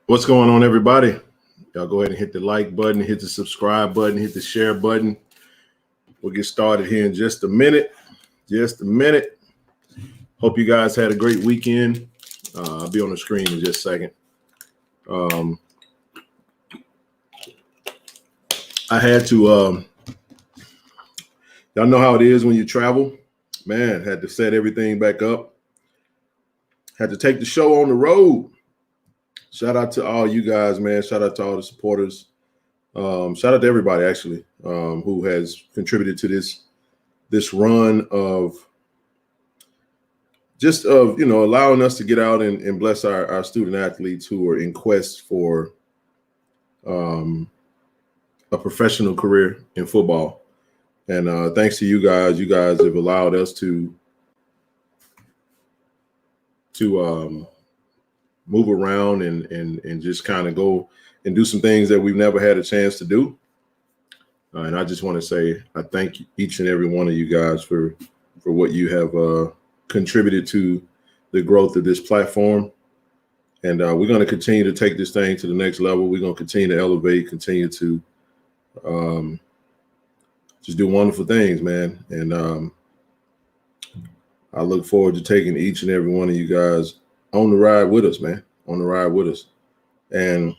What's going on, everybody? Y'all go ahead and hit the like button, hit the subscribe button, hit the share button. We'll get started here in just a minute. Hope you guys had a great weekend. I'll be on the screen in just a second. I had to, y'all know how it is when you travel. Man, had to set everything back up. Had to take the show on the road. Shout out to all you guys, man. Shout out to all the supporters. Shout out to everybody, actually, who has contributed to this run of just allowing us to get out and bless our student athletes who are in quest for a professional career in football. And thanks to you guys have allowed us to move around and just kind of go and do some things that we've never had a chance to do. And I just want to say I thank each and every one of you guys for what you have contributed to the growth of this platform. And we're going to continue to take this thing to the next level. We're going to continue to elevate, continue to just do wonderful things, man. And I look forward to taking each and every one of you guys on the ride with us, man, And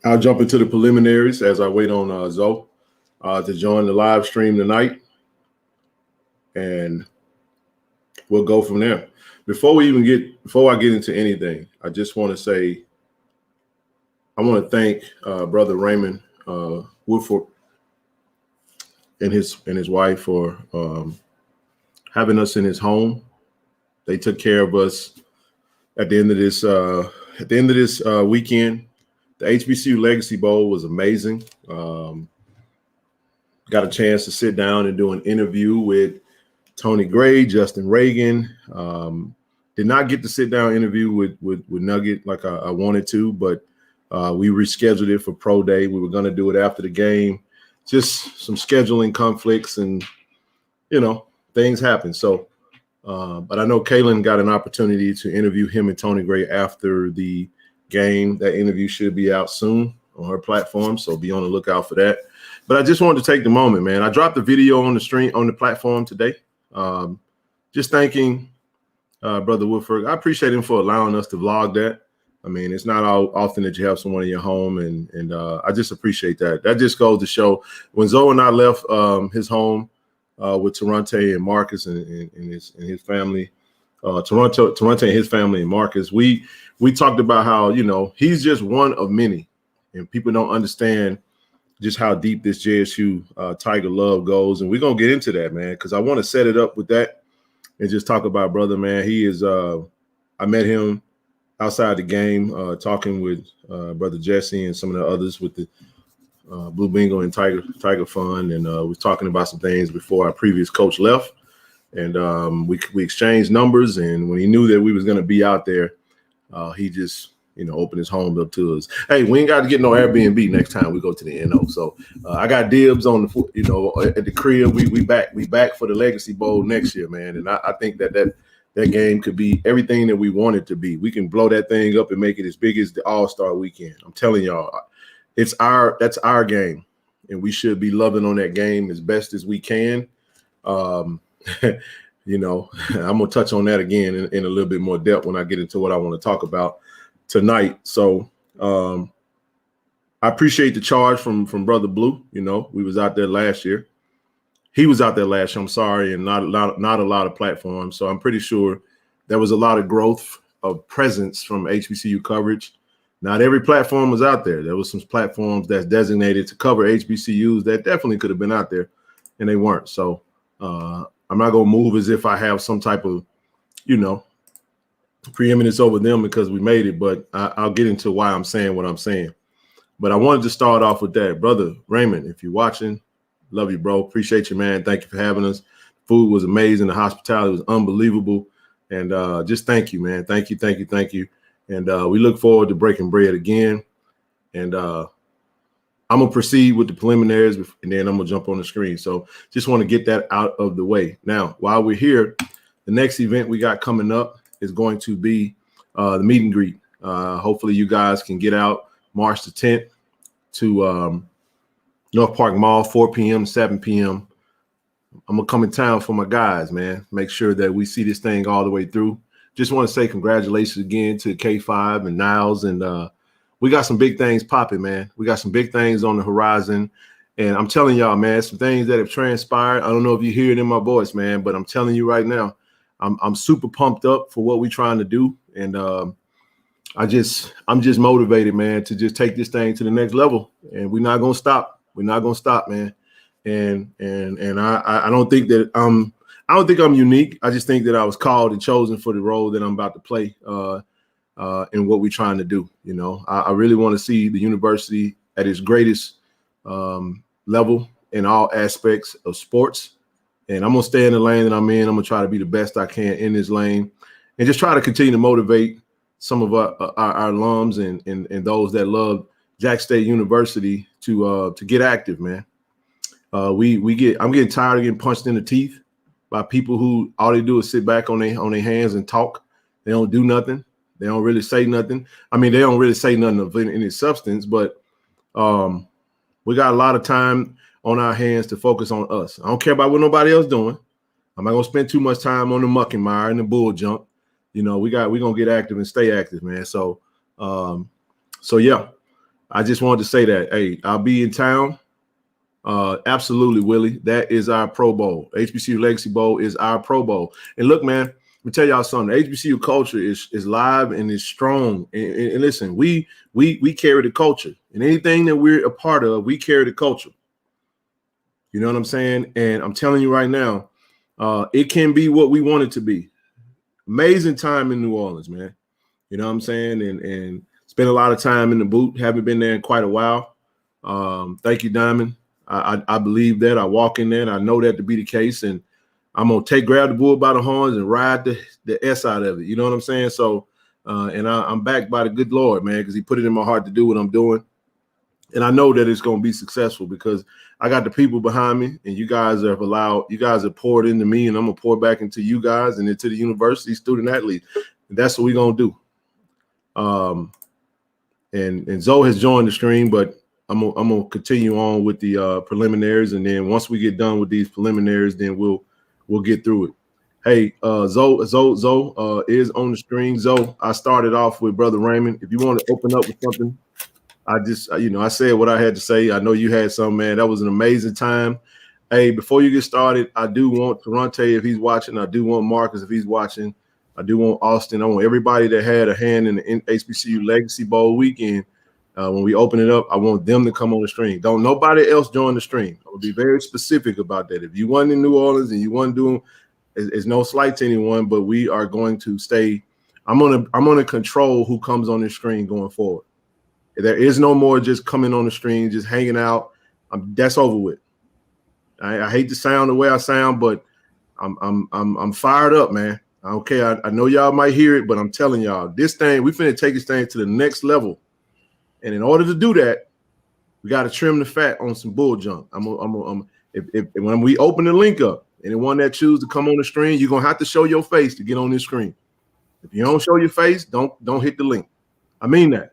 I'll jump into the preliminaries as I wait on Zoe to join the live stream tonight. And we'll go from there. Before I get into anything, I just want to say, I want to thank Brother Raymond Woodford and his wife for having us in his home. They took care of us at the end of this weekend. The HBCU Legacy Bowl was amazing. Got a chance to sit down and do an interview with Tony Gray, Justin Reagan. Did not get to sit down interview with Nugget like I wanted to, but we rescheduled it for Pro Day. We were going to do it after the game. Just some scheduling conflicts and, things happen. So, but I know Kaylin got an opportunity to interview him and Tony Gray after the game. That interview should be out soon on her platform, so be on the lookout for that. But I just wanted to take the moment, man. I dropped the video on the platform today. Just thanking Brother Woodford. I appreciate him for allowing us to vlog that. I mean, it's not all often that you have someone in your home, and I just appreciate that. That just goes to show when Zoe and I left his home with Toronte and Marcus and his family, Toronte and his family and Marcus, we talked about how, he's just one of many, and people don't understand just how deep this JSU Tiger love goes. And we're going to get into that, man, because I want to set it up with that and just talk about brother, man. He is, I met him outside the game, talking with Brother Jesse and some of the others with the Blue Bingo and Tiger Fund, and was talking about some things before our previous coach left, and we exchanged numbers. And when he knew that we was going to be out there, he just opened his home up to us. Hey, we ain't got to get no Airbnb next time we go to the NO. So I got dibs on the at the crib. We back for the Legacy Bowl next year, man. And I think that game could be everything that we want it to be. We can blow that thing up and make it as big as the All-Star weekend. I'm telling y'all, that's our game, and we should be loving on that game as best as we can. I'm gonna touch on that again in a little bit more depth when I get into what I want to talk about tonight. So I appreciate the charge from Brother Blue. We was out there last year. He was out there last year, I'm sorry, and not a lot of platforms. So I'm pretty sure there was a lot of growth of presence from HBCU coverage. Not every platform was out there. There was some platforms that's designated to cover HBCUs that definitely could have been out there, and they weren't. So I'm not going to move as if I have some type of, preeminence over them because we made it, but I'll get into why I'm saying what I'm saying. But I wanted to start off with that. Brother Raymond, if you're watching, Love you, bro. Appreciate you, man. Thank you for having us. Food was amazing. The hospitality was unbelievable. And just thank you, man. Thank you. And we look forward to breaking bread again. And I'm going to proceed with the preliminaries, and then I'm going to jump on the screen. So just want to get that out of the way. Now, while we're here, the next event we got coming up is going to be the meet and greet. Hopefully you guys can get out March the 10th to North Park Mall, 4 p.m., 7 p.m. I'm going to come in town for my guys, man. Make sure that we see this thing all the way through. Just want to say congratulations again to K5 and Niles. And we got some big things popping, man. We got some big things on the horizon. And I'm telling y'all, man, some things that have transpired. I don't know if you hear it in my voice, man, but I'm telling you right now, I'm super pumped up for what we're trying to do. And I'm just motivated, man, to just take this thing to the next level. And we're not going to stop. We're not going to stop, man. And I don't think that I don't think I'm unique. I just think that I was called and chosen for the role that I'm about to play in what we're trying to do. You know, I really want to see the university at its greatest level in all aspects of sports. And I'm going to stay in the lane that I'm in. I'm going to try to be the best I can in this lane and just try to continue to motivate some of our alums and those that love Jack State University to get active, man. I'm getting tired of getting punched in the teeth by people who all they do is sit back on their hands and talk. They don't do nothing. They don't really say nothing. I mean, they don't really say nothing of any substance, but we got a lot of time on our hands to focus on us. I don't care about what nobody else doing. I'm not gonna spend too much time on the muck and mire and the bull jump. You know, we're gonna get active and stay active, man. So yeah, I just wanted to say that. Hey, I'll be in town. Absolutely, Willie. That is our Pro Bowl. HBCU Legacy Bowl is our Pro Bowl. And look, man, let me tell y'all something. The HBCU culture is live and is strong. And listen, we carry the culture. And anything that we're a part of, we carry the culture. You know what I'm saying? And I'm telling you right now, it can be what we want it to be. Amazing time in New Orleans, man. You know what I'm saying? And spent a lot of time in the boot. Haven't been there in quite a while. Thank you, Diamond. I believe that. I walk in there and I know that to be the case. And I'm going to grab the bull by the horns and ride the S out of it. You know what I'm saying? So, I'm backed by the good Lord, man, because he put it in my heart to do what I'm doing. And I know that it's going to be successful because I got the people behind me and you guys have poured into me and I'm going to pour back into you guys and into the university student athletes. And that's what we're going to do. And Zoe has joined the stream, but I'm gonna continue on with the preliminaries, and then once we get done with these preliminaries, then we'll get through it. Hey, Zoe is on the screen. Zoe, I started off with Brother Raymond. If you want to open up with something, I said what I had to say. I know you had some, man. That was an amazing time. Hey, before you get started, I do want Ferrante if he's watching. I do want Marcus if he's watching. I do want Austin. I want everybody that had a hand in the HBCU Legacy Bowl weekend. When we open it up, I want them to come on the stream. Don't nobody else join the stream. I will be very specific about that. If you weren't in New Orleans and you weren't doing, it's no slight to anyone, but we are going to stay. I'm gonna control who comes on the screen going forward. There is no more just coming on the stream, just hanging out. That's over with. I hate to sound the way I sound, but I'm fired up, man. Okay, I know y'all might hear it, but I'm telling y'all, this thing, we finna take this thing to the next level. And in order to do that, we got to trim the fat on some bull junk. If when we open the link up, anyone that chooses to come on the screen, you're gonna have to show your face to get on this screen. If you don't show your face, don't hit the link. I mean that.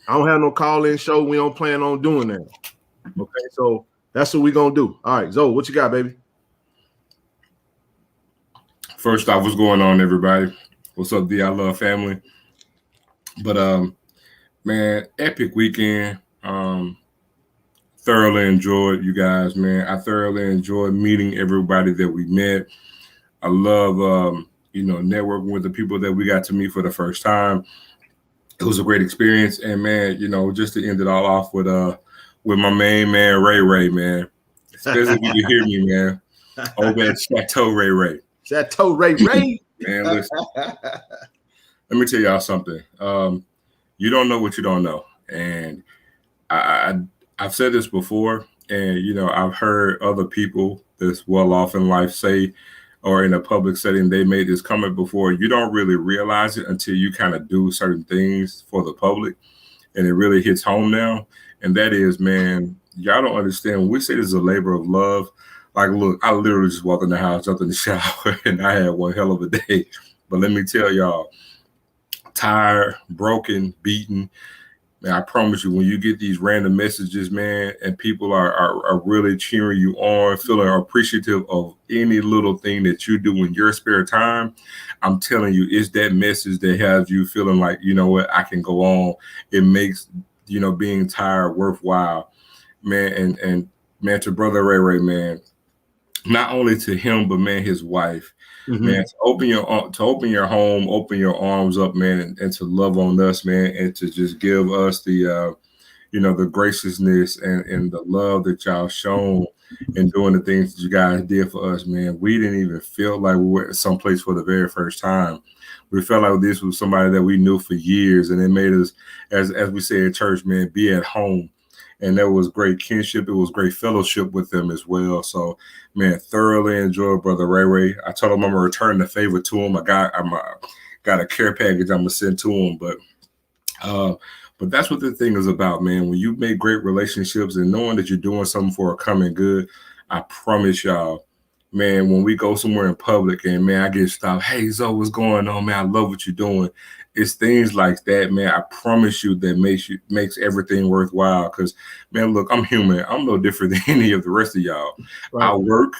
I don't have no call-in show. We don't plan on doing that. Okay, so that's what we're gonna do. All right, Zoe, what you got, baby? First off, what's going on, everybody? What's up, I Love family? But man, epic weekend. Thoroughly enjoyed you guys, man. I thoroughly enjoyed meeting everybody that we met. I love, networking with the people that we got to meet for the first time. It was a great experience, and man, just to end it all off with my main man Ray, man. Especially if you can hear me, man. Over at Chateau Ray. Chateau Ray. Man, listen. Let me tell y'all something. You don't know what you don't know. And I've said this before, And, you know, I've heard other people that's well off in life say, or in a public setting, they made this comment before. You don't really realize it until you kind of do certain things for the public. And it really hits home now. And that is, man, y'all don't understand. When we say this is a labor of love, like, look, I literally just walked in the house, jumped in the shower, and I had one hell of a day. But let me tell y'all, tired, broken, beaten. Man, I promise you, when you get these random messages, man, and people are really cheering you on, feeling appreciative of any little thing that you do in your spare time, I'm telling you, it's that message that has you feeling like, you know what, I can go on. It makes, you know, being tired worthwhile, man. And man, to Brother Ray Ray, man, not only to him, but man, his wife. Man, to open your home, open your arms up, man, and to love on us, man, and to just give us the you know, the graciousness and the love that y'all shown in doing the things that you guys did for us, man. We didn't even feel like we were someplace for the very first time. We felt like this was somebody that we knew for years, and it made us, as we say in church, man, be at home. And there was great kinship. It was great fellowship with them as well. So, man, thoroughly enjoyed Brother Ray Ray. I told him I'm gonna return the favor to him. I got a care package I'm gonna send to him. But that's what the thing is about, man. When you make great relationships and knowing that you're doing something for a common good, I promise y'all, man, when we go somewhere in public and, man, I get stopped, hey, Zoe, what's going on, man? I love what you're doing. It's things like that, man. I promise you that makes everything worthwhile. Because, man, look, I'm human. I'm no different than any of the rest of y'all. Right. I work.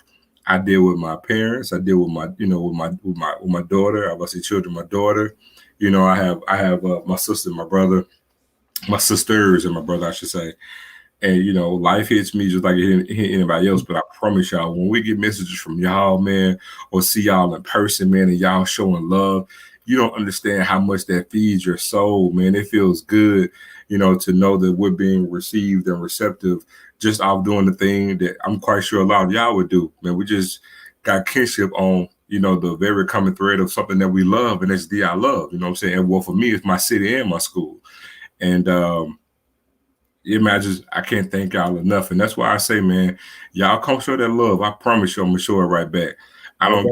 I deal with my parents. I deal with my, you know, with my daughter. I say children, my daughter. You know, I have my sister, my brother, my sisters, and my brother, I should say. And, you know, life hits me just like it hit anybody else. But I promise y'all, when we get messages from y'all, man, or see y'all in person, man, and y'all showing love, you don't understand how much that feeds your soul, man. It feels good, you know, to know that we're being received and receptive just off doing the thing that I'm quite sure a lot of y'all would do. Man, we just got kinship on, you know, the very common thread of something that we love, and that's I love, you know what I'm saying? And well, for me, it's my city and my school. And, I can't thank y'all enough. And that's why I say, man, y'all come show that love. I promise you I'm gonna show it right back. I don't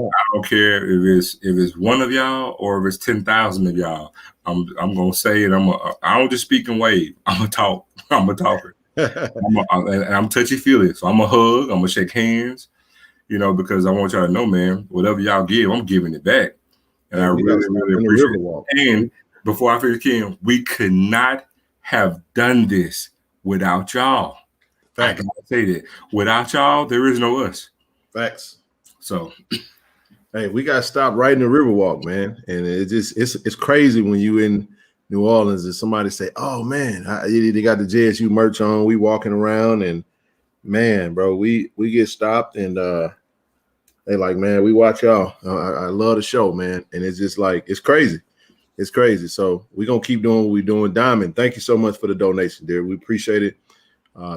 care if it's one of y'all or if it's 10,000 of y'all. I'm gonna say it. I don't just speak and wave. I'm gonna talk. I'm a talker. and I'm touchy feely. So I'm gonna hug. I'm gonna shake hands. You know, because I want y'all to know, man, whatever y'all give, I'm giving it back. And I really appreciate it. And before I finish, Kim, we could not have done this without y'all. Facts. I gotta say that. Without y'all, there is no us. Facts. So, hey, we gotta stop riding the Riverwalk, man. And it's crazy when you in New Orleans and somebody say, "Oh man, they got the JSU merch on." We walking around and, man, bro, we get stopped and they like, man, we watch y'all. I love the show, man. And it's just like, it's crazy. It's crazy. So we're going to keep doing what we're doing. Diamond, thank you so much for the donation, dear. We appreciate it.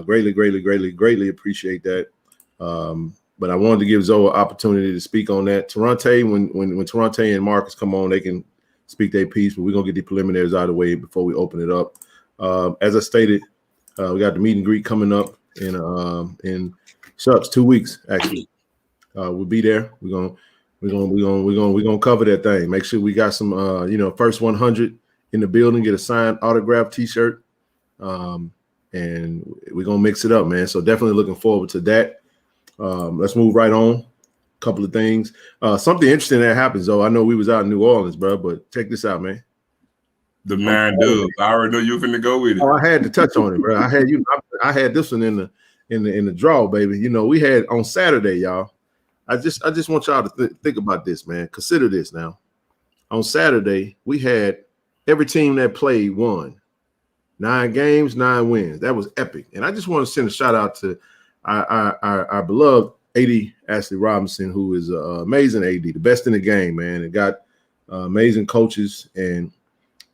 Greatly appreciate that. But I wanted to give Zoe an opportunity to speak on that. Toronto, when Toronto and Marcus come on, they can speak their piece, but we're going to get the preliminaries out of the way before we open it up. As I stated, we got the meet and greet coming up in 2 weeks, actually. We'll be there. We're gonna cover that thing. Make sure we got some first 100 in the building, get a signed autograph t-shirt. And we're gonna mix it up, man. So definitely looking forward to that. Let's move right on. A couple of things. Something interesting that happens, though. I know we was out in New Orleans, bro, but check this out, man. The 9 dubs. I already know you were finna go with it. Oh, I had to touch on it, bro. I had this one in the draw, baby. You know, we had on Saturday, y'all. I just want y'all to think about this, man. Consider this now. On Saturday, we had every team that played won. 9 games, 9 wins. That was epic. And I just want to send a shout out to our beloved AD Ashley Robinson, who is an amazing AD, the best in the game, man. And got amazing coaches. And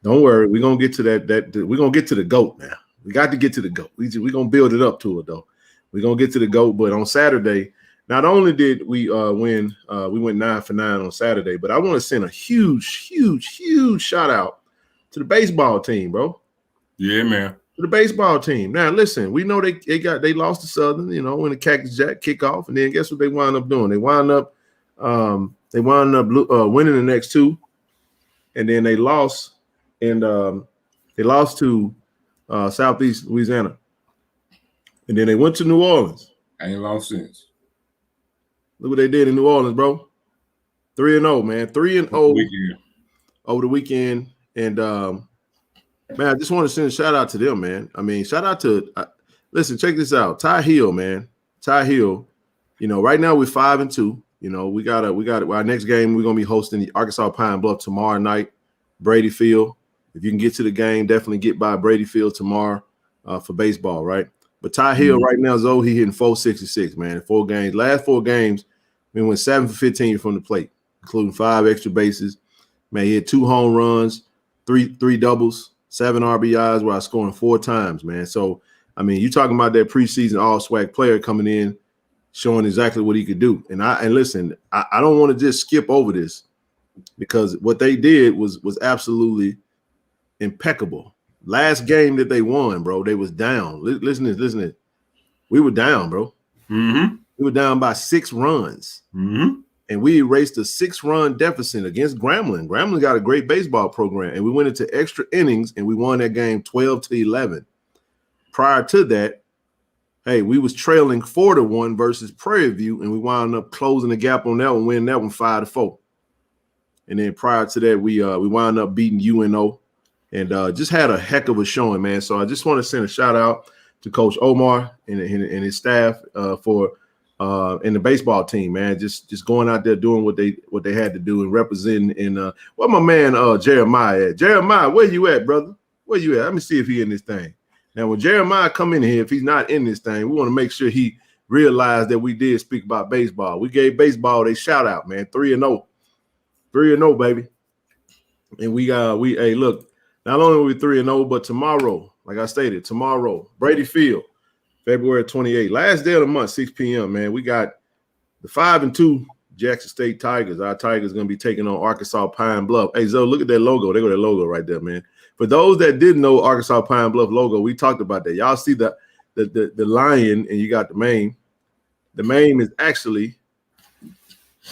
don't worry, we're gonna get to that. We're gonna get to the GOAT now. We got to get to the GOAT. We're gonna build it up to it, though. We're gonna get to the GOAT. But on Saturday, not only did we win, we went 9 for 9 on Saturday, but I want to send a huge shout out to the baseball team, bro. Yeah, man. To the baseball team. Now, listen, we know they lost to Southern, you know, in the Cactus Jack kickoff, and then guess what they wound up doing? They wound up winning the next two, and then they lost, and they lost to Southeast Louisiana, and then they went to New Orleans. I ain't lost since. Look what they did in New Orleans, bro. 3-0, man. 3-0 over the weekend. And man, I just want to send a shout out to them, man. I mean, shout out to listen, check this out. Ty Hill, man. Ty Hill. You know, right now we're 5-2. You know, we got our next game. We're gonna be hosting the Arkansas Pine Bluff tomorrow night, Brady Field. If you can get to the game, definitely get by Brady Field tomorrow for baseball, right? But Ty Hill right now, Zoe, he hitting 466, man. In 4 games. Last 4 games, we went 7 for 15 from the plate, including 5 extra bases. Man, he had 2 home runs, three doubles, 7 RBIs while scoring 4 times, man. So, I mean, you're talking about that preseason all-swag player coming in, showing exactly what he could do. And listen, I don't want to just skip over this because what they did was absolutely impeccable. Last game that they won, bro, they was down. Listen to this. We were down, bro. Mm-hmm. We were down by 6 runs. Mm-hmm. And we erased a 6-run deficit against Grambling. Grambling got a great baseball program, and we went into extra innings, and we won that game 12-11. Prior to that, hey, we was trailing 4-1 versus Prairie View, and we wound up closing the gap on that one, winning that one 5-4. And then prior to that, we wound up beating UNO, and just had a heck of a showing, man. So I just want to send a shout out to Coach Omar and his staff for and the baseball team, man. Just going out there doing what they had to do and representing. And where my man Jeremiah at? Jeremiah, where you at, brother? Where you at? Let me see if he in this thing. Now, when Jeremiah come in here, if he's not in this thing, we want to make sure he realized that we did speak about baseball. We gave baseball a shout out, man. 3-0. 3-0, baby. And hey, look, not only are we 3-0, but tomorrow, like I stated, tomorrow, Brady Field, February 28th, last day of the month, 6 p.m., man. We got the 5-2 Jackson State Tigers. Our Tigers going to be taking on Arkansas Pine Bluff. Hey, Zoe, look at that logo. They got that logo right there, man. For those that didn't know Arkansas Pine Bluff logo, we talked about that. Y'all see the lion, and you got the mane. The mane is actually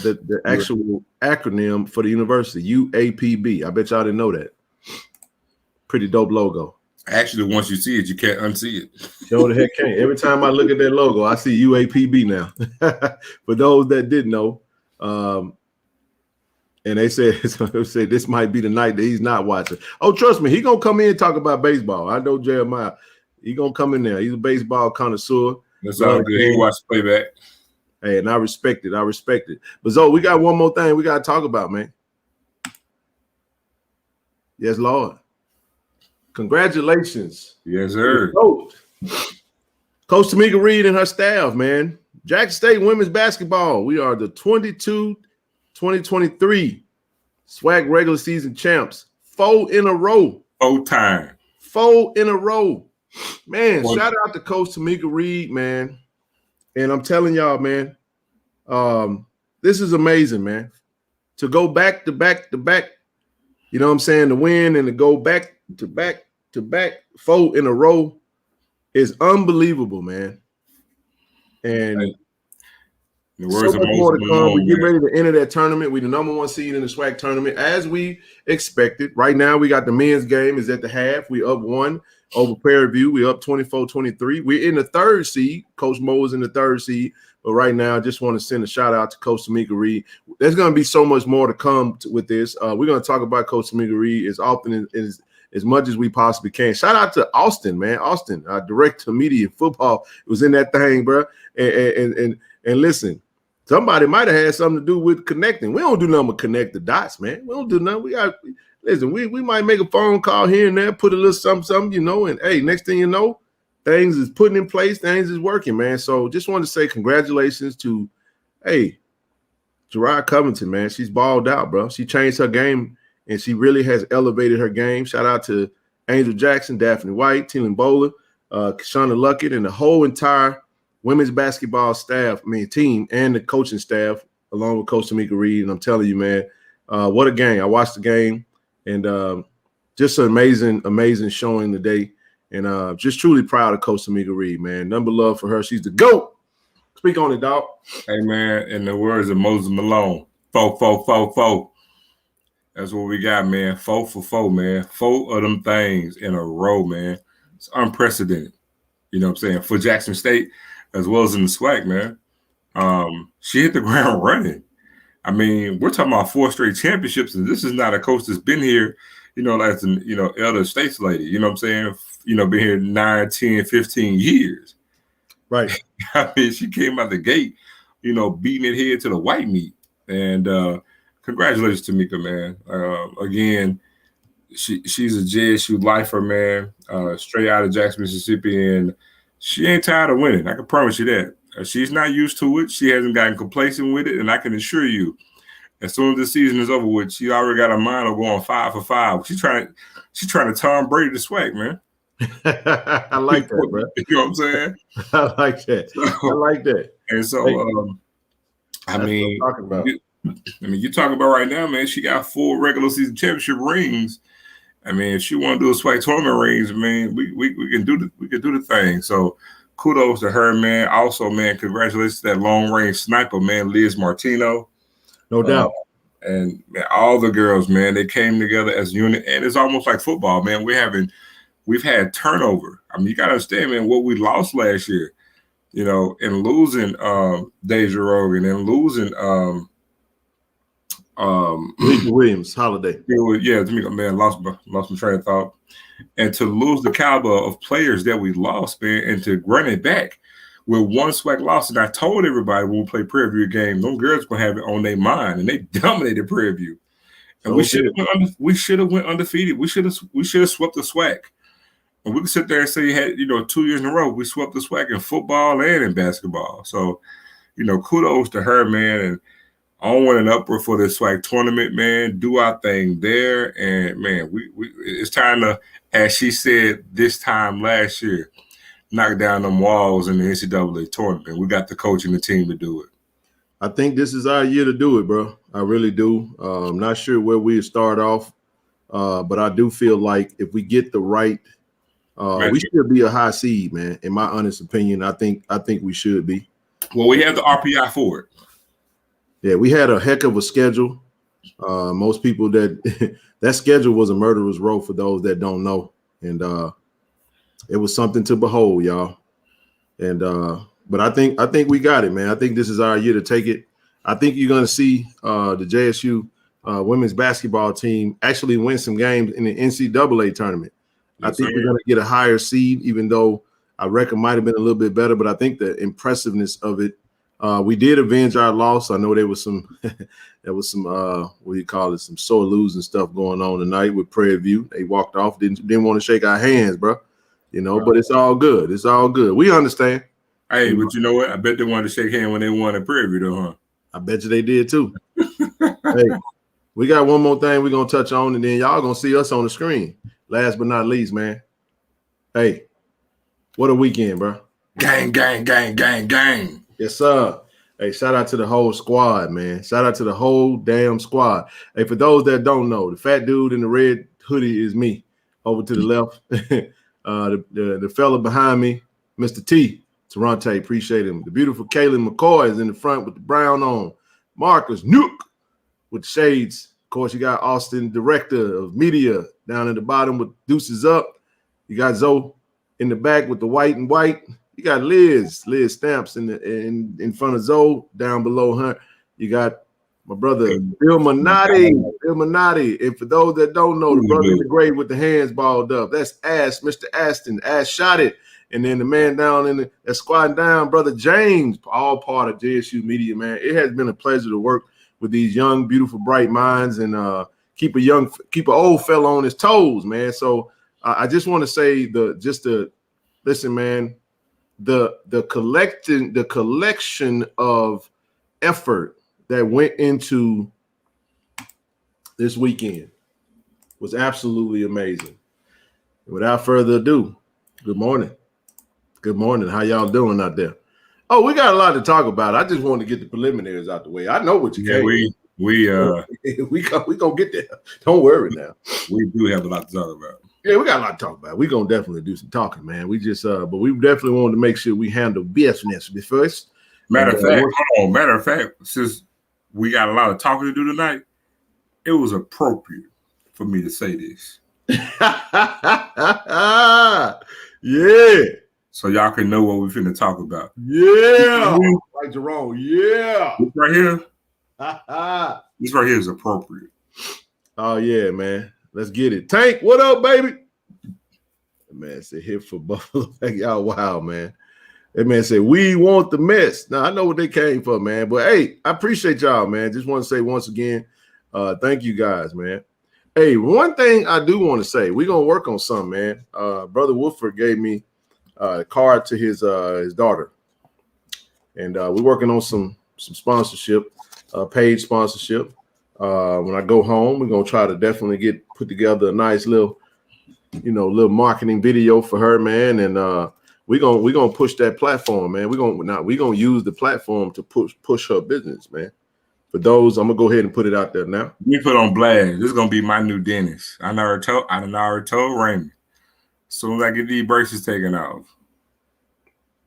the actual acronym for the university, UAPB. I bet y'all didn't know that. Pretty dope logo. Actually, once you see it, you can't unsee it. Sure the heck can't. Every time I look at that logo, I see UAPB now. For those that didn't know, and they said this might be the night that he's not watching. Oh, trust me, he gonna come in and talk about baseball. I know Jeremiah. He gonna come in there. He's a baseball connoisseur. That's all good. He watched playback. Hey, and I respect it. I respect it. But Zoe, we got one more thing we got to talk about, man. Yes, Lord. Congratulations. Yes, sir. Coach Tamika Reed and her staff, man. Jackson State women's basketball. We are the 2023 SWAC regular season champs. 4 in a row. 4 times. 4 in a row. Man, shout out to Coach Tamika Reed, man. And I'm telling y'all, man, this is amazing, man. To go back to back to back, you know what I'm saying, to win and to go back to back 4 in a row is unbelievable, man. And the words so much more to come. We get ready to enter that tournament. We the number 1 seed in the SWAC tournament, as we expected. Right now, we got the men's game is at the half. We up 1 over Prairie View. We up 24-23. We're in the 3rd seed. Coach Mo is in the 3rd seed. But right now, I just want to send a shout out to Coach Tamika Reed. There's going to be so much more to come with this. We're going to talk about Coach Tamika Reed as often as much as we possibly can. Shout out to Austin, man. Austin, director of media football, was in that thing, bro. And listen, somebody might have had something to do with connecting. We don't do nothing but connect the dots, man. We don't do nothing. We might make a phone call here and there, put a little something, you know, and hey, next thing you know, things is putting in place, things is working, man. So just wanted to say congratulations to, hey, Gerard Covington, man. She's balled out, bro. She changed her game, and she really has elevated her game. Shout out to Angel Jackson, Daphne White, Teelan Bowler, Kashana Luckett, and the whole entire women's basketball staff, team, and the coaching staff, along with Coach Tamika Reed. And I'm telling you, man, what a game. I watched the game, and just an amazing showing today. And just truly proud of Coach Tamika Reed, man. Number love for her. She's the GOAT. Speak on it, dog. Hey, man, in the words of Moses Malone, 4, 4, 4, 4. That's what we got, man. 4 for 4, man. 4 of them things in a row, man. It's unprecedented. You know what I'm saying? For Jackson State, as well as in the SWAC, man. She hit the ground running. I mean, we're talking about 4 straight championships, and this is not a coach that's been here, as an, elder states lady, you know what I'm saying? Been here 9, 10, 15 years. Right. I mean, she came out the gate, beating it head to the white meat. And congratulations, Tamika, man. Again, she's a JSU lifer, man, straight out of Jackson, Mississippi, and she ain't tired of winning. I can promise you that. She's not used to it. She hasn't gotten complacent with it, and I can assure you, as soon as the season is over with, she already got a mind of going 5 for 5. She's trying to Tom Brady the SWAC, man. I like that, bro. You know what I'm saying? I like that. I like that. And so, you talking about right now, man. She got 4 regular season championship rings. I mean, if she want to do a SWAC tournament rings, man, we can do the thing. So, kudos to her, man. Also, man, congratulations to that long range sniper, man, Liz Martino. No doubt. And man, all the girls, man, they came together as a unit, and it's almost like football, man. We've had turnover. I mean, you gotta understand, man, what we lost last year, and losing Deja Rogan and losing Lisa Williams, Holiday. Yeah, man, lost my train of thought. And to lose the caliber of players that we lost, man, and to run it back with 1 SWAC loss. And I told everybody when we play Prairie View game, those girls gonna have it on their mind, and they dominated Prairie View. And we should have went undefeated. We should have swept the SWAC. And we can sit there and say, 2 years in a row, we swept the SWAC in football and in basketball. So, kudos to her, man, and onward and upward for this SWAC tournament, man. Do our thing there, and man, we it's time to, as she said this time last year, knock down them walls in the NCAA tournament. We got the coach and the team to do it. I think this is our year to do it, bro. I really do. I'm not sure where we start off, but I do feel like if we get the right, we should be a high seed, man. In my honest opinion, I think we should be. Well, we have the RPI for it. Yeah, we had a heck of a schedule. Most people that schedule was a murderer's row for those that don't know, and it was something to behold, y'all. And but I think we got it, man. I think this is our year to take it. I think you're gonna see the JSU women's basketball team actually win some games in the NCAA tournament. Yes, I think we're gonna get a higher seed, even though our record might have been a little bit better. But I think the impressiveness of it. We did avenge our loss. I know there was some some sore losing stuff going on tonight with Prairie View. They walked off, didn't want to shake our hands, bro. But it's all good. It's all good. We understand. Hey, but you know what? I bet they wanted to shake hands when they won at Prairie View, though, huh? I bet you they did too. Hey, we got one more thing we're gonna touch on, and then y'all gonna see us on the screen. Last but not least, man. Hey, what a weekend, bro. Gang, gang, gang, gang, gang. Yes, sir. Hey, shout out to the whole squad, man. Shout out to the whole damn squad. Hey, for those that don't know, the fat dude in the red hoodie is me. Over to the left, the fella behind me, Mr. T. Toronte, appreciate him. The beautiful Kaylin McCoy is in the front with the brown on. Marcus Nuke with the shades. Of course, you got Austin, director of media, down at the bottom with deuces up. You got Zoe in the back with the white and white. You got Liz Stamps in front of Zoe, down below her. You got my brother Bill Minotti. And for those that don't know, the brother in the gray with the hands balled up. That's Ash, Mr. Aston. Ash shot it. And then the man down in that squatting down, brother James, all part of JSU Media, man. It has been a pleasure to work with these young, beautiful, bright minds and keep an old fella on his toes, man. So I just want to say listen, man. The collection of effort that went into this weekend was absolutely amazing. Without further ado, good morning. Good morning. How y'all doing out there? Oh, we got a lot to talk about. I just wanted to get the preliminaries out the way. I know what you came. We gonna get there. Don't worry now. We do have a lot to talk about. Yeah, we got a lot to talk about. We're gonna definitely do some talking, man. We just but we definitely wanted to make sure we handle business first. Matter of fact, since we got a lot of talking to do tonight, it was appropriate for me to say this. Yeah. So y'all can know what we're finna talk about. Yeah. Like Jerome. Yeah. This right here. This right here is appropriate. Oh yeah, man. Let's get it. Tank, what up, baby? That man said hit for Buffalo. Y'all wow, man. That man said, we want the mess. Now, I know what they came for, man. But, hey, I appreciate y'all, man. Just want to say once again, thank you guys, man. Hey, one thing I do want to say, we're going to work on something, man. Brother Woodford gave me a card to his daughter. And we're working on some sponsorship, paid sponsorship. When I go home, we're going to try to definitely put together a nice little marketing video for her, man. And we're gonna push that platform, man. We're gonna use the platform to push her business, man. For those, I'm gonna go ahead and put it out there now. We put on blast. This is gonna be my new dentist. I already told Raymond. As soon as I get these braces taken off.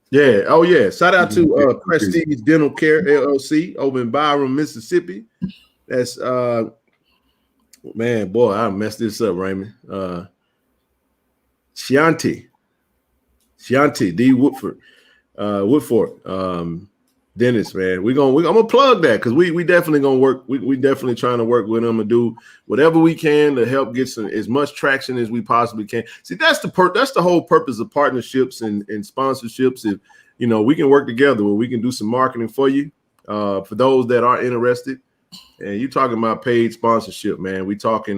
Yeah. Oh yeah. Shout out to Prestige Dental Care LLC over in Byram, Mississippi. That's man, boy, I messed this up, Raymond. Chianti D Woodford, dentist, man. I'm gonna plug that because we definitely gonna work. We definitely trying to work with them and do whatever we can to help get as much traction as we possibly can. See, that's the whole purpose of partnerships and sponsorships. If we can work together where we can do some marketing for you, for those that are interested. And you talking about paid sponsorship, man. We talking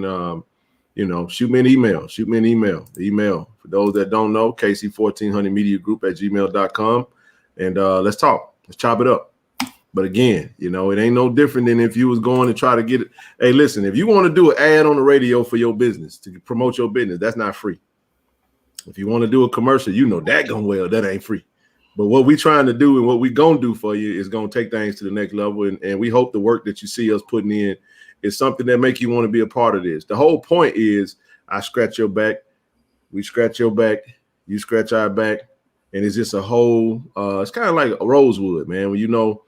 shoot me an email. The email, for those that don't know, KC1400mediagroup@gmail.com. And let's talk. Let's chop it up. But again, it ain't no different than if you was going to try to get it. Hey, listen, if you want to do an ad on the radio for your business, to promote your business, that's not free. If you want to do a commercial, that ain't free. But what we trying to do and what we going to do for you is going to take things to the next level. And we hope the work that you see us putting in is something that make you want to be a part of this. The whole point is I scratch your back, we scratch your back, you scratch our back, and it's just a whole, it's kind of like a rosewood, man. When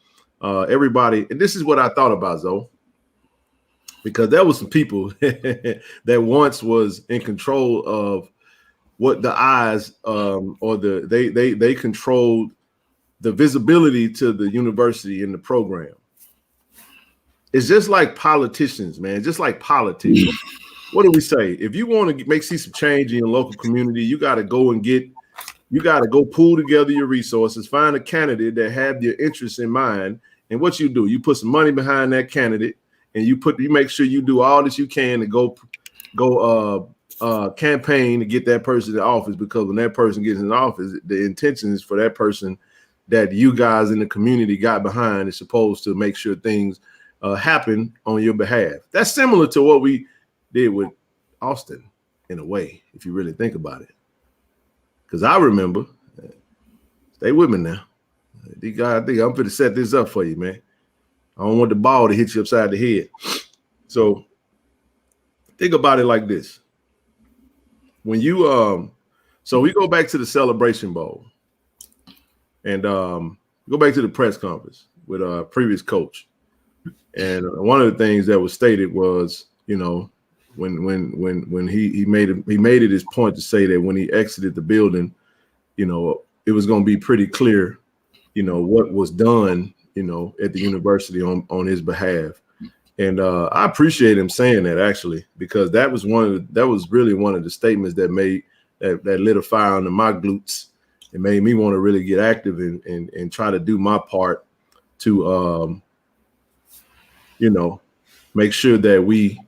everybody, and this is what I thought about, Zoe, because there was some people that once was in control of what the eyes they controlled the visibility to the university and the program. It's just like politicians, man. Just like politics. What do we say? If you want to see some change in your local community, you got to go pull together your resources, find a candidate that have your interests in mind. And what you do, you put some money behind that candidate, and you make sure you do all that you can to go campaign to get that person in office, because when that person gets in office, the intention is for that person that you guys in the community got behind is supposed to make sure things happen on your behalf. That's similar to what we did with Austin in a way, if you really think about it. Because I remember, stay with me now. I think I'm going to set this up for you, man. I don't want the ball to hit you upside the head. So think about it like this. When you so we go back to the Celebration Bowl and go back to the press conference with our previous coach. And one of the things that was stated was, when he made it his point to say that when he exited the building, it was going to be pretty clear, what was done, at the university on his behalf. And I appreciate him saying that, actually, because that was really one of the statements that lit a fire under my glutes. It made me want to really get active and try to do my part to make sure that we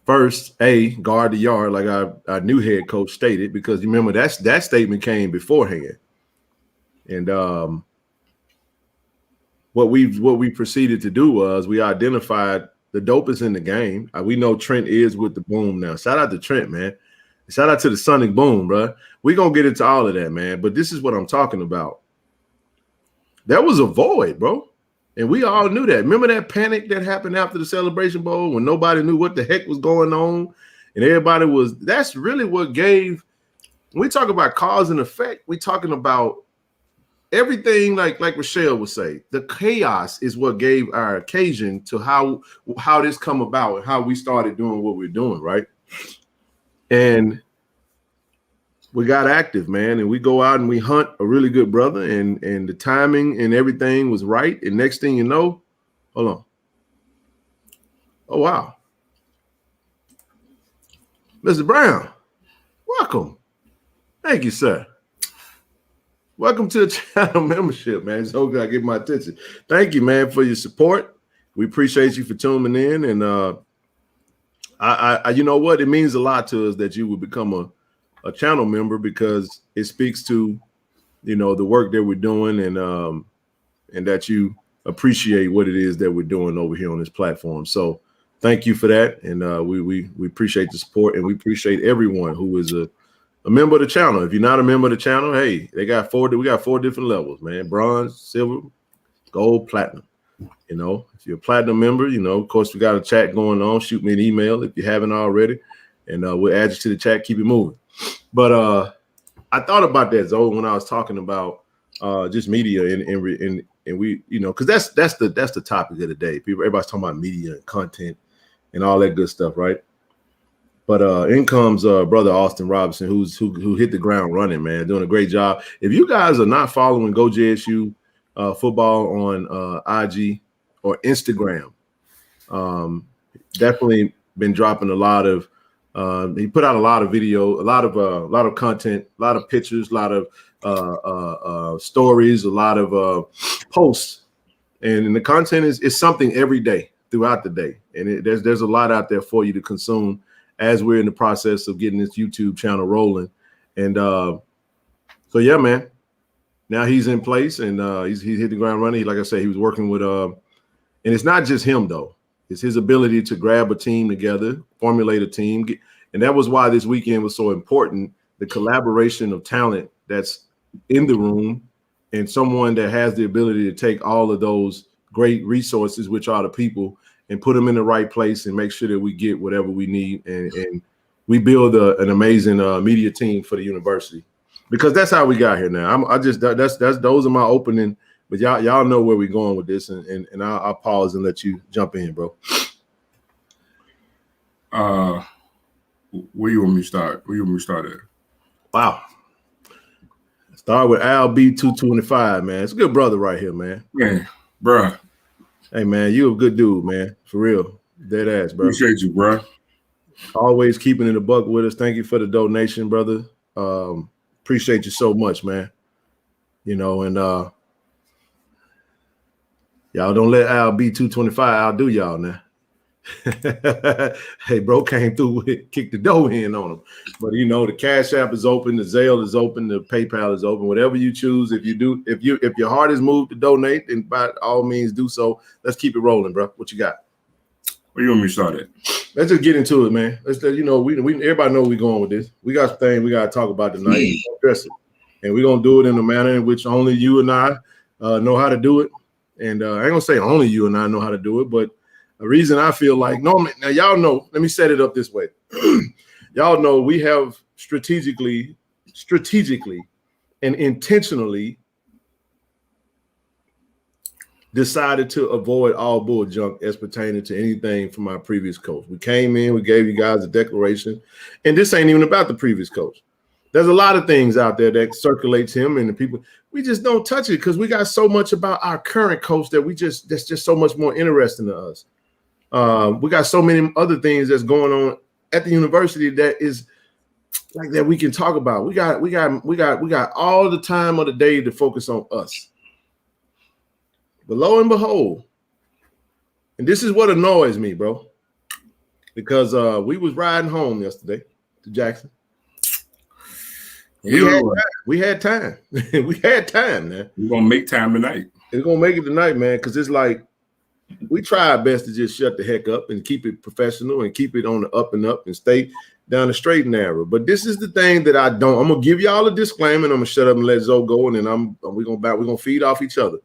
first guard the yard, like our new head coach stated, because you remember that statement came beforehand. And what we proceeded to do was we identified the dopest in the game. We know Trent is with the boom now. Shout out to Trent, man. Shout out to the Sonic Boom, bro. We're going to get into all of that, man. But this is what I'm talking about. There was a void, bro. And we all knew that. Remember that panic that happened after the Celebration Bowl when nobody knew what the heck was going on? And everybody was, that's really what gave, when we talk about cause and effect, we're talking about everything like Rochelle would say, the chaos is what gave our occasion to how this come about and how we started doing what we're doing, right? And we got active, man, and we go out and we hunt a really good brother, and the timing and everything was right. And next thing you know, hold on. Oh, wow. Mr. Brown, welcome. Thank you, sir. Welcome to the channel membership, man. So good I get my attention. Thank you, man, for your support. We appreciate you for tuning in. And I you know what? It means a lot to us that you would become a channel member, because it speaks to, you know, the work that we're doing, and that you appreciate what it is that we're doing over here on this platform. So thank you for that. And we appreciate the support, and we appreciate everyone who is a member of the channel. If you're not a member of the channel, hey, we got 4 different levels, man. Bronze, silver, gold, platinum. You know, if you're a platinum member, you know, of course, we got a chat going on. Shoot me an email if you haven't already, and we'll add you to the chat. Keep it moving. But I thought about that, Zoe, when I was talking about just media and we, you know, because that's the topic of the day. Everybody's talking about media and content and all that good stuff, right? But in comes brother Austin Robinson, who hit the ground running, man, doing a great job. If you guys are not following Go JSU football on IG or Instagram, definitely been dropping a lot of. He put out a lot of video, a lot of content, a lot of pictures, a lot of stories, a lot of posts, and the content is something every day throughout the day, and there's a lot out there for you to consume as we're in the process of getting this YouTube channel rolling. And so yeah, man, now he's in place, and he's hit the ground running. Like I said, he was working with and it's not just him though. It's his ability to grab a team together, formulate a team. And that was why this weekend was so important, the collaboration of talent that's in the room, and someone that has the ability to take all of those great resources, which are the people, and put them in the right place and make sure that we get whatever we need. And we build an amazing media team for the university, because that's how we got here now. That's those are my opening. But y'all know where we're going with this, and I'll pause and let you jump in, bro. Where you want me to start? Where you want me to start at? Wow. Start with Al B225, man. It's a good brother right here, man. Man, bruh. Hey, man, you a good dude, man. For real. Dead ass, bro. Appreciate you, bruh. Always keeping it a buck with us. Thank you for the donation, brother. Appreciate you so much, man. You know, and y'all don't let Al B225 outdo y'all now. Hey, bro came through with kicked the dough in on him. But you know, the Cash App is open, the Zelle is open, the PayPal is open. Whatever you choose, if your heart is moved to donate, then by all means do so. Let's keep it rolling, bro. What you got? Where you want me to start at? Let's just get into it, man. You know, we everybody know where we're going with this. We got things we got to talk about tonight. Address it, and we're gonna do it in a manner in which only you and I know how to do it. And I ain't gonna say only you and I know how to do it, but the reason I feel like, no, now y'all know, let me set it up this way. Y'all know we have strategically and intentionally decided to avoid all bull junk as pertaining to anything from our previous coach. We came in, we gave you guys a declaration, and this ain't even about the previous coach. There's a lot of things out there that circulates him and the people. We just don't touch it because we got so much about our current coach that's just so much more interesting to us. We got so many other things that's going on at the university that is like that we can talk about. We got all the time of the day to focus on us. But lo and behold, and this is what annoys me, bro, because we was riding home yesterday to Jackson. We had time. We had time, man. We're gonna make time tonight. We're gonna make it tonight, man, because it's like we try our best to just shut the heck up and keep it professional and keep it on the up and up and stay down the straight and narrow. But this is the thing that I'm gonna give y'all a disclaimer, and I'm gonna shut up and let Zoe go, and then we're gonna feed off each other.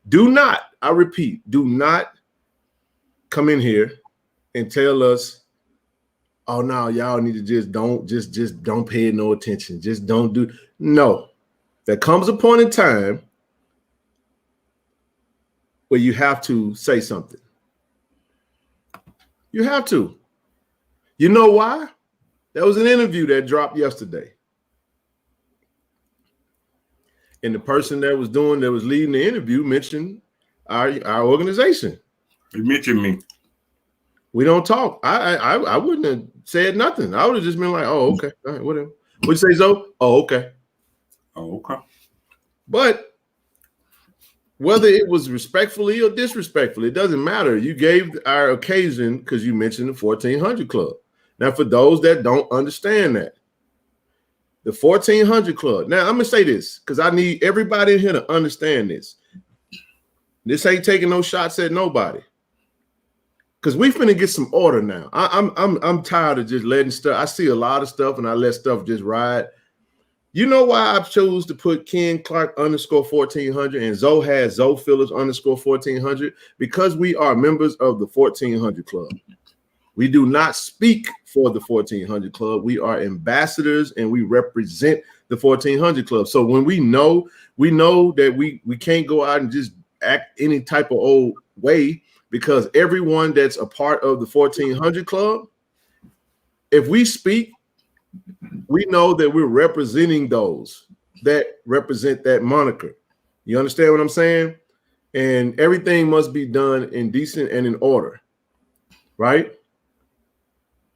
Do not, I repeat, do not come in here and tell us oh no, y'all need to just don't pay no attention. Just don't do. No, there comes a point in time where you have to say something. You have to. You know why? There was an interview that dropped yesterday. And the person that was leading the interview mentioned our organization. You mentioned me. We don't talk. I wouldn't have said nothing. I would have just been like, oh, okay. All right, whatever. What'd you say, Zoe? Oh, okay. Oh, okay. But whether it was respectfully or disrespectfully, it doesn't matter. You gave our occasion because you mentioned the 1400 Club. Now, for those that don't understand that, the 1400 Club. Now, I'm going to say this because I need everybody in here to understand this. This ain't taking no shots at nobody. Because we finna get some order now. I'm tired of just letting stuff. I see a lot of stuff and I let stuff just ride. You know why I chose to put Ken Clark _ 1400 and Zoe has Zoe Phillips _ 1400? Because we are members of the 1400 Club. We do not speak for the 1400 Club. We are ambassadors and we represent the 1400 Club. So when we know that we can't go out and just act any type of old way, because everyone that's a part of the 1400 Club, if we speak, we know that we're representing those that represent that moniker. You understand what I'm saying? And everything must be done in decent and in order, right?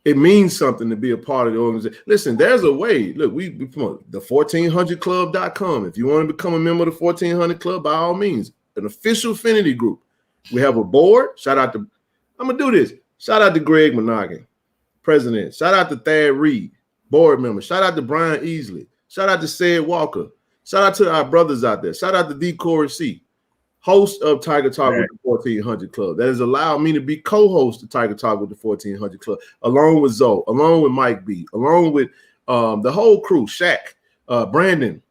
It means something to be a part of the organization. Listen, there's a way. Look, we promote the 1400club.com. If you want to become a member of the 1400 Club, by all means, an official affinity group. We have a board. I'm going to do this. Shout out to Greg Monaghan, president. Shout out to Thad Reed, board member. Shout out to Brian Easley. Shout out to Sid Walker. Shout out to our brothers out there. Shout out to D. Corey C., host of Tiger Talk with the 1400 Club. That has allowed me to be co-host of Tiger Talk with the 1400 Club, along with Zoe, along with Mike B., along with the whole crew, Shaq, Brandon.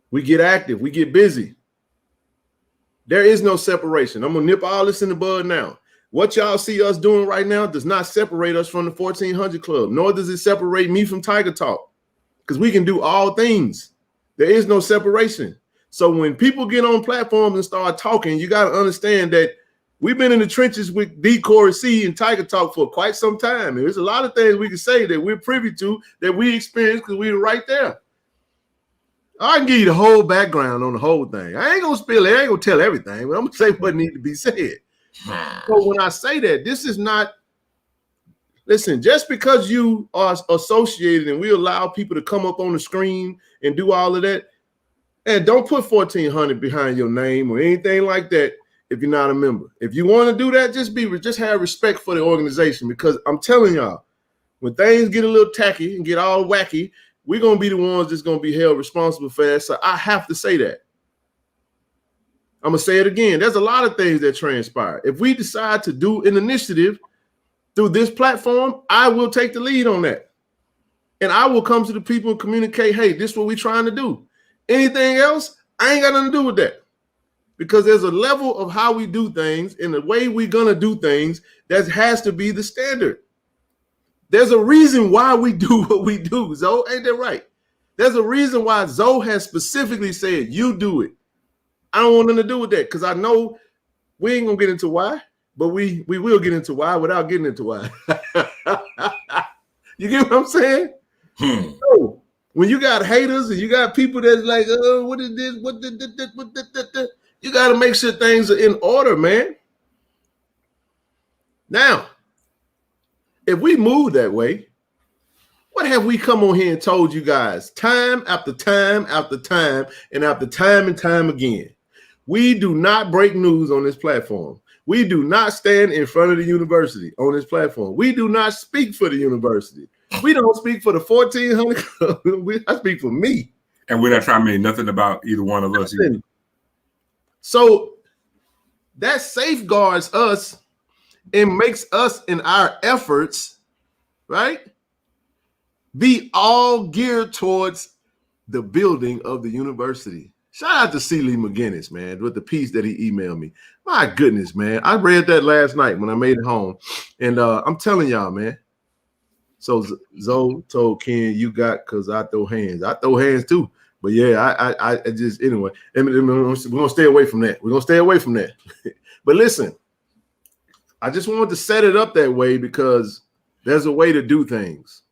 We get active. We get busy. There is no separation. I'm going to nip all this in the bud now. What y'all see us doing right now does not separate us from the 1400 Club, nor does it separate me from Tiger Talk, because we can do all things. There is no separation. So when people get on platforms and start talking, you got to understand that we've been in the trenches with D. Corey C. and Tiger Talk for quite some time. And there's a lot of things we can say that we're privy to, that we experienced because we were right there. I can give you the whole background on the whole thing. I ain't going to spill it. I ain't going to tell everything, but I'm going to say what needs to be said. So when I say that, this is not, listen, just because you are associated and we allow people to come up on the screen and do all of that, and don't put 1400 behind your name or anything like that if you're not a member. If you want to do that, just have respect for the organization, because I'm telling y'all, when things get a little tacky and get all wacky, we're going to be the ones that's going to be held responsible for that. So I have to say that. I'm going to say it again. There's a lot of things that transpire. If we decide to do an initiative through this platform, I will take the lead on that. And I will come to the people and communicate, hey, this is what we're trying to do. Anything else, I ain't got nothing to do with that. Because there's a level of how we do things and the way we're going to do things that has to be the standard. There's a reason why we do what we do, Zoe. Ain't that right? There's a reason why Zoe has specifically said, you do it. I don't want nothing to do with that, because I know we ain't going to get into why, but we will get into why without getting into why. You get what I'm saying? So, when you got haters and you got people that's like, oh, what is this? What the? You got to make sure things are in order, man. Now, if we move that way, what have we come on here and told you guys time after time after time and after time and time again? We do not break news on this platform. We do not stand in front of the university on this platform. We do not speak for the university. We don't speak for the 1400. I speak for me. And we're not trying to make nothing about either one of us either. So that safeguards us and makes us in our efforts, right, be all geared towards the building of the university. Shout out to C. Lee McGinnis, man, with the piece that he emailed me. My goodness, man. I read that last night when I made it home. And I'm telling y'all, man, So Zoe told Ken, "You got because I throw hands. I throw hands too." But yeah, I just anyway. We're gonna stay away from that. We're gonna stay away from that. But listen, I just wanted to set it up that way because there's a way to do things,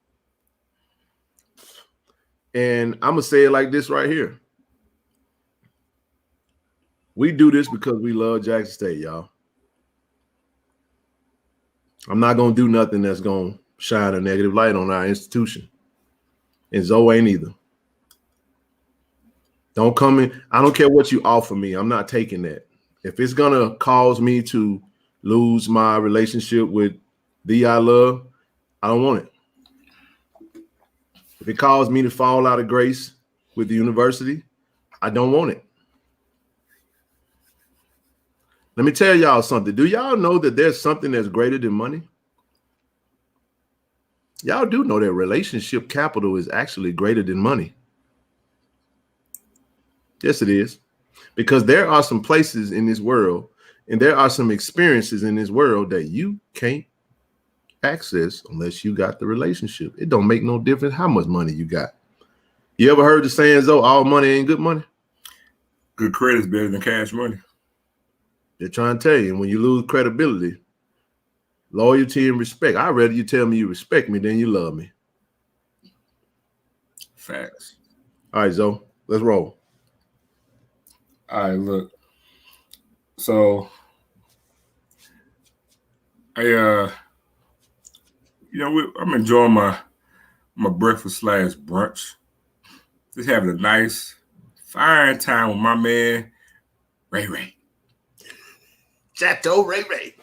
and I'm gonna say it like this right here. We do this because we love Jackson State, y'all. I'm not gonna do nothing that's gonna shine a negative light on our institution, and Zoe ain't either. Don't come in. I don't care what you offer me. I'm not taking that. If it's gonna cause me to lose my relationship with the I love, I don't want it. If it caused me to fall out of grace with the university, I don't want it. Let me tell y'all something. Do y'all know that there's something that's greater than money? Y'all do know that relationship capital is actually greater than money. Yes, it is. Because there are some places in this world and there are some experiences in this world that you can't access unless you got the relationship. It don't make no difference how much money you got. You ever heard the saying, though, all money ain't good money? Good credit is better than cash money. They're trying to tell you, when you lose credibility, loyalty and respect, I'd rather you tell me you respect me than you love me. Facts. All right, Zoe, let's roll. All right, look. So I'm enjoying my breakfast / brunch. Just having a nice, fine time with my man, Ray. Chateau Ray.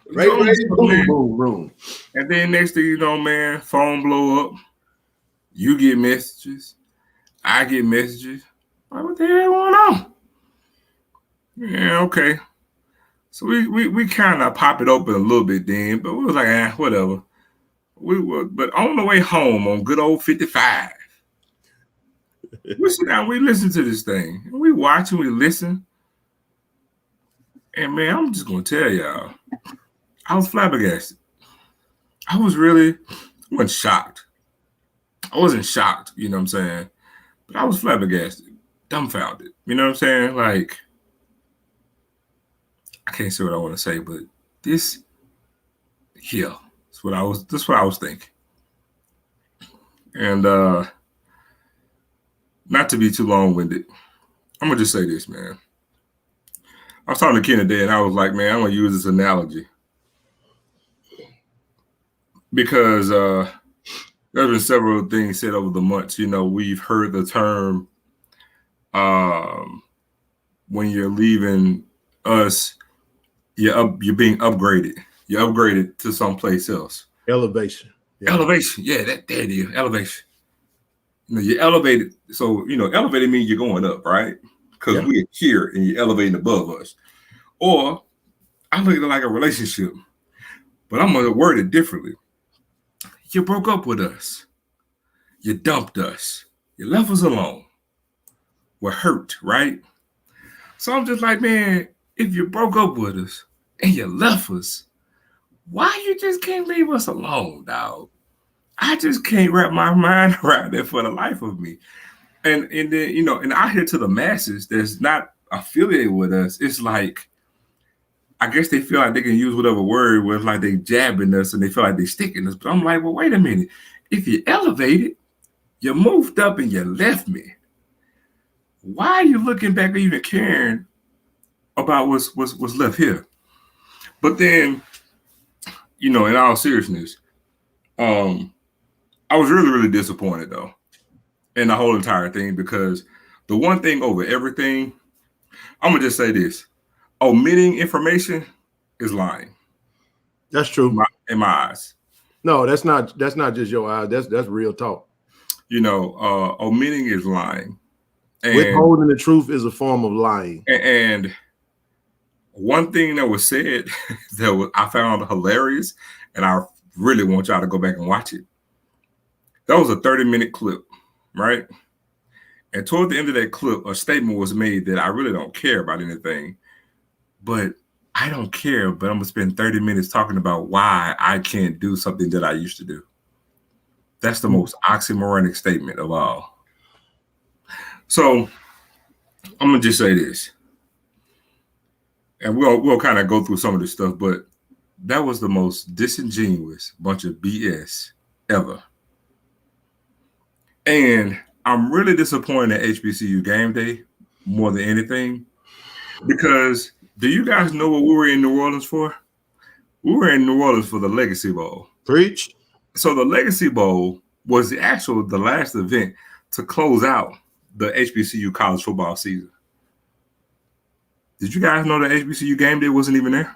Boom. And then next thing you know, man, phone blow up. You get messages. I get messages. Like, what the hell going on? Yeah, okay. So we kind of pop it open a little bit then, but we was like, whatever. But on the way home on good old 55, we sit down, we listen to this thing. And we watch and we listen. And man, I'm just gonna tell y'all, I was flabbergasted. I wasn't shocked. I wasn't shocked, you know what I'm saying? But I was flabbergasted, dumbfounded. You know what I'm saying? Like, I can't say what I want to say, but this here, that's what I was thinking. And not to be too long-winded, I'm gonna just say this, man. I was talking to Ken today, and I was like, man, I'm gonna use this analogy because there's been several things said over the months. You know, we've heard the term when you're leaving us, you're being upgraded. You're upgraded to someplace else. Elevation. Yeah. Elevation. Yeah, there it is. Elevation. You know, you're elevated. So, you know, elevated means you're going up, right? Because we're here and you're elevating above us. Or I look at it like a relationship, but I'm going to word it differently. You broke up with us. You dumped us. You left us alone. We're hurt, right? So I'm just like, man, if you broke up with us and you left us, why you just can't leave us alone, dog? I just can't wrap my mind around that for the life of me. And then, you know, and I hear to the masses that's not affiliated with us, it's like, I guess they feel like they can use whatever word where it's like they jabbing us and they feel like they sticking us. But I'm like, well, wait a minute. If you elevated, you moved up and you left me. Why are you looking back or even caring about what's left here? But then, you know, in all seriousness, I was really, really disappointed though in the whole entire thing, because the one thing over everything, I'm gonna just say this: omitting information is lying. That's true. In my eyes. No, that's not just your eyes. That's real talk. You know, omitting is lying. And withholding the truth is a form of lying. And one thing that was said that I found hilarious, and I really want y'all to go back and watch it. That was a 30-minute clip, right? And toward the end of that clip, a statement was made that I really don't care about anything, but I don't care, but I'm going to spend 30 minutes talking about why I can't do something that I used to do. That's the most oxymoronic statement of all. So I'm going to just say this, and we'll kind of go through some of this stuff, but that was the most disingenuous bunch of BS ever. And I'm really disappointed at HBCU game day more than anything, because do you guys know what we were in New Orleans for? We were in New Orleans for the Legacy Bowl. Preach. So the Legacy Bowl was the last event to close out the HBCU college football season. Did you guys know that HBCU game day wasn't even there?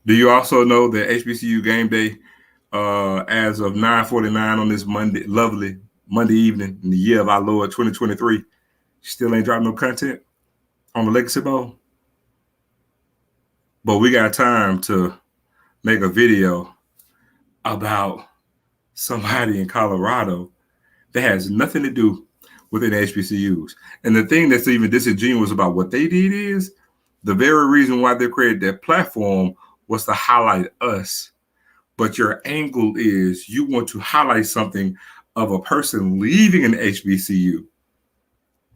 Do you also know that HBCU game day, as of 9:49 on this lovely Monday evening in the year of our Lord 2023, still ain't dropped no content on the Legacy Bowl? But we got time to make a video about somebody in Colorado that has nothing to do with the HBCUs. And the thing that's even disingenuous about what they did is the very reason why they created that platform was to highlight us. But your angle is you want to highlight something of a person leaving an HBCU,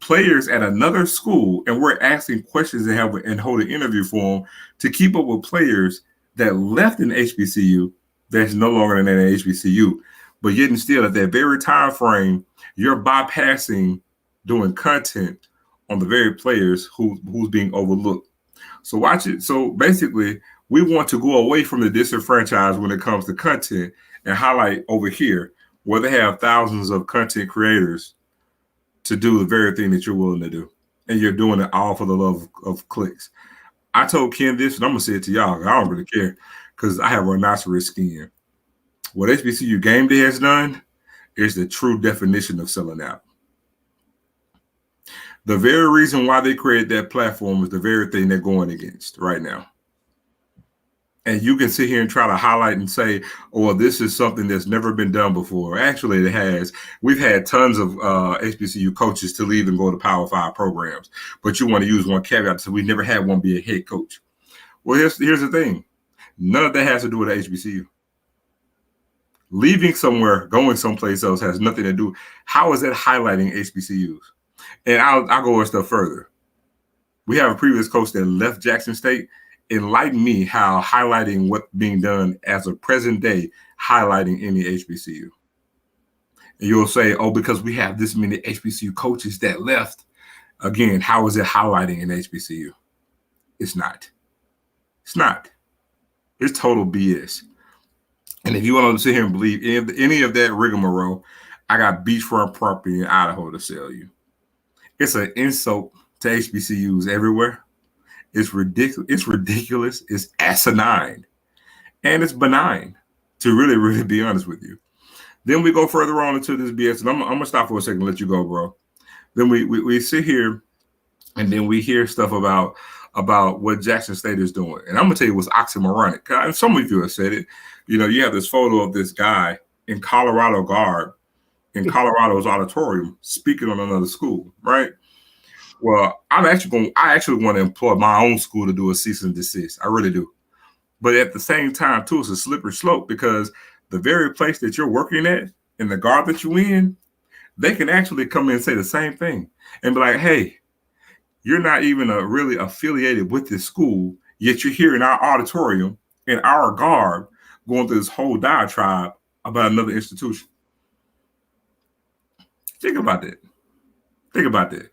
players at another school, and we're asking questions and hold an interview for them to keep up with players that left an HBCU that's no longer in an HBCU. But yet and still, at that very time frame, you're bypassing doing content on the very players who's being overlooked. So watch it. So basically, we want to go away from the disenfranchised when it comes to content and highlight over here where they have thousands of content creators to do the very thing that you're willing to do. And you're doing it all for the love of clicks. I told Ken this, and I'm going to say it to y'all. I don't really care because I have rhinoceros skin. What HBCU Game Day has done is the true definition of selling out. The very reason why they created that platform is the very thing they're going against right now. And you can sit here and try to highlight and say, oh, well, this is something that's never been done before. Actually, it has. We've had tons of HBCU coaches to leave and go to Power 5 programs. But you want to use one caveat. So we never had one be a head coach. Well, here's the thing. None of that has to do with HBCU. Leaving somewhere, going someplace else has nothing to do. How is that highlighting HBCUs? And I'll go a step further. We have a previous coach that left Jackson State. Enlighten me how highlighting what's being done as of present day, highlighting any HBCU. And you'll say, oh, because we have this many HBCU coaches that left. Again, how is it highlighting an HBCU? It's not. It's not. It's total BS. And if you want to sit here and believe any of that rigmarole, I got beachfront property in Idaho to sell you. It's an insult to HBCUs everywhere. It's ridiculous. It's ridiculous. It's asinine. And it's benign, to really, really be honest with you. Then we go further on into this BS. And I'm going to stop for a second and let you go, bro. Then we sit here and then we hear stuff about what Jackson State is doing. And I'm going to tell you what's oxymoronic. And some of you have said it. You know, you have this photo of this guy in Colorado garb in Colorado's auditorium speaking on another school, right? Well, I actually want to employ my own school to do a cease and desist. I really do. But at the same time, too, it's a slippery slope because the very place that you're working at and the garb that you're in, they can actually come in and say the same thing and be like, hey, you're not even really affiliated with this school, yet you're here in our auditorium, in our garb, going through this whole diatribe about another institution. Think about that. Think about that.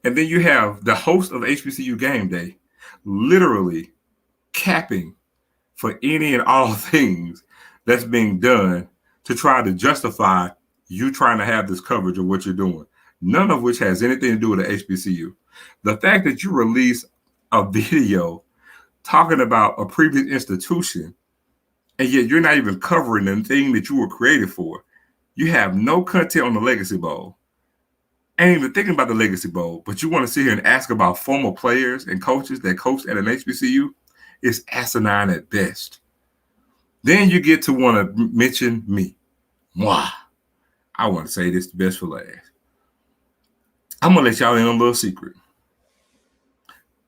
And then you have the host of HBCU Game Day literally capping for any and all things that's being done to try to justify you trying to have this coverage of what you're doing, none of which has anything to do with the HBCU. The fact that you release a video talking about a previous institution, and yet you're not even covering the thing that you were created for. You have no content on the Legacy Bowl. Ain't even thinking about the Legacy Bowl, but you want to sit here and ask about former players and coaches that coached at an HBCU. It's asinine at best. Then you get to want to mention me. Moi. I want to say this the best for last. I'm going to let y'all in on a little secret.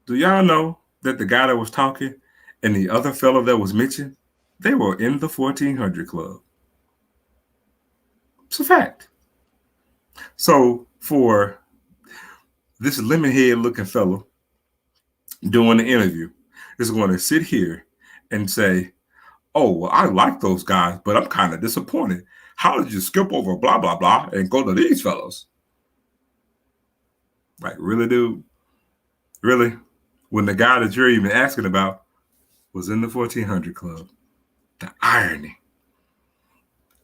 Do y'all know that the guy that was talking and the other fellow that was mentioned, they were in the 1400 club? It's a fact. So for this lemon head looking fellow doing the interview is going to sit here and say, oh, well, I like those guys, but I'm kind of disappointed. How did you skip over blah, blah, blah and go to these fellows? Like, really, dude? Really? When the guy that you're even asking about was in the 1400 club. The irony.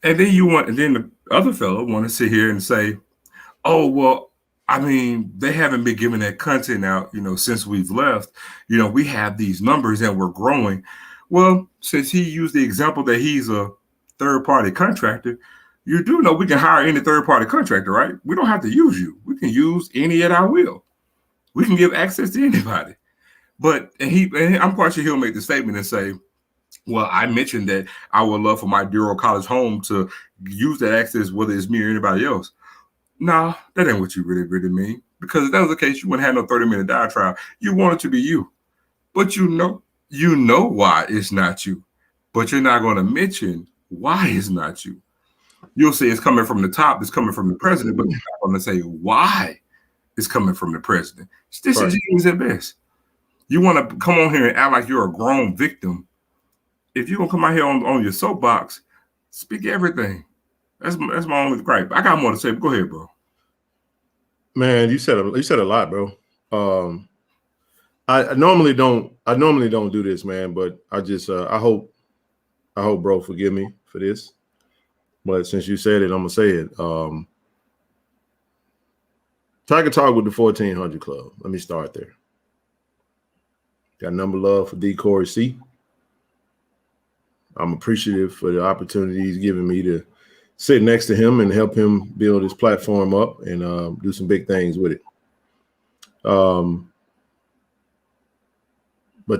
And then the other fellow want to sit here and say, oh, well, I mean, they haven't been giving that content out, since we've left. We have these numbers and we're growing. Well, since he used the example that he's a third-party contractor, you do know we can hire any third-party contractor, right? We don't have to use you. We can use any at our will. We can give access to anybody. But I'm quite sure he'll make the statement and say, well, I mentioned that I would love for my Duro College home to use that access, whether it's me or anybody else. No, that ain't what you really, really mean. Because if that was the case, you wouldn't have no 30-minute diatribe. You want it to be you. But you know why it's not you. But you're not going to mention why it's not you. You'll say it's coming from the top, it's coming from the president, but you're not going to say why it's coming from the president. It's disingenuous at best. You want to come on here and act like you're a grown victim. If you're going to come out here on your soapbox, speak everything. That's my only gripe. I got more to say, but go ahead, bro. Man, you said a lot, bro. I normally don't do this, man, but I just I hope bro forgive me for this. But since you said it, I'm gonna say it. Tiger Talk with the 1400 Club. Let me start there. Got number love for D. Corey C. I'm appreciative for the opportunity he's given me to sit next to him and help him build his platform up and do some big things with it. But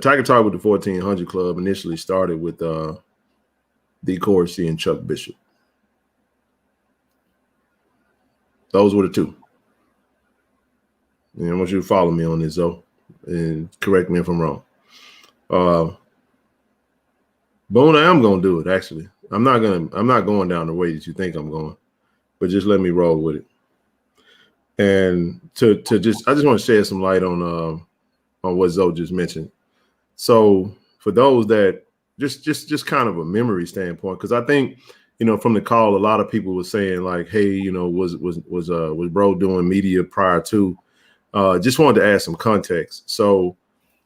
Tiger Talk with the 1400 Club initially started with D. Corey C. and Chuck Bishop. Those were the two. And I want you to follow me on this, though, and correct me if I'm wrong. Boone, I am gonna do it. Actually, I'm not going down the way that you think I'm going, but just let me roll with it. And I just want to shed some light on what Zoe just mentioned. So for those that just kind of a memory standpoint, because I think from the call, a lot of people were saying like, hey, was bro doing media prior to? Just wanted to add some context. So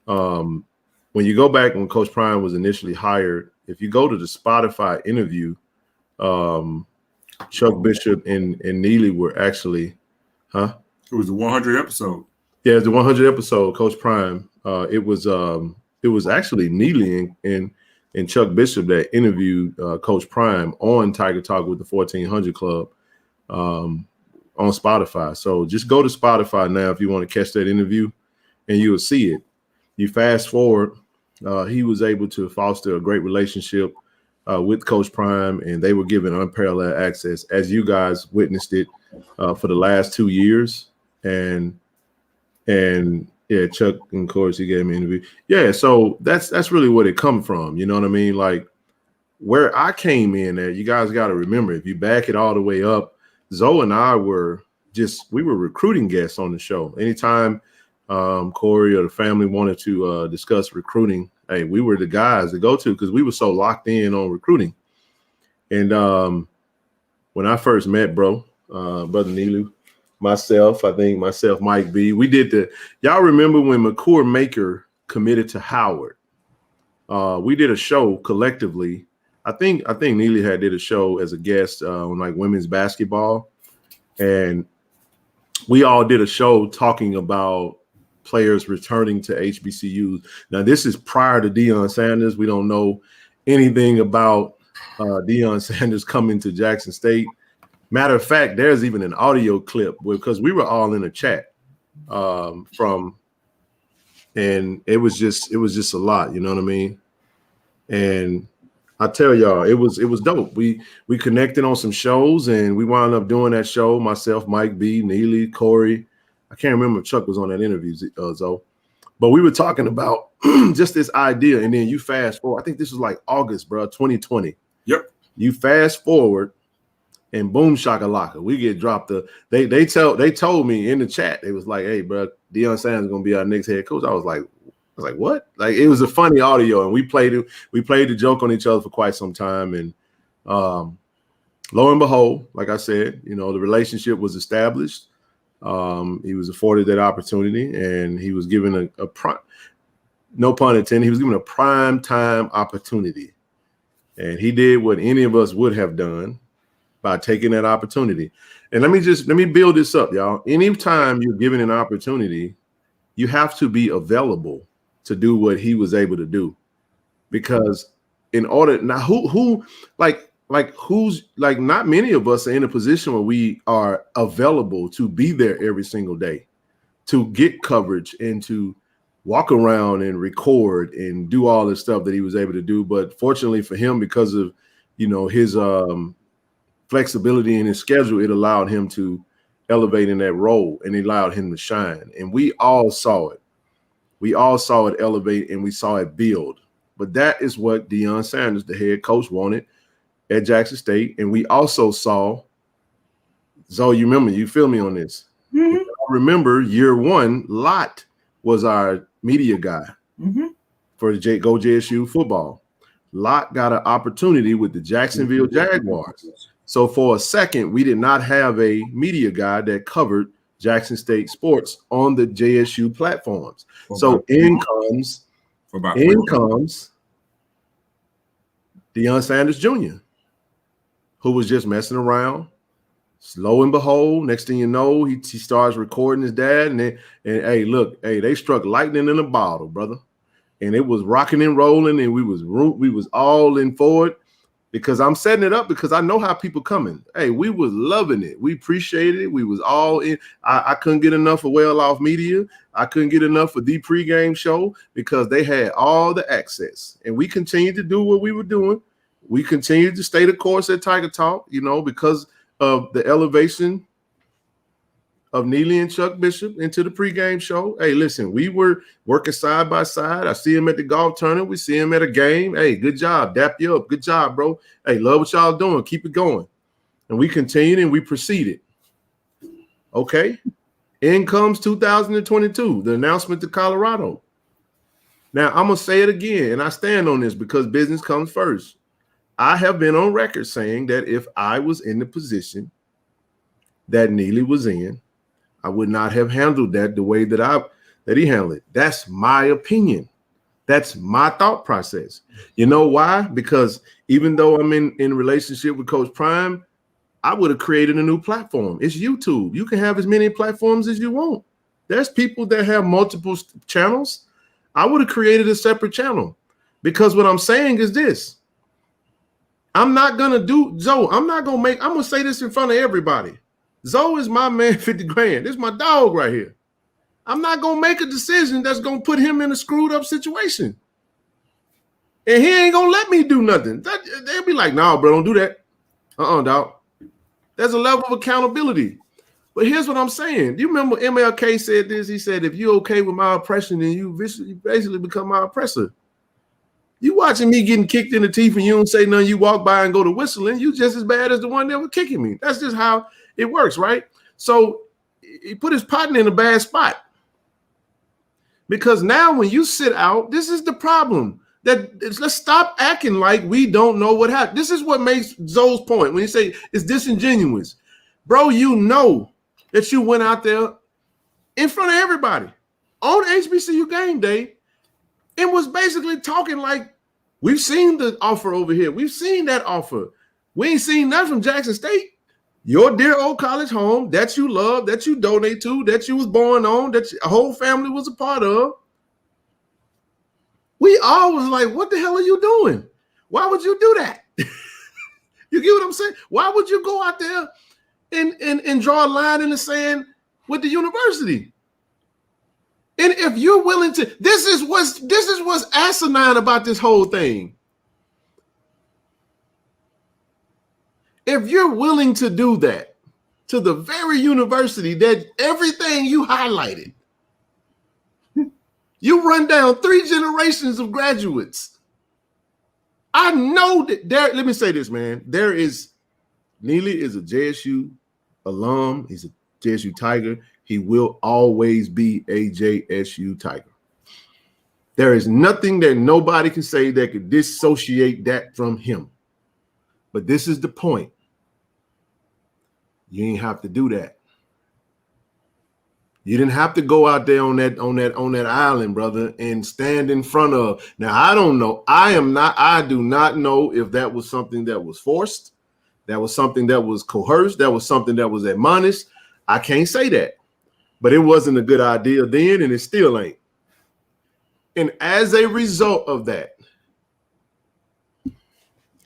when you go back when Coach Prime was initially hired, if you go to the Spotify interview, Chuck Bishop and Neely were actually, It was the 100 episode. Yeah, it was the 100 episode, Coach Prime. It was actually Neely and Chuck Bishop that interviewed Coach Prime on Tiger Talk with the 1400 Club on Spotify. So just go to Spotify now if you want to catch that interview, and you will see it. You fast forward, he was able to foster a great relationship with Coach Prime, and they were given unparalleled access, as you guys witnessed it for the last 2 years. And yeah, Chuck, and of course, he gave me an interview. Yeah, so that's really what it come from. You know what I mean? Like where I came in at, you guys got to remember, if you back it all the way up, Zoe and I were recruiting guests on the show. Anytime Corey or the family wanted to discuss recruiting, hey, we were the guys to go to because we were so locked in on recruiting. And when I first met Brother Nilu, myself, Mike B, we did y'all remember when McCour Maker committed to Howard? We did a show collectively. I think Neely did a show as a guest on like women's basketball, and we all did a show talking about players returning to HBCUs. Now this is prior to Deion Sanders. We don't know anything about Deion Sanders coming to Jackson State. Matter of fact, there's even an audio clip because we were all in a chat and it was just a lot, you know what I mean? And I tell y'all, it was dope. We connected on some shows and we wound up doing that show. Myself, Mike B, Neely, Corey. I can't remember if Chuck was on that interview, Zoe. But we were talking about just this idea, and then you fast forward. I think this was like August, bro, 2020. Yep. You fast forward, and boom shakalaka, we get dropped. They told me in the chat, it was like, hey, bro, Deion Sanders is gonna be our next head coach. I was like, what? Like, it was a funny audio, and we played the joke on each other for quite some time, and lo and behold, like I said, the relationship was established. He was afforded that opportunity, and he was given a prime, no pun intended, he was given a prime time opportunity. And he did what any of us would have done by taking that opportunity. And let me build this up, y'all. Anytime you're given an opportunity, you have to be available to do what he was able to do. Because in order now, who's not many of us are in a position where we are available to be there every single day, to get coverage and to walk around and record and do all the stuff that he was able to do. But fortunately for him, because of his flexibility in his schedule, it allowed him to elevate in that role, and it allowed him to shine. And we all saw it. We all saw it elevate, and we saw it build. But that is what Deion Sanders, the head coach, wanted at Jackson State. And we also saw, Zoe, you feel me on this? Mm-hmm. I remember year one, Lott was our media guy for Go JSU football. Lott got an opportunity with the Jacksonville Jaguars. So for a second, we did not have a media guy that covered Jackson State sports on the JSU platforms. So in comes Deion Sanders Jr., who was just messing around. Lo and behold, next thing you know, he starts recording his dad, and they struck lightning in a bottle, brother. And it was rocking and rolling, and we was all in for it, because I'm setting it up because I know how people coming. Hey, we was loving it. We appreciated it. We was all in. I couldn't get enough of Well Off Media. I couldn't get enough of the pregame show because they had all the access, and we continued to do what we were doing. We continued to stay the course at Tiger Talk, because of the elevation of Neely and Chuck Bishop into the pregame show. Hey, listen, we were working side by side. I see him at the golf tournament. We see him at a game. Hey, good job. Dap you up. Good job, bro. Hey, love what y'all doing. Keep it going. And we continued and we proceeded. Okay. In comes 2022, the announcement to Colorado. Now, I'm going to say it again, and I stand on this because business comes first. I have been on record saying that if I was in the position that Neely was in, I would not have handled that the way that he handled it. That's my opinion. That's my thought process. You know why? Because even though I'm in relationship with Coach Prime, I would have created a new platform. It's YouTube. You can have as many platforms as you want. There's people that have multiple channels. I would have created a separate channel, because what I'm saying is this. I'm not going to do, Zoe, I'm going to say this in front of everybody. Zoe is my man, 50 grand. This is my dog right here. I'm not going to make a decision that's going to put him in a screwed up situation. And he ain't going to let me do nothing. They'll be like, nah, bro, don't do that. Dog. There's a level of accountability. But here's what I'm saying. Do you remember MLK said this? He said, if you're okay with my oppression, then you basically become my oppressor. You watching me getting kicked in the teeth and you don't say nothing, you walk by and go to whistling, you just as bad as the one that was kicking me. That's just how it works, right? So he put his partner in a bad spot. Because now when you sit out, this is the problem. Let's stop acting like we don't know what happened. This is what makes Zoe's point when he say it's disingenuous. Bro, you know that you went out there in front of everybody on HBCU game day and was basically talking like, we've seen the offer over here. We've seen that offer. We ain't seen nothing from Jackson State. Your dear old college home that you love, that you donate to, that you was born on, that your whole family was a part of. We all was like, what the hell are you doing? Why would you do that? You get what I'm saying? Why would you go out there and draw a line in the sand with the university? And if you're willing to, this is what's asinine about this whole thing. If you're willing to do that to the very university that everything you highlighted, You run down 3 generations of graduates. I know that there, let me say this, man. Neely is a JSU alum. He's a JSU Tiger. He will always be a JSU Tiger. There is nothing that nobody can say that could dissociate that from him. But this is the point. You ain't have to do that. You didn't have to go out there on that island, brother, and stand in front of. Now, I don't know. I do not know if that was something that was forced. That was something that was coerced. That was something that was admonished. I can't say that. But it wasn't a good idea then, and it still ain't. And as a result of that,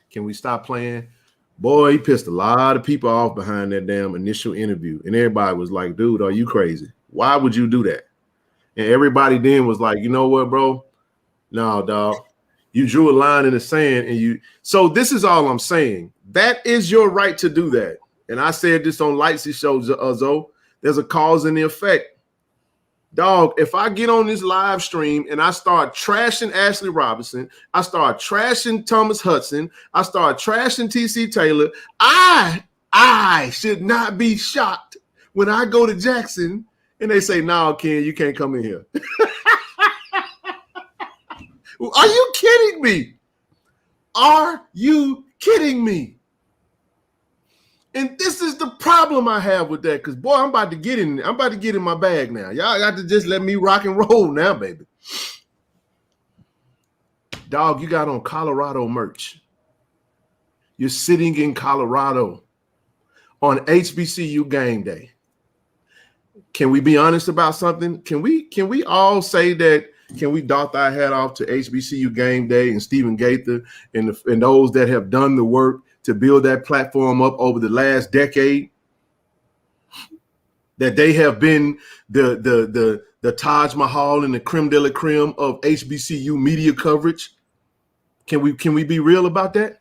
can we stop playing? Boy, he pissed a lot of people off behind that damn initial interview. And everybody was like, dude, are you crazy? Why would you do that? And everybody then was like, you know what, bro? No, dog. You drew a line in the sand and you. So this is all I'm saying. That is your right to do that. And I said this on Lightsy Show, Zoe. There's a cause and the effect. Dog, if I get on this live stream and I start trashing Ashley Robinson, I start trashing Thomas Hudson, I start trashing TC Taylor, I should not be shocked when I go to Jackson and they say, no, Ken, you can't come in here. Are you kidding me? Are you kidding me? And this is the problem I have with that, because boy, I'm about to get in my bag now. Y'all got to just let me rock and roll now, baby. Dog, you got on Colorado merch. You're sitting in Colorado on HBCU game day. Can we be honest about something? Can we all say that? Can we doff our hat off to HBCU game day and Stephen Gaither and those that have done the work to build that platform up over the last decade? That they have been the Taj Mahal and the creme de la creme of HBCU media coverage. Can we be real about that?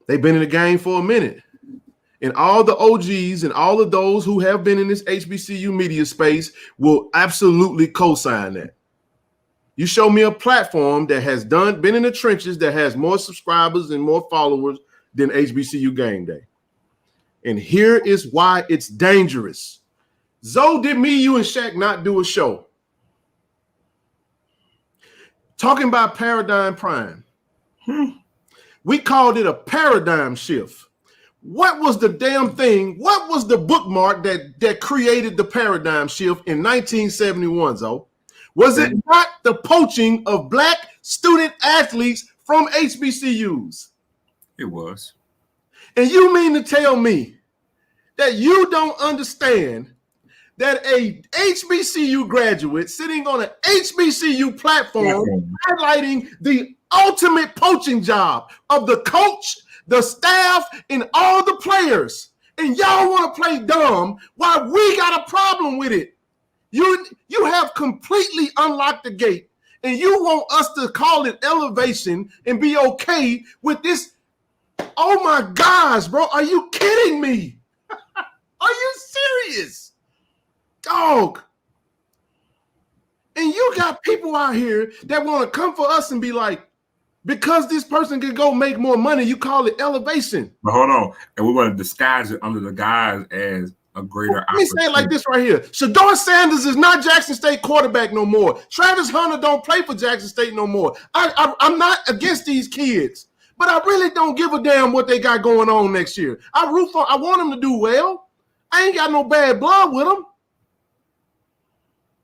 They've been in the game for a minute. And all the OGs and all of those who have been in this HBCU media space will absolutely co-sign that. You show me a platform that has been in the trenches, that has more subscribers and more followers than HBCU Game Day. And here is why it's dangerous. Zoe, did me, you, and Shaq not do a show talking about Paradigm Prime? We called it a paradigm shift. What was the damn thing? What was the bookmark that created the paradigm shift in 1971, Zoe? Was it not the poaching of black student athletes from HBCUs? It was. And you mean to tell me that you don't understand that a HBCU graduate sitting on an HBCU platform highlighting the ultimate poaching job of the coach, the staff, and all the players, and y'all want to play dumb while we got a problem with it? You have completely unlocked the gate, and you want us to call it elevation and be okay with this. Oh my gosh, bro, are you kidding me? Are you serious? Dog. And you got people out here that want to come for us and be like, because this person can go make more money, you call it elevation. But hold on. And we want to disguise it under the guise as a greater Let me say it like this right here. Shador Sanders is not Jackson State quarterback no more. Travis Hunter don't play for Jackson State no more. I'm not against these kids, but I really don't give a damn what they got going on next year. I want them to do well. I ain't got no bad blood with them.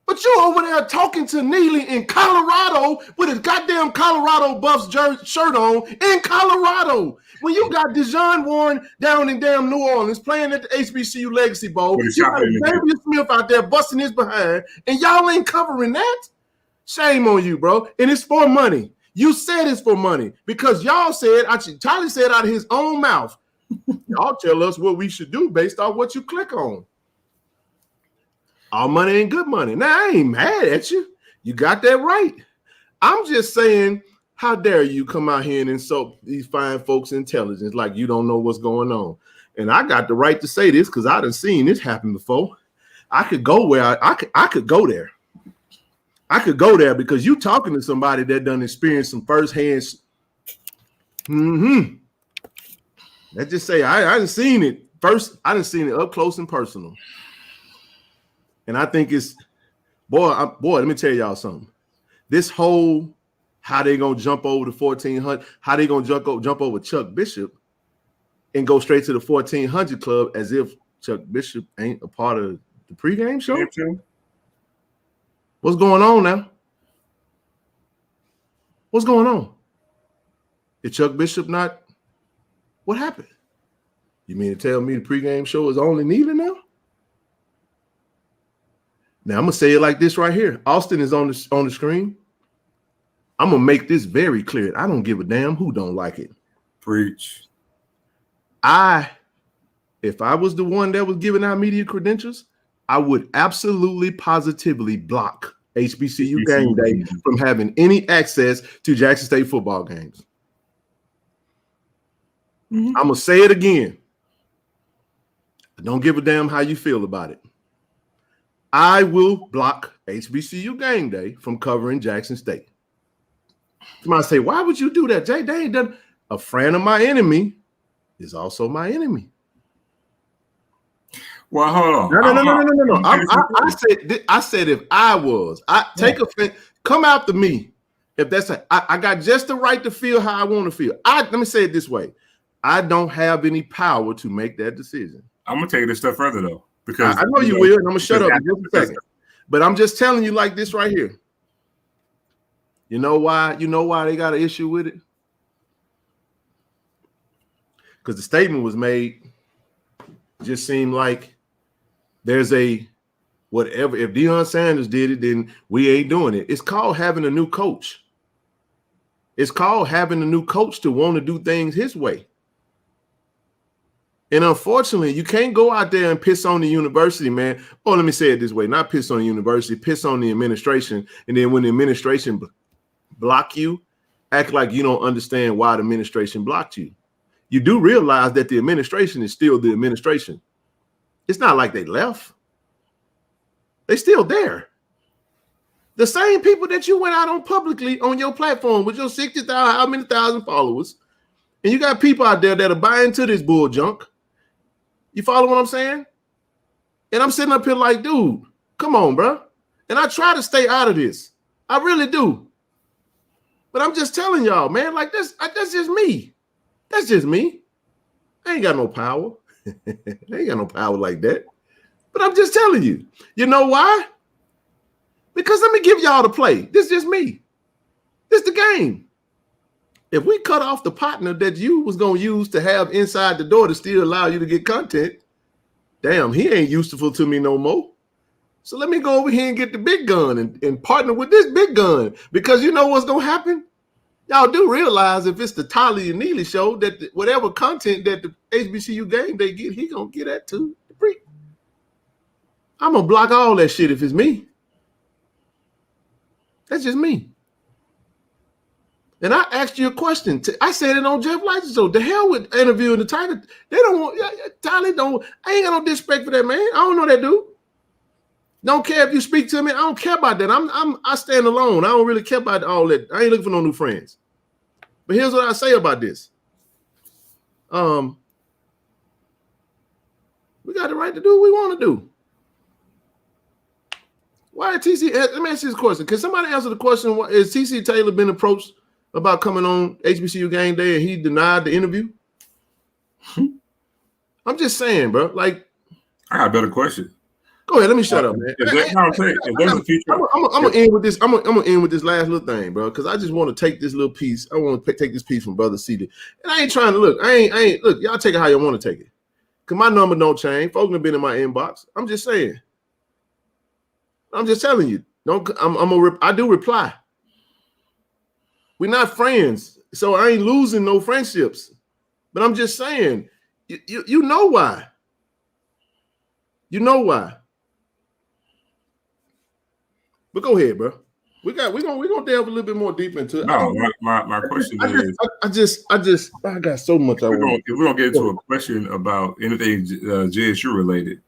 But you over there talking to Neely in Colorado with his goddamn Colorado Buffs shirt on in Colorado. When you got Dijon Warren down in damn New Orleans playing at the HBCU Legacy Bowl, you got Xavier Smith out there busting his behind, and y'all ain't covering that? Shame on you, bro. And it's for money. You said it's for money because y'all said, Charlie said out of his own mouth, y'all tell us what we should do based off what you click on. All money ain't good money. Now, I ain't mad at you. You got that right. I'm just saying, how dare you come out here and insult these fine folks' intelligence like you don't know what's going on. And I got the right to say this because I done seen this happen before. I could go where I could go there. I could go there because you talking to somebody that done experienced some firsthand. Let's just say I didn't seen it first. I didn't seen it up close and personal. And I think it's boy. Let me tell y'all something. This whole how they gonna jump over the 1400, how they gonna jump over Chuck Bishop and go straight to the 1400 club as if Chuck Bishop ain't a part of the pregame show. What's going on now? What's going on? Is Chuck Bishop not? What happened? You mean to tell me the pregame show is only needed now? Now I'm gonna say it like this right here. Austin is on the screen. I'm gonna make this very clear. I don't give a damn who don't like it. Preach. If I was the one that was giving out media credentials, I would absolutely positively block HBCU Game Day from having any access to Jackson State football games. I'm gonna say it again. I don't give a damn how you feel about it. I will block HBCU Game Day from covering Jackson State. Somebody say, why would you do that, Jay? They ain't done. A friend of my enemy is also my enemy. Well, hold on. No. I said if I was, take offense, come after me. If that's I got just the right to feel how I want to feel. Let me say it this way. I don't have any power to make that decision. I'm gonna take it a step further though, because I know you will, and I'm gonna shut up in just a second. But I'm just telling you like this right here. You know why? You know why they got an issue with it? Because the statement was made. Just seemed like there's a whatever. If Deion Sanders did it, then we ain't doing it. It's called having a new coach. It's called having a new coach to want to do things his way. And unfortunately, you can't go out there and piss on the university, man. Or let me say it this way, not piss on the university, piss on the administration. And then when the administration block you, act like you don't understand why the administration blocked you. You do realize that the administration is still the administration. It's not like they left. They're still there. The same people that you went out on publicly on your platform with your 60,000, how many thousand followers, and you got people out there that are buying into this bull junk. You follow what I'm saying? And I'm sitting up here like, dude, come on, bro. And I try to stay out of this. I really do. But I'm just telling y'all, man, like that's just me. That's just me. I ain't got no power. I ain't got no power like that. But I'm just telling you. You know why? Because let me give y'all the play. This is just me. This is the game. If we cut off the partner that you was going to use to have inside the door to still allow you to get content, damn, he ain't useful to me no more. So let me go over here and get the big gun and partner with this big gun. Because you know what's going to happen? Y'all do realize if it's the Tolly and Neely show that whatever content that the HBCU Game they get, he going to get that too. I'm going to block all that shit if it's me. That's just me. And I asked you a question. I said it on Jeff Light's show. The hell with interviewing the Tiger. They don't want Tyler. I ain't got no disrespect for that man. I don't know that dude. Don't care if you speak to me. I don't care about that. I stand alone. I don't really care about all that. I ain't looking for no new friends. But here's what I say about this. We got the right to do what we want to do. Why TC? Let me ask you this question. Can somebody answer the question? Is TC Taylor been approached about coming on HBCU Game Day and he denied the interview? I'm just saying, bro. Like, I got a better question. Go ahead. Let me shut up, man. I'm gonna end with this. I'm gonna end with this last little thing, bro, because I just want to take this little piece. I want to take this piece from Brother Cedar, and I ain't trying to look. I ain't look. Y'all take it how you want to take it, because my number don't change. Folks have been in my inbox. I'm just saying. I'm just telling you. I do reply. We're not friends, so I ain't losing no friendships. But I'm just saying, you know why. You know why. But go ahead, bro. We're gonna delve a little bit more deep into it. No, my question is I got so much I want. If we're gonna get into a question about anything JSU related,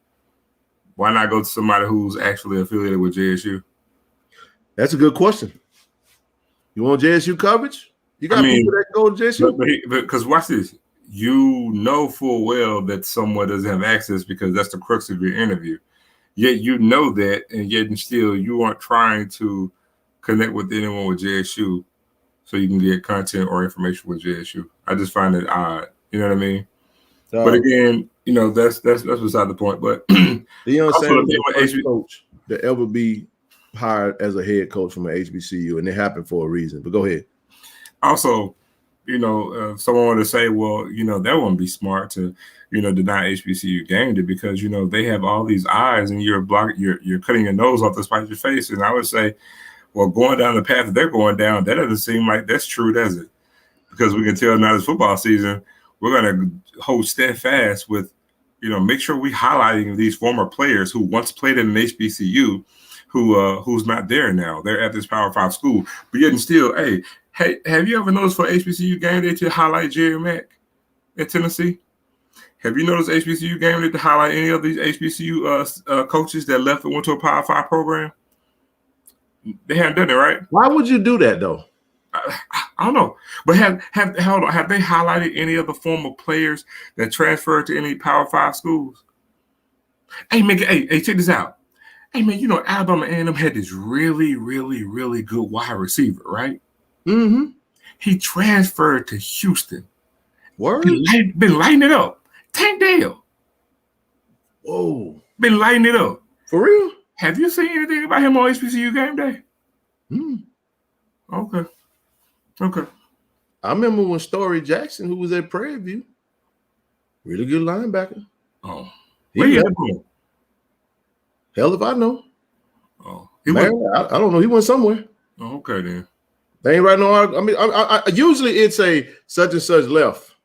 Why not go to somebody who's actually affiliated with JSU? That's a good question. You want JSU coverage? You got people that go to JSU. Because watch this. You know full well that someone doesn't have access because that's the crux of your interview. Yet you know that, and yet still you aren't trying to connect with anyone with JSU so you can get content or information with JSU. I just find it odd. You know what I mean? But again, that's beside the point. But Deion Sanders was the first coach to ever be hired as a head coach from an HBCU, and it happened for a reason. But go ahead. Also, someone wanted to say, well, that wouldn't be smart to, deny HBCU game day because, they have all these eyes and you're cutting your nose off to spite your face. And I would say, well, going down the path that they're going down, that doesn't seem like that's true, does it? Because we can tell now this football season, we're going to hold steadfast with, make sure we highlighting these former players who once played in an HBCU who's not there now. They're at this Power 5 school. But yet and still, hey, have you ever noticed for HBCU game day to highlight Jerry Mack at Tennessee? Have you noticed HBCU game day to highlight any of these HBCU coaches that left and went to a Power 5 program? They haven't done it, right? Why would you do that, though? I don't know. But have they highlighted any of the former players that transferred to any Power 5 schools? Hey, man, hey, check this out. Hey, man, Alabama A&M had this really, really, really good wide receiver, right? Mm-hmm. He transferred to Houston. Word? Been lighting it up. Tank Dale. Whoa. Been lighting it up. For real? Have you seen anything about him on HBCU game day? Okay. I remember when Story Jackson, who was at Prairie View, really good linebacker. Oh. Where he going? Hell if I know. Oh. I don't know. He went somewhere. Oh, okay, then. They ain't right no. I mean, I usually it's a such and such left,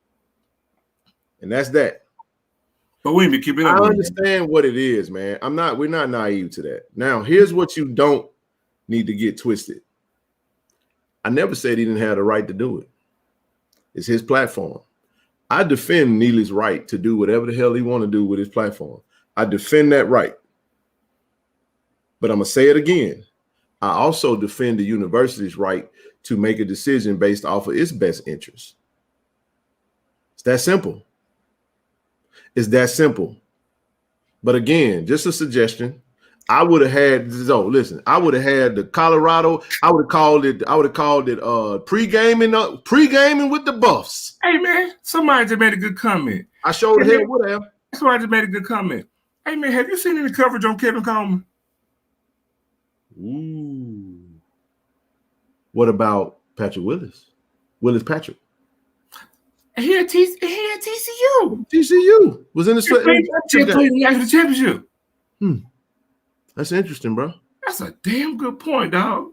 and that's that. But we ain't been keeping up. I understand what it is, man. We're not naive to that. Now, here's what you don't need to get twisted. I never said he didn't have the right to do it. It's his platform. I defend Neely's right to do whatever the hell he want to do with his platform. I defend that right. But I'm gonna say it again. I also defend the university's right to make a decision based off of its best interest. It's that simple. It's that simple. But again, just a suggestion. I would have had I would have had the Colorado. I would have called it pre-gaming with the Buffs. Hey man, somebody just made a good comment. I showed the hell would have. Somebody just made a good comment. Hey man, have you seen any coverage on Kevin Coleman? Ooh. What about Patrick Willis? Willis Patrick. He had TCU. TCU was in the national championship. That's interesting, bro. That's a damn good point, dog.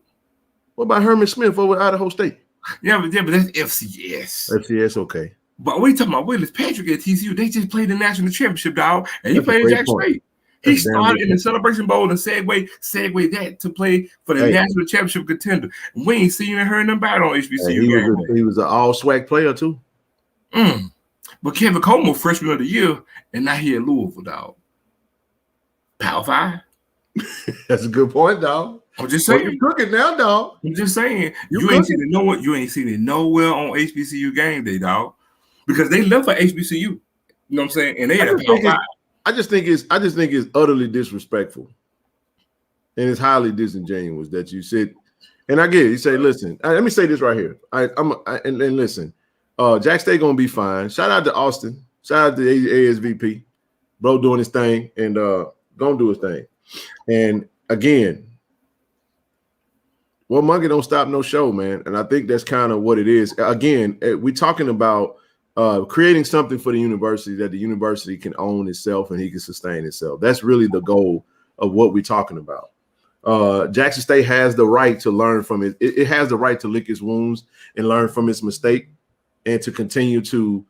What about Herman Smith over at Idaho State? Yeah, but that's FCS. FCS, okay. But we talking about Willis Patrick at TCU. They just played the national championship, dog, and he played at Jack State. He started in the Celebration Bowl and segue that to play for the national championship contender. And we ain't seen and heard nothing about it on HBCU. He was an all-swag player, too. But Kevin Coleman, freshman of the year, and now he at Louisville, dog. Power 5. That's a good point, dog. I'm just saying. You're cooking now, dog. I'm just saying. You ain't seen it nowhere on HBCU game day, dog. Because they left for HBCU. You know what I'm saying? And they had a Power 5. I just think it's utterly disrespectful, and it's highly disingenuous that you sit. And I get it. You say, listen. Let me say this right here. And listen. Jack State gonna be fine. Shout out to Austin. Shout out to ASVP, bro, doing his thing and gonna do his thing. And again, one monkey don't stop no show, man. And I think that's kind of what it is. Again, we're talking about creating something for the university that the university can own itself and he can sustain itself. That's really the goal of what we're talking about. Jackson State has the right to learn from it. It has the right to lick its wounds and learn from its mistake and to continue to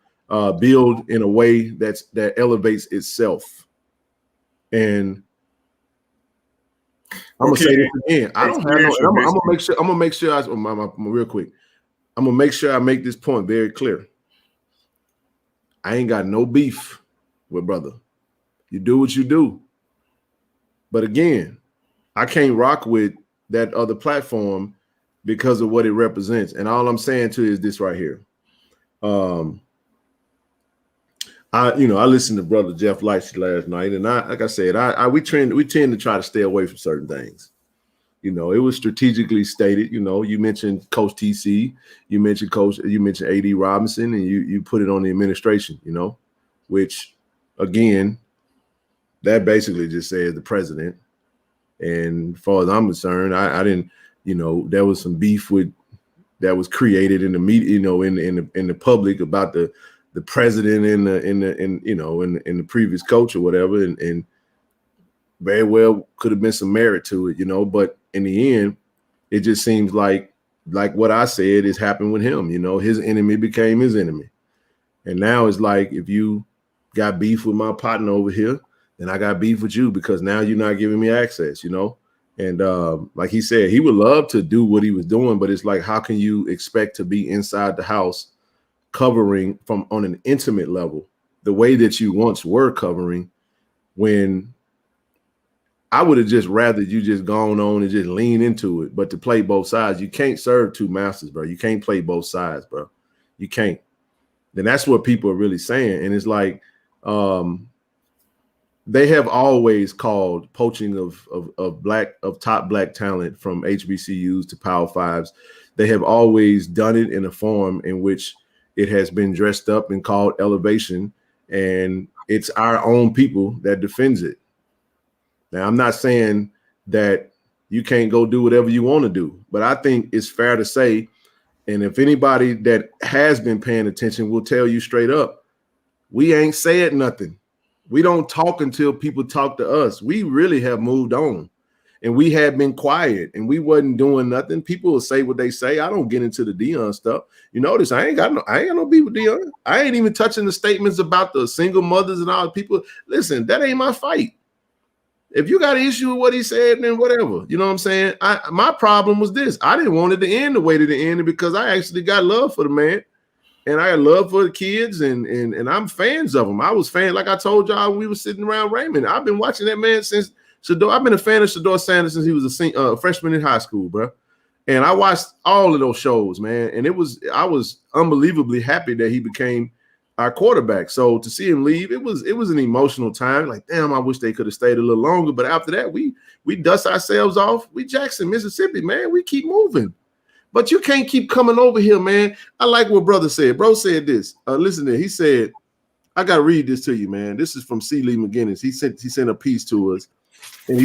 build in a way that elevates itself. And I'm gonna say this again. I don't have no. I'm gonna make sure. I'm gonna make sure. Real quick. I'm gonna make sure I make this point very clear. I ain't got no beef with brother. You do what you do. But again, I can't rock with that other platform because of what it represents. And all I'm saying to you is this right here. I listened to Brother Jeff Lightsey last night, and like I said, we tend to try to stay away from certain things. It was strategically stated. You mentioned Coach TC, you mentioned AD Robinson, and you put it on the administration. Which again, that basically just says the president. And as far as I'm concerned, I didn't. There was some beef that was created in the media, in the public about the president in the previous coach or whatever, and very well could have been some merit to it, but in the end, it just seems like what I said is happened with him. His enemy became his enemy, and now it's like, if you got beef with my partner over here, then I got beef with you because now you're not giving me access, And like he said, he would love to do what he was doing, but it's like, how can you expect to be inside the house covering from on an intimate level the way that you once were covering, when I would have just rather you just gone on and just lean into it. But to play both sides, you can't serve two masters, bro. You can't play both sides, bro. You can't. Then that's what people are really saying. And it's like, they have always called poaching of top black talent from HBCUs to Power Fives. They have always done it in a form in which it has been dressed up and called elevation, and it's our own people that defends it. Now, I'm not saying that you can't go do whatever you want to do, but I think it's fair to say, and if anybody that has been paying attention will tell you straight up, we ain't said nothing. We don't talk until people talk to us. We really have moved on, and we had been quiet, and we wasn't doing nothing. People will say what they say. I don't get into the Deion stuff. You notice I ain't got no beef with Deion. I ain't even touching the statements about the single mothers and all the people. Listen, that ain't my fight. If you got an issue with what he said, then whatever. You know what I'm saying? My problem was this. I didn't want it to end the way that it ended because I actually got love for the man. And I got love for the kids, and I'm fans of them. I was fan, like I told y'all when we were sitting around Raymond. I've been watching that man since Shador. I've been a fan of Shador Sanders since he was a freshman in high school, bro. And I watched all of those shows, man. And I was unbelievably happy that he became our quarterback. So to see him leave, it was an emotional time. Like, damn, I wish they could have stayed a little longer. But after that, we dust ourselves off. We Jackson, Mississippi, man. We keep moving. But you can't keep coming over here, man. I like what brother said. Bro said this. Listen to it. He said, I got to read this to you, man. This is from C. Lee McGinnis. He sent a piece to us. And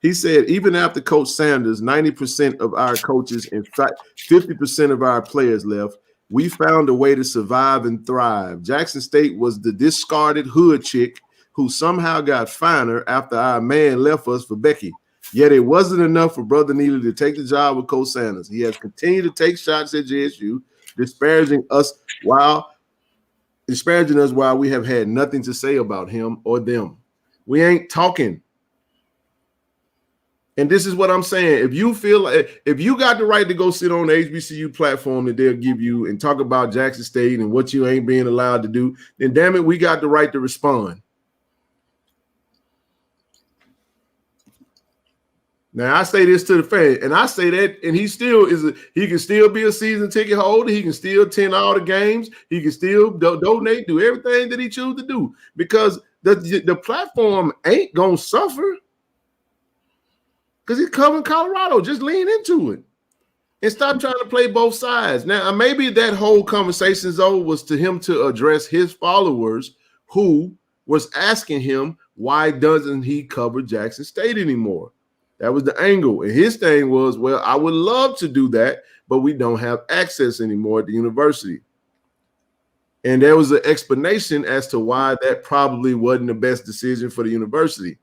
he said, even after Coach Sanders, 90% of our coaches, in fact, 50% of our players left, we found a way to survive and thrive. Jackson State was the discarded hood chick who somehow got finer after our man left us for Becky. Yet it wasn't enough for Brother Neely to take the job with Coach Sanders. He has continued to take shots at JSU, disparaging us while we have had nothing to say about him or them. We ain't talking. And this is what I'm saying. If you got the right to go sit on the HBCU platform that they'll give you and talk about Jackson State and what you ain't being allowed to do, then damn it, we got the right to respond. Now I say this to the fan, and I say that, and he can still be a season ticket holder. He can still attend all the games. He can still donate, do everything that he chooses to do, because the platform ain't gonna suffer because he's covering Colorado. Just lean into it and stop trying to play both sides. Now maybe that whole conversation was to him to address his followers who was asking him, why doesn't he cover Jackson State anymore? That was the angle. And his thing was, well, I would love to do that, but we don't have access anymore at the university. And there was an explanation as to why that probably wasn't the best decision for the university.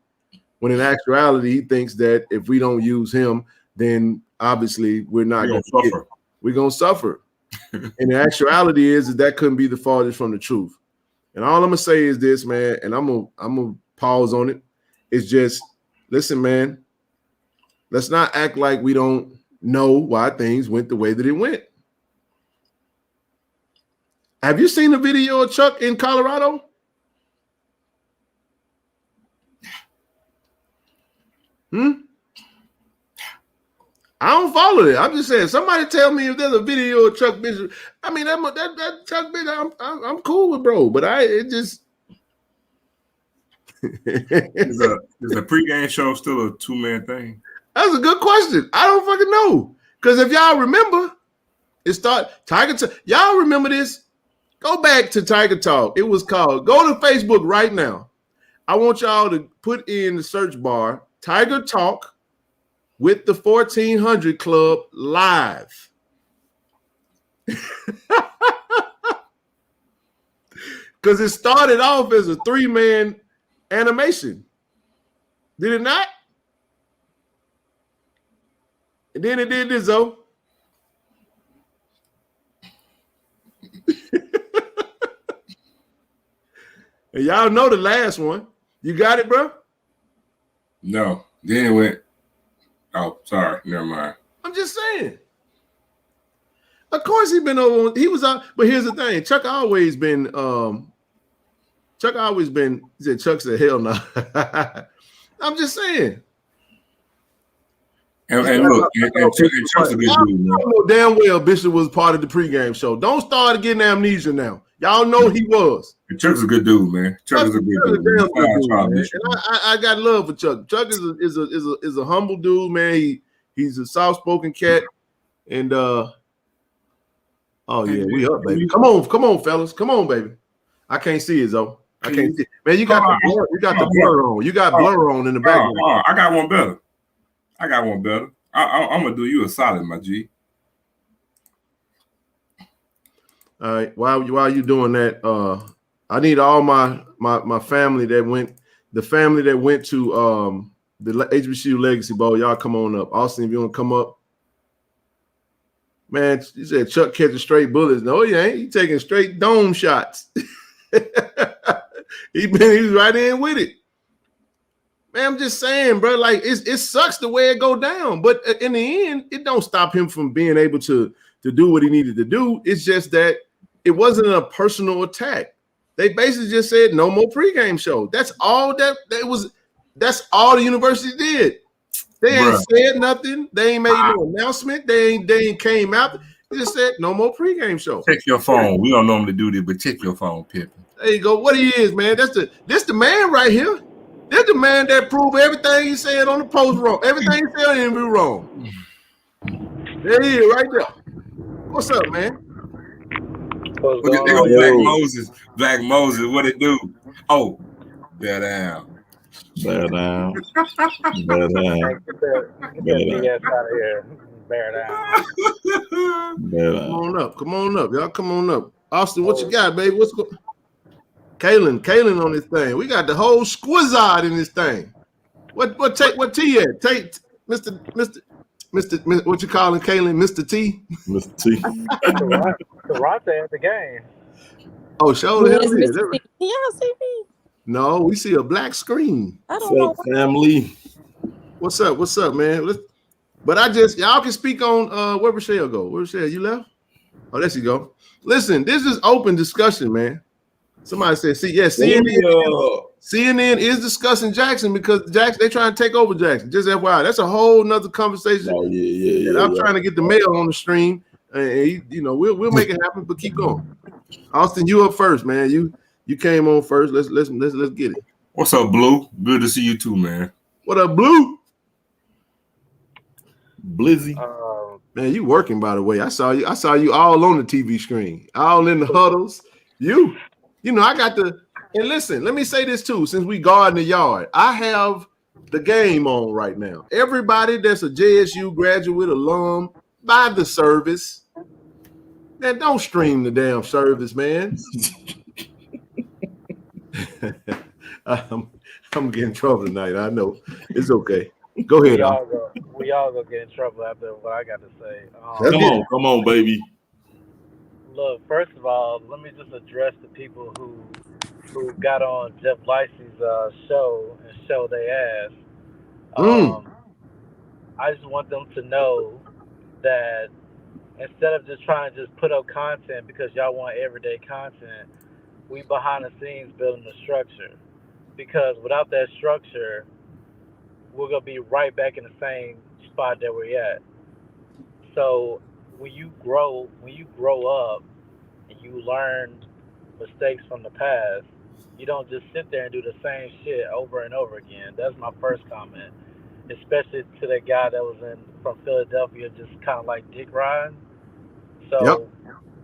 When in actuality, he thinks that if we don't use him, then obviously we're going to suffer. And the actuality is that couldn't be the farthest from the truth. And all I'm going to say is this, man, and I'm going to pause on it. It's just, listen, man, let's not act like we don't know why things went the way that it went. Have you seen the video of Chuck in Colorado? I don't follow it. I'm just saying, somebody tell me if there's a video of Chuck Bishop. I mean, that Chuck Bishop, I'm cool with, bro. But it just is a pregame show still a 2-man thing? That's a good question. I don't fucking know. Because if y'all remember, y'all remember this? Go back to Tiger Talk. It was called. Go to Facebook right now. I want y'all to put in the search bar Tiger Talk with the 1400 Club live. Because it started off as a 3-man animation. Did it not? And then it did this, though. And y'all know the last one. You got it, bro? No. Then it went. Oh, sorry. Never mind. I'm just saying. Of course he was on, but here's the thing. Chuck always been, he said, Chuck said, hell no. I'm just saying. And look, Chuck's a good dude, man. I know damn well Bishop was part of the pregame show. Don't start getting amnesia now. Y'all know he was. And Chuck's a good dude, man. Chuck is a good dude. I got love for Chuck. Chuck is a humble dude, man. He's a soft-spoken cat. And oh yeah, we up, baby. Come on, fellas. Come on, baby. I can't see it, though. I can't see it. Man, you got the blur on. You got blur on in the background. I got one better. I'm gonna do you a solid, my G. All right. While you doing that, I need all my family that went to the HBCU Legacy Bowl. Y'all come on up. Austin, if you want to come up. Man, you said Chuck catching straight bullets. No, he ain't. He taking straight dome shots. He was right in with it. Man, I'm just saying, bro, like it sucks the way it go down. But in the end, it don't stop him from being able to do what he needed to do. It's just that it wasn't a personal attack. They basically just said no more pregame show. That's all that's all the university did. They ain't said nothing. They ain't made no announcement. They ain't came out. They just said no more pregame show. Check your phone. We don't normally do this, but check your phone, Pippin. There you go. What he is, man. This the man right here. This the man that proved everything he said on the post wrong. Everything he said in the wrong. There he is, right there. What's up, man? They go Black Moses. Black Moses, what it do? Oh, bear down. Bear down. Bear down. Get the BS out of here. Bear down. Bear down. Come on up. Y'all come on up. Austin, what you got, baby? What's going Kalen on this thing. We got the whole squizzard in this thing. What T at? Take Mr. What you calling Kalen? Mr. T? Mr. T. Karate at the game. Oh, show the hell Can y'all see me? No, we see a black screen. I don't know. Family. What's up, man? But y'all can speak on where Rochelle go. Where Rochelle? You left? Oh, there she go. Listen, this is open discussion, man. Somebody said, CNN is discussing Jackson because they trying to take over Jackson. Just FYI, that's a whole nother conversation. Oh yeah. I'm trying to get the mail on the stream, and we'll make it happen. But keep going. Austin, you up first, man. You came on first. Let's get it. What's up, Blue? Good to see you too, man. What up, Blue? Blizzy. Man, you working, by the way. I saw you all on the TV screen, all in the huddles. I got and listen, let me say this too, since we guarding the yard, I have the game on right now. Everybody that's a JSU graduate, alum, by the service, man, don't stream the damn service, man. I'm gonna get in trouble tonight. I know. It's okay. Go ahead. We all gonna get in trouble after what I got to say. Come on, baby. Look, first of all, let me just address the people who got on Jeff Lacey's show and show their ass. I just want them to know that instead of just trying to just put up content because y'all want everyday content, we behind the scenes building the structure. Because without that structure, we're gonna be right back in the same spot that we're at. So when you grow up and you learn mistakes from the past, you don't just sit there and do the same shit over and over again. That's my first comment, especially to the guy that was in from Philadelphia, just kind of like dick riding. Yep. So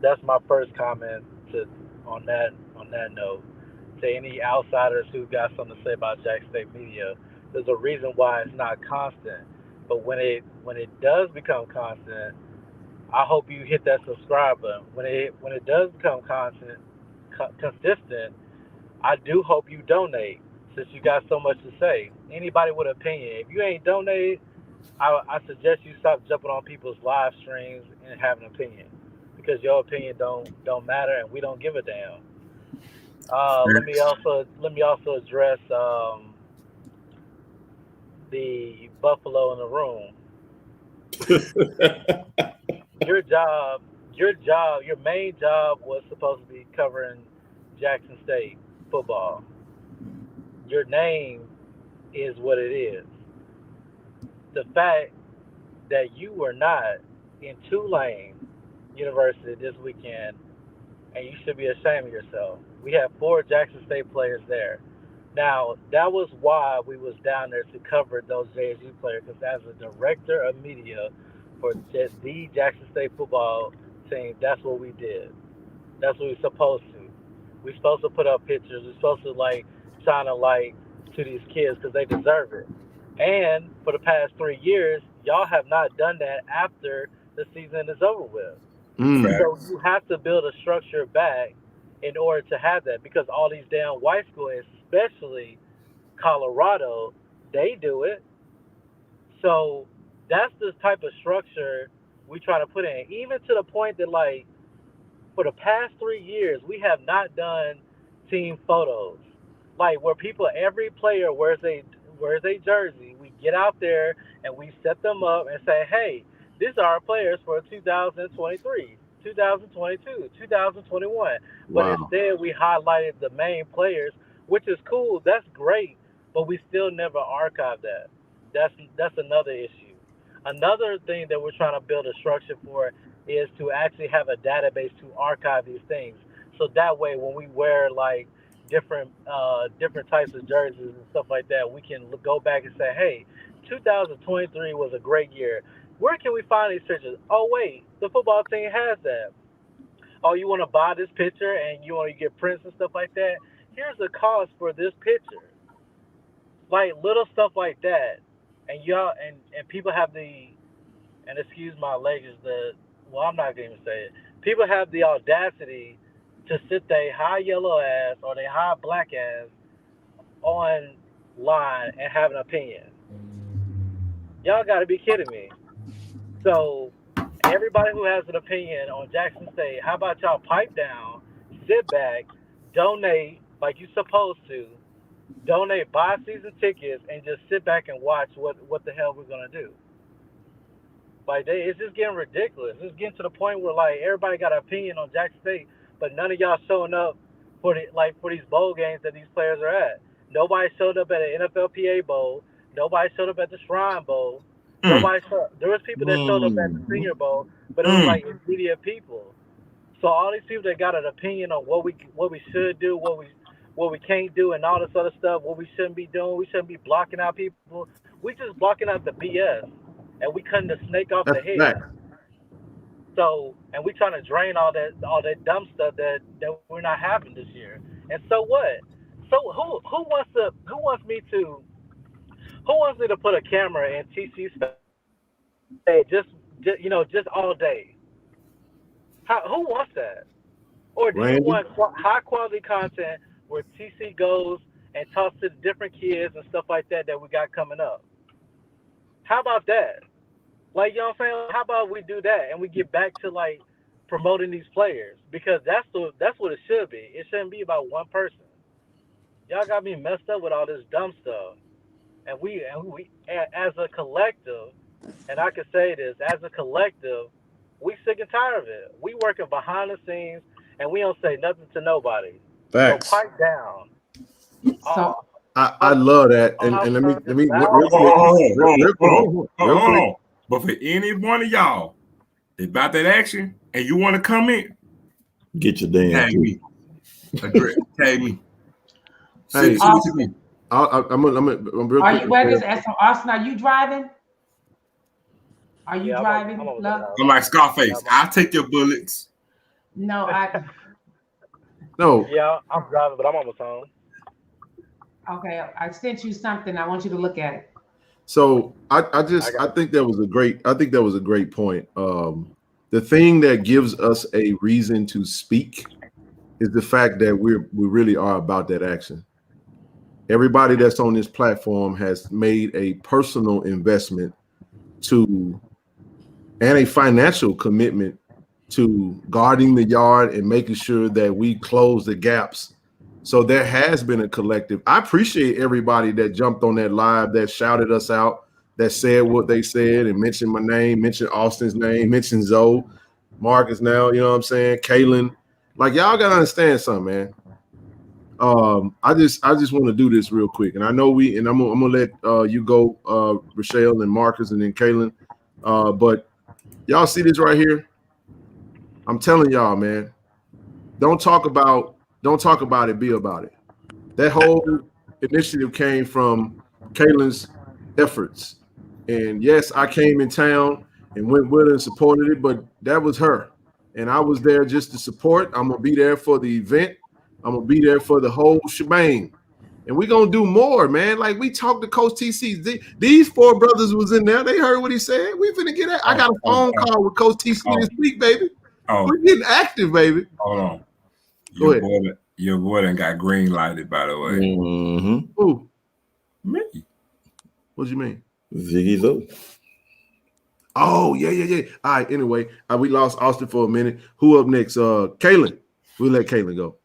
that's my first comment to on that note. To any outsiders who got something to say about Jack State media, there's a reason why it's not constant. But when it does become constant, I hope you hit that subscribe button. When it does become consistent, I do hope you donate since you got so much to say. Anybody with an opinion, if you ain't donate, I suggest you stop jumping on people's live streams and having an opinion because your opinion don't matter and we don't give a damn. Let me also address the Buffalo in the room. Your job, your main job was supposed to be covering Jackson State football. Your name is what it is. The fact that you were not in Tulane University this weekend, and you should be ashamed of yourself. We had 4 Jackson State players there. Now, that was why we was down there to cover those JSU players, because as a director of media for the Jackson State football team, that's what we did. That's what we're supposed to. We're supposed to put up pictures. We're supposed to like shine a light to these kids because they deserve it. And for the past 3 years, y'all have not done that after the season is over with. So you have to build a structure back in order to have that because all these damn white schools, especially Colorado, they do it. So that's the type of structure we try to put in. Even to the point that like for the past 3 years, we have not done team photos. Like where people, every player wears a jersey. We get out there and we set them up and say, hey, these are our players for 2023, 2022, 2021. But Wow. instead, we highlighted the main players, which is cool. That's great, but we still never archive that. That's another issue. Another thing that we're trying to build a structure for is to actually have a database to archive these things. So that way, when we wear like different types of jerseys and stuff like that, we can go back and say, hey, 2023 was a great year. Where can we find these pictures? Oh wait, the football team has that. Oh, you want to buy this picture and you want to get prints and stuff like that? Here's the cost for this picture. Like little stuff like that, and y'all and people have the and excuse my language, I'm not gonna even say it. People have the audacity to sit their high yellow ass or their high black ass online and have an opinion. Y'all gotta be kidding me. So everybody who has an opinion on Jackson State, how about y'all pipe down, sit back, donate like you supposed to, donate, buy season tickets, and just sit back and watch what the hell we're gonna do. Like it's just getting ridiculous. It's getting to the point where like everybody got an opinion on Jackson State, but none of y'all showing up for these bowl games that these players are at. Nobody showed up at an NFLPA bowl. Nobody showed up at the Shrine Bowl. There was people that showed up at the Senior Bowl, but it was like immediate people. So all these people that got an opinion on what we should do, what we can't do, and all this other stuff, what we shouldn't be doing, we shouldn't be blocking out people. We just blocking out the BS, and we cutting the snake off That's the a fact. head. So, and we trying to drain all that dumb stuff that we're not having this year. And so what? So who wants me to put a camera in TC's face just all day? Who wants that? Or do you Randy? want high quality content where TC goes and talks to different kids and stuff like that we got coming up? How about that? Like, you know what I'm saying? How about we do that and we get back to like promoting these players because that's what it should be. It shouldn't be about one person. Y'all got me messed up with all this dumb stuff. And we as a collective, and I can say this, as a collective, we sick and tired of it. We working behind the scenes and we don't say nothing to nobody. So Facts. pipe down. So I love that. And let me real quick, real quick. But for any one of y'all that about that action and you want to comment, Get your damn tag me. Tag me. Hey, Austin. I'm real quick. Wait, just ask him, Austin, are you driving? Are you driving? I'm like Scarface. I'll take your bullets. No, No. Yeah, I'm driving, but I'm almost home. Okay, I sent you something. I want you to look at it. So I think that was a great point. The thing that gives us a reason to speak is the fact that we really are about that action. Everybody that's on this platform has made a personal investment and a financial commitment to guarding the yard and making sure that we close the gaps. So there has been a collective. I appreciate everybody that jumped on that live, that shouted us out, that said what they said and mentioned my name, mentioned Austin's name, mentioned Zoe, Marcus now, you know what I'm saying? Kaylin. Like, y'all gotta understand something, man. I just want to do this real quick. And I know I'm gonna let you go, Rochelle and Marcus and then Kaylin. But y'all see this right here? I'm telling y'all, man, don't talk about it, be about it. That whole initiative came from Kaylin's efforts. And yes, I came in town and went with her and supported it, but that was her. And I was there just to support. I'm going to be there for the event. I'm going to be there for the whole shebang. And we're going to do more, man. Like, we talked to Coach TC. These four brothers was in there. They heard what he said. We finna get it. I got a phone call with Coach TC this week, baby. We're getting active, baby. Hold on. Go ahead. Your boy done got green lighted, by the way. Mm-hmm. Who? Me. What you mean? Ziggy's up. Oh, yeah. All right, anyway, we lost Austin for a minute. Who up next? Kaylin. We'll let Kaylin go.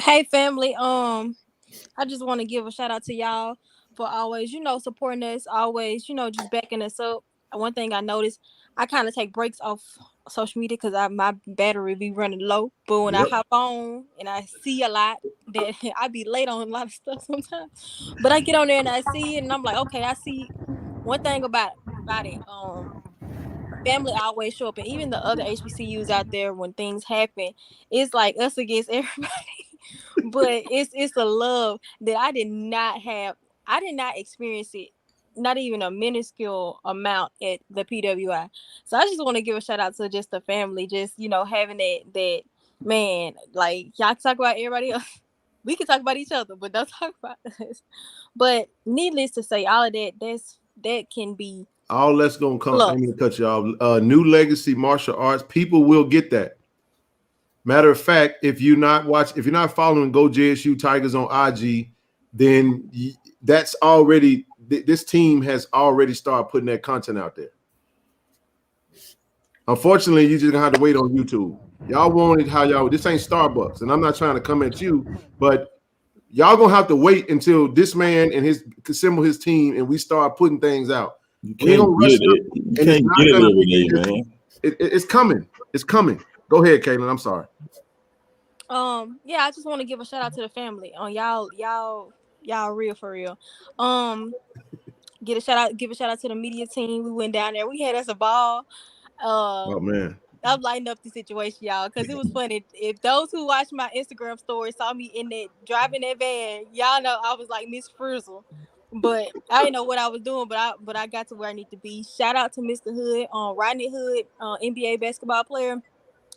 Hey, family. I just want to give a shout out to y'all for always, supporting us, always, just backing us up. One thing I noticed, I kind of take breaks off social media because my battery be running low. But when I hop on and I see a lot, that I be late on a lot of stuff sometimes. But I get on there and I see it and I'm like, okay, I see one thing about it. Family always show up, and even the other HBCUs out there, when things happen, it's like us against everybody. But it's a love that I did not have. I did not experience it, not even a minuscule amount at the PWI. So I just want to give a shout out to just the family, just having that man. Like, y'all talk about everybody else. We can talk about each other, but don't talk about us. But needless to say, all of that can be. All that's gonna come. I'm gonna cut you off. New Legacy Martial Arts. People will get that. Matter of fact, if you're not following Go JSU Tigers on IG, then that's already this team has already started putting that content out there. Unfortunately, you just gonna have to wait on YouTube. Y'all wanted how y'all. This ain't Starbucks, and I'm not trying to come at you, but y'all gonna have to wait until this man and assemble his team, and we start putting things out. You can't get it every day, man. It's coming. It's coming. Go ahead, Kaylin. I'm sorry. Yeah, I just want to give a shout out to the family. Y'all real for real. Give a shout out to the media team. We went down there. We had us a ball. Oh man. I'm lighting up the situation, y'all, because it was funny. If those who watched my Instagram story saw me in that driving that van, y'all know I was like Miss Frizzle. But I didn't know what I was doing, but I got to where I need to be. Shout out to Mr. Hood, Rodney Hood, NBA basketball player.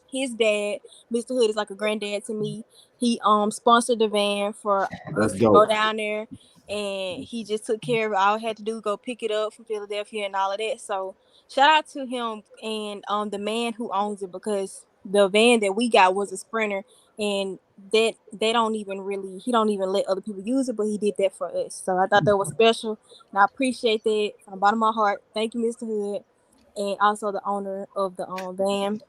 His dad, Mr. Hood, is like a granddad to me. He sponsored the van for us to go down there, and he just took care of it. All I had to do was go pick it up from Philadelphia and all of that. So shout out to him and the man who owns it, because the van that we got was a Sprinter, and that he don't even let other people use it, but he did that for us. So I thought that was special, and I appreciate that from the bottom of my heart. Thank you, Mr. Hood, and also the owner of the van.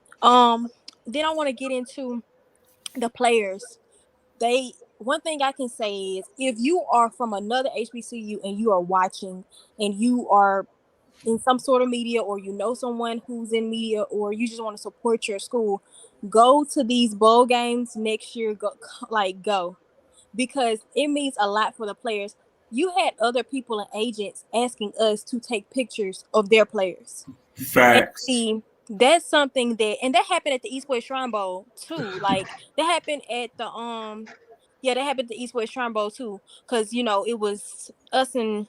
Then I want to get into the players. One thing I can say is, if you are from another HBCU and you are watching and you are in some sort of media, or someone who's in media, or you just want to support your school, go to these bowl games next year. Go, because it means a lot for the players. you had other people and agents asking us to take pictures of their players. Facts. See, that's something and that happened at the East West Shrine Bowl too. Like that happened at the yeah, that happened at the East West Shrine Bowl too. Cause it was us and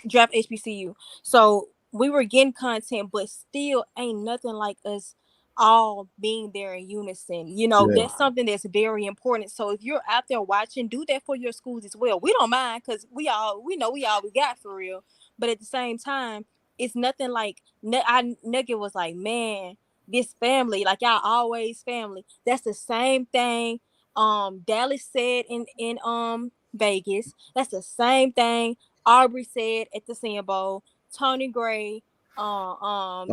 Draft HBCU. So we were getting content, but still ain't nothing like us all being there in unison. That's something that's very important. So if you're out there watching, do that for your schools as well. We don't mind because we know we got for real. But at the same time, it's nothing like Nugget was like, man, this family, like y'all always family. That's the same thing Dallas said in Vegas. That's the same thing Aubrey said at the Senior Bowl. Tony Gray, Tony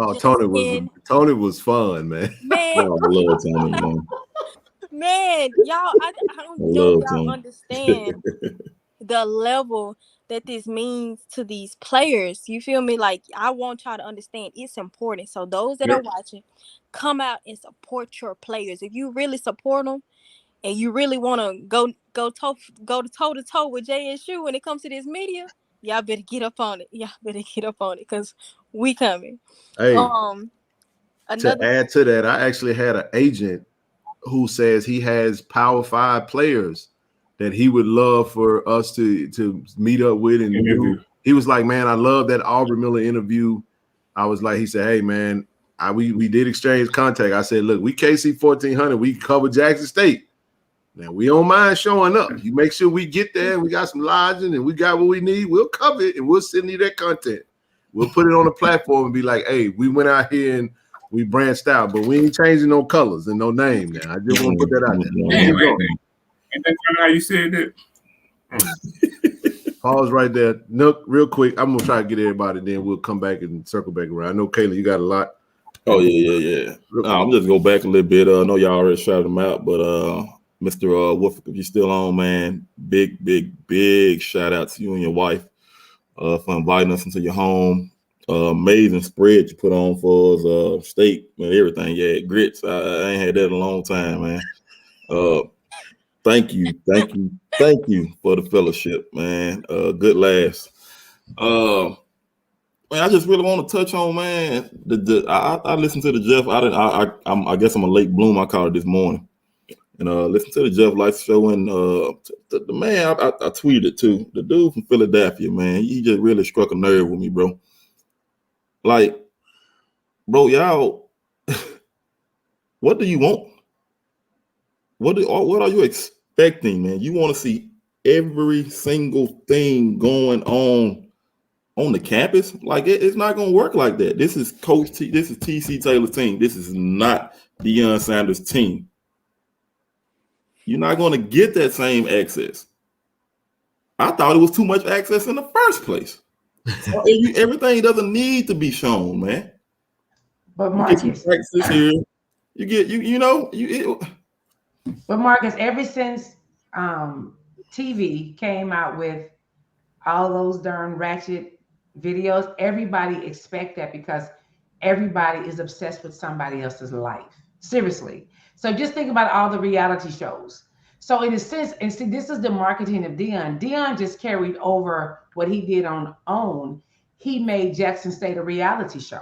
was fun, man. I love Tony, man. Man, y'all, I don't know if y'all understand the level that this means to these players. You feel me? Like, I want y'all to understand it's important. So those that are watching, come out and support your players. If you really support them and you really want to go toe to toe with JSU when it comes to this media, y'all better get up on it. Because we coming. Hey, to add to that, I actually had an agent who says he has Power 5 players that he would love for us to meet up with and do. He was like, man, I love that Aubrey Miller interview. I was like, he said, hey, man, we did exchange contact. I said, look, we KC 1400. We cover Jackson State. Now, we don't mind showing up. You make sure we get there and we got some lodging and we got what we need. We'll cover it and we'll send you that content. We'll put it on the platform and be like, hey, we went out here and we branched out, but we ain't changing no colors and no name now. I just want to put that out there. And that's how you said that. Pause right there. Nook, real quick. I'm gonna try to get everybody, then we'll come back and circle back around. I know Kayla, you got a lot. Oh yeah. I'm just go back a little bit. I know y'all already shouted him out, but Mr. Wolf, if you're still on, man, big shout out to you and your wife for inviting us into your home. Amazing spread you put on for us, steak and everything. Yeah, grits. I ain't had that in a long time, man. Thank you for the fellowship, man. Good last. Man, I just really want to touch on, man. I listened to the Jeff. I guess I'm a late bloom. I called it this morning, and listen to the Jeff Life show. And the man, I tweeted it too. The dude from Philadelphia, man, he just really struck a nerve with me, bro. Like, bro, y'all, what do you want? What are you expecting, man? You want to see every single thing going on the campus? Like, it's not going to work like that. This is Coach T. This is TC Taylor's team. This is not Deion Sanders' team. You're not going to get that same access. I thought it was too much access in the first place. Everything doesn't need to be shown, man. But Marcus, you get But Marcus, ever since TV came out with all those darn ratchet videos, everybody expect that because everybody is obsessed with somebody else's life. Seriously. So just think about all the reality shows. So in a sense, and see, this is the marketing of Deion. Deion just carried over what he did on OWN. He made Jackson State a reality show.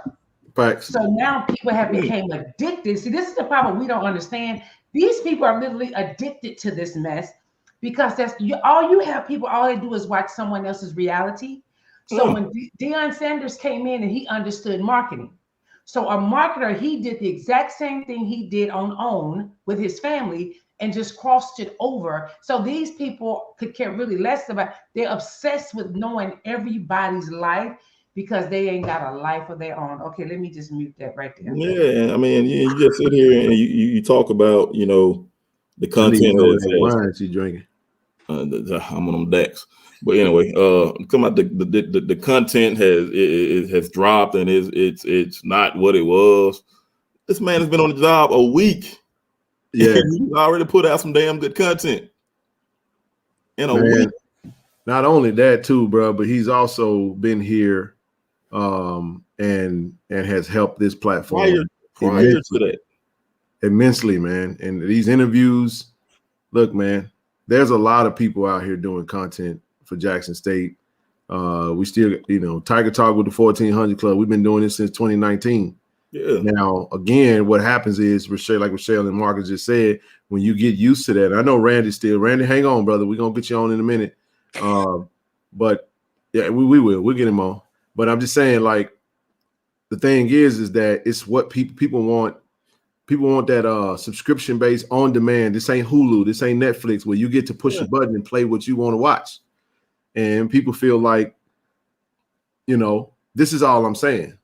Facts. So now people have become addicted. See, this is the problem we don't understand. These people are literally addicted to this mess because all they do is watch someone else's reality. So when Deion Sanders came in and he understood marketing. So a marketer, he did the exact same thing he did on OWN with his family and just crossed it over. So these people could care really less about, they're obsessed with knowing everybody's life because they ain't got a life of their own. Okay, let me just mute that right there. Yeah, I mean, you just sit here and you talk about, the content. That wine she drinking. I'm on them decks. But anyway, come out the content has dropped and it's not what it was. This man has been on the job a week. Yeah, he's already put out some damn good content in a week. Not only that too, bro, but he's also been here and has helped this platform prior to that immensely, man. And these interviews, look, man, there's a lot of people out here doing content for Jackson State. We still, Tiger Talk with the 1400 Club. We've been doing this since 2019. Yeah. Now, again, what happens is, like Rochelle and Marcus just said, when you get used to that, I know Randy's still. Randy, hang on, brother. We're going to get you on in a minute. But, yeah, we will. We'll get him on. But I'm just saying, like, the thing is that it's what people want. People want that subscription-based on-demand. This ain't Hulu. This ain't Netflix where you get to push a button and play what you want to watch. And people feel like, this is all I'm saying.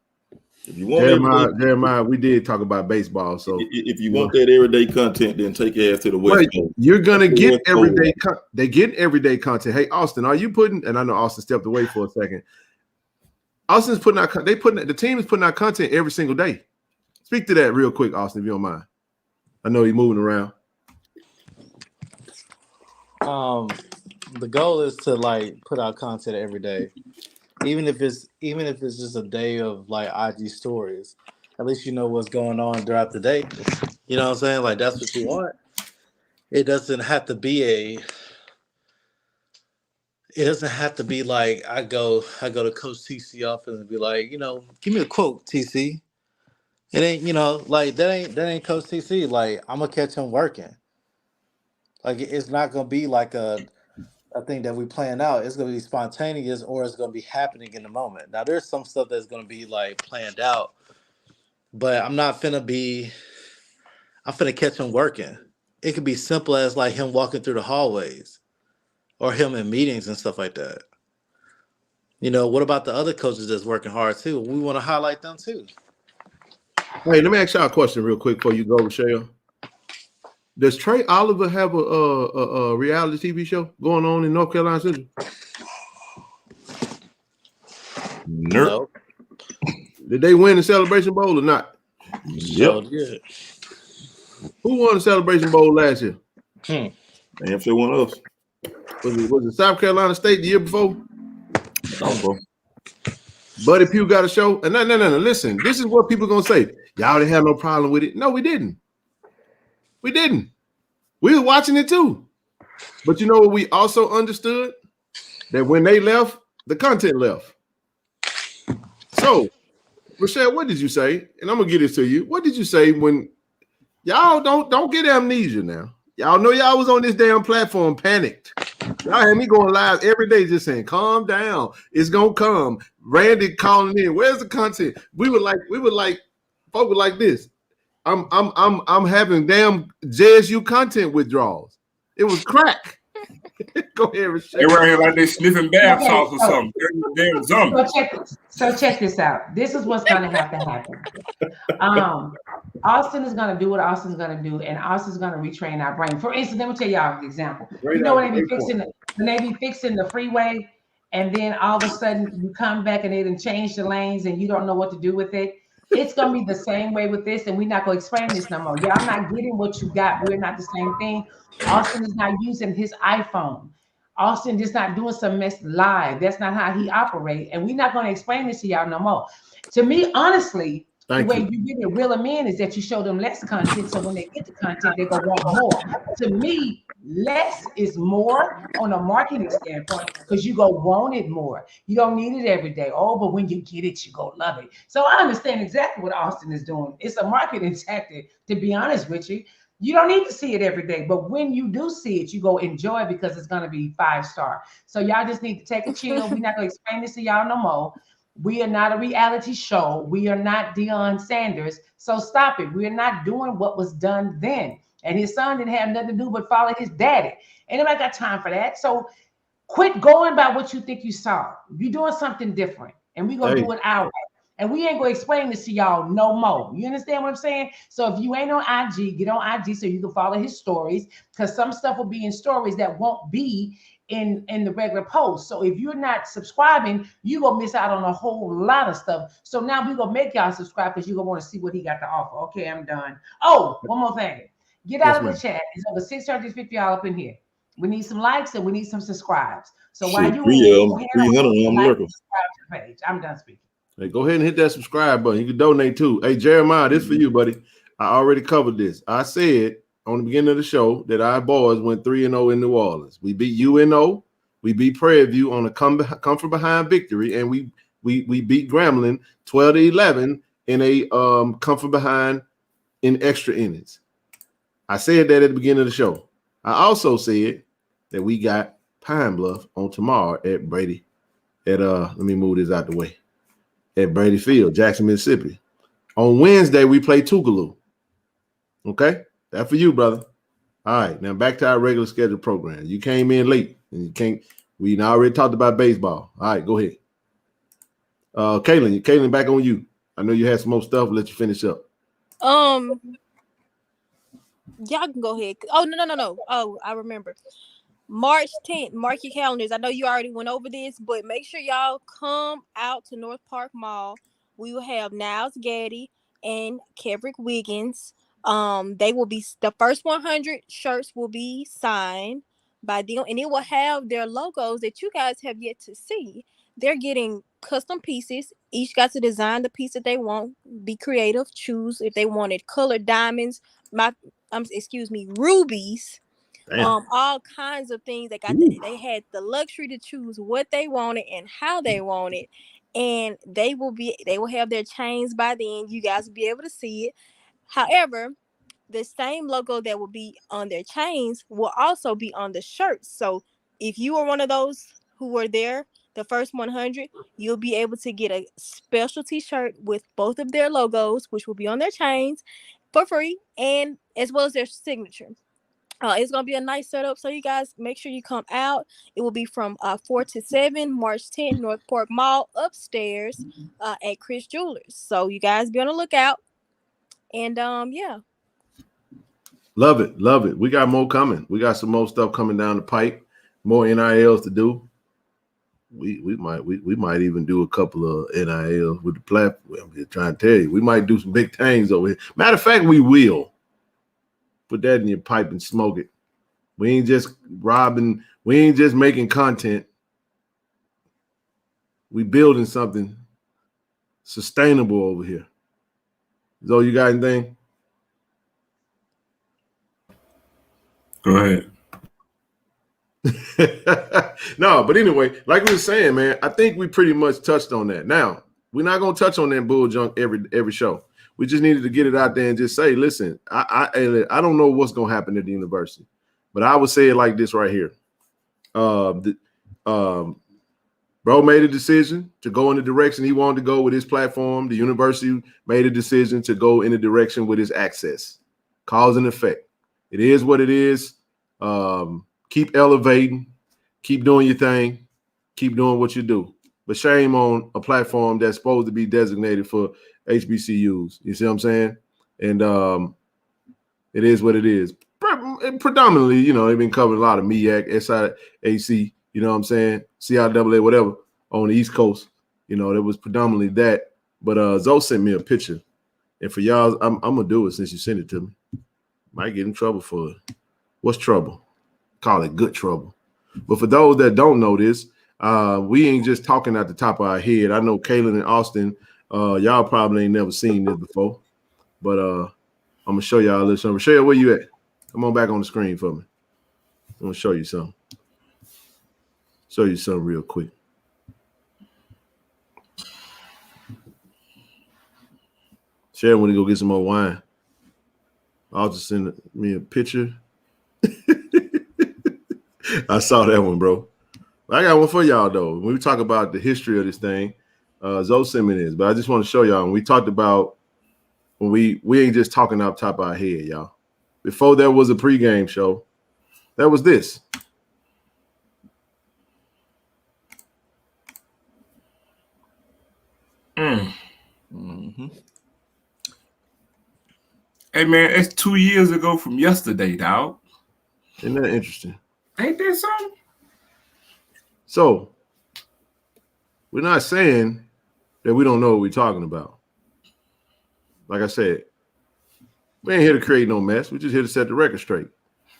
If you want Jeremiah, we did talk about baseball. So if you want that everyday content, then take your ass to the West Coast. You're gonna get everyday. They get everyday content. Hey, Austin, are you putting? And I know Austin stepped away for a second. Austin's putting out. The team is putting out content every single day. Speak to that real quick, Austin, if you don't mind. I know you're moving around. The goal is to put out content every day. Even if it's just a day of IG stories, at least you know what's going on throughout the day. You know what I'm saying? Like that's what you want. It doesn't have to be like I go to Coach TC office and be like, give me a quote, TC. It ain't, that ain't Coach TC. Like I'm gonna catch him working. Like it's not gonna be like a thing that we plan out. It's gonna be spontaneous or it's gonna be happening in the moment. Now there's some stuff that's gonna be planned out, but I'm finna catch him working. It could be simple as him walking through the hallways or him in meetings and stuff like that. What about the other coaches that's working hard too? We want to highlight them too. Hey, let me ask y'all a question real quick before you go, Rochelle. Does Trey Oliver have a reality TV show going on in North Carolina Central? No. Did they win the Celebration Bowl or not? Yep. Good. Who won the Celebration Bowl last year? Damn sure one of us. Was it South Carolina State the year before? Buddy Pugh got a show. And no. Listen, this is what people are gonna say. Y'all didn't have no problem with it. No, we didn't. We didn't. We were watching it too. But you know what we also understood? That when they left, the content left. So, Rochelle, what did you say? And I'm gonna get this to you. What did you say when y'all don't get amnesia now? Y'all know y'all was on this damn platform panicked. Y'all had me going live every day just saying, calm down. It's gonna come. Randy calling in. Where's the content? We were like, folk were like this. I'm having damn JSU content withdrawals. It was crack. Go ahead, Rochelle. They were here like they sniffing bath salts or something. Damn zombie. So check this out. This is what's going to have to happen. Austin is going to do what Austin's going to do, and Austin's going to retrain our brain. For instance, let me tell y'all an example. When they be fixing the freeway, and then all of a sudden you come back and they done change the lanes, and you don't know what to do with it. It's gonna be the same way with this, and we're not gonna explain this no more. Y'all not getting what you got. We're not the same thing. Austin is not using his iPhone. Austin just not doing some mess live. That's not how he operates, and we're not gonna explain this to y'all no more. To me, honestly, the way you get it reel them in is that you show them less content, so when they get the content, they go want more. To me, less is more on a marketing standpoint because you go want it more. You don't need it every day. Oh, but when you get it, you go love it. So I understand exactly what Austin is doing. It's a marketing tactic, to be honest with you. You don't need to see it every day, but when you do see it, you go enjoy it because it's going to be 5-star. So y'all just need to take a chill. We're not going to explain this to y'all no more. We are not a reality show. We are not Deion Sanders. So stop it. We're not doing what was done then. And his son didn't have nothing to do but follow his daddy. Ain't nobody got time for that. So quit going by what you think you saw. You're doing something different. And we're going to do it our way. And we ain't going to explain this to y'all no more. You understand what I'm saying? So if you ain't on IG, get on IG so you can follow his stories. Because some stuff will be in stories that won't be in the regular post. So if you're not subscribing, you're going to miss out on a whole lot of stuff. So now we're going to make y'all subscribe because you're going to want to see what he got to offer. Okay, I'm done. Oh, one more thing. Get out of the chat. It's over 650 y'all up in here. We need some likes and we need some subscribes. So while you 300 on like subscribe to the page. I'm done speaking. Hey, go ahead and hit that subscribe button. You can donate too. Hey, Jeremiah, this for you, buddy. I already covered this. I said on the beginning of the show that our boys went 3-0 in New Orleans. We beat UNO We beat Prairie View on a come from behind victory, and we beat Grambling 12-11 in a come from behind in extra innings. I said that at the beginning of the show. I also said that we got Pine Bluff on tomorrow at Brady. Let me move this out the way. At Brady Field, Jackson, Mississippi. On Wednesday, we play Tougaloo. Okay? That for you, brother. All right, now back to our regular scheduled program. You came in late, and you can't. We already talked about baseball. All right, go ahead. Kaylin, back on you. I know you had some more stuff. Let you finish up. Y'all can go ahead. Oh no. Oh, I remember. March 10th. Mark your calendars. I know you already went over this, but make sure y'all come out to North Park Mall. We will have Niles Gaddy and Kevrick Wiggins. They will be the first 100 shirts will be signed by them, and it will have their logos that you guys have yet to see. They're getting custom pieces. Each got to design the piece that they want. Be creative. Choose if they wanted colored diamonds. Rubies. All kinds of things. They had the luxury to choose what they wanted and how they wanted, and they will have their chains by then. You guys will be able to see it. However, the same logo that will be on their chains will also be on the shirts. So if you are one of those who were there, the first 100, you'll be able to get a special t-shirt with both of their logos, which will be on their chains for free, and as well as their signature. It's going to be a nice setup, so you guys make sure you come out. It will be from 4 to 7, March 10th, North Park Mall, upstairs at Chris Jewelers. So you guys be on the lookout. And, yeah. Love it. We got more coming. We got some more stuff coming down the pipe, more NILs to do. We might even do a couple of NILs with the platform. I'm just trying to tell you, we might do some big things over here. Matter of fact, we will. Put that in your pipe and smoke it. We ain't just robbing. We ain't just making content. We building something sustainable over here. Zo, you got anything? Go ahead. No, but anyway, like we were saying, man, I think we pretty much touched on that. Now, we're not going to touch on that bull junk every show. We just needed to get it out there and just say, listen, I don't know what's going to happen at the university, but I would say it like this right here. Bro made a decision to go in the direction he wanted to go with his platform. The university made a decision to go in the direction with his access. Cause and effect. It is what it is. Keep elevating. Keep doing your thing. Keep doing what you do. But shame on a platform that's supposed to be designated for HBCUs. You see what I'm saying? And it is what it is. Predominantly, they've been covering a lot of MEAC, SIAC, you know what I'm saying? CIAA, whatever, on the East Coast. There was predominantly that. But Zoe sent me a picture. And for y'all, I'm going to do it since you sent it to me. Might get in trouble for it. What's trouble? Call it good trouble. But for those that don't know this, we ain't just talking at the top of our head. I know Kaylin and Austin, y'all probably ain't never seen this before. But I'm going to show y'all this. Michelle, where you at? Come on back on the screen for me. I'm going to show you something. Show you something real quick. Sharon want to go get some more wine. I'll just send me a picture. I saw that one, bro. I got one for y'all, though. When we talk about the history of this thing, Zoe sent me this, but I just want to show y'all. When we talked about when we ain't just talking off top of our head, y'all. Before there was a pregame show, that was this. Mm-hmm. Hey, man, it's 2 years ago from yesterday, dog. Isn't that interesting? Ain't that something? So, we're not saying that we don't know what we're talking about. Like I said, we ain't here to create no mess. We're just here to set the record straight.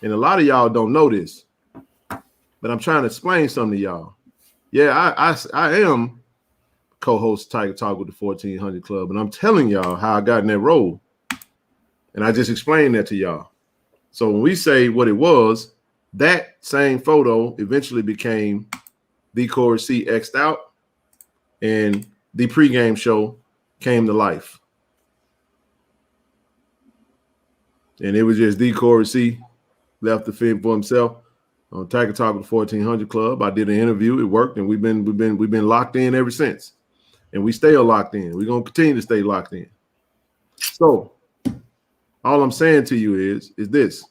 And a lot of y'all don't know this, but I'm trying to explain something to y'all. Yeah, I am co-host Tiger Talk with the 1400 Club, and I'm telling y'all how I got in that role. And I just explained that to y'all. So when we say what it was, That same photo eventually became the Corey C X'd out, and the pregame show came to life. And it was just the Corey C left the fend for himself on Tiger Talk with 1400 Club. I did an interview, it worked, and we've been locked in ever since. And we stay locked in. We're gonna continue to stay locked in. So all I'm saying to you is this.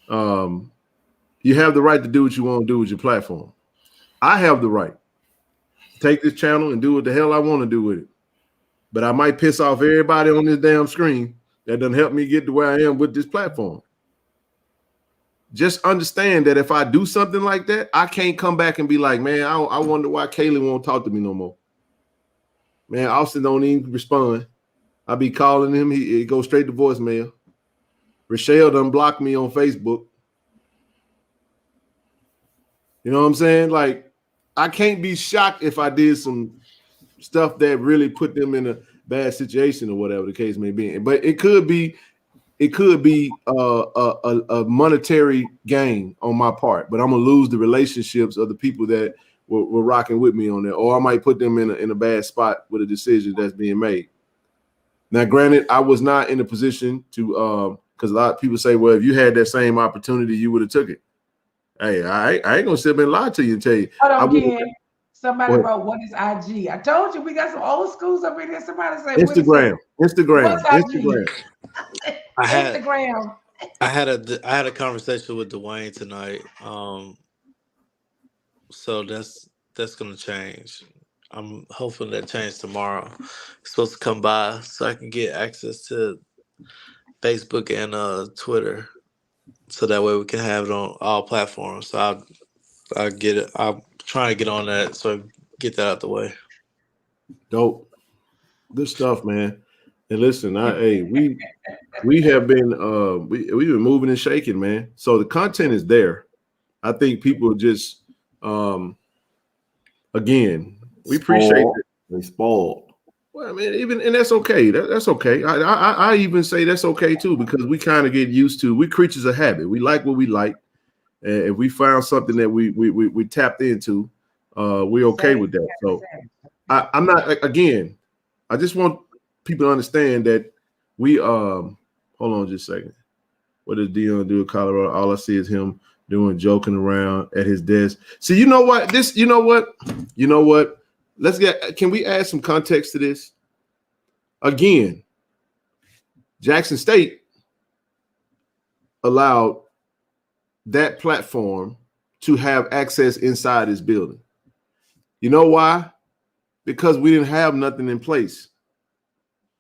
You have the right to do what you want to do with your platform. I have the right to take this channel and do what the hell I want to do with it. But I might piss off everybody on this damn screen that doesn't help me get to where I am with this platform. Just understand that if I do something like that, I can't come back and be like, man, I wonder why Kaylee won't talk to me no more. Man, Austin don't even respond. I be calling him. He goes straight to voicemail. Rochelle done blocked me on Facebook. You know what I'm saying? Like, I can't be shocked if I did some stuff that really put them in a bad situation or whatever the case may be. But it could be a monetary gain on my part. But I'm gonna lose the relationships of the people that were rocking with me on there, or I might put them in a bad spot with a decision that's being made. Now, granted, I was not in a position to because a lot of people say, well, if you had that same opportunity, you would have took it. Hey, I ain't gonna sit up and lie to you and tell you. Hold on, Ken. Somebody wrote, "What is IG?" I told you we got some old schools up in here. Somebody say, Instagram. Instagram. I had a conversation with Dwayne tonight. So that's gonna change. I'm hoping that change tomorrow. It's supposed to come by so I can get access to Facebook and Twitter, so that way we can have it on all platforms. So I'll get it. I'm trying to get on that, so I get that out the way. Dope, good stuff, man. And listen, we have been we've been moving and shaking, man. So the content is there. I think people just again, we appreciate it. They spoiled. Well, I mean, and that's okay. That's okay. I even say that's okay too, because we kind of get used to. We creatures of habit. We like what we like, and if we found something that we tapped into, we're okay with that. So I'm not. Again, I just want people to understand that we hold on just a second. What does Dion do in Colorado? All I see is him joking around at his desk. See, you know what? You know what? Can we add some context to this? Again, Jackson State allowed that platform to have access inside his building. You know why? Because we didn't have nothing in place.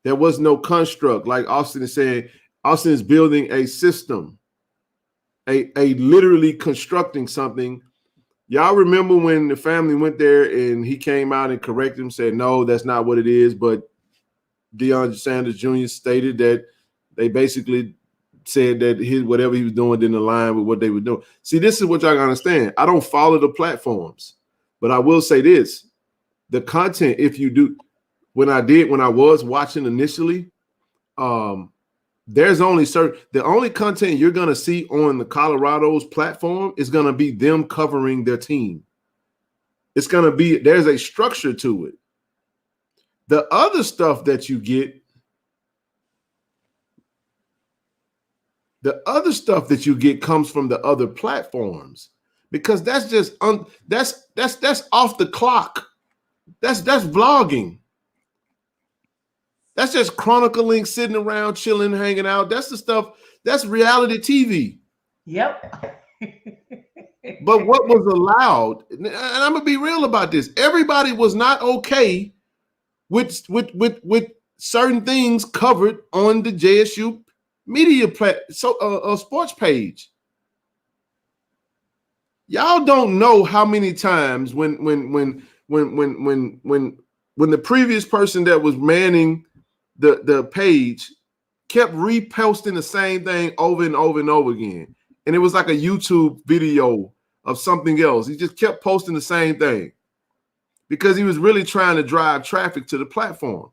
There was no construct, like Austin is saying. Austin is building a system, a literally constructing something. Y'all remember when the family went there and he came out and corrected him, said, no, that's not what it is. But Deion Sanders Jr. stated that they basically said that whatever he was doing didn't align with what they were doing. See, this is what y'all gotta understand. I don't follow the platforms, but I will say this. The content, if you do, when I was watching initially, there's only the only content you're gonna see on the Colorado's platform is gonna be them covering their team. It's gonna be, there's a structure to it. The other stuff that you get, comes from the other platforms, because that's just that's off the clock. That's vlogging. That's just chronicling, sitting around, chilling, hanging out. That's the stuff. That's reality TV. Yep. But what was allowed, and I'm gonna be real about this, everybody was not okay with certain things covered on the JSU media sports page. Y'all don't know how many times when the previous person that was manning the page kept reposting the same thing over and over and over again. And it was like a YouTube video of something else. He just kept posting the same thing because he was really trying to drive traffic to the platform.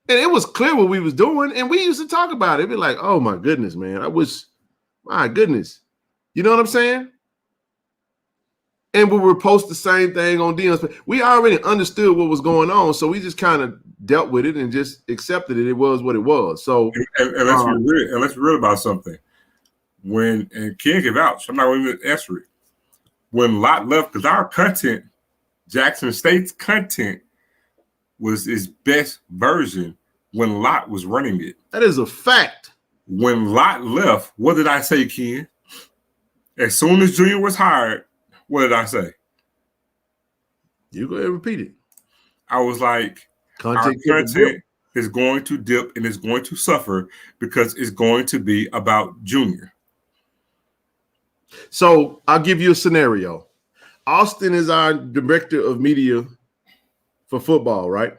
And it was clear what we was doing. And we used to talk about it. It'd be like, oh my goodness, man, I wish My goodness. You know what I'm saying? And we would post the same thing on DMs. We already understood what was going on, so we just kind of dealt with it and just accepted it. It was what it was. So, and let's be real about something. When, and Ken can vouch, I'm not going to answer it. When Lot left, because our content, Jackson State's content, was his best version when Lot was running it. That is a fact. When Lot left, what did I say, Ken? As soon as Junior was hired, what did I say? You go ahead and repeat it. I was like, content is going to dip and it's going to suffer because it's going to be about Junior. So I'll give you a scenario. Austin is our director of media for football, right?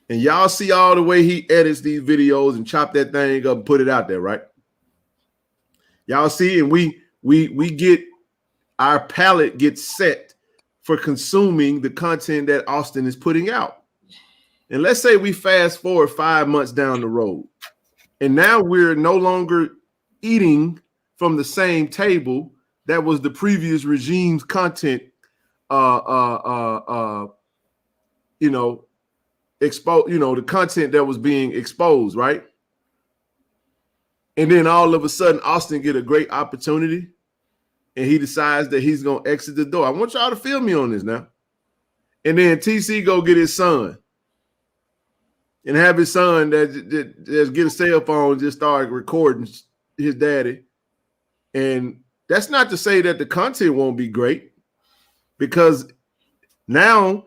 And y'all see all the way he edits these videos and chop that thing up and put it out there, right? Y'all see, and we get our palate gets set for consuming the content that Austin is putting out. And let's say we fast forward 5 months down the road, and now we're no longer eating from the same table that was the previous regime's content, the content that was being exposed, right? And then all of a sudden, Austin get a great opportunity, and he decides that he's gonna exit the door. I want y'all to feel me on this now. And then TC go get his son, and have his son that get a cell phone, just start recording his daddy. And that's not to say that the content won't be great, because now,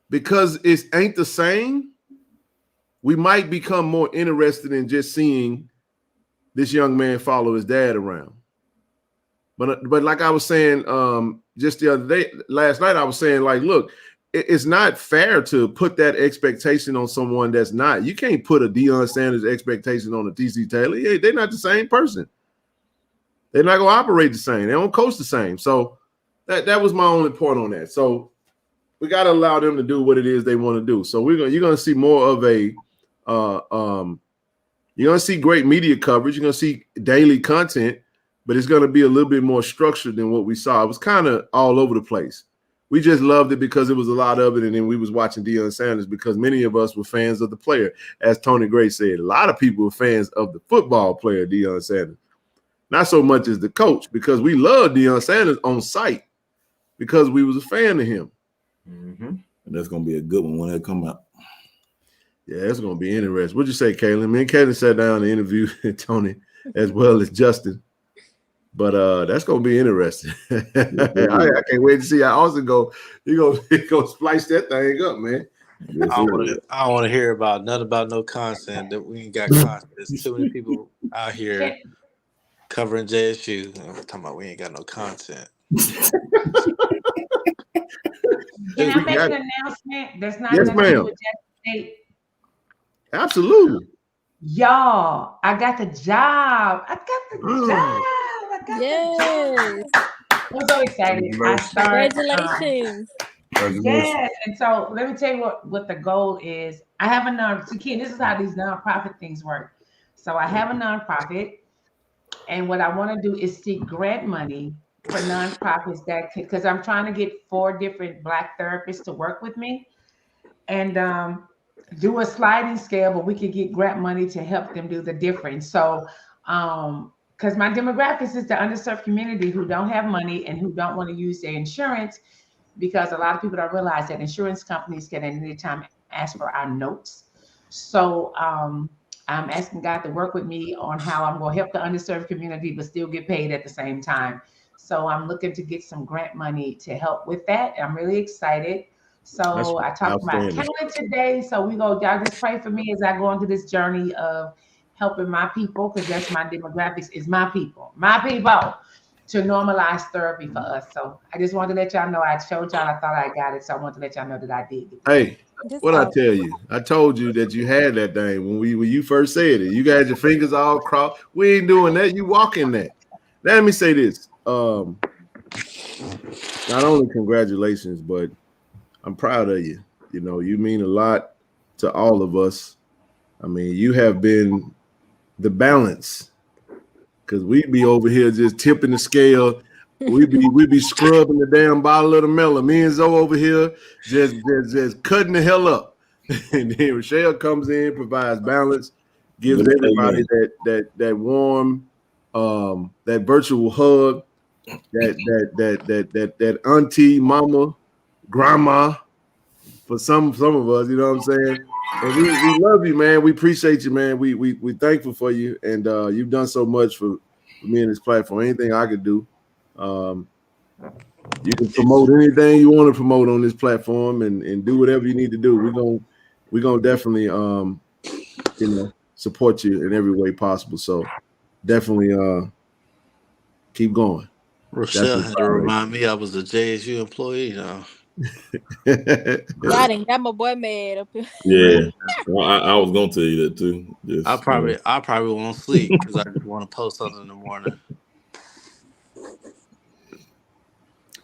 because it ain't the same, we might become more interested in just seeing this young man follow his dad around. But like I was saying just the other day, last night, I was saying, like, look, it's not fair to put that expectation on someone that's not. You can't put a Deion Sanders expectation on a TC Taylor. They're not the same person. They're not going to operate the same. They don't coach the same. So that was my only point on that. So we got to allow them to do what it is they want to do. So you're going to see more of a you're going to see great media coverage. You're going to see daily content, but it's going to be a little bit more structured than what we saw. It was kind of all over the place. We just loved it because it was a lot of it, and then we was watching Deion Sanders because many of us were fans of the player. As Tony Gray said, a lot of people were fans of the football player, Deion Sanders. Not so much as the coach, because we loved Deion Sanders on site because we was a fan of him. Mm-hmm. And that's going to be a good one when that come out. Yeah, it's going to be interesting. What'd you say, Kaylin? Me and Kaylin sat down and interviewed Tony as well as Justin. But that's going to be interesting. I can't wait to see how Austin go. He go splice that thing up, man. Yes, I don't want to hear about nothing about no content that we ain't got content. There's too many people out here covering JSU. I'm talking about we ain't got no content. Can I make an announcement? That's not yes, nothing to do ma'am. with Jackson State. Absolutely. Y'all, I got the job. Yes. I'm so excited. I started. Congratulations. Yes. And so let me tell you what the goal is. I have a Ken, this is how these nonprofit things work. So I have a nonprofit, and what I want to do is seek grant money for nonprofits because I'm trying to get 4 different Black therapists to work with me and do a sliding scale, but we can get grant money to help them do the difference. So because my demographics is the underserved community who don't have money and who don't want to use their insurance, because a lot of people don't realize that insurance companies can at any time ask for our notes. So I'm asking God to work with me on how I'm going to help the underserved community, but still get paid at the same time. So I'm looking to get some grant money to help with that. I'm really excited. So I talked to my accountant today. So y'all just pray for me as I go into this journey of helping my people, because that's my demographics, is my people, to normalize therapy for us. So I just wanted to let y'all know. I showed y'all I thought I got it. So I want to let y'all know that I did. Hey, what I tell you? I told you that you had that thing when you first said it. You got your fingers all crossed. We ain't doing that. You walking that. Now, let me say this. Not only congratulations, but I'm proud of you. You know, you mean a lot to all of us. I mean, you have been the balance because we'd be over here just tipping the scale. We'd be scrubbing the damn bottle of the melon. Me and Zoe over here just cutting the hell up. And then Rochelle comes in, provides balance, gives everybody that warm, that virtual hug, that auntie, mama, grandma for some of us, you know what I'm saying? And we love you, man. We appreciate you, man. We thankful for you, and you've done so much for me and this platform. Anything I could do, you can promote anything you want to promote on this platform, and do whatever you need to do. We're gonna definitely support you in every way possible. So definitely keep going. Rochelle had to remind me I was a JSU employee now. Y'all done got my boy mad up here. Yeah, well, I was gonna tell you that too. Just, I probably won't sleep because I just want to post something in the morning.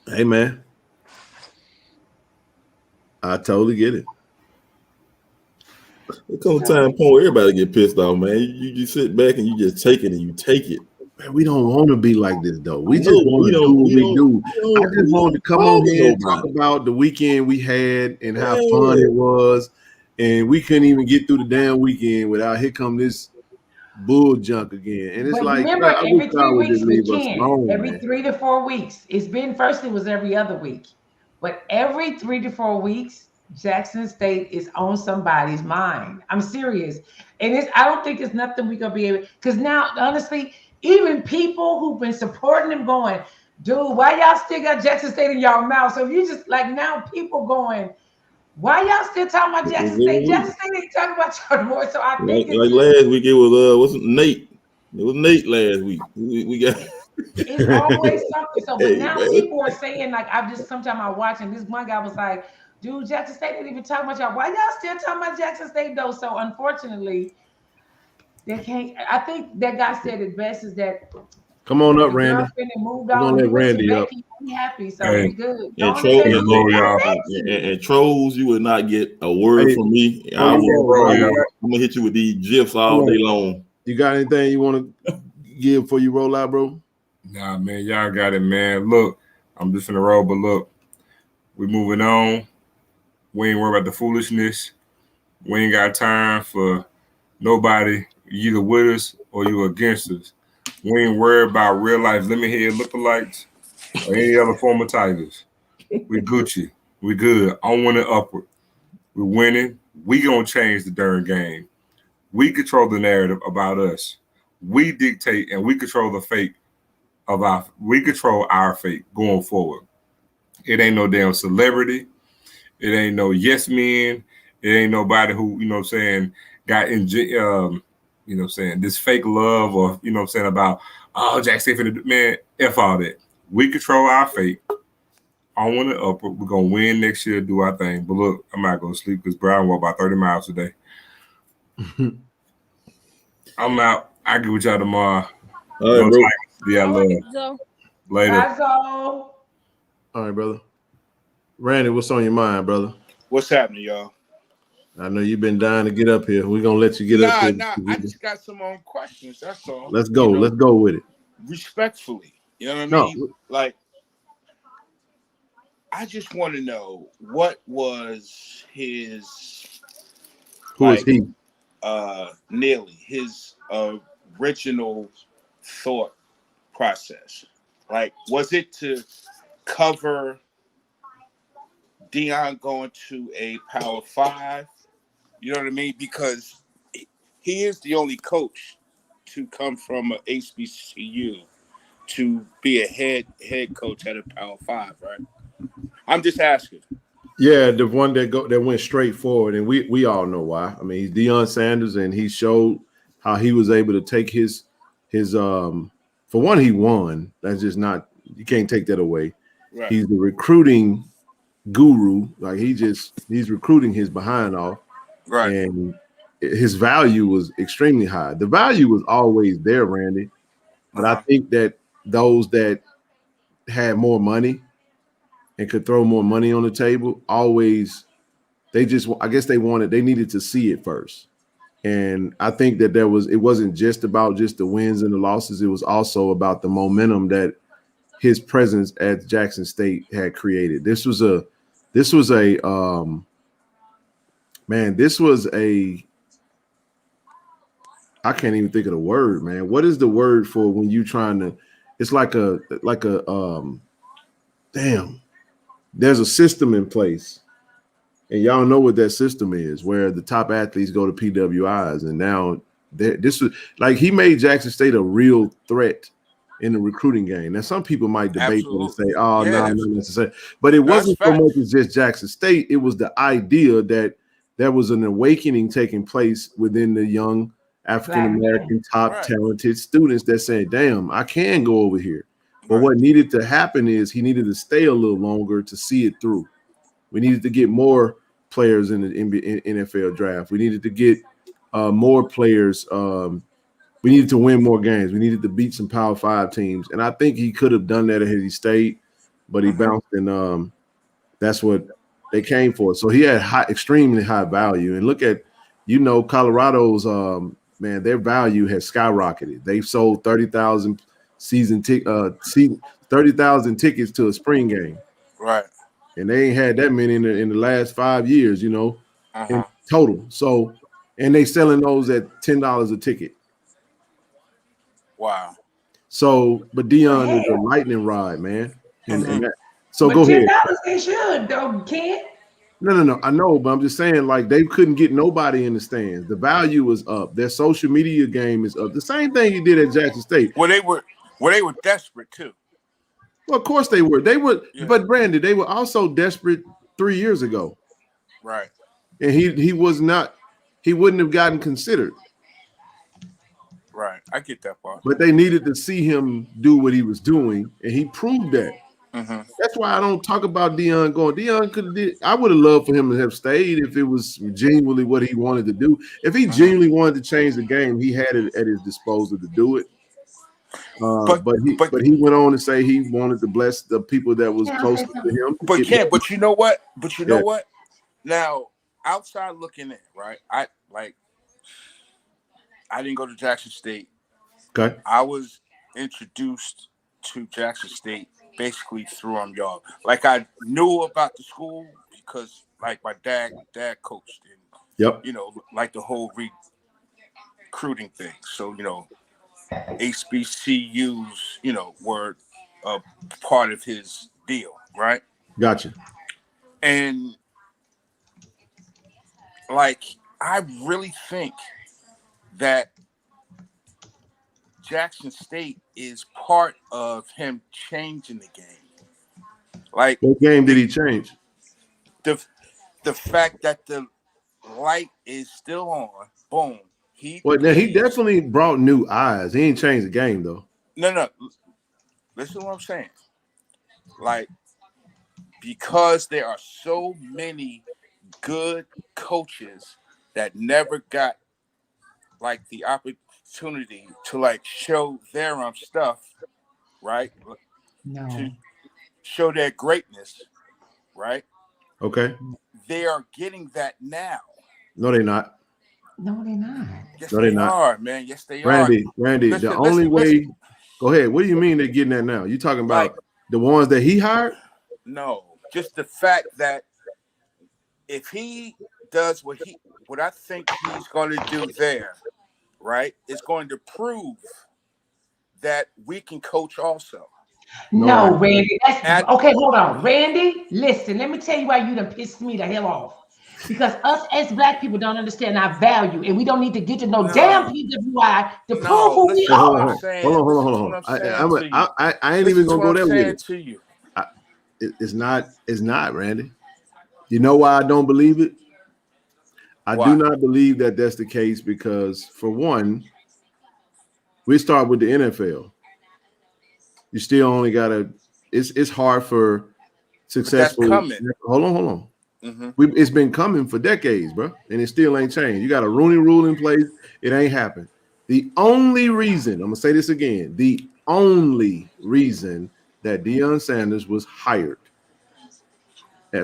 Hey, man, I totally get it. There comes a time point where everybody get pissed off, man. You sit back and you just take it and you take it. Man, we don't want to be like this though. We just want to do what we do. I just wanted to come on here and talk about the weekend we had and how fun it was. And we couldn't even get through the damn weekend without here come this bull junk again. And it's But like, remember, every 3 weeks we can. Every 3 to 4 weeks. It's been first it was every other week. But every 3 to 4 weeks, Jackson State is on somebody's mind. I'm serious. And I don't think it's nothing we're gonna be able, because now honestly, even people who've been supporting them going, dude, why y'all still got Jackson State in y'all mouth? So if you just like now people going, why y'all still talking about Jackson State? Jackson State ain't talking about y'all more. So I think like last week it was what's it, Nate? It was Nate last week. We got it's always something. So but now people are saying, like, I've just sometimes I watch and this one guy was like, dude, Jackson State didn't even talk about y'all. Why y'all still talking about Jackson State though? So unfortunately, they can't. I think that guy said it best is that come on up, Randy. Moved on. Let Randy up. Be happy, so we good. And trolls, you would not get a word from me. I'm gonna hit you with these gifs all day long. You got anything you want to give before you roll out, bro? Nah, man, y'all got it, man. Look, I'm just in the road, but look, we moving on. We ain't worried about the foolishness. We ain't got time for nobody. You either with us or you against us. We ain't worried about real life lemon head lookalikes or any other form of tigers. We Gucci. We good. Onward and upward. We winning. We gonna change the darn game. We control the narrative about us. We dictate and we control the fate of we control our fate going forward. It ain't no damn celebrity. It ain't no yes men. It ain't nobody who, you know what I'm saying, got in, you know what I'm saying, this fake love or, you know what I'm saying, about, oh, Jack State, man, F all that. We control our fate. Onward and upward. We're going to win next year, do our thing. But look, I'm not going to sleep because Brian walked about 30 miles today. I'm out. I'll get with y'all tomorrow. All right, bro. Yeah, love. Later. All right, brother. Randy, what's on your mind, brother? What's happening, y'all? I know you've been dying to get up here. We're going to let you get up here. Nah, I just got some questions. That's all. Let's go. Let's go with it. Respectfully. You know what I mean? Like, I just want to know what was his... Who is he? Neely, his original thought process. Like, was it to cover Deion going to a Power 5? You know what I mean? Because he is the only coach to come from a HBCU to be a head coach at a Power 5, right? I'm just asking. Yeah, the one that went straight forward, and we all know why. I mean, he's Deion Sanders, and he showed how he was able to take his for one, he won. That's just not, you can't take that away. Right. He's the recruiting guru. Like he's recruiting his behind off. Right. And his value was extremely high. The value was always there, Randy. But I think that those that had more money and could throw more money on the table, always, I guess they needed to see it first. And I think that it wasn't just about just the wins and the losses. It was also about the momentum that his presence at Jackson State had created. This was a man, this was a I can't even think of the word, man. What is the word for when you trying to it's like a damn, there's a system in place. And y'all know what that system is, where the top athletes go to PWIs, and now this was like he made Jackson State a real threat in the recruiting game. Now, some people might debate that and say, "Oh, no, not necessarily," but it wasn't so much as just Jackson State. It was the idea that there was an awakening taking place within the young African American top talented students that said, "Damn, I can go over here." But what needed to happen is he needed to stay a little longer to see it through. We needed to get more players in the NFL draft. We needed to get more players. We needed to win more games. We needed to beat some Power 5 teams. And I think he could have done that had he stayed, but he bounced, and that's what they came for. So he had extremely high value. And look at, Colorado's, man, their value has skyrocketed. They've sold 30,000 30,000 tickets to a spring game. Right. And they ain't had that many in the last 5 years, in total. So, and they selling those at $10 a ticket. Wow. So, but Dion is a lightning rod, man. And that, so but go ahead. $10 they should, though, Kent. No. I know, but I'm just saying, like, they couldn't get nobody in the stands. The value was up. Their social media game is up. The same thing he did at Jackson State. Well, they were desperate too. Well, of course they were. They were, but Brandon, they were also desperate 3 years ago. Right. And he was not. He wouldn't have gotten considered. Right. I get that part. But they needed to see him do what he was doing, and he proved that. That's why I don't talk about Dion going. Dion could have. I would have loved for him to have stayed if it was genuinely what he wanted to do. If he genuinely wanted to change the game, he had it at his disposal to do it. But he went on to say he wanted to bless the people that was close to him. But you know what? Know what? Now, outside looking in, right? I didn't go to Jackson State. Okay. I was introduced to Jackson State basically through y'all. Like, I knew about the school because like my dad coached, and like the whole recruiting thing. So HBCUs, were a part of his deal, right? Gotcha. And like, I really think that Jackson State is part of him changing the game. Like, what game did he change? The fact that the light is still on. Boom. He definitely brought new eyes. He ain't changed the game though. No. Listen to what I'm saying. Like, because there are so many good coaches that never got like the opportunity to like show their stuff, right? No. To show their greatness, right? Okay. They are getting that now. No, they're not. No, they're not. Yes, they are, man. Yes, they Randy, are. Randy, the only way. Go ahead. What do you mean they're getting that now? You talking about the ones that he hired? No, just the fact that if he does what I think he's going to do there, right, is going to prove that we can coach also. No, Randy. Okay, hold on. Randy, listen, let me tell you why you done pissed me the hell off. Because us as Black people don't understand our value, and we don't need to get to know damn PWI to prove who we are. Hold on. I ain't even gonna go there with it. To you. It's not, Randy. You know why I don't believe it? I do not believe that that's the case because, for one, we start with the NFL. You still only gotta. It's hard for successful. Hold on. It's been coming for decades, bro, and it still ain't changed. You got a Rooney Rule in place. It ain't happened. The only reason, I'm gonna say this again, the only reason that Deion Sanders was hired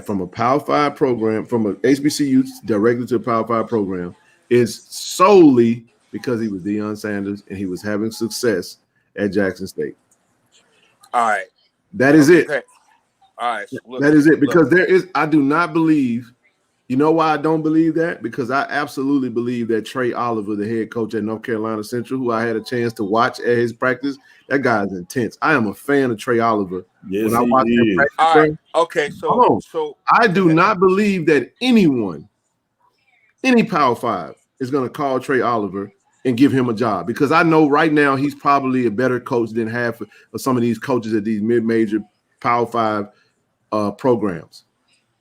from a Power 5 program, from a HBCU directly to a Power 5 program, is solely because he was Deion Sanders and he was having success at Jackson State. All right. That is it. Okay. All right. So look, that is it. Because I do not believe. You know why I don't believe that? Because I absolutely believe that Trey Oliver, the head coach at North Carolina Central, who I had a chance to watch at his practice, that guy is intense. I am a fan of Trey Oliver. Yes, when I watch him practice. All right. Okay. So I do not believe that any Power 5 is going to call Trey Oliver and give him a job, because I know right now he's probably a better coach than half of some of these coaches at these mid-major Power 5 programs.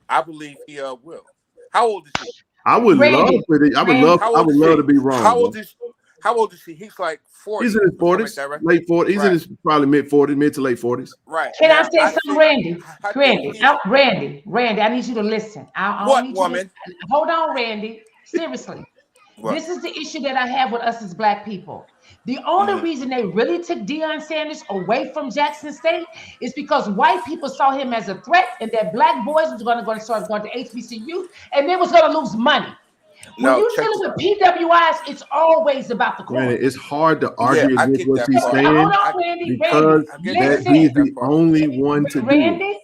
I believe he will. How old is he? I would love to be wrong. How old is he? He's like 40. He's in his 40s, like right? late 40s. He's in his probably mid to late 40s. Right. Can I say something, Randy? Randy, I need you to listen. What woman? Hold on, Randy. Seriously. What? This is the issue that I have with us as Black people. The only reason they really took Deion Sanders away from Jackson State is because white people saw him as a threat, and that Black boys was going to start going to HBCU, and they was going to lose money. When you're dealing with PWIs, it's always about the court. It's hard to argue against what he's saying. Hold on, Randy. Because he's the only one to do it.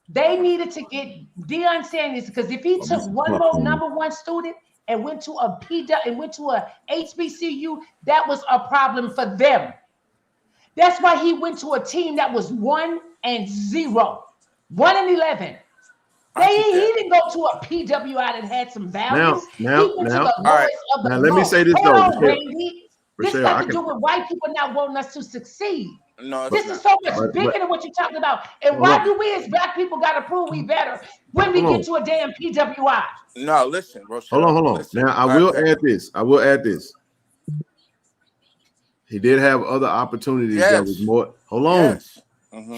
They needed to get Deion Sanders, because if he took one more number one student and went to a HBCU, that was a problem for them. That's why he went to a team that was 1-0, 1-11. He didn't go to a PWI that had some values. Now, let me say this though. This got to do with white people not wanting us to succeed. No, this is so much bigger than what you're talking about. And why do we as Black people got to prove we better when we get to a damn PWI? No, listen, Rochelle. Hold on. Listen. Now, I will add this. He did have other opportunities that was more. Hold on.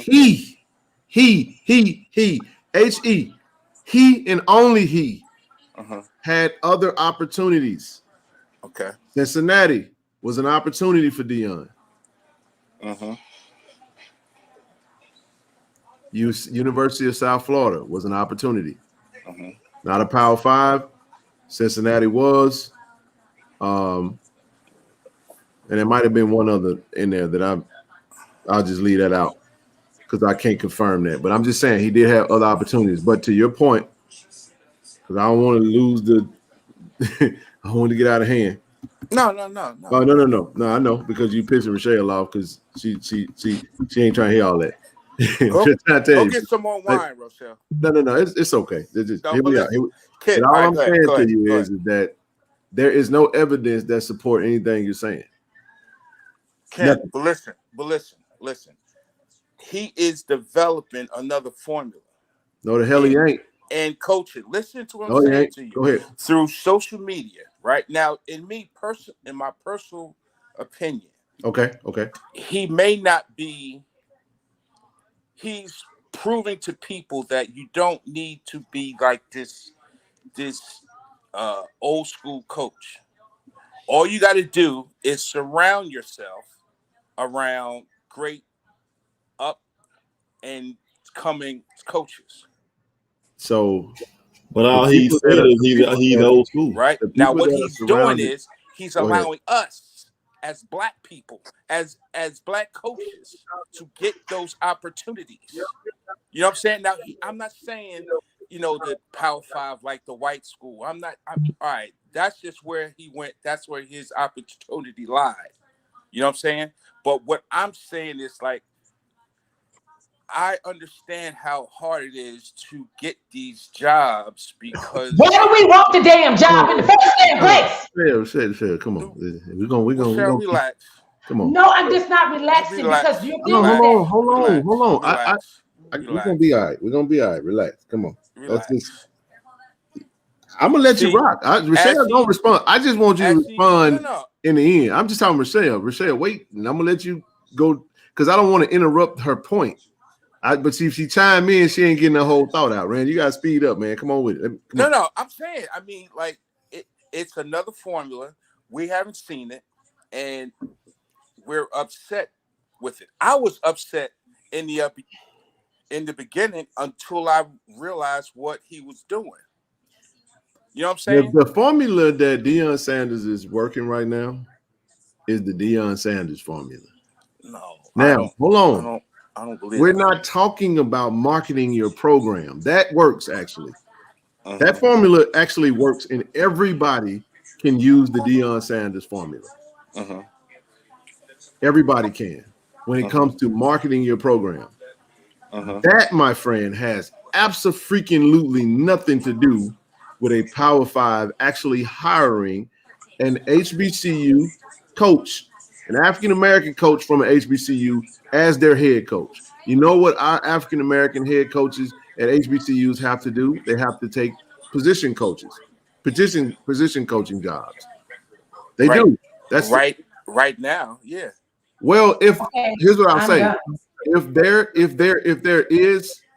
Yes. He and only he had other opportunities. Okay. Cincinnati was an opportunity for Deion. University of South Florida was an opportunity. Not a Power 5. Cincinnati was. And there might have been one other in there that I'll just leave that out because I can't confirm that. But I'm just saying he did have other opportunities. But to your point, because I don't want to lose I want to get out of hand. No. Oh, no. I know, because you pissing Rochelle off because she ain't trying to hear all that. Go get some more wine, Rochelle. No. It's okay. All I'm saying to you is that there is no evidence that support anything you're saying. Ken, but listen. He is developing another formula. No, the hell he ain't. And coaching. Listen to what I'm saying to you. Go ahead. Through social media, right now, in my personal opinion. Okay. He may not be. He's proving to people that you don't need to be like this old school coach. All you got to do is surround yourself around great up and coming coaches. So, but all he said is he's old school. Right now, what he's doing is he's allowing us as Black people, as Black coaches, to get those opportunities. You know what I'm saying? Now, I'm not saying, the Power 5 like the white school. All right. That's just where he went. That's where his opportunity lied. You know what I'm saying? But what I'm saying is, like, I understand how hard it is to get these jobs because. Why do we want the damn job in the first damn place? Phil, come on. We're gonna relax. Come on. No, I'm just not relaxing because you're hold on. We're gonna be all right. Relax. Come on. I'm gonna let you rock. Rochelle don't respond. I just want you to respond in the end. I'm just talking Rochelle. Rochelle, wait, and I'm gonna let you go because I don't want to interrupt her point. But see, if she chime in, she ain't getting the whole thought out. Rand, you gotta speed up, man. Come on with it. No. I'm saying, like it's another formula. We haven't seen it, and we're upset with it. I was upset in the beginning until I realized what he was doing. You know what I'm saying? The formula that Deion Sanders is working right now is the Deion Sanders formula. No, Now, hold on. I don't believe We're that. not talking about marketing your program. That works actually. Uh-huh. That formula actually works, and everybody can use the Deion Sanders formula. Uh-huh. Everybody can when it comes to marketing your program. That, my friend, has absolutely nothing to do with a Power Five actually hiring an HBCU coach, an African American coach from an HBCU as their head coach. You know what our African American head coaches at HBCUs have to do? They have to take position coaches, position coaching jobs. They do. That's right now, yeah. Well, if here's what I'll say. done.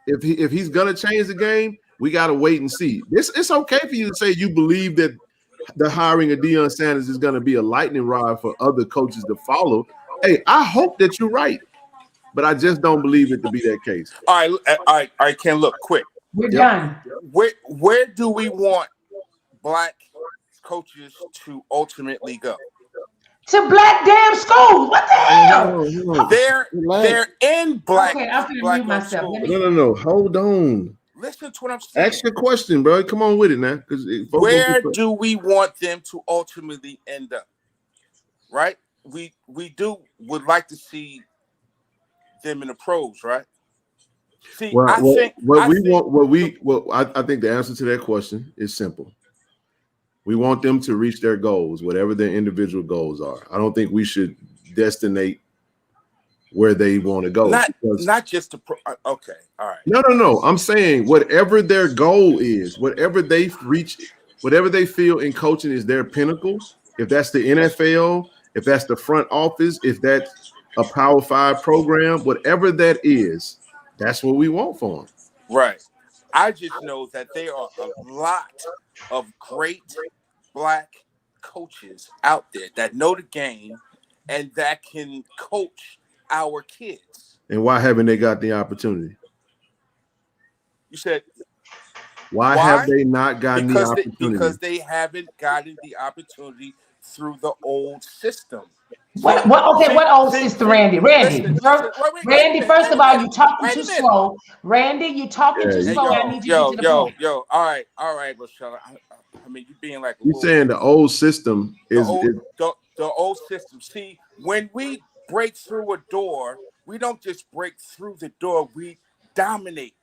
If he's gonna change the game, we gotta wait and see. It's okay for you to say you believe that the hiring of Deion Sanders is gonna be a lightning rod for other coaches to follow. Hey, I hope that you're right, but I just don't believe it to be that case. All right, Ken, look, quick. We're done. Where do we want black coaches to ultimately go? To black damn schools. What the hell? They're in black. Okay, I'm gonna mute myself. No. Hold on. Listen to what I'm saying. Ask your question, bro. Come on with it now. Where do we want them to ultimately end up? Right? We would like to see them in the pros, right? See, I think the answer to that question is simple. We want them to reach their goals, whatever their individual goals are. I don't think we should destinate where they want to go. Not just the pro. Okay, all right. No. I'm saying whatever their goal is, whatever they reach, whatever they feel in coaching is their pinnacle. If that's the NFL, if that's the front office, if that's a Power Five program, whatever that is, that's what we want for them. Right. I just know that there are a lot of great black coaches out there that know the game and that can coach our kids. And why haven't they got the opportunity? You said why have they not gotten the opportunity? Because they haven't gotten the opportunity through the old system. What old system, Randy? Randy, first of all, you talking too slow. Randy, you talking too slow. I need you to get to the point. All right, Michelle. I mean, you being like you're saying the old system is the old system. See, when we break through a door, we don't just break through the door, we dominate.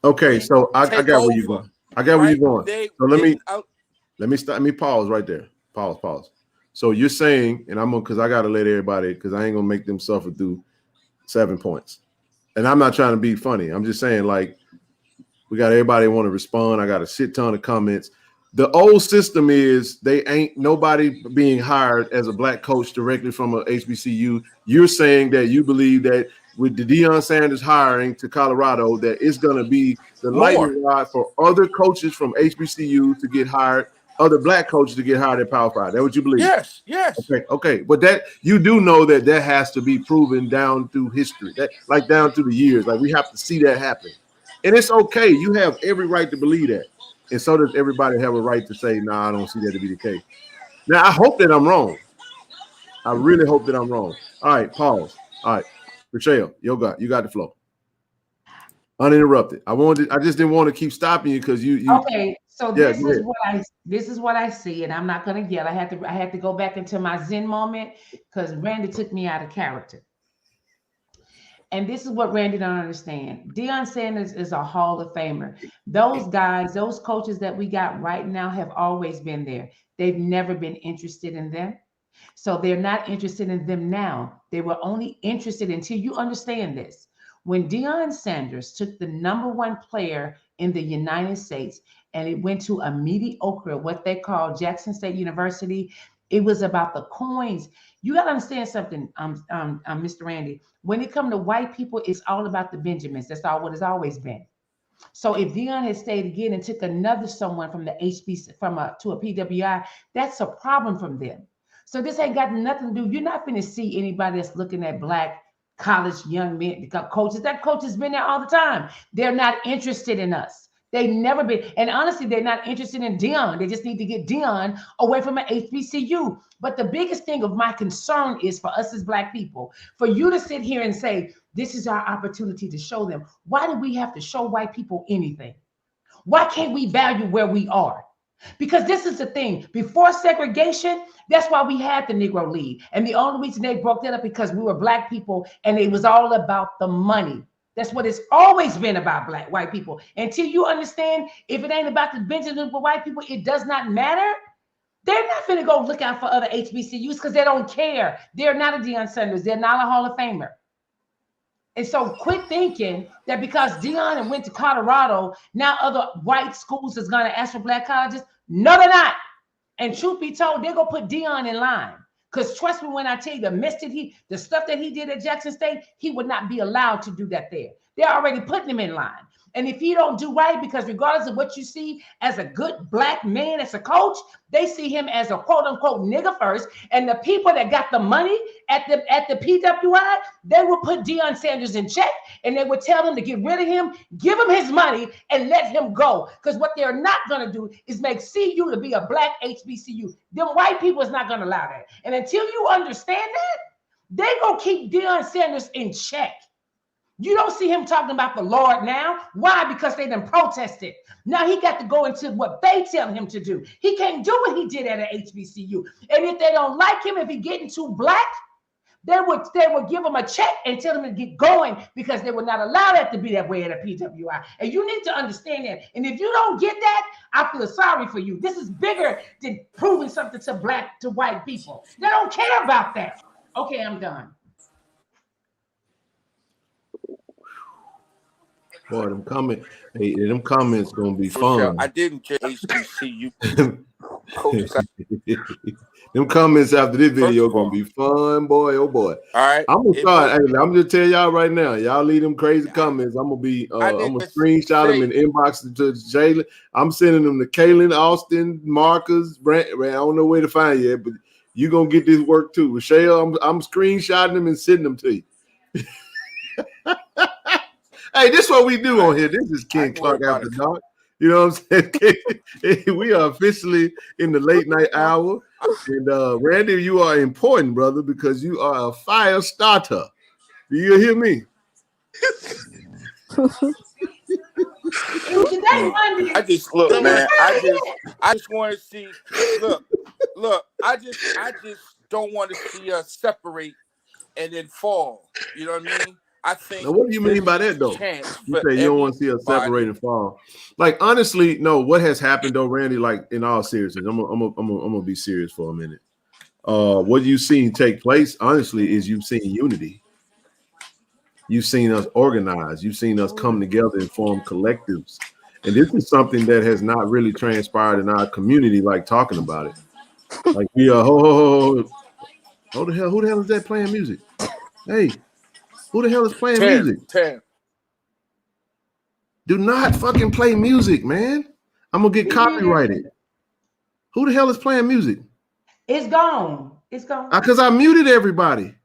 Okay, so I got where you're going. Where you're going. So let me pause right there. Pause. So you're saying, and I'm gonna, because I gotta let everybody, because I ain't gonna make them suffer through 7 points. And I'm not trying to be funny. I'm just saying, like, we got everybody want to respond. I got a shit ton of comments. The old system is they ain't nobody being hired as a black coach directly from a HBCU. You're saying that you believe that with the Deion Sanders hiring to Colorado, that it's going to be the lightning rod for other coaches from HBCU to get hired, other black coaches to get hired at Power Five. That's what you believe? Yes. Okay. But that you do know that has to be proven down through history, down through the years. Like we have to see that happen. And it's okay. You have every right to believe that. And so does everybody have a right to say, nah, I don't see that to be the case. Now, I hope that I'm wrong. I really hope that I'm wrong. All right, pause. All right, Rochelle, you got the flow. Uninterrupted. I just didn't want to keep stopping you because you. Okay, so this is what I see, and I'm not gonna yell. I had to go back into my Zen moment because Randy took me out of character. And this is what Randy don't understand. Deion Sanders is a Hall of Famer. Those guys, those coaches that we got right now have always been there. They've never been interested in them. So they're not interested in them now. They were only interested until you understand this. When Deion Sanders took the #1 player in the United States and it went to a mediocre, what they call Jackson State University, it was about the coins. You got to understand something, Mr. Randy. When it comes to white people, it's all about the Benjamins. That's all what it's always been. So if Deion had stayed again and took another someone from the HBC to a PWI, that's a problem from them. So this ain't got nothing to do. You're not going to see anybody that's looking at black college young men coaches. That coach has been there all the time. They're not interested in us. They've never been. And honestly, they're not interested in Dion. They just need to get Dion away from an HBCU. But the biggest thing of my concern is for us as Black people, for you to sit here and say, this is our opportunity to show them. Why do we have to show white people anything? Why can't we value where we are? Because this is the thing. Before segregation, that's why we had the Negro League. And the only reason they broke that up because we were Black people and it was all about the money. That's what it's always been about white people. Until you understand, if it ain't about the Benjamin for white people, it does not matter. They're not going to go look out for other HBCUs because they don't care. They're not a Deion Sanders. They're not a Hall of Famer. And so quit thinking that because Deion went to Colorado, now other white schools is going to ask for Black colleges. No, they're not. And truth be told, they're going to put Deion in line. Because trust me when I tell you, the stuff that he did at Jackson State, he would not be allowed to do that there. They're already putting him in line. And if he don't do right, because regardless of what you see as a good Black man, as a coach, they see him as a quote unquote nigga first. And the people that got the money at the PWI, they will put Deion Sanders in check and they would tell him to get rid of him, give him his money and let him go. Because what they're not going to do is make CU to be a Black HBCU. Them white people is not going to allow that. And until you understand that, they going to keep Deion Sanders in check. You don't see him talking about the Lord now. Why? Because they done protested. Now he got to go into what they tell him to do. He can't do what he did at an HBCU. And if they don't like him, if he's getting too Black, they would give him a check and tell him to get going because they would not allow that to be that way at a PWI. And you need to understand that. And if you don't get that, I feel sorry for you. This is bigger than proving something to white people. They don't care about that. Okay, I'm done. Boy, them comments gonna be fun. I didn't JSU. Them comments after this video gonna be fun, boy. Oh boy. All right. I'm gonna start. Hey, I'm just telling y'all right now. Y'all leave them crazy comments. I'm gonna screenshot them and inbox them to Jalen. I'm sending them to Kaylin, Austin, Marcus, Brent. I don't know where to find you, but you gonna get this work too. Rochelle, I'm screenshotting them and sending them to you. Hey, this is what we do on here. This is Ken Clark After Dark. You know what I'm saying? We are officially in the late night hour. And Randy, you are important, brother, because you are a fire starter. Do you hear me? I just look, man. I just want to see. Look. I just don't want to see us separate and then fall. You know what I mean? I think. Now, what do you mean by that, though? You say you don't want to see us separate and fall. Like, honestly, no. What has happened, though, Randy? Like, in all seriousness, I'm gonna be serious for a minute. What you've seen take place, honestly, is you've seen unity. You've seen us organize. You've seen us come together and form collectives. And this is something that has not really transpired in our community, like talking about it. Like, we are, who the hell is that playing music? Hey. Who the hell is playing music? Do not fucking play music, man. I'm gonna get copyrighted. Who the hell is playing music? It's gone. It's gone. Because I muted everybody.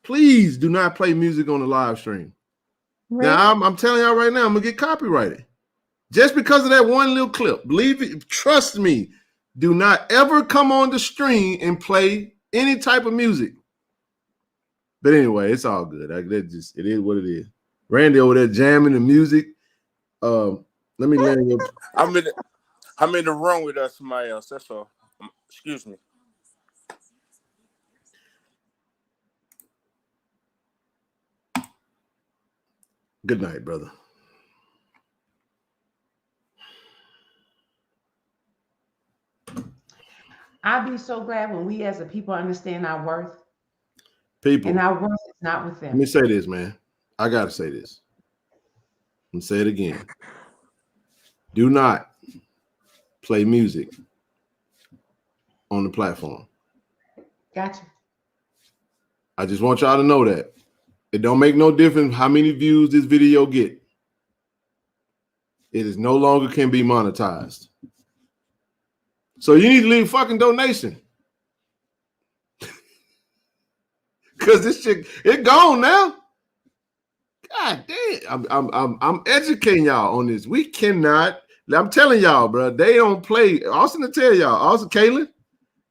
Please do not play music on the live stream. Right. Now I'm telling y'all right now, I'm gonna get copyrighted just because of that one little clip. Believe it, trust me. Do not ever come on the stream and play any type of music. But anyway, it's all good. It is what it is. Randy over there jamming the music. Let me land you. I'm in the room with somebody else. That's all. Excuse me. Good night, brother. I'll be so glad when we as a people understand our worth. People. And our worth is not with them. Let me say this, man. I got to say this. I'm going to say it again. Do not play music on the platform. Gotcha. I just want y'all to know that. It don't make no difference how many views this video get. It is no longer can be monetized. So you need to leave a fucking donation. Because this shit, it gone now. God damn, I'm educating y'all on this. We cannot. I'm telling y'all, bro. They don't play. Austin to tell y'all. Austin, Kaylin,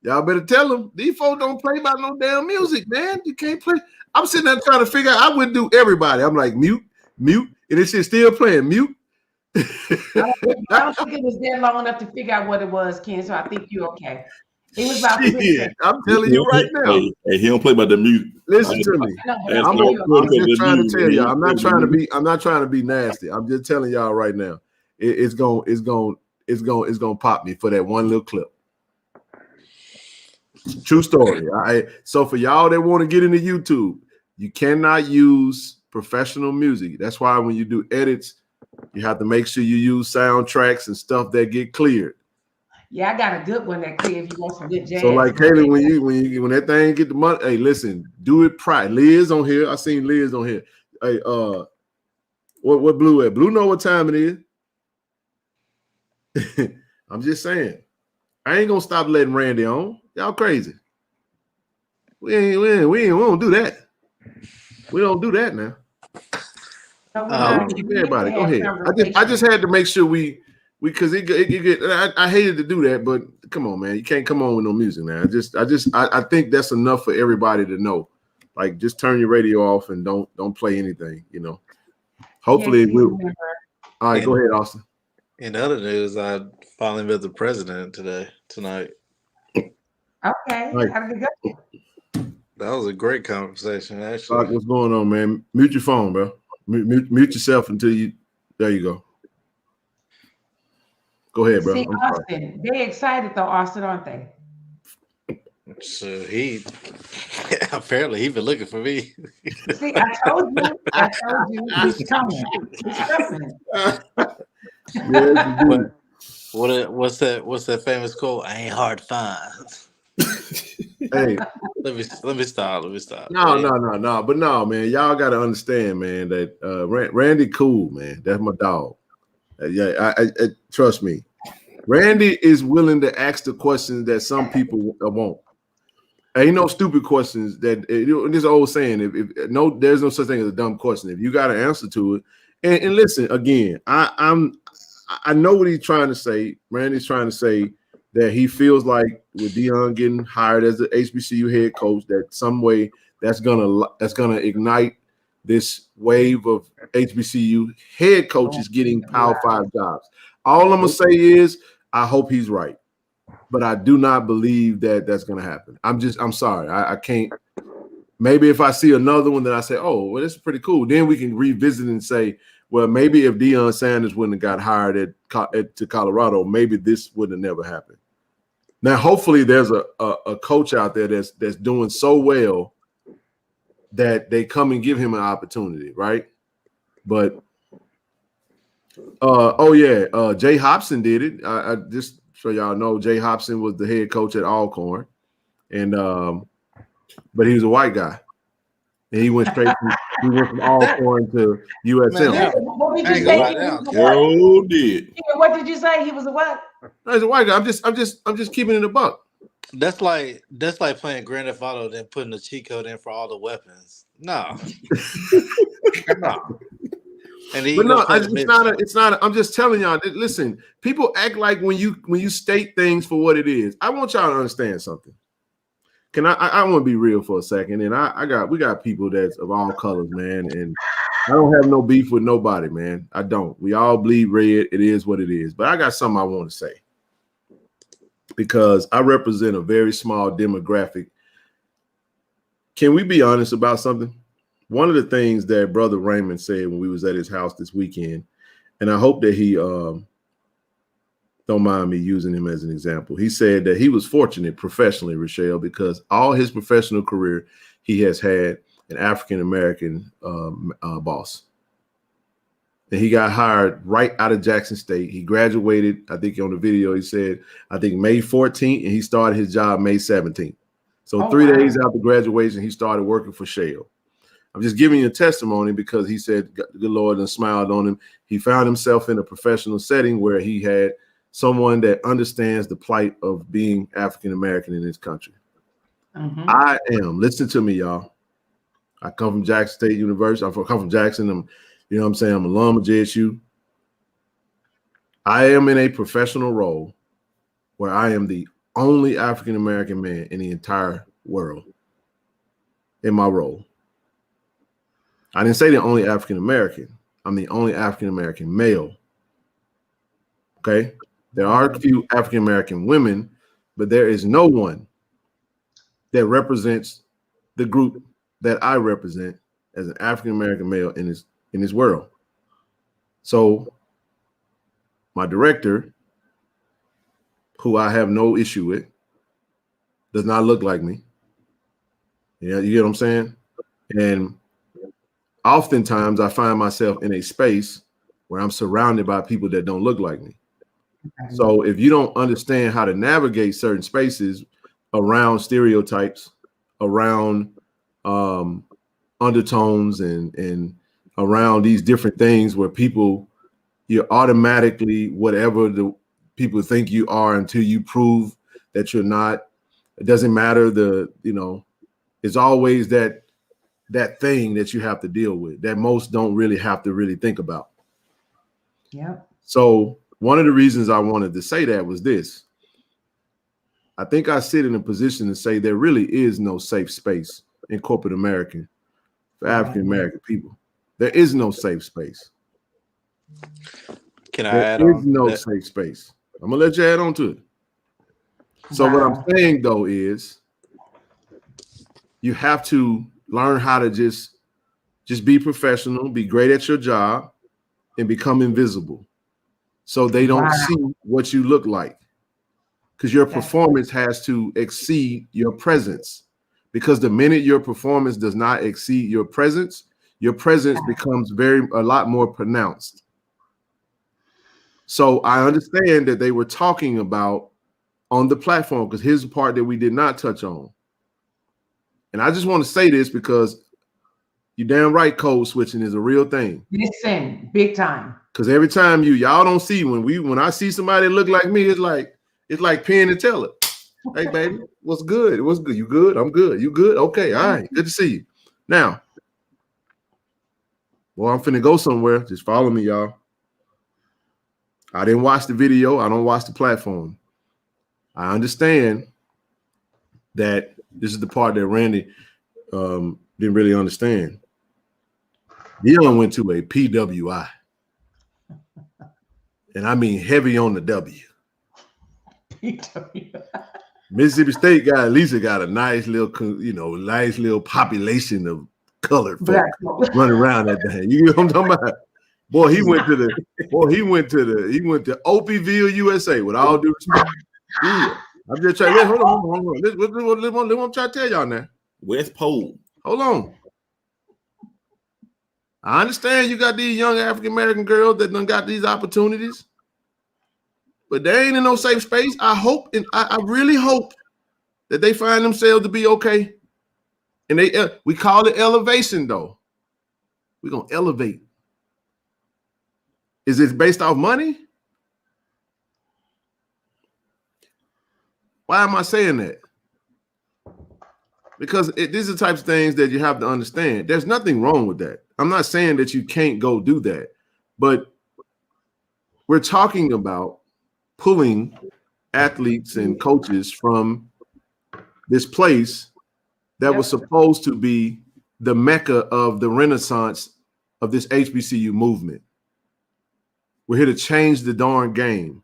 y'all better tell them. These folks don't play about no damn music, man. You can't play. I'm sitting there trying to figure out. I would do everybody. I'm like mute, and this shit still playing mute. I don't think it was there long enough to figure out what it was, Ken. So I think you're okay. It was about shit, I'm telling you right now. Hey, he don't play by the music. Listen to me. I'm just trying to tell y'all. I'm not trying to be nasty. I'm just telling y'all right now. It's gonna pop me for that one little clip. True story. So for y'all that want to get into YouTube, you cannot use professional music. That's why when you do edits, you have to make sure you use soundtracks and stuff that get cleared. Yeah, I got a good one that clear if you want some good jazz. So like Kaylee, when that thing get the money, hey, listen, do it prior. Liz on here. I seen Liz on here. Hey, what Blue at? Blue know what time it is. I'm just saying. I ain't gonna stop letting Randy on. Y'all crazy. We don't do that. We don't do that now. We keep everybody. Go ahead. I just had to make sure we because it get. I hated to do that, but come on, man, you can't come on with no music now. I think that's enough for everybody to know. Like, just turn your radio off and don't play anything. You know. Hopefully, it will. All right, go ahead, Austin. In other news, I finally met the president tonight. Okay, right. How did it go? That was a great conversation, actually. What's going on, man? Mute your phone, bro. Mute yourself until you. There you go. Go ahead, bro. See, Austin, they're excited though, Austin, aren't they? So he apparently he been looking for me. See, I told you, he's coming. He's coming. What's that famous quote? I ain't hard to find. Hey, let me stop. No. But no, man, y'all got to understand, man, that Randy cool, man. That's my dog. Yeah, I trust me. Randy is willing to ask the questions that some people won't. Ain't no stupid questions. That this old saying. There's no such thing as a dumb question. If you got an answer to it, and listen again, I know what he's trying to say. Randy's trying to say that he feels like with Deion getting hired as the HBCU head coach, that some way that's gonna ignite this wave of HBCU head coaches getting Power 5 jobs. All I'm gonna say is I hope he's right, but I do not believe that that's gonna happen. I'm sorry, I can't. Maybe if I see another one that I say, oh, well, this is pretty cool, then we can revisit and say, well, maybe if Deion Sanders wouldn't have got hired to Colorado, maybe this would have never happened. Now, hopefully, there's a coach out there that's doing so well that they come and give him an opportunity, right? But Jay Hobson did it. I just so y'all know, Jay Hobson was the head coach at Alcorn, and but he was a white guy, and he went from Alcorn to USM. What did you say? What did you say? He was a what? No, he's a white guy. I'm just keeping it a buck. That's like playing Grand Theft Auto, then putting a cheat code in for all the weapons. No. No. And but no, it's not. I'm just telling y'all. Listen, people act like when you state things for what it is. I want y'all to understand something. Can I want to be real for a second, and we got people that's of all colors, man, and I don't have no beef with nobody, man. I don't. We all bleed red. It is what it is. But I got something I want to say because I represent a very small demographic. Can we be honest about something? One of the things that Brother Raymond said when we was at his house this weekend, and I hope that he don't mind me using him as an example. He said that he was fortunate professionally, Rochelle, because all his professional career, he has had an African-American boss. And he got hired right out of Jackson State. He graduated, I think on the video, he said, I think May 14th, and he started his job May 17th. So 3 days after graduation, he started working for Shell. I'm just giving you a testimony because he said, the Lord and smiled on him. He found himself in a professional setting where he had someone that understands the plight of being African-American in this country. Mm-hmm. Listen to me, y'all. I come from Jackson State University. I come from Jackson. You know what I'm saying? I'm an alum of JSU. I am in a professional role where I am the only African-American man in the entire world in my role. I didn't say the only African-American. I'm the only African-American male. Okay? There are a few African-American women, but there is no one that represents the group that I represent as an African-American male in this world. So my director, who I have no issue with, does not look like me. Yeah, you get what I'm saying? And oftentimes I find myself in a space where I'm surrounded by people that don't look like me. So if you don't understand how to navigate certain spaces around stereotypes, around undertones and around these different things where you're automatically whatever the people think you are until you prove that you're not. It doesn't matter. It's always that thing that you have to deal with that most don't really have to really think about. Yeah. So one of the reasons I wanted to say that was this. I think I sit in a position to say there really is no safe space in corporate America for African-American people. There is no safe space. Can I There add is on? no safe space. I'm going to let you add on to it. So what I'm saying, though, is you have to learn how to just be professional, be great at your job, and become invisible so they don't see what you look like. Because your performance has to exceed your presence. Because the minute your performance does not exceed your presence becomes a lot more pronounced. So I understand that they were talking about on the platform, because here's the part that we did not touch on. And I just want to say this because you damn right code switching is a real thing. Listen, big time. Because every time y'all don't see when I see somebody that look like me, it's like Penn and Teller. Hey baby, what's good? What's good? You good? I'm good. You good? Okay, all right. Good to see you. Now, well, I'm finna go somewhere. Just follow me, y'all. I didn't watch the video. I don't watch the platform. I understand that this is the part that Randy didn't really understand. Dion went to a PWI. And I mean heavy on the W. Mississippi State got at least got a nice little population of colored folk running around that thing. You know what I'm talking about? Boy, he went to Opeyville, USA, with all due respect. Yeah. I'm just trying. Hold on. Let me try to tell y'all now. West Pole. Hold on. I understand you got these young African American girls that done got these opportunities, but they ain't in no safe space. I hope and I really hope that they find themselves to be okay. And we call it elevation, though. We're gonna elevate. Is it based off money? Why am I saying that? Because these are the types of things that you have to understand. There's nothing wrong with that. I'm not saying that you can't go do that, but we're talking about pulling athletes and coaches from this place that was supposed to be the mecca of the renaissance of this HBCU movement. We're here to change the darn game.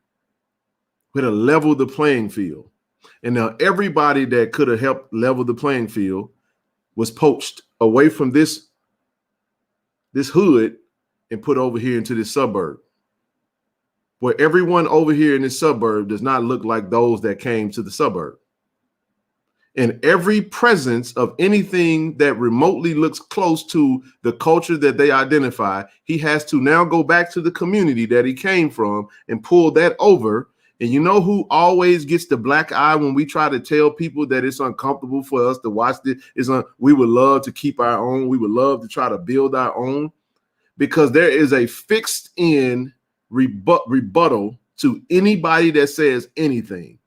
We're here to level the playing field. And now everybody that could have helped level the playing field was poached away from this hood and put over here into this suburb, where everyone over here in this suburb does not look like those that came to the suburb. And every presence of anything that remotely looks close to the culture that they identify, he has to now go back to the community that he came from and pull that over. And you know who always gets the black eye when we try to tell people that it's uncomfortable for us to watch this? We would love to keep our own. We would love to try to build our own, because there is a fixed in rebuttal to anybody that says anything.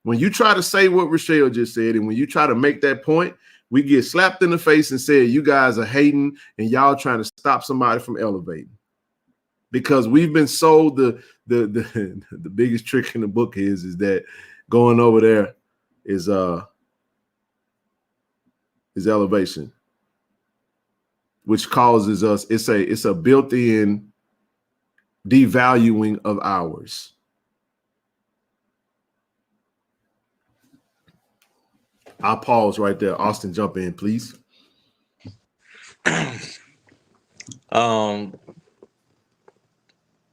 When you try to say what Rochelle just said, and when you try to make that point, we get slapped in the face and said, you guys are hating and y'all trying to stop somebody from elevating. Because we've been sold the biggest trick in the book is that going over there is elevation, which causes us, it's a built-in devaluing of ours. I'll pause right there. Austin, jump in, please.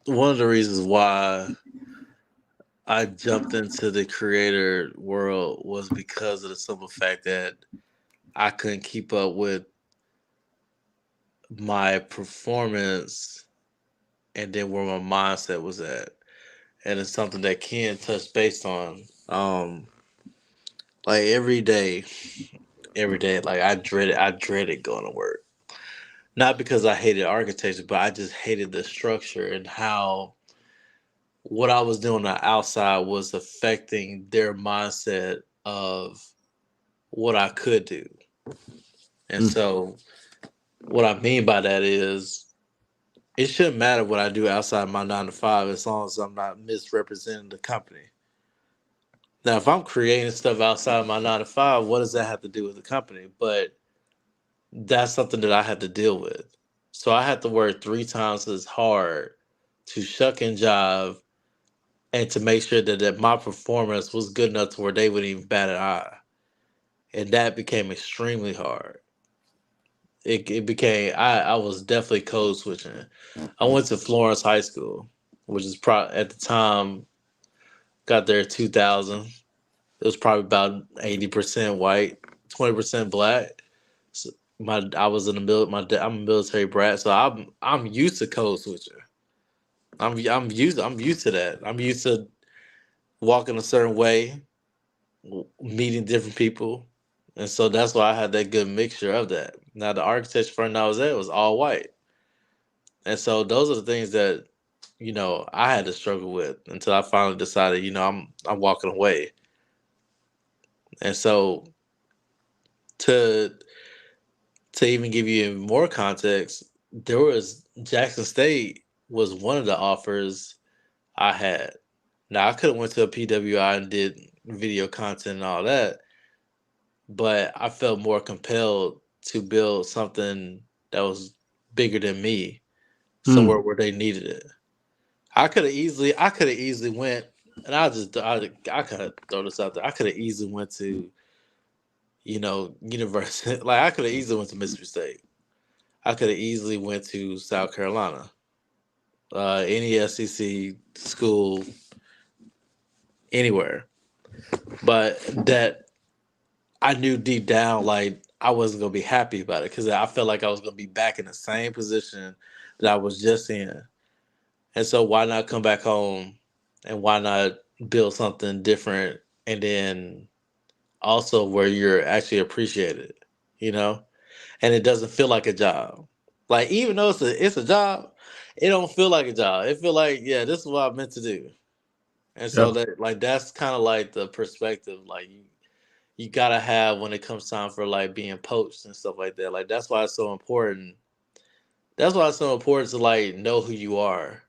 One of the reasons why I jumped into the creator world was because of the simple fact that I couldn't keep up with my performance and then where my mindset was at. And it's something that Ken touched based on. Like every day, like I dreaded going to work. Not because I hated architecture, but I just hated the structure and how what I was doing on the outside was affecting their mindset of what I could do. And so what I mean by that is it shouldn't matter what I do outside my 9 to 5 as long as I'm not misrepresenting the company. Now, if I'm creating stuff outside my 9 to 5, what does that have to do with the company? But that's something that I had to deal with. So I had to work 3 times as hard to shuck and jive and to make sure that my performance was good enough to where they wouldn't even bat an eye. And that became extremely hard. It became, I was definitely code switching. I went to Florence High School, which is at the time, got there in 2000. It was probably about 80% white, 20% black. So I was in the I'm a military brat, so I'm used to code switching. I'm used to that. I'm used to walking a certain way, meeting different people, and so that's why I had that good mixture of that. Now the architecture firm I was at was all white, and so those are the things that I had to struggle with until I finally decided I'm walking away. And so to even give you even more context, there was Jackson State was one of the offers I had. Now I could have went to a PWI and did video content and all that, but I felt more compelled to build something that was bigger than me, somewhere where they needed it. I could have easily went, and I could have throw this out there. I could have easily went to, university. Like I could have easily went to Mississippi State. I could have easily went to South Carolina, any SEC school, anywhere. But that I knew deep down, like I wasn't gonna be happy about it because I felt like I was gonna be back in the same position that I was just in. And so why not come back home and why not build something different and then also where you're actually appreciated, and it doesn't feel like a job. Like even though it's a job, it don't feel like a job. It feel like, yeah, this is what I'm meant to do. And so that's kind of like the perspective like you gotta have when it comes time for like being poached and stuff like that. Like that's why it's so important. That's why it's so important to like know who you are.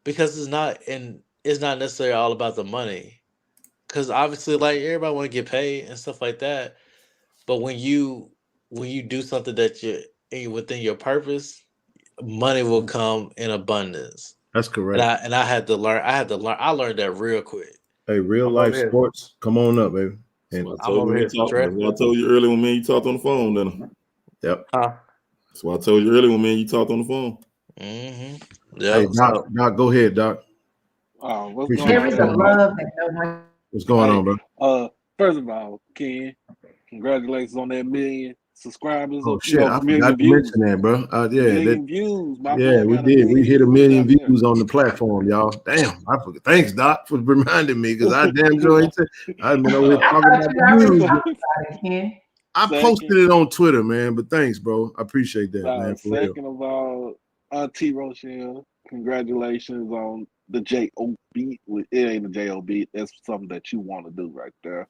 Because it's not necessarily all about the money. Because obviously, like everybody want to get paid and stuff like that. But when you do something that you're within your purpose, money will come in abundance. That's correct. And I had to learn. I learned that real quick. Hey, real life sports, come on up, baby. And I told you earlier when me and you talked on the phone, then. Yep. That's why I told you earlier when me and you talked on the phone. Mm-hmm. Yeah. Hey, Doc, go ahead, Doc. What's going on, bro? First of all, Ken, congratulations on that 1 million subscribers. Oh shit, I forgot to mention that, bro. Million views. We did. We hit 1 million views on the platform, y'all. Damn, I forgot. Thanks, Doc, for reminding me because I damn sure I've been over here talking about the views. I posted it on Twitter, man. But thanks, bro. I appreciate that, man. For second of all, Auntie Rochelle, congratulations on the JOB. It ain't a JOB. That's something that you want to do right there.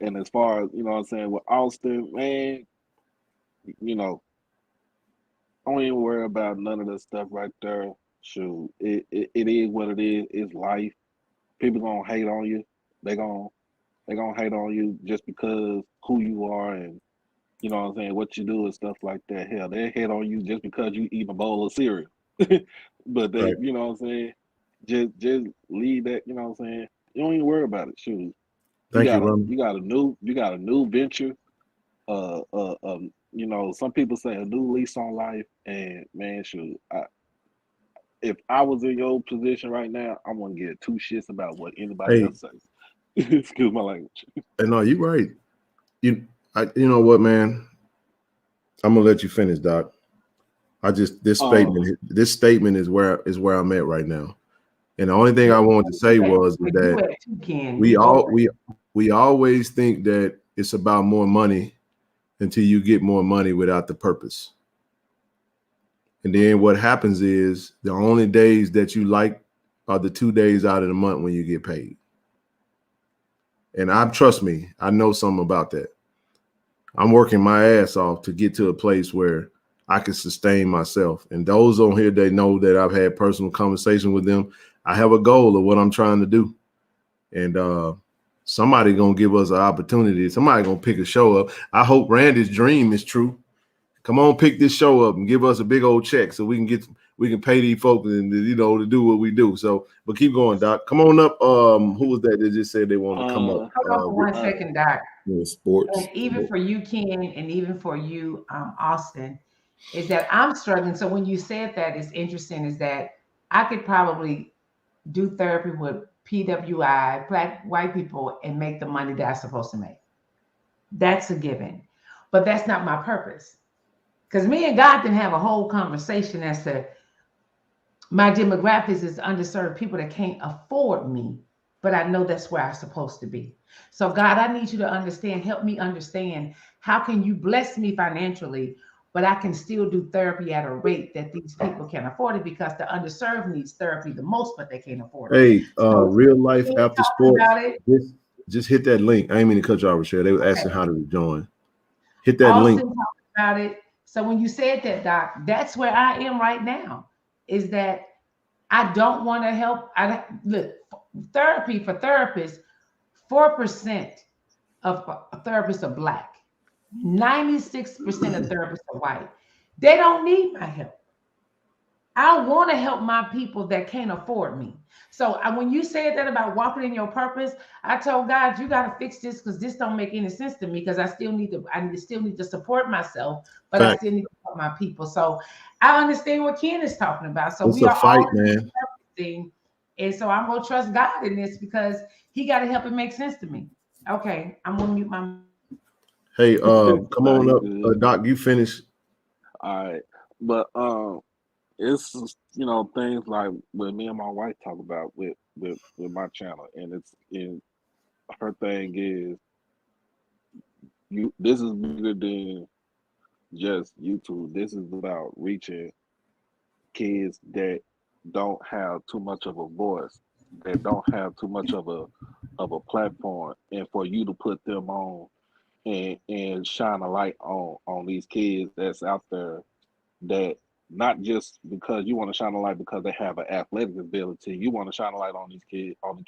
And as far as, you know what I'm saying, with Austin, man, you know, I don't even worry about none of that stuff right there. Shoot, it is what it is. It's life. People gonna hate on you. They gonna hate on you just because who you are and, you know what I'm saying, what you do and stuff like that. Hell, they hate on you just because you eat a bowl of cereal. But they, Right. you know what I'm saying, just leave that. You know what I'm saying. You don't even worry about it. Shoot, Thank you, Ron. you got a new venture. You know, some people say a new lease on life, and man, shoot, if I was in your position right now, I wouldn't give two shits about what anybody Hey, else says. Excuse my language. no, you're right. You know what, man? I'm gonna let you finish, Doc. This statement is where I'm at right now. And the only thing I wanted to say was that we always think that it's about more money until you get more money without the purpose. And then what happens is the only days that you like are the 2 days out of the month when you get paid. And trust me, I know something about that. I'm working my ass off to get to a place where I can sustain myself. And those on here, they know that I've had personal conversation with them. I have a goal of what I'm trying to do. And somebody gonna give us an opportunity. Somebody gonna pick a show up. I hope Randy's dream is true. Come on, pick this show up and give us a big old check so we can pay these folks and, you know, to do what we do. So, but keep going, Doc. Come on up. Who was that just said they wanted to come up? Hold on for 1 second, Doc. Sports. And even for you, Ken, and even for you, Austin, is that I'm struggling. So when you said that, it's interesting, is that I could probably do therapy with PWI, Black, white people, and make the money that I'm supposed to make. That's a given. But that's not my purpose. Because me and God can have a whole conversation as to my demographics is underserved people that can't afford me, but I know that's where I'm supposed to be. So God, I need you to understand, help me understand, how can you bless me financially, but I can still do therapy at a rate that these people can afford it, because the underserved needs therapy the most, but they can't afford it. Hey, So real life after sports, about it. just hit that link. I ain't mean to cut you off, Rochelle. They were asking how to join. Hit that Austin link. talked about it. So when you said that, Doc, that's where I am right now, is that I don't want to help. Look, therapy for therapists, 4% of therapists are Black. 96% of therapists are white. They don't need my help. I want to help my people that can't afford me. So when you said that about walking in your purpose, I told God, you got to fix this, because this don't make any sense to me, because I still need to support myself, but I still need to help my people. So I understand what Ken is talking about. So it's a fight, man. Thing, and so I'm gonna trust God in this, because He got to help it make sense to me. Okay, I'm gonna mute my. Hey, come on up, Doc. You finish. All right, but it's, you know, things like what me and my wife talk about with my channel, and her thing is, this is bigger than just YouTube. This is about reaching kids that don't have too much of a voice, that don't have too much of a platform, and for you to put them on and shine a light on these kids that's out there, that not just because you want to shine a light because they have an athletic ability, you want to shine a light on the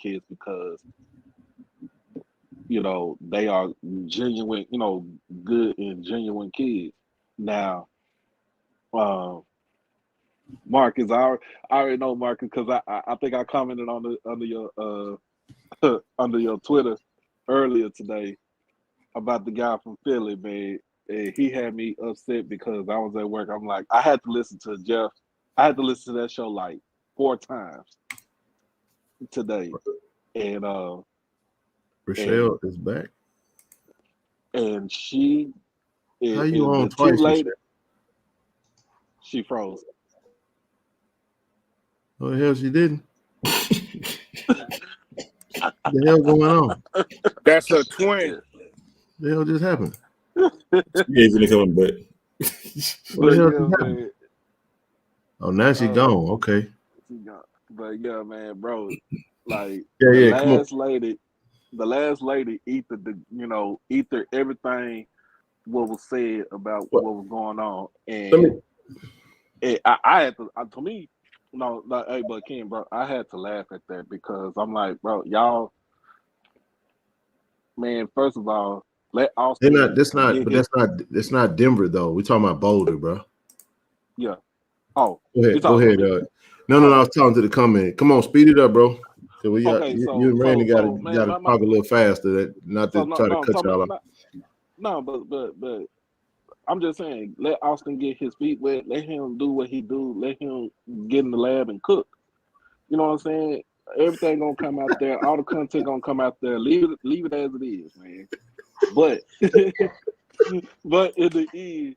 kids because, you know, they are genuine, you know, good and genuine kids. Now, Marcus, I already know Marcus, because I think I commented on under your under your Twitter earlier today about the guy from Philly, man. And he had me upset because I was at work. I'm like, I had to listen to Jeff. I had to listen to that show like 4 times today. And Rochelle is back. And she how you on twice, Rochelle? She froze. What the hell she didn't? What the hell going on? That's her twin. The hell just happened? She ain't coming back. What the hell just happened? Oh, now she gone. Okay. She gone. But yeah, man, bro, like the the last lady ether everything what was said about what was going on, and I had to me, hey, but Ken, bro, I had to laugh at that because I'm like, bro, y'all, man, first of all, let Austin. That's not Denver though. We're talking about Boulder, bro. Yeah. Oh, go ahead. No, I was talking to the comment. Come on, speed it up, bro. You and Randy got to talk a little faster. Try to cut y'all off. No, but I'm just saying, let Austin get his feet wet. Let him do what he do. Let him get in the lab and cook. You know what I'm saying? Everything gonna come out there. All the content gonna come out there. Leave it as it is, man. But but in the end,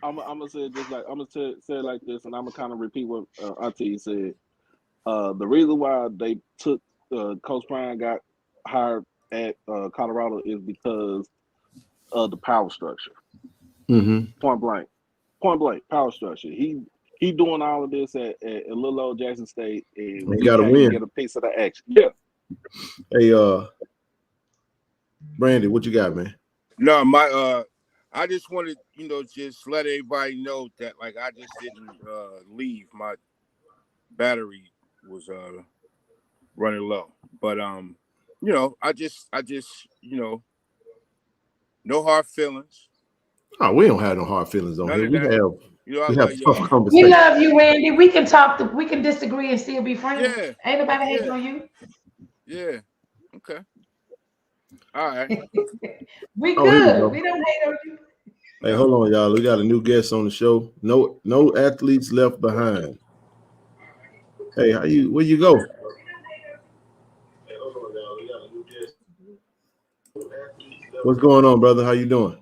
I'm gonna say it just like I'm gonna say it like this, and I'm gonna kind of repeat what Auntie said. The reason why they took Coach Prime got hired at Colorado is because of the power structure. Mm-hmm. Point blank, power structure. He doing all of this at little old Jackson State, and we got to can't win. get a piece of the action. Yeah. Hey, Brandy, what you got, man? No, I just wanted, just let everybody know that, like, I just didn't leave. My battery was running low, but I just no hard feelings. Oh, we don't have no hard feelings on here. We have tough conversations. We love you, Randy. We can talk. We can disagree and still be friends. Yeah. Ain't nobody hating on you. Yeah. Okay. All right. We good. We don't hate on you. Hey, hold on, y'all. We got a new guest on the show. No athletes left behind. Hey, where you go? Hey, hold on, y'all. We got a new guest. What's going on, brother? How you doing?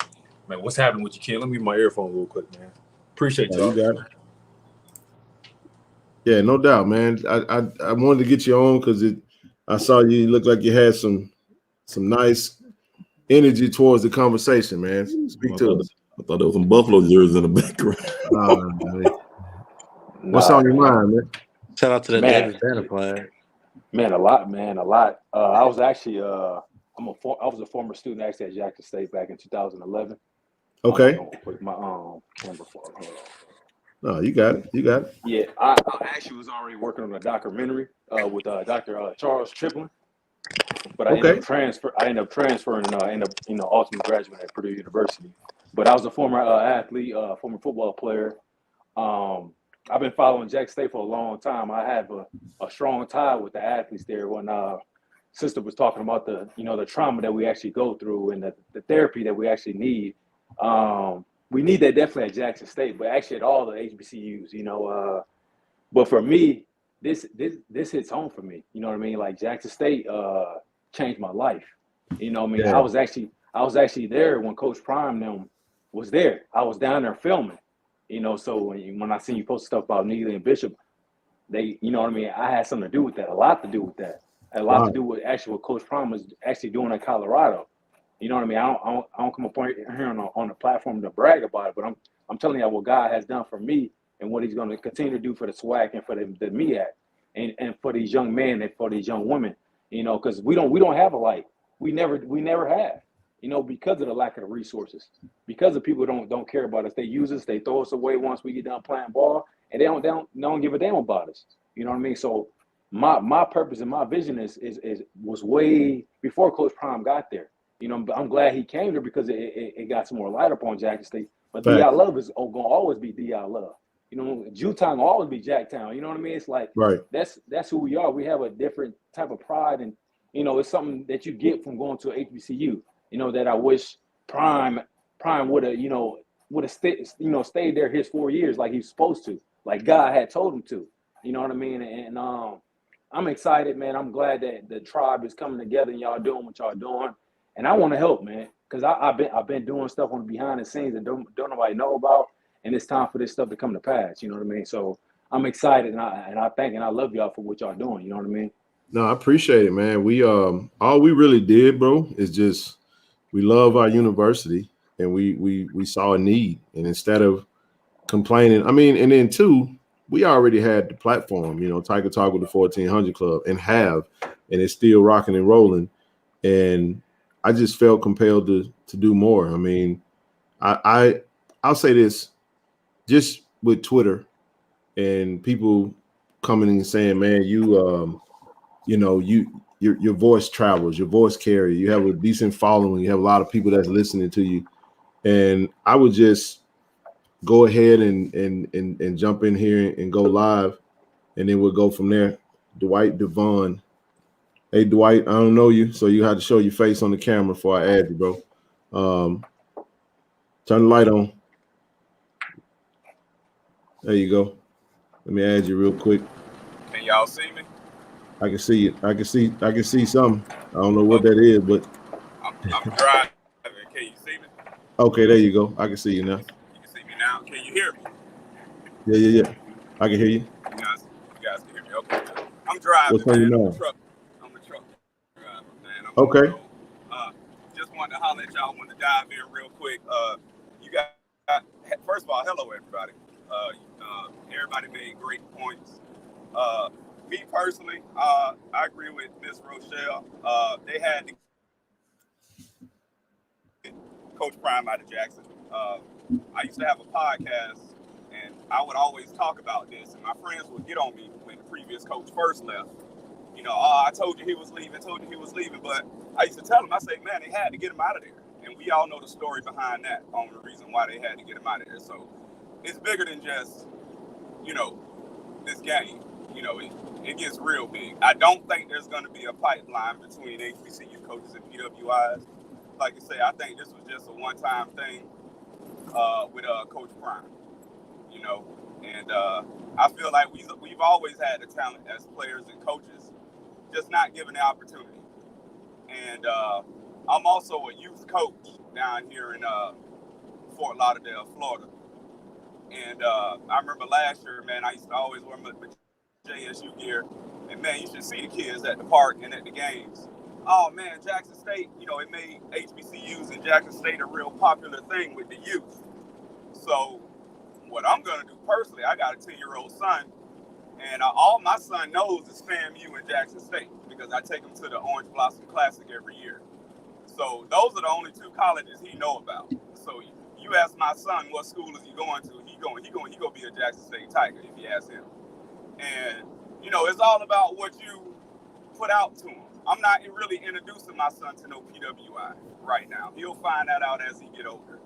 Man, what's happening with you, kid? Let me mute my earphone real quick, man. Appreciate y'all. You got it. Yeah, no doubt, man. I wanted to get you on because I saw you look like you had some nice energy towards the conversation, man. Speak to us. I thought there was some Buffalo jerseys in the background. What's on your mind, man? Shout out to the Davis Banner player. Man, a lot, man, a lot. I was actually I was a former student actually at Jackson State back in 2011. Okay. Put my camera for. No, you got it. Yeah, I actually was already working on a documentary with Dr. Charles Triplin, but I ended up transferring and I ended up ultimately graduating at Purdue University. But I was a former athlete, former football player. I've been following Jackson State for a long time. I have a strong tie with the athletes there. When sister was talking about the trauma that we actually go through and the therapy that we actually need. We need that definitely at Jackson State, but actually at all the HBCUs, but for me, this hits home for me. You know what I mean? Like Jackson State changed my life. You know what I mean? Yeah. I was actually there when Coach Prime was there. I was down there filming. So when I seen you post stuff about Neely and Bishop, they, you know what I mean? I had something to do with that, a lot to do with that. A lot to do with actually what Coach Prime was actually doing in Colorado. You know what I mean? I don't come up here on the platform to brag about it, but I'm telling you what God has done for me and what He's going to continue to do for the SWAC and for the MEAC and for these young men and for these young women. Because we don't have a life. We never have. Because of the lack of the resources, because the people don't care about us. They use us, they throw us away once we get done playing ball, and they don't give a damn about us. You know what I mean? So my purpose and my vision was way before Coach Prime got there. I'm glad he came there because it got some more light up on Jackson State. But D.I. Love is going to always be D.I. Love. Jewtown will always be Jacktown. You know what I mean? It's like that's who we are. We have a different type of pride, and it's something that you get from going to a HBCU. That I wish Prime would have stayed there his 4 years like he's supposed to, like God had told him to. You know what I mean? And I'm excited, man. I'm glad that the tribe is coming together and y'all doing what y'all doing. And I want to help, man, because I've been doing stuff on behind the scenes that don't nobody know about, and it's time for this stuff to come to pass. You know what I mean? So I'm excited, and I thank and I love y'all for what y'all doing. You know what I mean? No, I appreciate it, man. We all we really did, bro, is just we love our university, and we saw a need, and instead of complaining, I mean, and then too, we already had the platform, Tiger Talk with the 1400 Club, and it's still rocking and rolling. And I just felt compelled to do more. I mean, I'll say this, just with Twitter and people coming and saying, man, your voice travels, your voice carries, you have a decent following, you have a lot of people that's listening to you. And I would just go ahead and jump in here and go live, and then we'll go from there. Dwight Devon. Hey, Dwight, I don't know you, so you have to show your face on the camera before I add you, bro. Turn the light on. There you go. Let me add you real quick. Can y'all see me? I can see it. I can see something. I don't know what that is, but I'm driving. Can you see me? Okay, there you go. I can see you now. You can see me now. Can you hear me? Yeah. I can hear you. You guys can hear me. Okay, good. I'm driving, What's on your man. mind? I'm a truck driver, man. I'm Okay. on the road. Just wanted to holler at y'all. Want to dive in real quick. You got first of all, hello everybody. Everybody made great points. Me personally, I agree with Miss Rochelle. They had to get Coach Prime out of Jackson. I used to have a podcast, and I would always talk about this, and my friends would get on me when the previous coach first left. I told you he was leaving, but I used to tell them, I say, man, they had to get him out of there. And we all know the story behind that, on the reason why they had to get him out of there. So it's bigger than just, this game. It gets real big. I don't think there's going to be a pipeline between HBCU coaches and PWIs. Like I say, I think this was just a one-time thing with Coach Prime, and I feel like we've always had the talent as players and coaches, just not given the opportunity. And I'm also a youth coach down here in Fort Lauderdale, Florida. And I remember last year, man, I used to always wear my JSU gear. And, man, you should see the kids at the park and at the games. Oh, man, Jackson State, it made HBCUs in Jackson State a real popular thing with the youth. So what I'm going to do personally, I got a 10-year-old son, and all my son knows is FAMU and Jackson State because I take him to the Orange Blossom Classic every year. So those are the only two colleges he know about. So you ask my son what school is he going to, he going be a Jackson State Tiger if you ask him. And it's all about what you put out to him. I'm not really introducing my son to no PWI right now. He'll find that out as he get older.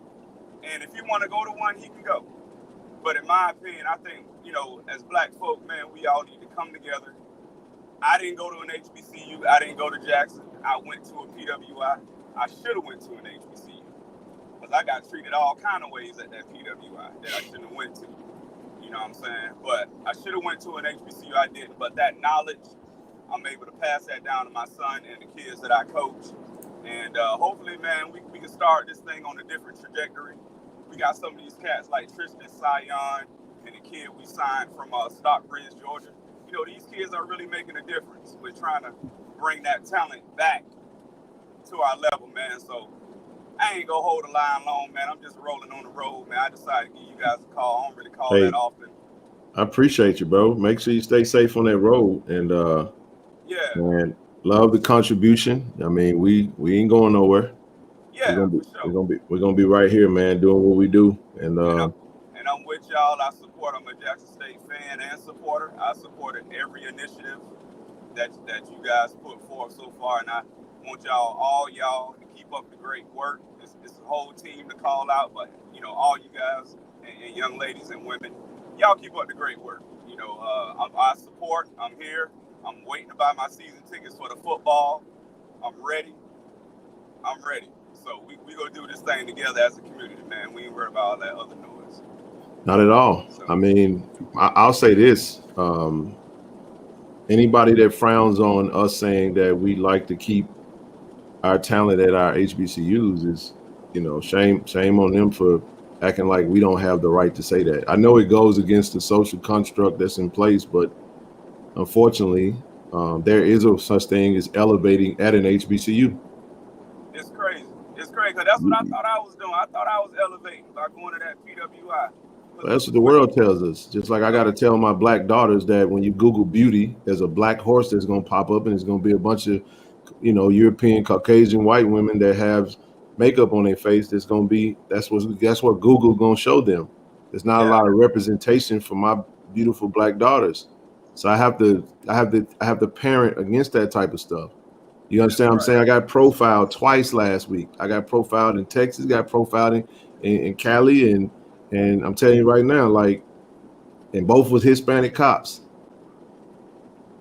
And if he want to go to one, he can go. But in my opinion, I think, as black folk, man, we all need to come together. I didn't go to an HBCU. I didn't go to Jackson. I went to a PWI. I should have went to an HBCU because I got treated all kind of ways at that PWI that I shouldn't have went to. You know what I'm saying? But I should have went to an HBCU. I didn't. But that knowledge, I'm able to pass that down to my son and the kids that I coach. And hopefully, man, we can start this thing on a different trajectory. We got some of these cats like Tristan Sion and the kid we signed from Stockbridge, Georgia. These kids are really making a difference. We're trying to bring that talent back to our level, man. So I ain't gonna hold the line long, man. I'm just rolling on the road, man. I decided to give you guys a call. I don't really call that often. I appreciate you, bro. Make sure you stay safe on that road, and man, love the contribution. I mean, we ain't going nowhere. Yeah, we're gonna be right here, man, doing what we do. And I'm with y'all. I support. I'm a Jackson State fan and supporter. I supported every initiative that you guys put forth so far, and I want all y'all to keep up the great work. It's a whole team to call out, but all you guys and young ladies and women, y'all keep up the great work. I support. I'm here. I'm waiting to buy my season tickets for the football. I'm ready. So we gonna do this thing together as a community, man. We ain't worried about all that other noise. Not at all. So, I mean, I'll say this. Anybody that frowns on us saying that we like to keep our talent at our HBCUs is, shame on them for acting like we don't have the right to say that. I know it goes against the social construct that's in place, but unfortunately, there is a such thing as elevating at an HBCU. It's crazy because that's what I thought I was doing. I thought I was elevating by going to that PWI. That's what the world tells us. Just like I got to tell my black daughters that when you Google beauty, there's a black horse that's going to pop up, and it's going to be a bunch of, European, Caucasian, white women that have makeup on their face. That's going to be that's what Google going to show them. There's not a lot of representation for my beautiful black daughters, so I have to parent against that type of stuff. You understand what I'm saying? I got profiled twice last week. I got profiled in Texas, got profiled in Cali, and I'm telling you right now, like, and both was Hispanic cops.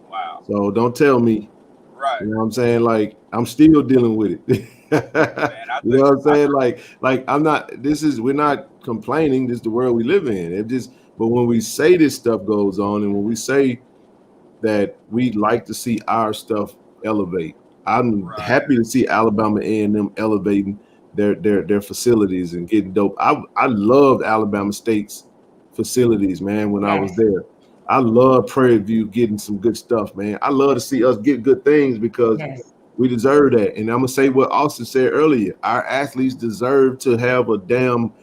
Wow. So don't tell me. Right. You know what I'm saying? Like, I'm still dealing with it. Man, you know what I'm saying? Like we're not complaining. This is the world we live in. But when we say this stuff goes on, and when we say that we'd like to see our stuff elevate, I'm happy to see Alabama A&M elevating their facilities and getting dope. I loved Alabama State's facilities, man, when I was there. I love Prairie View getting some good stuff, man. I love to see us get good things because we deserve that. And I'm gonna say what Austin said earlier. Our athletes deserve to have a damn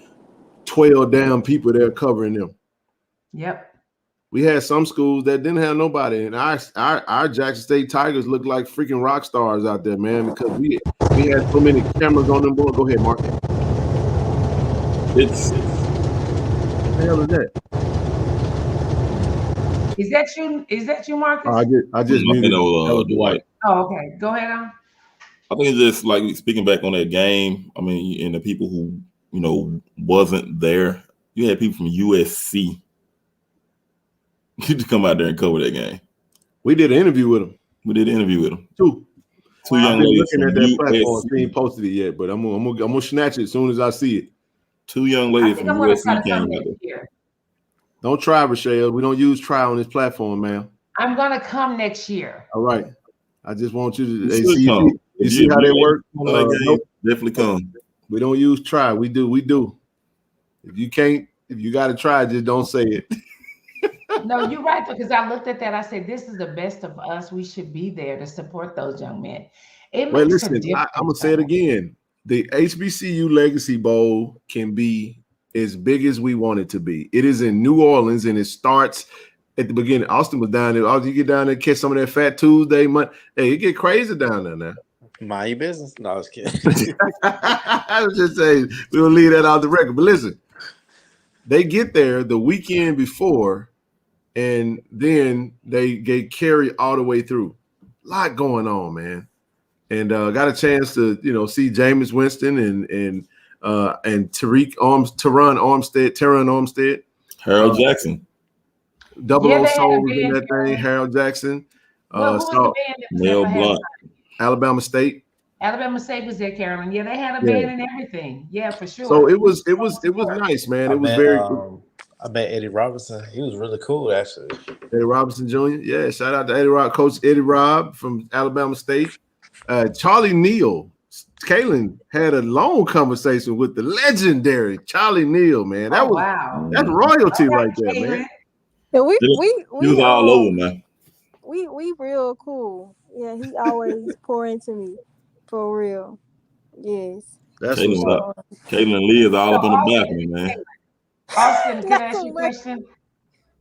12 damn people there covering them. Yep. We had some schools that didn't have nobody, and our Jackson State Tigers look like freaking rock stars out there, man, because we had so many cameras on them. Boy, go ahead, Mark. It's what the hell is that? Is that you, Marcus? I just muted Dwight. Oh, okay. Go ahead on. I think it's just like speaking back on that game. I mean, and the people who wasn't there. You had people from USC. You to come out there and cover that game. We did an interview with them. Two young ladies. Looking at that platform, she ain't posted it yet, but I'm gonna snatch it as soon as I see it. Two young ladies from USC came out there. Don't try, Rochelle. We don't use try on this platform, ma'am. I'm gonna come next year. All right. I just want you to see how they work. Nope. Definitely come. We don't use try. We do. If you got to try, just don't say it. No, you're right, because I looked at that. I said, this is the best of us. We should be there to support those young men. I'm going to say it again. The HBCU Legacy Bowl can be as big as we want it to be. It is in New Orleans, and it starts at the beginning. Austin was down there. You get down there, catch some of that Fat Tuesday money. Hey, it get crazy down there now. Mind your business. No, I was kidding. I was just saying, we'll leave that out the record. But listen, they get there the weekend before, and then they carry all the way through. A lot going on, man. And got a chance to see Jameis Winston and Teron Armstead, Harold Jackson, Double O Soul was in that thing. Harold Jackson, Mel Blunt, Alabama State. Alabama State was there, Carolyn. Yeah, they had a band and everything. Yeah, for sure. So it was nice, man. It was very cool. I met Eddie Robinson. He was really cool, actually. Eddie Robinson Jr. Yeah, shout out to Eddie Rob, Coach Eddie Rob from Alabama State. Charlie Neal. Kaylin had a long conversation with the legendary Charlie Neal, man. That's royalty right there, man. Yeah, we was all over, man. We real cool. Yeah, he always pour into me. For real. Yes. That's Kaylin and Lee is all up on the balcony, man. Austin, can I ask you a question?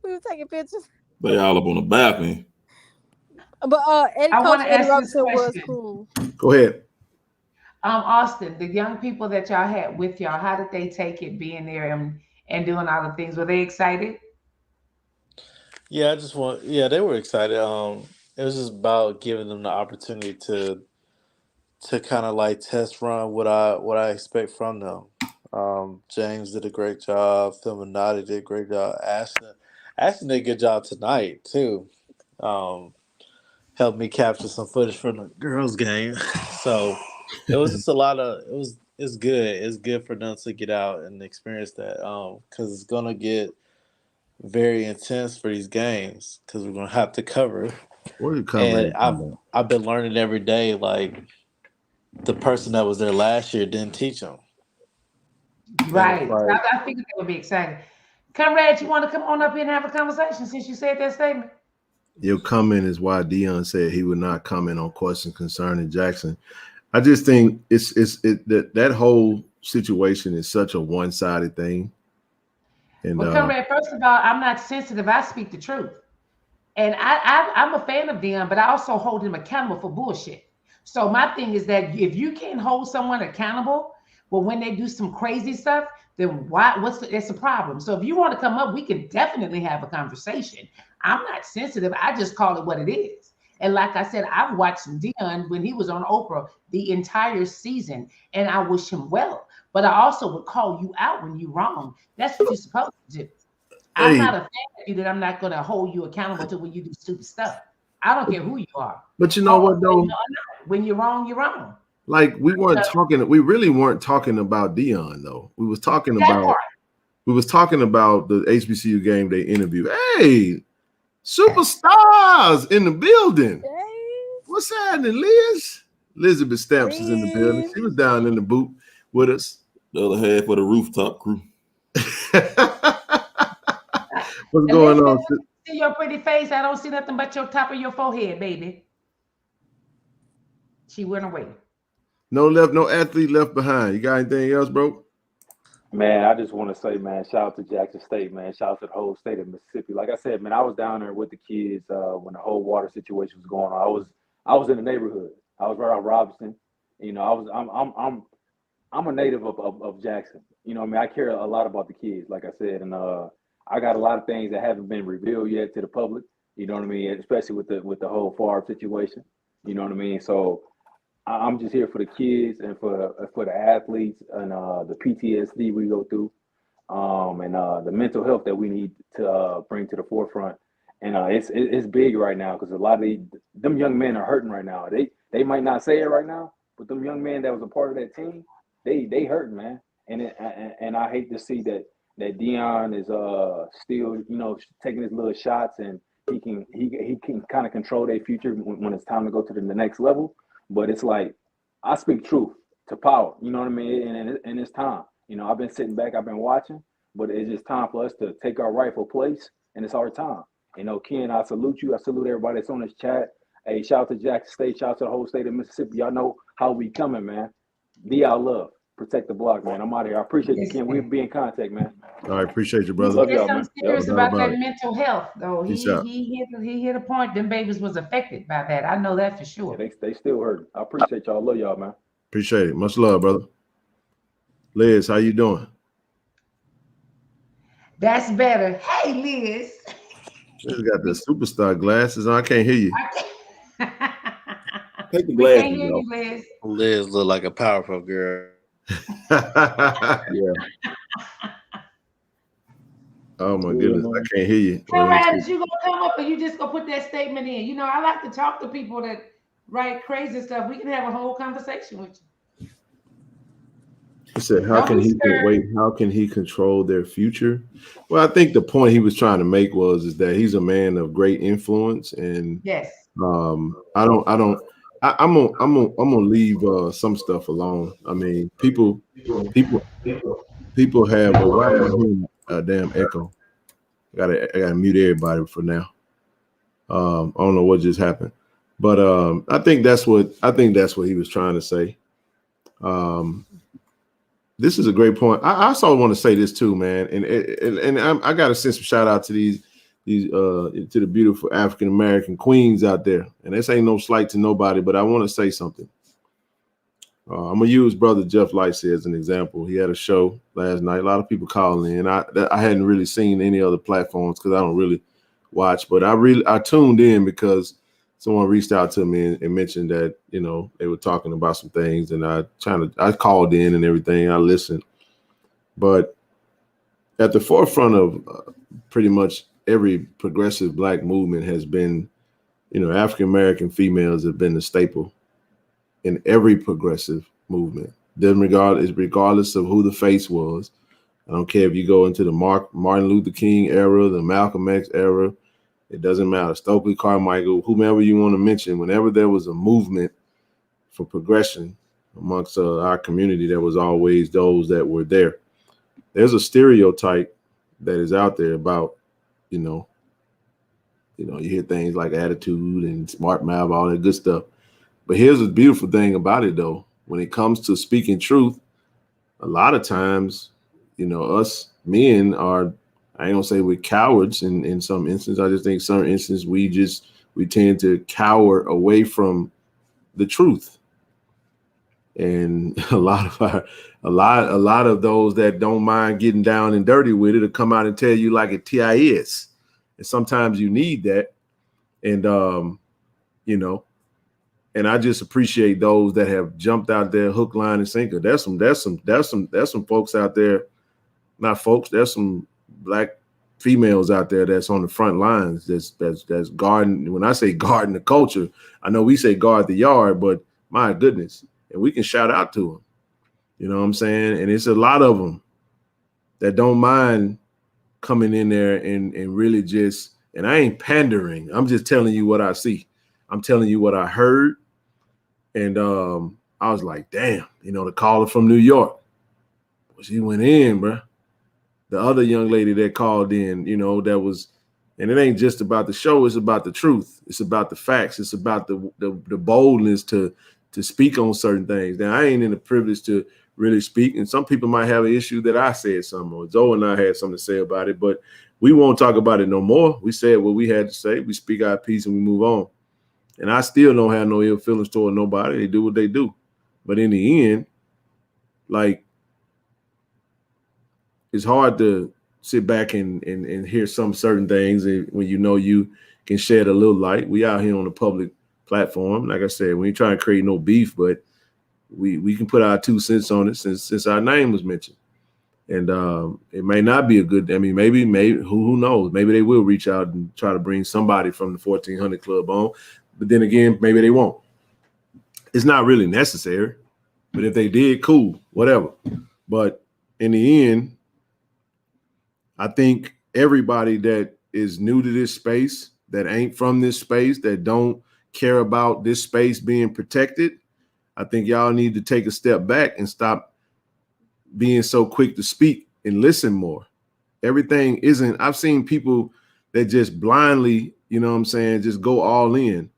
We were taking pictures. They all up on the balcony. But Eddie Robinson was cool. Go ahead. Austin, the young people that y'all had with y'all, how did they take it being there and doing all the things? Were they excited? Yeah, they were excited. It was just about giving them the opportunity to kind of like test run what I expect from them. James did a great job. Phil Minotti did a great job. Ashton did a good job tonight too. Helped me capture some footage from the girls' game. So it was just it's good. It's good for them to get out and experience that. Because it's gonna get very intense for these games because we're gonna have to cover. And I've been learning every day. Like the person that was there last year didn't teach them. Right. I figured they would be excited. Conrad, you want to come on up here and have a conversation since you said that statement? Your comment is why Dion said he would not comment on questions concerning Jackson. I just think that whole situation is such a one-sided thing. And Well, Conrad, first of all, I'm not sensitive. I speak the truth. And I'm a fan of Dion, but I also hold him accountable for bullshit. So my thing is that if you can't hold someone accountable, well, when they do some crazy stuff, then it's a problem. So if you want to come up, we can definitely have a conversation. I'm not sensitive. I just call it what it is. And like I said, I've watched Dion when he was on Oprah the entire season, and I wish him well. But I also would call you out when you're wrong. That's what you're supposed to do. I'm not a fan of you that I'm not going to hold you accountable to when you do stupid stuff. I don't care who you are. But you know what though? When you're wrong, you're wrong. Like we really weren't talking about Dion though. We was talking about the HBCU game day interview. Hey, superstars in the building. What's happening, Liz? Elizabeth Stamps is in the building. She was down in the booth with us. The other half of the rooftop crew. What's going on? See your pretty face. I don't see nothing but your top of your forehead, baby. She went away. No athlete left behind. You got anything else, bro? Man, I just want to say, man, shout out to Jackson State, man. Shout out to the whole state of Mississippi. Like I said, man, I was down there with the kids when the whole water situation was going on. I was in the neighborhood. I was right off Robinson. You know, I'm a native of Jackson. You know what I mean? I care a lot about the kids, like I said, and I got a lot of things that haven't been revealed yet to the public. You know what I mean? Especially with the whole Favre situation. You know what I mean? So I'm just here for the kids and for the athletes and the PTSD we go through, and the mental health that we need to bring to the forefront. And it's big right now because a lot of them young men are hurting right now. They might not say it right now, but them young men that was a part of that team, they hurting, man. And I hate to see that Dion is still, you know, taking his little shots, and he can kind of control their future when it's time to go to the next level. But it's like, I speak truth to power, you know what I mean? And it's time. You know, I've been sitting back, I've been watching, but it's just time for us to take our rightful place, and it's our time. You know, Ken, I salute you. I salute everybody that's on this chat. Hey, shout out to Jackson State. Shout out to the whole state of Mississippi. Y'all know how we coming, man. Be our love. Protect the block, man. I'm out of here. I appreciate you, Ken. We'll be in contact, man. All right, appreciate you, brother. Love y'all, man. I'm serious about that mental health, though. He hit a point. Them babies was affected by that. I know that for sure. Yeah, they still hurt. I appreciate y'all. Love y'all, man. Appreciate it. Much love, brother. Liz, how you doing? That's better. Hey, Liz. Liz got the superstar glasses on. I can't hear you. Take the glasses off. Liz. Liz look like a powerful girl. Yeah. Oh my goodness, I can't hear you. Conrad, is you gonna come up or you just gonna put that statement in? You know, I like to talk to people that write crazy stuff. We can have a whole conversation with you. He said, how can he control their future? Well, I think the point he was trying to make is that he's a man of great influence, and yes, I'm gonna leave some stuff alone. I mean, people have a damn echo. I gotta mute everybody for now. I don't know what just happened, but I think that's what he was trying to say. This is a great point. I also want to say this too, man, and I got to send some shout out to these to the beautiful African American queens out there. And this ain't no slight to nobody, but I want to say something. I'm gonna use brother Jeff Lightsey as an example. He had a show last night. A lot of people calling in. I hadn't really seen any other platforms because I don't really watch, but I tuned in because someone reached out to me and mentioned that, you know, they were talking about some things, and I called in and everything. I listened, but at the forefront of pretty much every progressive Black movement has been, you know, African American females have been the staple in every progressive movement. Regardless of who the face was. I don't care if you go into the Martin Luther King era, the Malcolm X era. It doesn't matter. Stokely Carmichael, whomever you want to mention, whenever there was a movement for progression amongst our community, there was always those that were there. There's a stereotype that is out there about, you know, you hear things like attitude and smart mouth, all that good stuff. But here's the beautiful thing about it, though. When it comes to speaking truth, a lot of times, you know, us men are I ain't gonna say we're cowards in some instances. I just think some instances we tend to cower away from the truth. And a lot of those that don't mind getting down and dirty with it will come out and tell you like it is. And sometimes you need that. And and I just appreciate those that have jumped out there hook, line, and sinker. There's some folks out there, not folks, there's some Black females out there that's on the front lines that's guarding. When I say guarding the culture, I know we say guard the yard, but my goodness, and we can shout out to them. You know what I'm saying? And it's a lot of them that don't mind coming in there and really just, and I ain't pandering. I'm just telling you what I see. I'm telling you what I heard. And I was like, damn, the caller from New York. Well, she went in, bro. The other young lady that called in, that was, and it ain't just about the show, it's about the truth. It's about the facts. It's about the boldness to speak on certain things. Now, I ain't in the privilege to really speak, and some people might have an issue that I said something, or Zoe and I had something to say about it, but we won't talk about it no more. We said what we had to say. We speak our piece and we move on. And I still don't have no ill feelings toward nobody. They do what they do. But in the end, like, it's hard to sit back and hear some certain things when you can shed a little light. We out here on a public platform. Like I said, we ain't trying to create no beef, but we can put our 2 cents on it since our name was mentioned. And it may not be a good, maybe who knows? Maybe they will reach out and try to bring somebody from the 1400 Club on. But then again, maybe they won't. It's not really necessary. But if they did, cool, whatever. But in the end, I think everybody that is new to this space, that ain't from this space, that don't care about this space being protected, I think y'all need to take a step back and stop being so quick to speak and listen more. Everything isn't, I've seen people that just blindly, just go all in.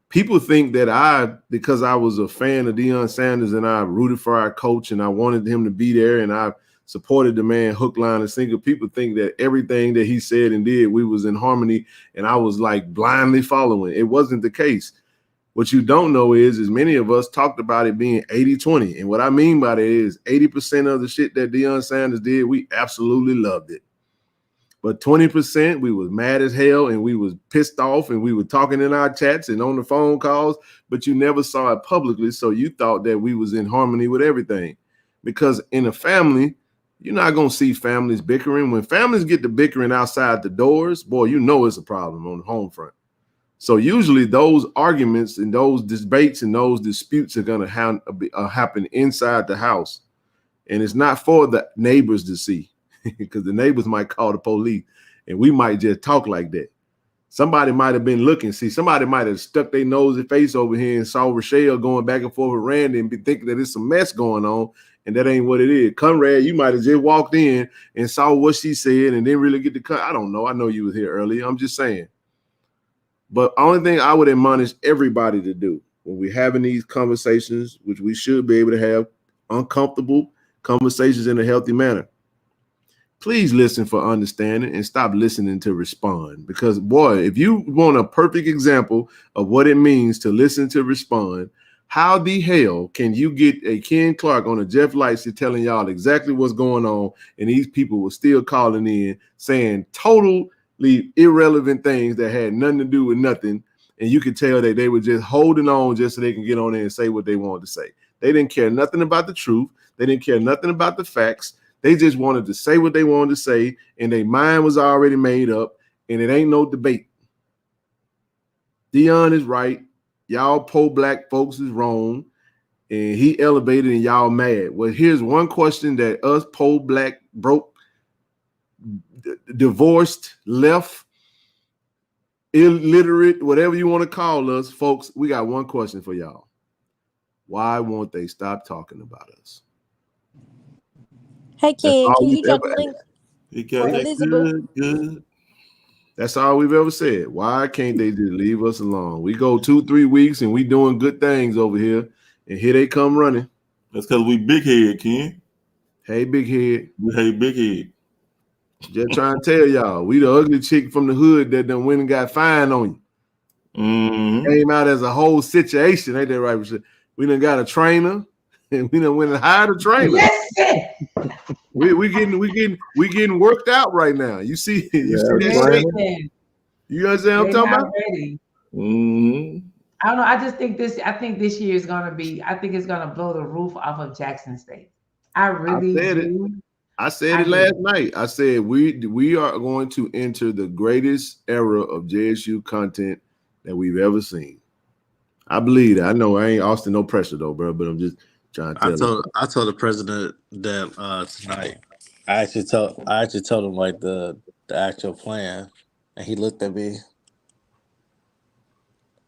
People think that because I was a fan of Deion Sanders and I rooted for our coach and I wanted him to be there and I supported the man hook, line, and sinker. People think that everything that he said and did, we was in harmony and I was like blindly following. It wasn't the case. What you don't know is many of us talked about it being 80-20. And what I mean by that is 80% of the shit that Deion Sanders did, we absolutely loved it. But 20%, we was mad as hell and we was pissed off and we were talking in our chats and on the phone calls, but you never saw it publicly. So you thought that we was in harmony with everything. Because in a family, you're not going to see families bickering. When families get to bickering outside the doors, boy, it's a problem on the home front. So usually those arguments and those debates and those disputes are going to happen inside the house. And it's not for the neighbors to see. Because the neighbors might call the police and we might just talk like that. Somebody might have been looking. See, somebody might have stuck their nose and face over here and saw Rochelle going back and forth with Randy and be thinking that it's a mess going on. And that ain't what it is. Conrad, you might have just walked in and saw what she said and didn't really get to cut. I don't know. I know you was here earlier. I'm just saying. But only thing I would admonish everybody to do when we're having these conversations, which we should be able to have uncomfortable conversations in a healthy manner, please listen for understanding and stop listening to respond. Because, boy, if you want a perfect example of what it means to listen to respond, how the hell can you get a Ken Clark on a Jeff Lightsey telling y'all exactly what's going on, and these people were still calling in saying totally irrelevant things that had nothing to do with nothing, and you could tell that they were just holding on just so they can get on there and say what they wanted to say. They didn't care nothing about the truth. They didn't care nothing about the facts. They just wanted to say what they wanted to say, and their mind was already made up, and it ain't no debate. Deion is right. Y'all pro-black folks is wrong, and he elevated and y'all mad. Well, here's one question that us pro-black, broke, divorced, left, illiterate, whatever you want to call us, folks, we got one question for y'all. Why won't they stop talking about us? Hey, Ken, can you drop the link for Elizabeth? Good. That's all we've ever said. Why can't they just leave us alone? We go 2-3 weeks and we doing good things over here, and here they come running. That's because we big head, Ken. Hey, big head. Hey, big head. Just trying to tell y'all, we the ugly chick from the hood that done went and got fined on you. Came out as a whole situation. Ain't that right? We done got a trainer, and we done went and hired a trainer. Listen. We getting worked out right now. You see that Listen. You understand what I'm talking about? Ready. I don't know. I think this year is gonna be. I think it's gonna blow the roof off of Jackson State. I really do. I said it last night. I said we are going to enter the greatest era of JSU content that we've ever seen. I believe that. I know I ain't Austin no pressure though, bro, but I'm just trying to tell you. I told the president that tonight. I actually told him like the actual plan, and he looked at me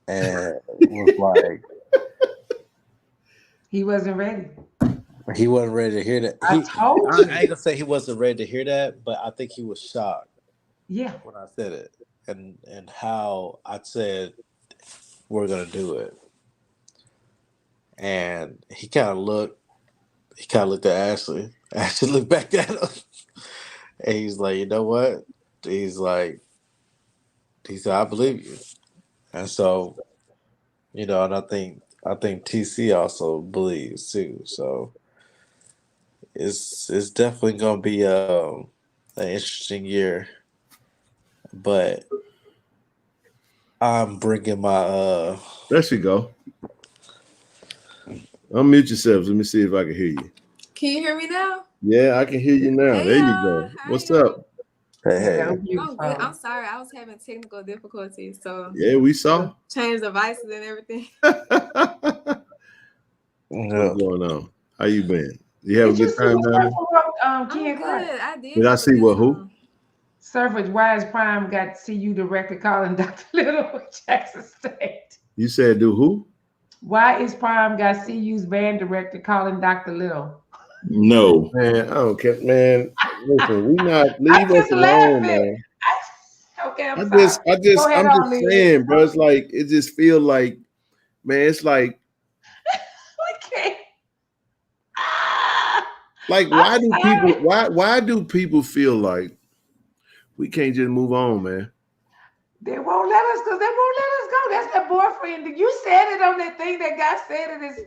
and was like, he wasn't ready. He wasn't ready to hear that. I ain't gonna say he wasn't ready to hear that, but I think he was shocked. Yeah. When I said it, and how I said we're gonna do it, and he kind of looked at Ashley. Ashley looked back at him, and he's like, "You know what?" He said, "I believe you," and so, and I think TC also believes too. So. It's definitely gonna be an interesting year, but I'm bringing my There she go. Unmute yourselves. Let me see if I can hear you. Can you hear me now? Yeah, I can hear you now. Hey, there you go. What's up? Hey. I'm good. I'm sorry. I was having technical difficulties, so yeah, we saw. Change devices and everything. What's going on? How you been? You have a good time down there? Good. I did. Did I see what who? Surfers Wise Prime got CU director calling Dr. Little with Jackson State. You said do who? Why is Prime got CU's band director calling Dr. Little? No, man. I don't care, man. Listen, we not leave us alone, man. Okay, I'm just saying, bro. It's like it just feel like, man. It's like, okay. Like, why do people feel like we can't just move on, man? They won't let us because they won't let us go. That's their boyfriend. You said it on that thing that guy said it is.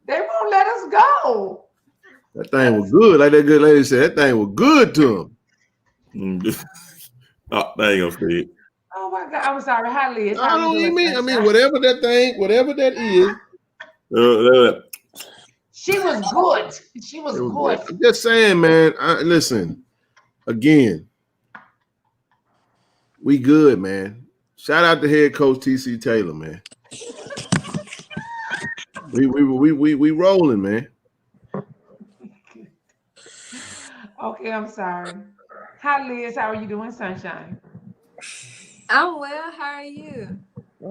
They won't let us go. That thing was good. Like that good lady said, that thing was good to him. Oh, there you go, Steve. Oh my God. I'm sorry. Hi, Liz. I don't even mean. I mean, whatever that is. She was good. She was good. I'm just saying, man. Listen, again, we good, man. Shout out to head coach TC Taylor, man. We rolling, man. Okay, I'm sorry. Hi, Liz. How are you doing, Sunshine? I'm well. How are you?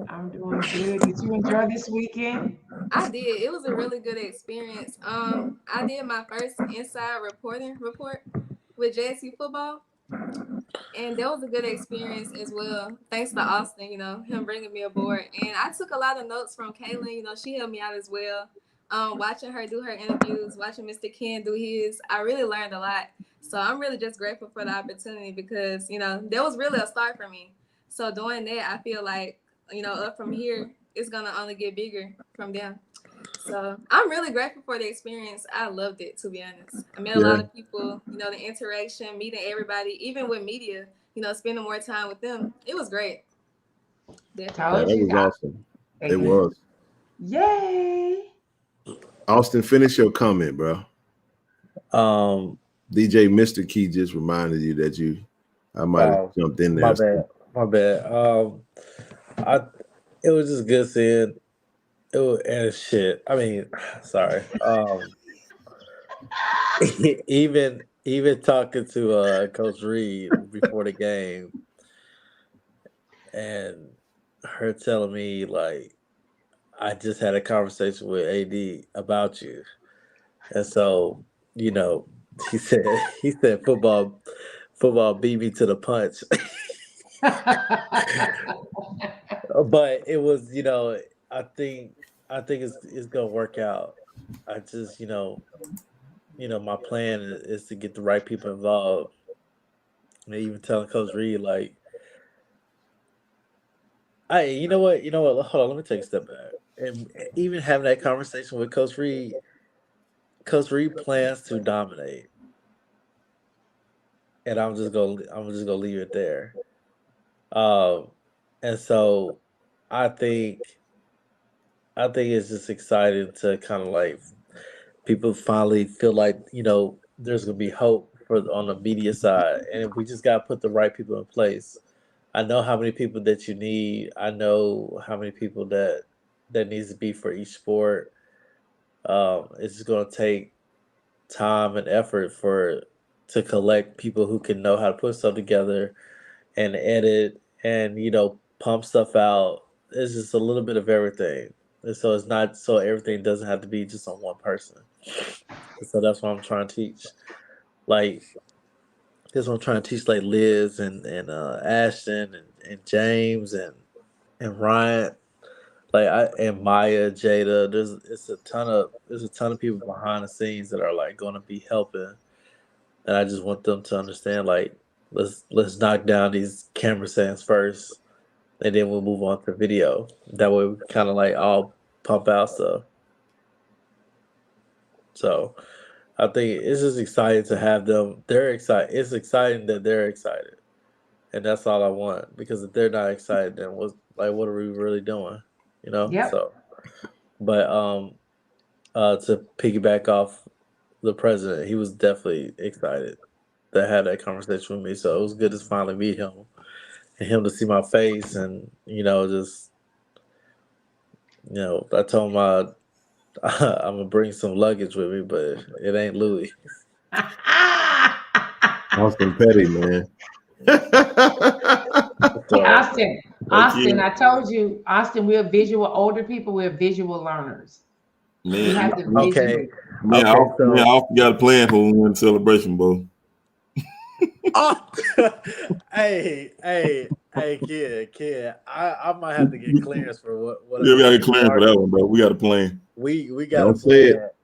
I'm doing good. Did you enjoy this weekend? I did. It was a really good experience. I did my first inside report with JSU football, and that was a good experience as well. Thanks to Austin, him bringing me aboard, and I took a lot of notes from Kaylin. She helped me out as well. Watching her do her interviews, watching Mr. Ken do his, I really learned a lot. So I'm really just grateful for the opportunity because that was really a start for me. So doing that, I feel like up from here, it's gonna only get bigger from there. So I'm really grateful for the experience. I loved it, to be honest. I met a lot of people, the interaction, meeting everybody, even with media, spending more time with them. It was great. Definitely. That was awesome. It was. Yay. Austin, finish your comment, bro. DJ Mr. Key just reminded you that I might have jumped in there. My bad. It was just good seeing it was, and shit. I mean, sorry. Even talking to Coach Reed before the game, and her telling me like, I just had a conversation with AD about you, and so he said football beat me to the punch. But it was, I think it's gonna work out. I just, my plan is to get the right people involved And even telling Coach Reed, like, you know what? Hold on, let me take a step back. And even having that conversation with Coach Reed plans to dominate. And I'm just gonna leave it there. And so I think it's just exciting to kind of like people finally feel like there's gonna be hope for on the media side, and we just gotta put the right people in place. I know how many people that you need. I know how many people that needs to be for each sport. It's just gonna take time and effort to collect people who can know how to put stuff together and edit and pump stuff out. It's just a little bit of everything, and so it's not so everything doesn't have to be just on one person. So that's what I'm trying to teach. Like that's what I'm trying to teach. Like Liz and Ashton and James and Ryan. Like and Maya, Jada. There's a ton of people behind the scenes that are like going to be helping, and I just want them to understand like let's knock down these camera stands first, and then we'll move on to video. That way we kind of like all pump out stuff. So I think it's just exciting to have them. They're excited. It's exciting that they're excited, and that's all I want. Because if they're not excited, then what are we really doing? Yep. So, but to piggyback off the president, he was definitely excited to have that conversation with me. So it was good to finally meet him and him to see my face, and just I told him I'm gonna bring some luggage with me, but it ain't Louis. Austin Petty, man. So, Austin, I told you, Austin, we're visual, older people, we're visual learners. We Man, have to okay, man, okay, I got a plan for when we win Celebration Bowl. Oh, hey, kid. I might have to get clearance for what. Yeah, we gotta get clearance for that one, bro. We got a plan. We got a Don't say plan. it.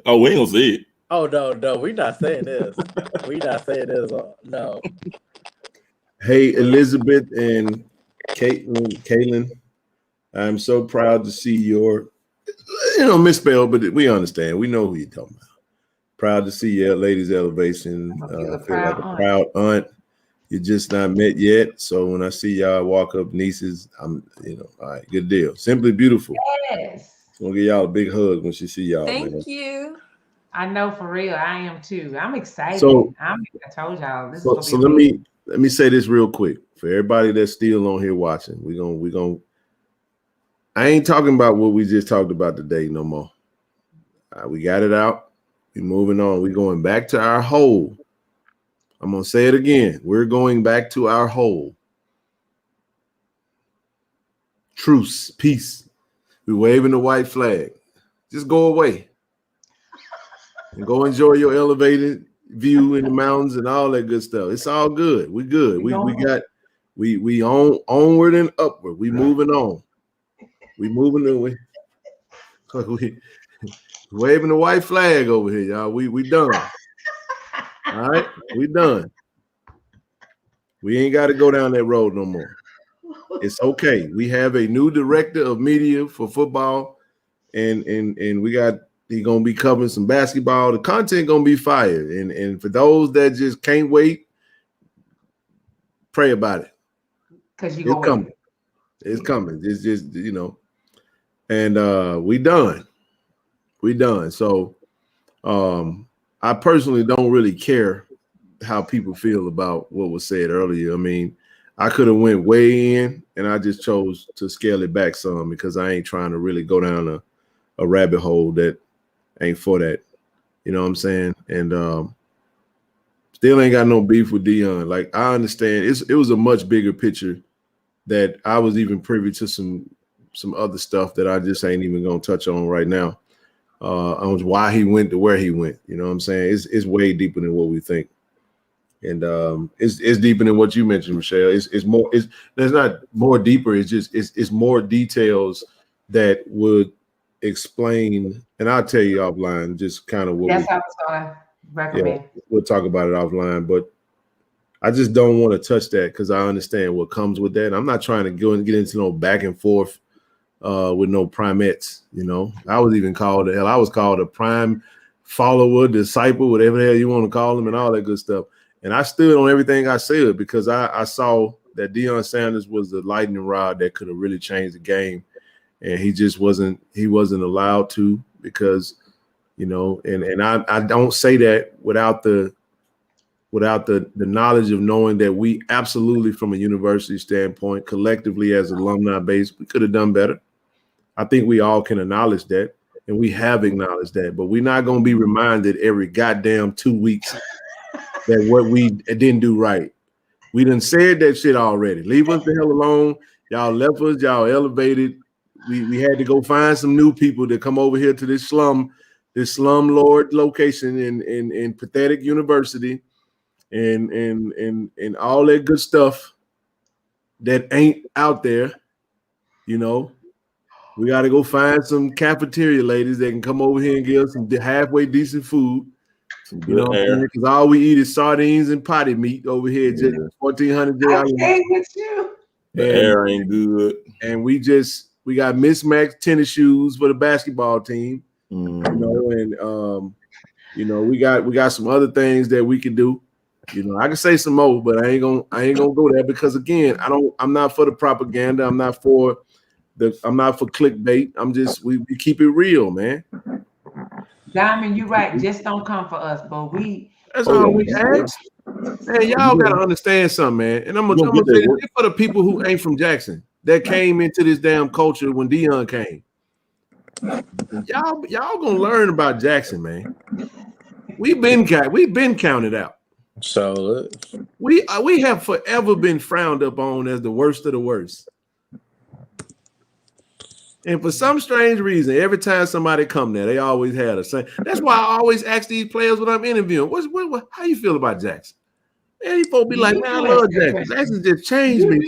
Oh, we ain't gonna say it. Oh no, we not saying this. We not saying this. No. Hey, Elizabeth and Kaylin, I'm so proud to see your, misspelled, but we understand. We know who you're talking about. Proud to see your ladies' elevation. I feel like a proud aunt. You're just not met yet. So when I see y'all walk up nieces, I'm, all right, good deal. Simply beautiful. Yes. I'm gonna give y'all a big hug when she see y'all, man. Thank you. I know for real. I am too. I'm excited. So I told y'all this is so, gonna so be let me say this real quick for everybody that's still on here watching. We gonna I ain't talking about what we just talked about today no more. We got it out. We're moving on. We're going back to our hole. I'm gonna say it again. We're going back to our hole. Truce, peace. We're waving the white flag. Just go away and go enjoy your elevated view in the mountains and all that good stuff. It's all good. We good. We onward and upward. We moving on. We moving away. We waving the white flag over here, y'all. We done. All right, we done. We ain't got to go down that road no more. It's okay. We have a new director of media for football, and he's gonna be covering some basketball. The content gonna be fire. And for those that just can't wait, pray about it. Because it's coming. It's coming. It's just and we done. We done. So I personally don't really care how people feel about what was said earlier. I mean, I could have went way in, and I just chose to scale it back some because I ain't trying to really go down a rabbit hole that ain't for that. You know what I'm saying? And still ain't got no beef with Dion. Like, I understand it was a much bigger picture that I was even privy to some other stuff that I just ain't even gonna touch on right now. On why he went to where he went. You know what I'm saying? It's way deeper than what we think. And it's deeper than what you mentioned, Michelle. It's more. There's not more deeper. It's just it's more details that would explain. And I'll tell you offline just kind of what. That's how I was gonna recommend. Yeah, we'll talk about it offline. But I just don't want to touch that because I understand what comes with that. I'm not trying to go and get into no back and forth with no primates. You know, I was even called I was called a prime follower, disciple, whatever the hell you want to call them, and all that good stuff. And I stood on everything I said because I saw that Deion Sanders was the lightning rod that could have really changed the game, and he just wasn't allowed to because, you know, and I don't say that without the knowledge of knowing that we absolutely, from a university standpoint, collectively as alumni base, we could have done better. I think we all can acknowledge that, and we have acknowledged that, but we're not going to be reminded every goddamn 2 weeks that what we didn't do right. We done said that shit already. Leave us the hell alone. Y'all left us. Y'all elevated. We had to go find some new people to come over here to this slum lord location in pathetic university and all that good stuff that ain't out there. You know, we got to go find some cafeteria ladies that can come over here and give us some halfway decent food. You know, because all we eat is sardines and potty meat over here, just 1400. I came with you. The air ain't good, and we got mismatched tennis shoes for the basketball team. You know, and you know, we got some other things that we can do. You know, I can say some more, but I ain't gonna go there because again, I'm not for the propaganda. I'm not for clickbait. We keep it real, man. Diamond, you're right. Just don't come for us, but that's all we ask. Man, y'all gotta understand something, man. And I'm gonna say this for the people who ain't from Jackson that came into this damn culture when Deion came. Y'all gonna learn about Jackson, man. We've been counted out. So we have forever been frowned upon as the worst of the worst. And for some strange reason, every time somebody come there, they always had a same. That's why I always ask these players when I'm interviewing, how you feel about Jackson? Man, these folks be like, man, I love Jackson. Jackson just changed me.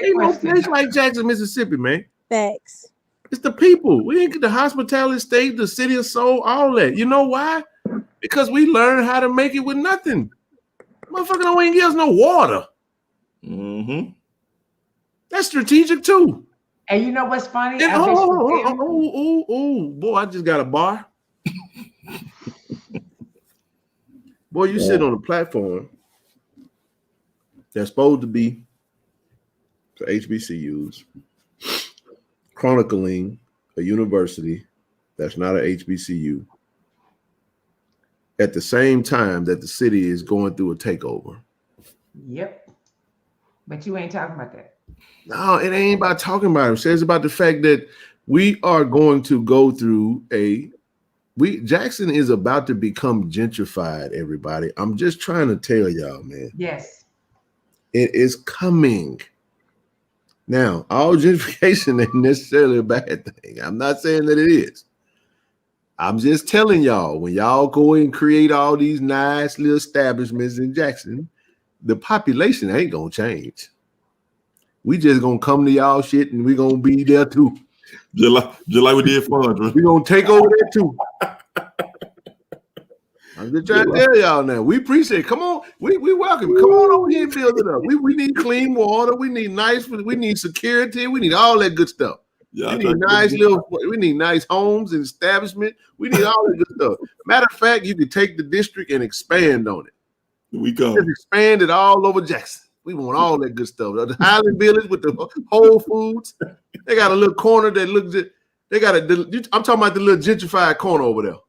Ain't no place like Jackson, Mississippi, man. Facts. It's the people. We didn't get the hospitality state, the city of soul, all that. You know why? Because we learned how to make it with nothing. Motherfucker don't even give us no water. That's strategic too. And you know what's funny? Boy, I just got a bar. Boy, you sit on a platform that's supposed to be for HBCUs, chronicling a university that's not an HBCU at the same time that the city is going through a takeover. Yep. But you ain't talking about that. No, it ain't about talking about it. It says about the fact that we are going to go through Jackson is about to become gentrified, everybody. I'm just trying to tell y'all, man. Yes. It is coming. Now, all gentrification ain't necessarily a bad thing. I'm not saying that it is. I'm just telling y'all, when y'all go and create all these nice little establishments in Jackson, the population ain't gonna change. We just gonna come to y'all shit and we gonna be there too. Just like we did for Andre. We gonna take over there too. I'm just trying to tell y'all now. We appreciate it. Come on, we welcome. Come on over here and build it up. We need clean water. We need we need security. We need all that good stuff. Yeah, we need nice homes and establishment. We need all that good stuff. Matter of fact, you can take the district and expand on it. We come. Just expand it all over Jackson. We want all that good stuff. The Highland Village with the Whole Foods. They got a little corner that looks at. I'm talking about the little gentrified corner over there.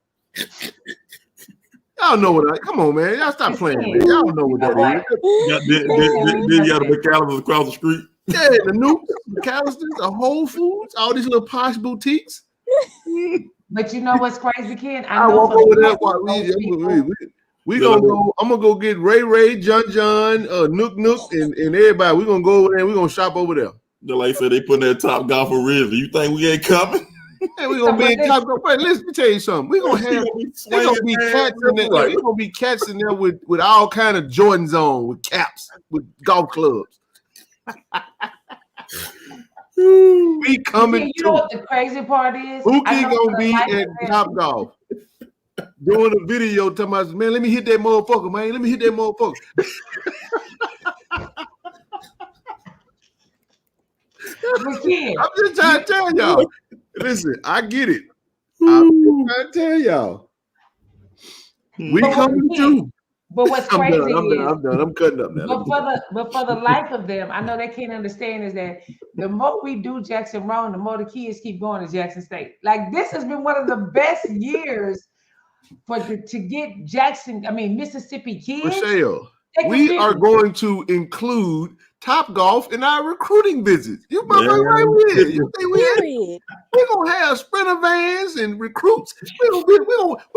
Y'all know what come on, man. Y'all stop playing, man. Y'all know what that is. Then you got the McAllisters across the street. Yeah, the new McAllisters, the Whole Foods, all these little posh boutiques. But you know what's crazy, Ken? I walk over there while we gonna go. I'm gonna go get Ray, John, Nook, and everybody. We're gonna go over there and we're gonna shop over there. Like I said, they put that Top Golf for Ridley. You think we ain't coming? Hey, we're gonna be in Top Golf. Wait, let me tell you something. We're gonna have there's gonna be cats in there. We're gonna be cats in there with all kind of Jordans on, with caps, with golf clubs. We coming. You know what the crazy part is? Mookie gonna be at Top Golf doing a video talking about, man, let me hit that motherfucker, man. Let me hit that motherfucker. I'm just trying to tell y'all. Listen, I get it. I'm just trying to tell y'all. We coming too. But what's crazy I'm done. I'm cutting up now. But for the life of them, I know they can't understand is that the more we do Jackson wrong, the more the kids keep going to Jackson State. Like this has been one of the best years to get Mississippi kids. Michelle, we are going to include Topgolf in our recruiting visits. You motherfucker right here. You think we're gonna have sprinter vans and recruits? We're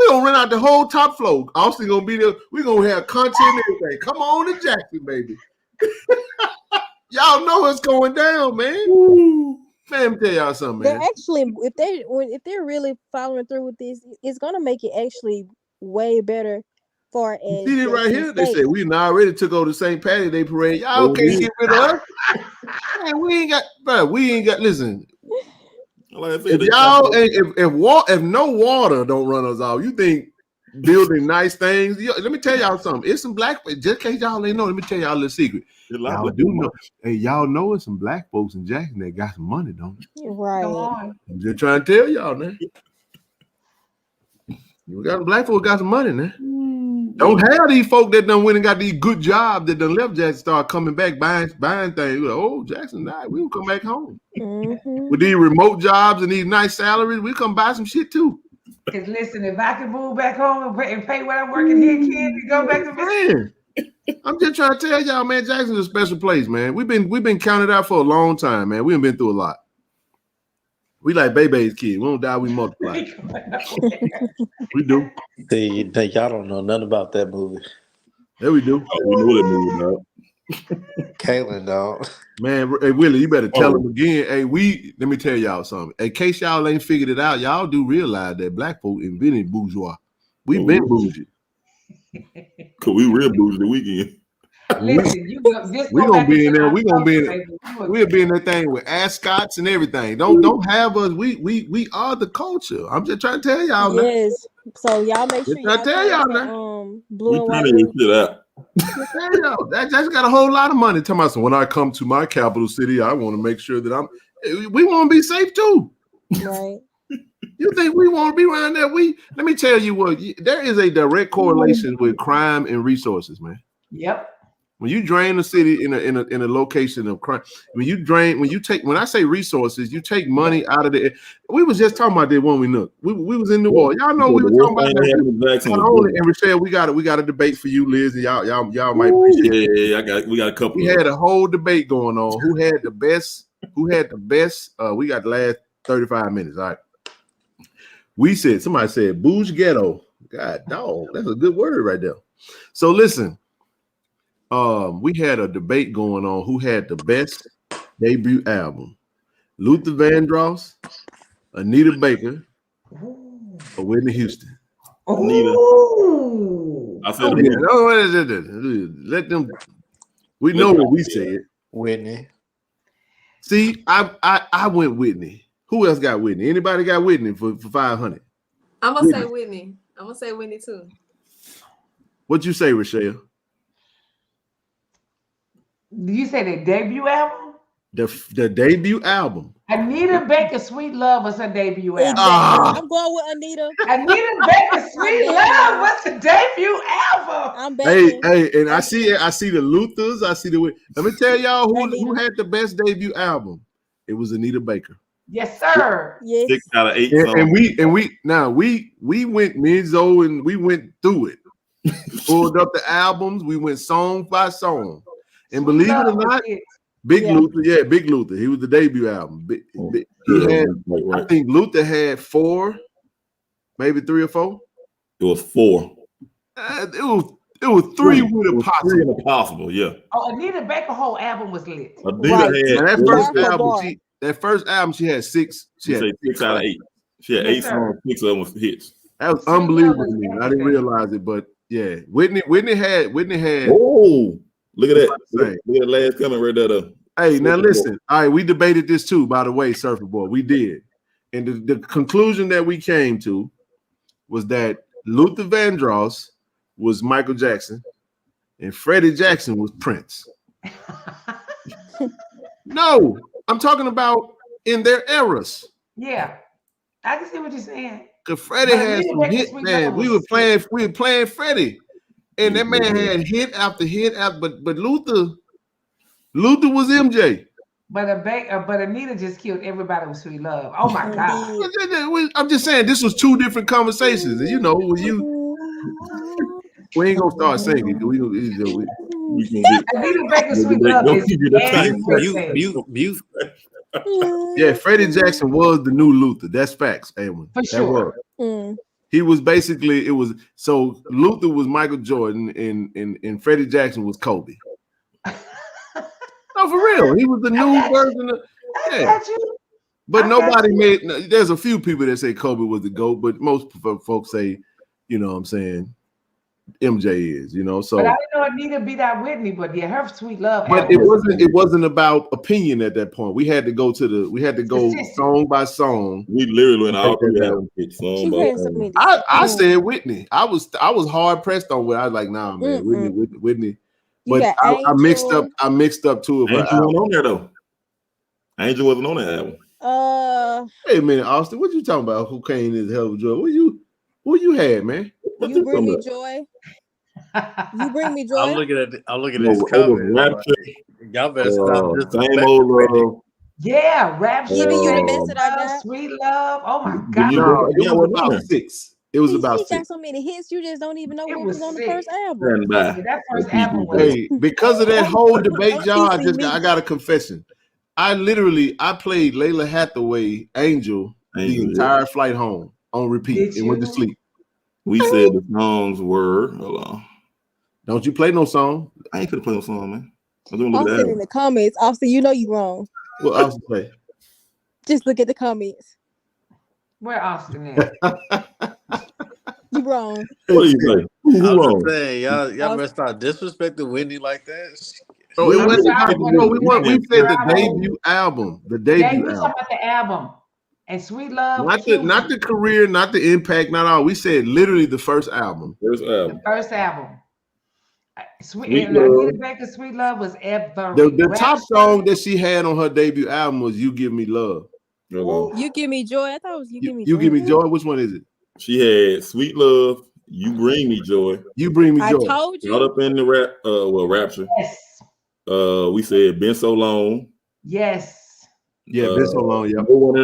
gonna rent out the whole top floor. Austin gonna be there. We're gonna have content and everything. Come on to Jackson, baby. Y'all know it's going down, man. Man, let me tell y'all something, man. They're actually, if they're really following through with this, it's gonna make it actually way better. For as you see it right here. They said we already took over the St. Patty's Day parade. Y'all can't get rid of us. Man, we ain't got. Listen, if y'all if no water don't run us off, you think building nice things? Let me tell y'all something. It's some black. Just in case y'all ain't know, let me tell y'all a little secret. Y'all do know. Hey, y'all know it's some black folks in Jackson that got some money, don't you? Right. I'm just trying to tell y'all, man. You got black folks got some money, man. Don't have these folk that done went and got these good jobs that done left Jackson start coming back buying things. Like, oh, Jackson, we will come back home. Mm-hmm. With these remote jobs and these nice salaries, we come buy some shit too. Because listen, if I can move back home and pay what I'm working here, kid, and go back to man. I'm just trying to tell y'all, man, Jackson's a special place, man. We've been counted out for a long time, man. We've been through a lot. We like Bebe's kids. We don't die, we multiply. We do. See, y'all don't know nothing about that movie. Yeah, we do. We know that movie, dog. Caitlin, dog. Man, hey, Willie, you better tell them again. Hey, let me tell y'all something. In case y'all ain't figured it out, y'all do realize that black folk invented bourgeois. We've been bougie. Cause we real bougie the weekend. Listen, we're gonna be in there. We'll be in that thing with ascots and everything. Don't have us. We are the culture. I'm just trying to tell y'all. Yes. Now. So y'all make sure y'all tell y'all now. Blue and white. Shit out. That's got a whole lot of money. Tell me, when I come to my capital city, I want to make sure that we want to be safe too. Right. You think we want to be around there? Let me tell you what. There is a direct correlation with crime and resources, man. Yep. When you drain the city in a location of crime, when I say resources, you take money out of the. We was just talking about that when we knew we was in the war. Y'all know we were talking about that. And Rochelle, we got a debate for you, Liz, and y'all might appreciate it. Yeah, we got a couple. We had a whole debate going on. Who had the best? We got the last 35 minutes. All right. Somebody said bougie ghetto. God dog, that's a good word right there. So listen. We had a debate going on who had the best debut album. Luther Vandross, Anita Baker, or Whitney Houston. Anita. I said let them. We know what we said. Whitney. See, I went Whitney. Who else got Whitney? Anybody got Whitney for 500? I'm gonna say Whitney. I'm gonna say Whitney too. What'd you say, Rochelle? Did you say the debut album? The debut album. Anita Baker, Sweet Love was her debut album. I'm going with Anita. Anita Baker, Sweet Love was the debut album. I'm betting. Hey, and I see the Luthers. I see the. Let me tell y'all who had the best debut album. It was Anita Baker. Yes, sir. Yes. 6 out of 8. And we went me and Zoe and we went through it. Pulled up the albums. We went song by song. And believe it or not, Big Luther. He was the debut album. I think Luther had 4, maybe 3 or 4. It was 4. It was 3 with a possible. 3 with a possible, yeah. Oh, Anita Baker's whole album was lit. That first album, she had 6. She had 6 out of 8. She had 8 songs, 6 of them was hits. That was unbelievable to me. I didn't realize it, but yeah, Whitney had. Oh. Look at that. Look at the last comment right there. Hey, now listen. All right, we debated this too, by the way, Surfer Boy. We did. And the conclusion that we came to was that Luther Vandross was Michael Jackson and Freddie Jackson was Prince. No, I'm talking about in their eras. Yeah, I can see what you're saying. Cause Freddie But had Anita some Baker, hit, Sweet man. Love We was were playing Freddie, and that man Yeah. had hit after hit after. But Luther was MJ. But Anita just killed everybody with Sweet Love. Oh my God. I'm just saying this was two different conversations. And, you know, we ain't gonna start singing. We can get Anita Baker, Sweet they Love gonna is give you the same Mute. yeah, Freddie Jackson was the new Luther. That's facts, Amon. For That sure. was. He was basically so Luther was Michael Jordan and Freddie Jackson was Kobe. No, for real. He was the new version of But nobody made. There's a few people that say Kobe was the GOAT, but most folks say, you know what I'm saying, MJ is, you know. So but I didn't know Anita beat out Whitney, but yeah, her Sweet Love. But it wasn't about opinion at that point. We had to go song by song. We literally went all through that song by song. I said Whitney. I was hard pressed on Whitney. I was like, nah, man, Whitney. But I mixed up two of her Angel wasn't on there though. Angel wasn't on that album. Hey man, Austin, what you talking about? Cocaine is hell of a drug. What you had, man? You bring me joy. You bring me joy. I'm looking at this cover. Y'all better stop this. Same old love. Yeah, Rapture. Giving you the best that I Love, got. Sweet Love. Oh my God. No, it was about 6. It was about 6. He got so many hits, you just don't even know what was on the first album. That first album was. Hey, because of that whole debate, y'all, I got a confession. I played Layla Hathaway, Angel, the entire flight home on repeat and went to sleep. We said the songs were. Hold on. Don't you play no song? I ain't gonna play no song, man. Austin in the comments. Austin, you know you wrong. What Austin play? Just look at the comments. Where Austin is? You wrong. What do you say? I'm just saying, y'all better stop disrespecting Whitney like that. Oh, it wasn't. We said the debut album. The debut album. We talking about the album. And Sweet Love. Not the career, not the impact, not all. We said literally the first album. The first album. Anita Baker, Sweet Love was ever. The top song that she had on her debut album was "You Give Me Love." You Give Me Joy. I thought it was You Give Me Joy. You Give Me Joy. Which one is it? She had Sweet Love. You Bring Me Joy. You Bring Me Joy. I told you. Not up in the Rapture. Yes. We said Been So Long. Yes. Yeah, Been So Long. Yeah. No one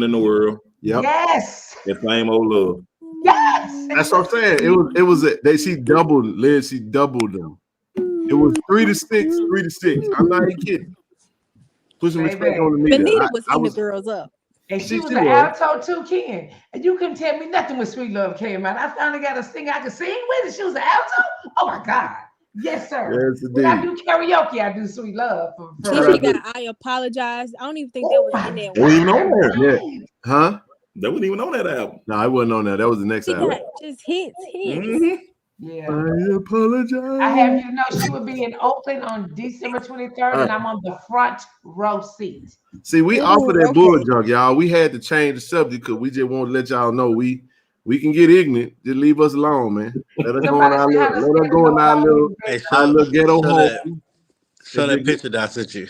in the world. Yep. Yes. That same old love. Yes. That's what I'm saying. It was she doubled Liz. She doubled them. It was 3 to 6, 3 to 6. I'm not even kidding. Put some respect on the meter. Benita was eating the girls up. And she was an alto too, Ken. And you couldn't tell me nothing when Sweet Love came out. I finally got a singer I could sing with, and she was an alto. Oh my God. Yes, sir. Yes, when I do karaoke, I do Sweet Love. She got I Apologize. I don't even think that was in there. They wasn't on there. Yeah. Huh? That wasn't even on that album. No, I wasn't on that. That was the next album. Got just hits. Mm-hmm. Yeah. I apologize. I have you to know she will be in Oakland on December 23rd, and I'm on the front row seat. See, we offer that bull junk, y'all. We had to change the subject because we just want to let y'all know we can get ignorant. Just leave us alone, man. Let us go in our little ghetto home. Show that picture that I sent you.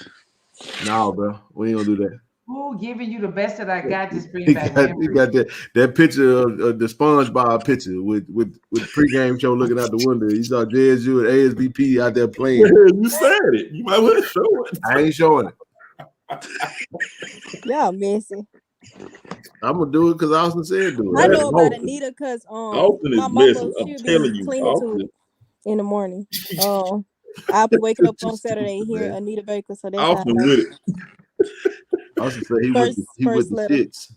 No, bro. We ain't gonna do that. Ooh, giving you the best that I got. Just bring He back got that picture of the SpongeBob picture with pregame show looking out the window. You saw JSU and ASBP out there playing. You said it. You might want to show it. I ain't showing it. Y'all messy. I'm gonna do it because Austin said do it. I know about Anita because Austin my is mama messy. I'm telling you, cleaning to in the morning. I'll be waking up on Saturday and hear Anita Baker. So that's Austin with it. Austin said he with the shits.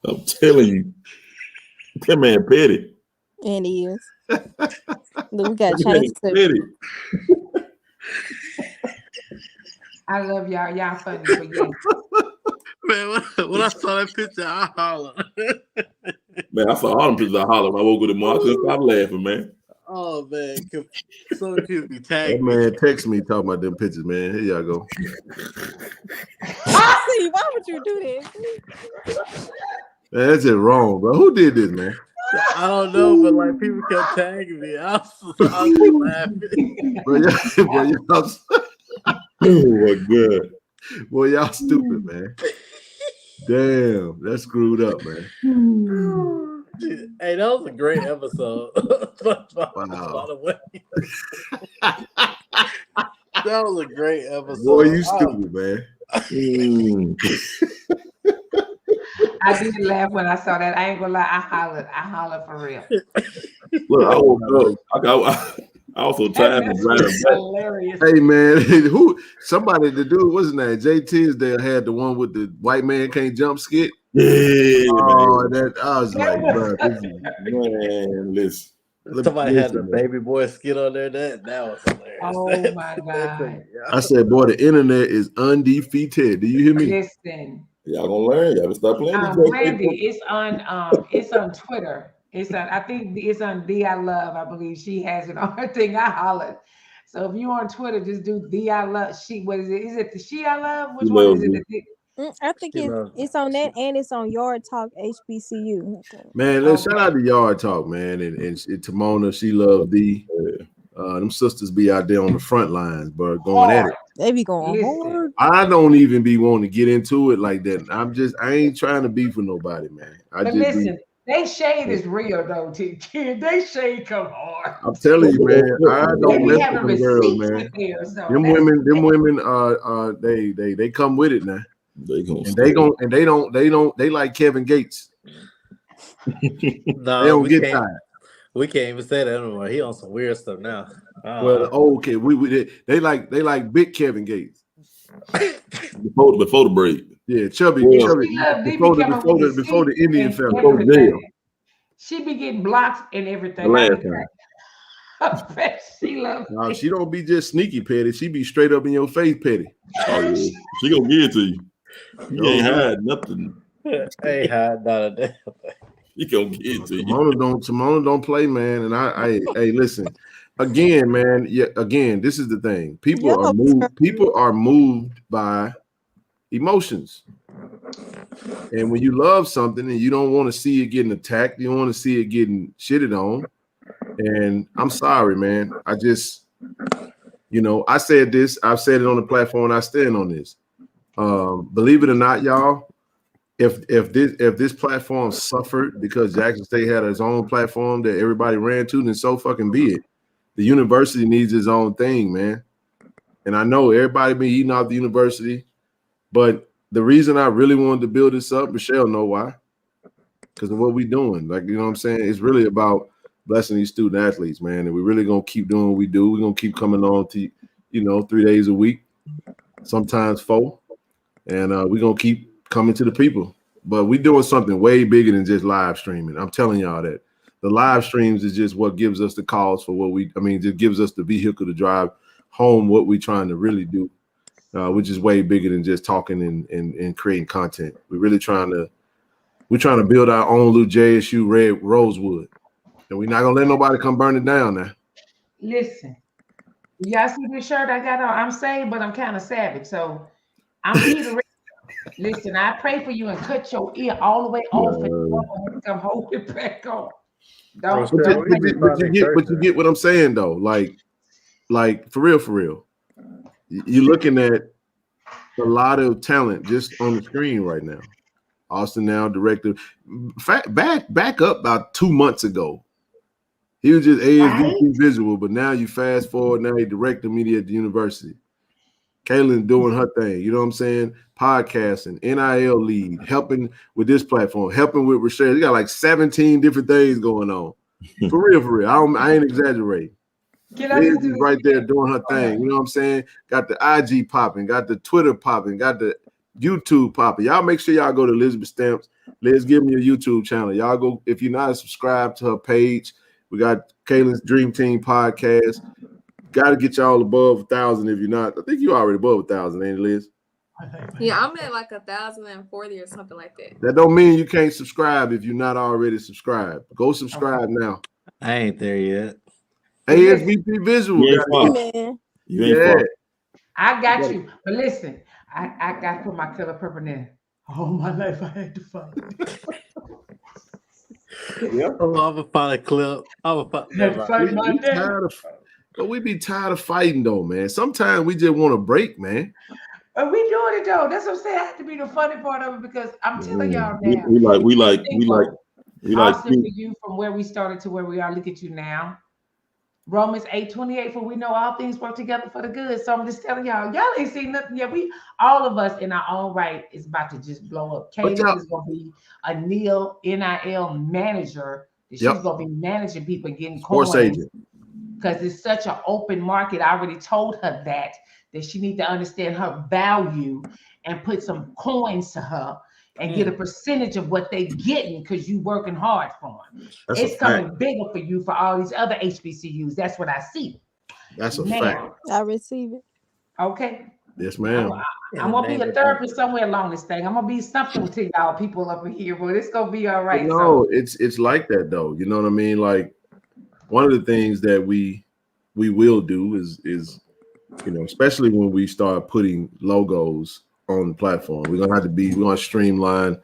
I'm telling you, that man petty. And he is. Look, we got change petty. I love y'all. Y'all funny, but yeah. Man, when I saw that picture, I hollered. Man, I saw all them pictures. I hollered when I woke up in the morning. I couldn't stop laughing, man. Oh man, so many people be tagging. That man text me talking about them pictures, man. Here y'all go. See, why would you do this? Man, that's just wrong, bro. Who did this, man? I don't know, but like people kept tagging me. I was laughing. Bro, oh my God. Boy, y'all stupid, man. Damn, that's screwed up, man. Hey, that was a great episode. By the way. That was a great episode. Boy, you stupid, man. I did laugh when I saw that. I ain't gonna lie, I hollered for real. Look, I woke up. I also tried to drive it back. Hilarious. Hey man, the dude, what's his name? Jay Tisdale had the one with the white man can't jump skit. Yeah, oh, man. I was like, bro, man, listen. Somebody had the baby boy skit on there. That was hilarious. Oh my God. I said, boy, the internet is undefeated. Do you hear me? Listen. Y'all gonna learn. Y'all gonna start playing. Brandy, it's on Twitter. I think it's on The I Love. I believe she has it on her thing. I hollered. So if you're on Twitter, just do The I Love. What is it? Is it the She I Love? Which one is it? I think it's on that, and it's on Yard Talk HBCU. Man, let's shout out to Yard Talk, man, and Timona. She loves them sisters be out there on the front lines, but going at it. They be going hard. I don't even be wanting to get into it like that. I ain't trying to beef with nobody, man. They shade is real though, kid. They shade come hard. I'm telling you, man. I don't mess with them girls, man. Them women, they come with it now. They like Kevin Gates. No, they don't get tired. We can't even say that anymore. He on some weird stuff now. Well, okay, they like big Kevin Gates before the break. Yeah, chubby before the Indian fella. She be getting blocks and everything. She loves. No, she don't be just sneaky petty. She be straight up in your face petty. Oh, yeah. She gonna give it to you. You ain't hide nothing. Ain't hide not a damn thing. He gonna get to you. Timona don't play, man. And I listen. Again, man. Yeah, again, this is the thing. People are moved by emotions. And when you love something and you don't want to see it getting attacked, you don't want to see it getting shitted on. And I'm sorry, man. I just, I said this, I've said it on the platform, I stand on this. Believe it or not, y'all. If this platform suffered because Jackson State had its own platform that everybody ran to, then so fucking be it. The university needs its own thing, man. And I know everybody been eating off the university, but the reason I really wanted to build this up, Michelle know why. Because of what we doing. Like, you know what I'm saying? It's really about blessing these student athletes, man. And we're really gonna keep doing what we do. We're gonna keep coming on to, 3 days a week, sometimes 4. And we're gonna keep coming to the people, but we're doing something way bigger than just live streaming. I'm telling y'all that the live streams is just what gives us the cause for just gives us the vehicle to drive home what we're trying to really do, which is way bigger than just talking and creating content. We're trying to build our own little JSU Red Rosewood, and we're not gonna let nobody come burn it down now. Listen, y'all see this shirt I got on? I'm saved, but I'm kind of savage, so I'm Peter. Listen, I pray for you and cut your ear all the way off and come hold it back on. But you get what I'm saying though. Like for real. You're looking at a lot of talent just on the screen right now. Austin now director. Back up about 2 months ago. He was just ASVP visual, but now you fast forward, now he director media at the university. Kaylin's doing her thing, you know what I'm saying? Podcasting, NIL lead, helping with this platform, helping with Rochelle. You got like 17 different things going on. For real. I ain't exaggerating. Liz is right there doing her thing, you know what I'm saying? Got the IG popping, got the Twitter popping, got the YouTube popping. Y'all make sure y'all go to Elizabeth Stamps. Liz, give me your YouTube channel. Y'all go, if you're not subscribed to her page, we got Kaylin's Dream Team podcast. Got to get y'all above 1,000 if you're not. I think you're already above 1,000, ain't it, Liz? Yeah, I'm at like 1,040 or something like that. That don't mean you can't subscribe if you're not already subscribed. Go subscribe now. I ain't there yet. ASVP Visual. Yeah. I got you. But listen, I got to put my color purple in there. All my life I had to fight. I'm gonna find a clip. But we be tired of fighting though, man. Sometimes we just want to break, man. But we doing it though. That's what I'm saying. I have to be the funny part of it because I'm telling y'all now. We like Austin, for you from where we started to where we are. Look at you now. Romans 8:28, for we know all things work together for the good. So I'm just telling y'all ain't seen nothing yet. We all of us in our own right is about to just blow up. Kaylin is gonna be a NIL manager. She's gonna be managing people and getting sports coins agent, because it's such an open market. I already told her that she need to understand her value and put some coins to her and get a percentage of what they getting because you working hard for them. It's coming bigger for you for all these other HBCUs. That's what I see. That's a fact. I receive it. Okay. Yes, ma'am. I'm gonna be a therapist somewhere along this thing. I'm gonna be something to y'all people up in here, but it's gonna be all right. No, it's like that though. You know what I mean? Like one of the things that we will do is especially when we start putting logos on the platform, we're gonna streamline,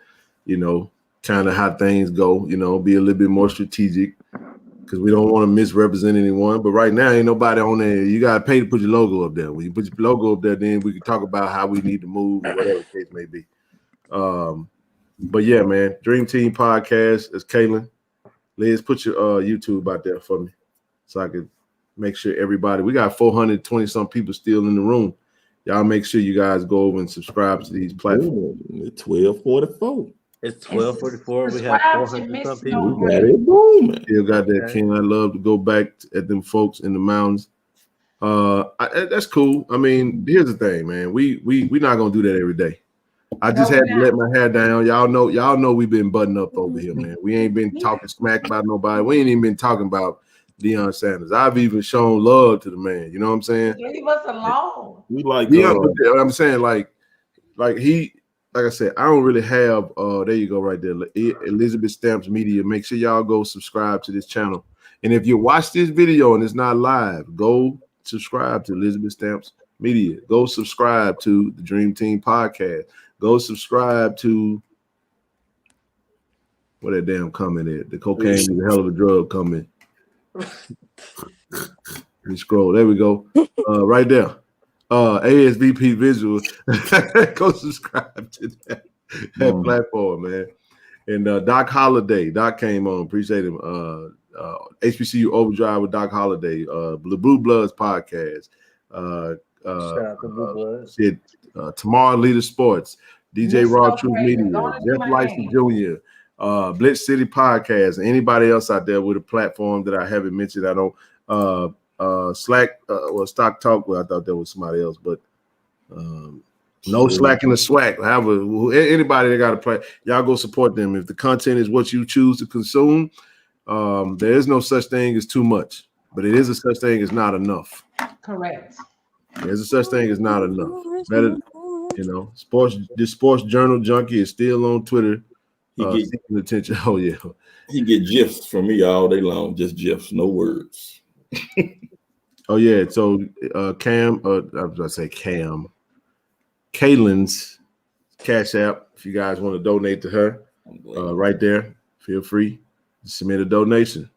kind of how things go, be a little bit more strategic because we don't want to misrepresent anyone. But right now, ain't nobody on there. You gotta pay to put your logo up there. When you put your logo up there, then we can talk about how we need to move or whatever the case may be. But yeah, man, Dream Team Podcast is Kaylin. Liz, put your YouTube out there for me so I can make sure everybody, we got 420 some people still in the room. Y'all make sure you guys go over and subscribe to these platforms. 1244. It's 12:44. We have 400 some people. We got it booming. Still got that King. I love to go back at them folks in the mountains. That's cool. I mean, here's the thing, man. We not gonna do that every day. I just had to let my hair down. Y'all know we've been butting up over here, man. We ain't been talking smack about nobody. We ain't even been talking about Deion Sanders. I've even shown love to the man. You know what I'm saying? Leave us alone. We like I'm saying like I said, I don't really have there you go right there. Elizabeth Stamps Media. Make sure y'all go subscribe to this channel. And if you watch this video and it's not live, go subscribe to Elizabeth Stamps Media. Go subscribe to the Dream Team Podcast. Go subscribe to what that damn comment is. The cocaine is a hell of a drug comment. We scroll. There we go. Right there. ASVP Visual. Go subscribe to that platform, man. And Doc Holliday. Doc came on. Appreciate him. HBCU Overdrive with Doc Holliday. The Blue Bloods podcast. Shout out to Blue Bloods. Tomorrow Leader Sports. DJ Raw Truth Media. Jeff Lyson Jr. Blitz City Podcast. Anybody else out there with a platform that I haven't mentioned? I don't. Slack Stock Talk. Well, I thought that was somebody else, but no Slack in the swag. However, anybody that got to play, y'all go support them. If the content is what you choose to consume, there is no such thing as too much, but it is a such thing as not enough. Correct. There's a such thing as not enough. Better, this sports journal junkie is still on Twitter. Seeking attention. Oh yeah, he get gifs from me all day long. Just gifs, no words. Oh yeah, so Cam, I was going to say Cam, Kaylin's Cash App. If you guys want to donate to her, right there, feel free to submit a donation.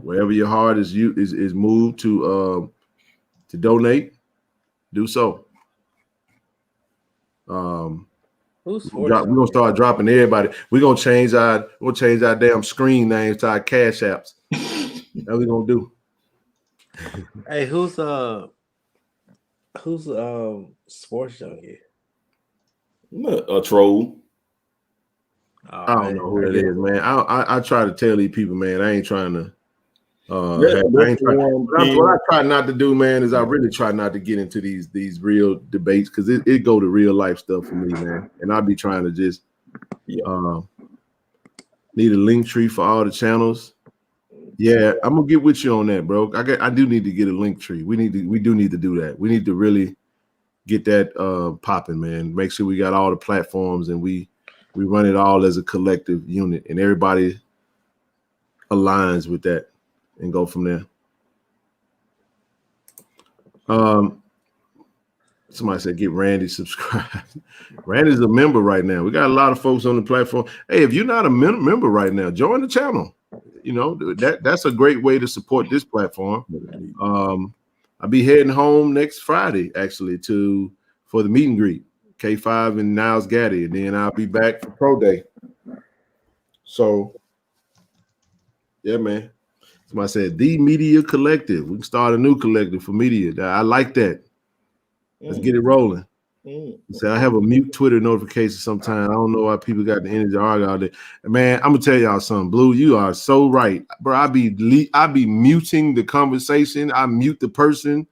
Wherever your heart is moved to donate, do so. We're gonna start dropping everybody. We're gonna change our damn screen names to our Cash Apps. That's what we're gonna do. Hey, who's sports junkie? A troll. I don't know who it is, man. I try to tell these people, man. I ain't trying to. What I try not to do, man, is I really try not to get into these real debates because it go to real life stuff for me, man. And I be trying to just need a link tree for all the channels. Yeah, I'm gonna get with you on that, bro. I do need to get a link tree. We do need to do that. We need to really get that popping, man. Make sure we got all the platforms and we run it all as a collective unit and everybody aligns with that and go from there. Somebody said get Randy subscribed. Randy's a member right now. We got a lot of folks on the platform. Hey, if you're not a member right now, join the channel. You know, that's a great way to support this platform. I'll be heading home next Friday, actually, for the meet and greet. K5 and Niles Gaddy, and then I'll be back for Pro Day. So, yeah, man. Somebody said the Media Collective. We can start a new collective for media. I like that. Let's get it rolling. He said I have a mute Twitter notification sometimes. I don't know why people got the energy to argue all day. Man, I'm gonna tell y'all something. Blue, you are so right, bro. I be muting the conversation. I mute the person,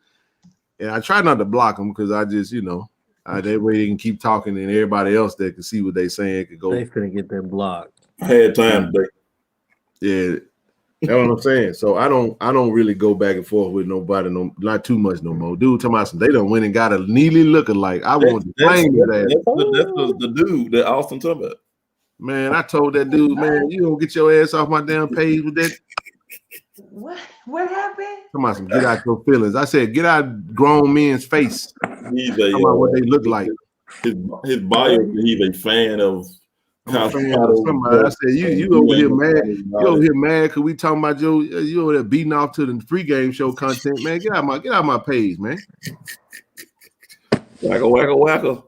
and I try not to block them because I just, that way they can keep talking, and everybody else that can see what they saying could go. They finna get them blocked. I had time today. Yeah, that's what I'm saying. So I don't really go back and forth with nobody, not too much no more. Dude, talking about some, they done went and got a Neely looking like. I want to claim that. That's the dude that Austin talking about. Man, I told that dude, man, you don't get your ass off my damn page with that. What happened? Come on, some get out your feelings. I said, get out grown men's face. He's Talking about what they look like. His bio, he's a fan of. I'm a fan of somebody. I said, you over here mad. You over here mad because we talking about you over there beating off to the pregame show content, man. Get out my page, man. Wacko.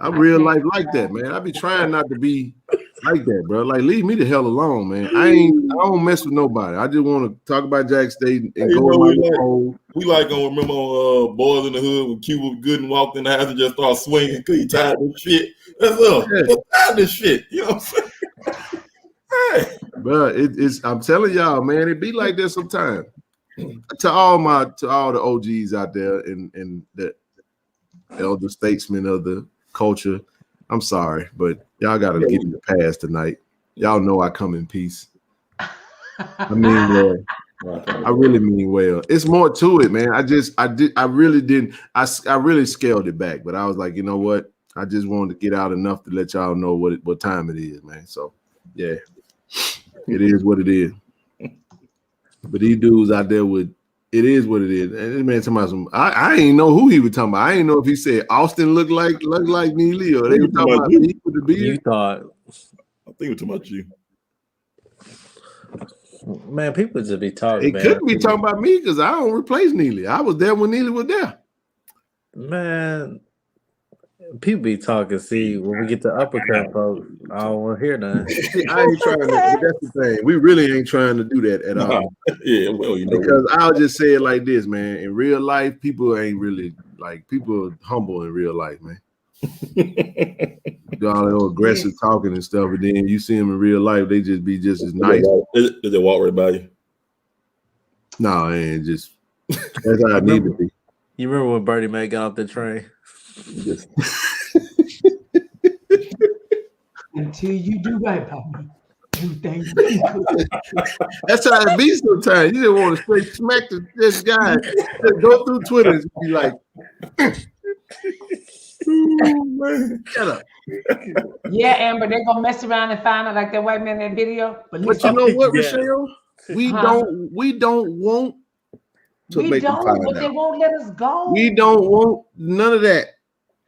I'm real life like that, man. I be trying not to be like that, bro. Like, leave me the hell alone, man. I don't mess with nobody. I just want to talk about Jack State and go to my hole. We gonna remember Boys in the Hood when Cuba Gooden walked in the house and just started swinging because he tired of this shit. That's up. Yeah. Tired of this shit. You know what I'm saying? Hey. Bro, it's I'm telling y'all, man, it be like that sometimes. To all the OGs out there and the elder statesmen of the culture, I'm sorry, but y'all gotta give me the pass tonight. Y'all know I come in peace. I mean well. I really mean well. It's more to it, man. I really scaled it back, but I was like, you know what? I just wanted to get out enough to let y'all know what time it is, man. So yeah, it is what it is. But these dudes out there it is what it is. And this man talking about some. I ain't know who he was talking about. I ain't know if he said Austin looked like Neely or they were talking about me with the beard. You thought? I think it was talking about you. Man, people just be talking. It couldn't be talking about me because I don't replace Neely. I was there when Neely was there. Man, people be talking. See, when we get to uppercut, folks, I don't want to hear nothing. I ain't trying to. That's the thing. We really ain't trying to do that at all. Yeah, well, because I'll just say it like this, man. In real life, people ain't really people are humble in real life, man. Do all that aggressive talking and stuff, and then you see them in real life, they just be just as nice. Did they walk right by you? No, ain't just that's how I need to be. You remember when Bertie Mae got off the train? Until you do right by me, everything. That's how it be sometimes. You just want to straight smack this guy. Just go through Twitter and be like, oh, man. Shut up. Yeah, Amber, they're gonna mess around and find out like that white man in that video. But you know what, Rochelle? We don't want to make them find but out. They won't let us go. We don't want none of that.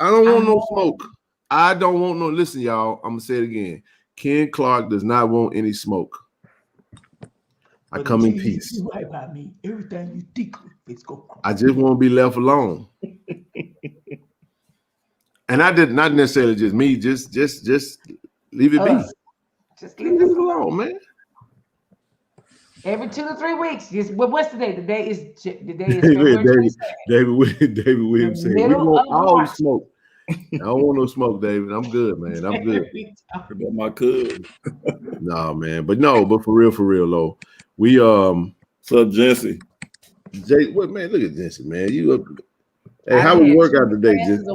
I don't want no smoke. I don't want no. Listen, y'all. I'm gonna say it again. Ken Clark does not want any smoke. I come in peace. You right by me. Everything you think is go. I just want to be left alone. And I did not necessarily just me. Just leave it be. Just leave it alone, man. Every 2 to 3 weeks. What's the day? The day is February 22nd. David Williams said, "We want all the smoke." I don't want no smoke, David. I'm good, man. I'm good. About my cousin. No, man. But for real, though. We What's up, Jesse? What man? Look at Jesse, man. You up? Hey, how we work out today, Jesse?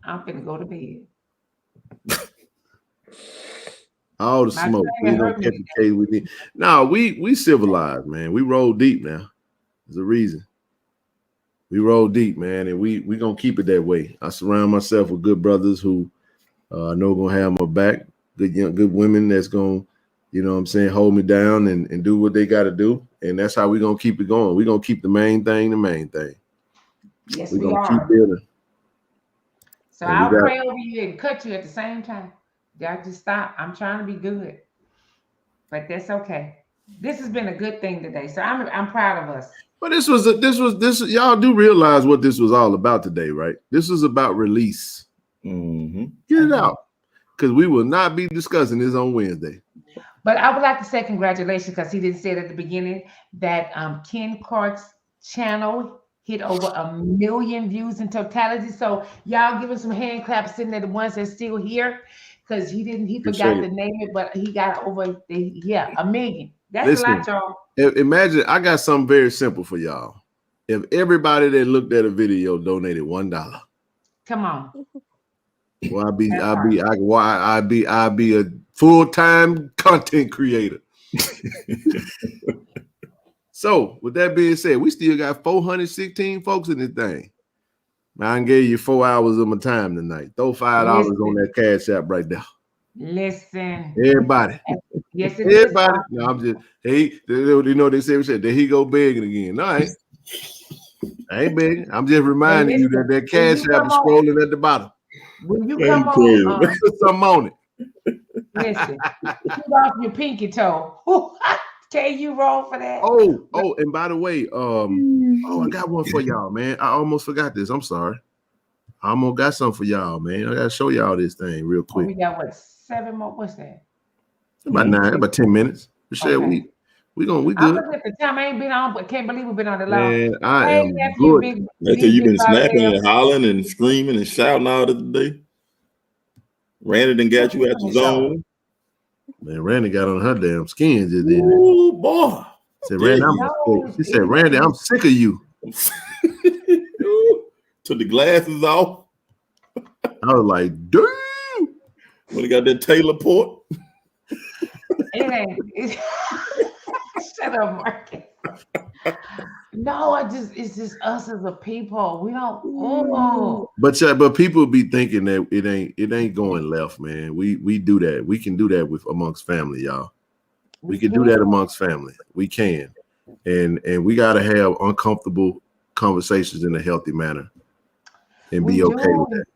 I'm finna go to bed. All the smoke. We don't catch the case with it. No, we civilized, man. We roll deep now. There's a reason. We roll deep, man, and we gonna keep it that way. I surround myself with good brothers who I know gonna have my back. Good women that's gonna, you know what I'm saying, hold me down and do what they gotta do. And that's how we gonna keep it going. We're gonna keep the main thing. Yes, we're we gonna are. keep building. So I'll pray over you and cut you at the same time. Y'all just stop. I'm trying to be good, but that's okay. This has been a good thing today, so I'm proud of us. But this y'all do realize what this was all about today, right? This is about release. Mm-hmm. Get it out. Because we will not be discussing this on Wednesday. But I would like to say congratulations because he didn't say it at the beginning that Ken Clark's channel hit over 1 million views in totality. So y'all give him some hand claps in there, the ones that's still here, because he forgot to name it, but he got over 1 million. That's a lot, y'all. Imagine I got something very simple for y'all. If everybody that looked at a video donated $1, come on. Well, I'd be a full-time content creator. So, with that being said, we still got 416 folks in this thing. I can give you 4 hours of my time tonight. Throw $5 on that Cash App right there. Listen, everybody. Yes, it everybody. is. No, I'm just they said there he go begging again. No, I ain't begging. I'm just reminding you that Cash App is scrolling at the bottom. When you come on, put something on it. Listen, shoot off your pinky toe. Can you roll for that? Oh, and by the way, I got one for y'all, man. I almost forgot this. I'm sorry. I almost got something for y'all, man. I gotta show y'all this thing real quick. We got what, 7 more? What's that? About 10 minutes. Michelle, Okay. we good. I'm looking at the time. I ain't been on, but can't believe we've been on the long. Man, I am good. You've been snapping and hollering and screaming and shouting out of the day. Randy done got you at the zone. Man, Randy got on her damn skin just then. Oh boy. Said Randy, she said, Randy, I'm sick of you. Took the glasses off. I was like, damn. When he got that Taylor port. It ain't. Shut up, Marcus. No, it's just us as a people. We don't. Oh. But people be thinking that it ain't going left, man. We do that. We can do that with amongst family, y'all. We can do that amongst family. We can, and we got to have uncomfortable conversations in a healthy manner, and be okay with that.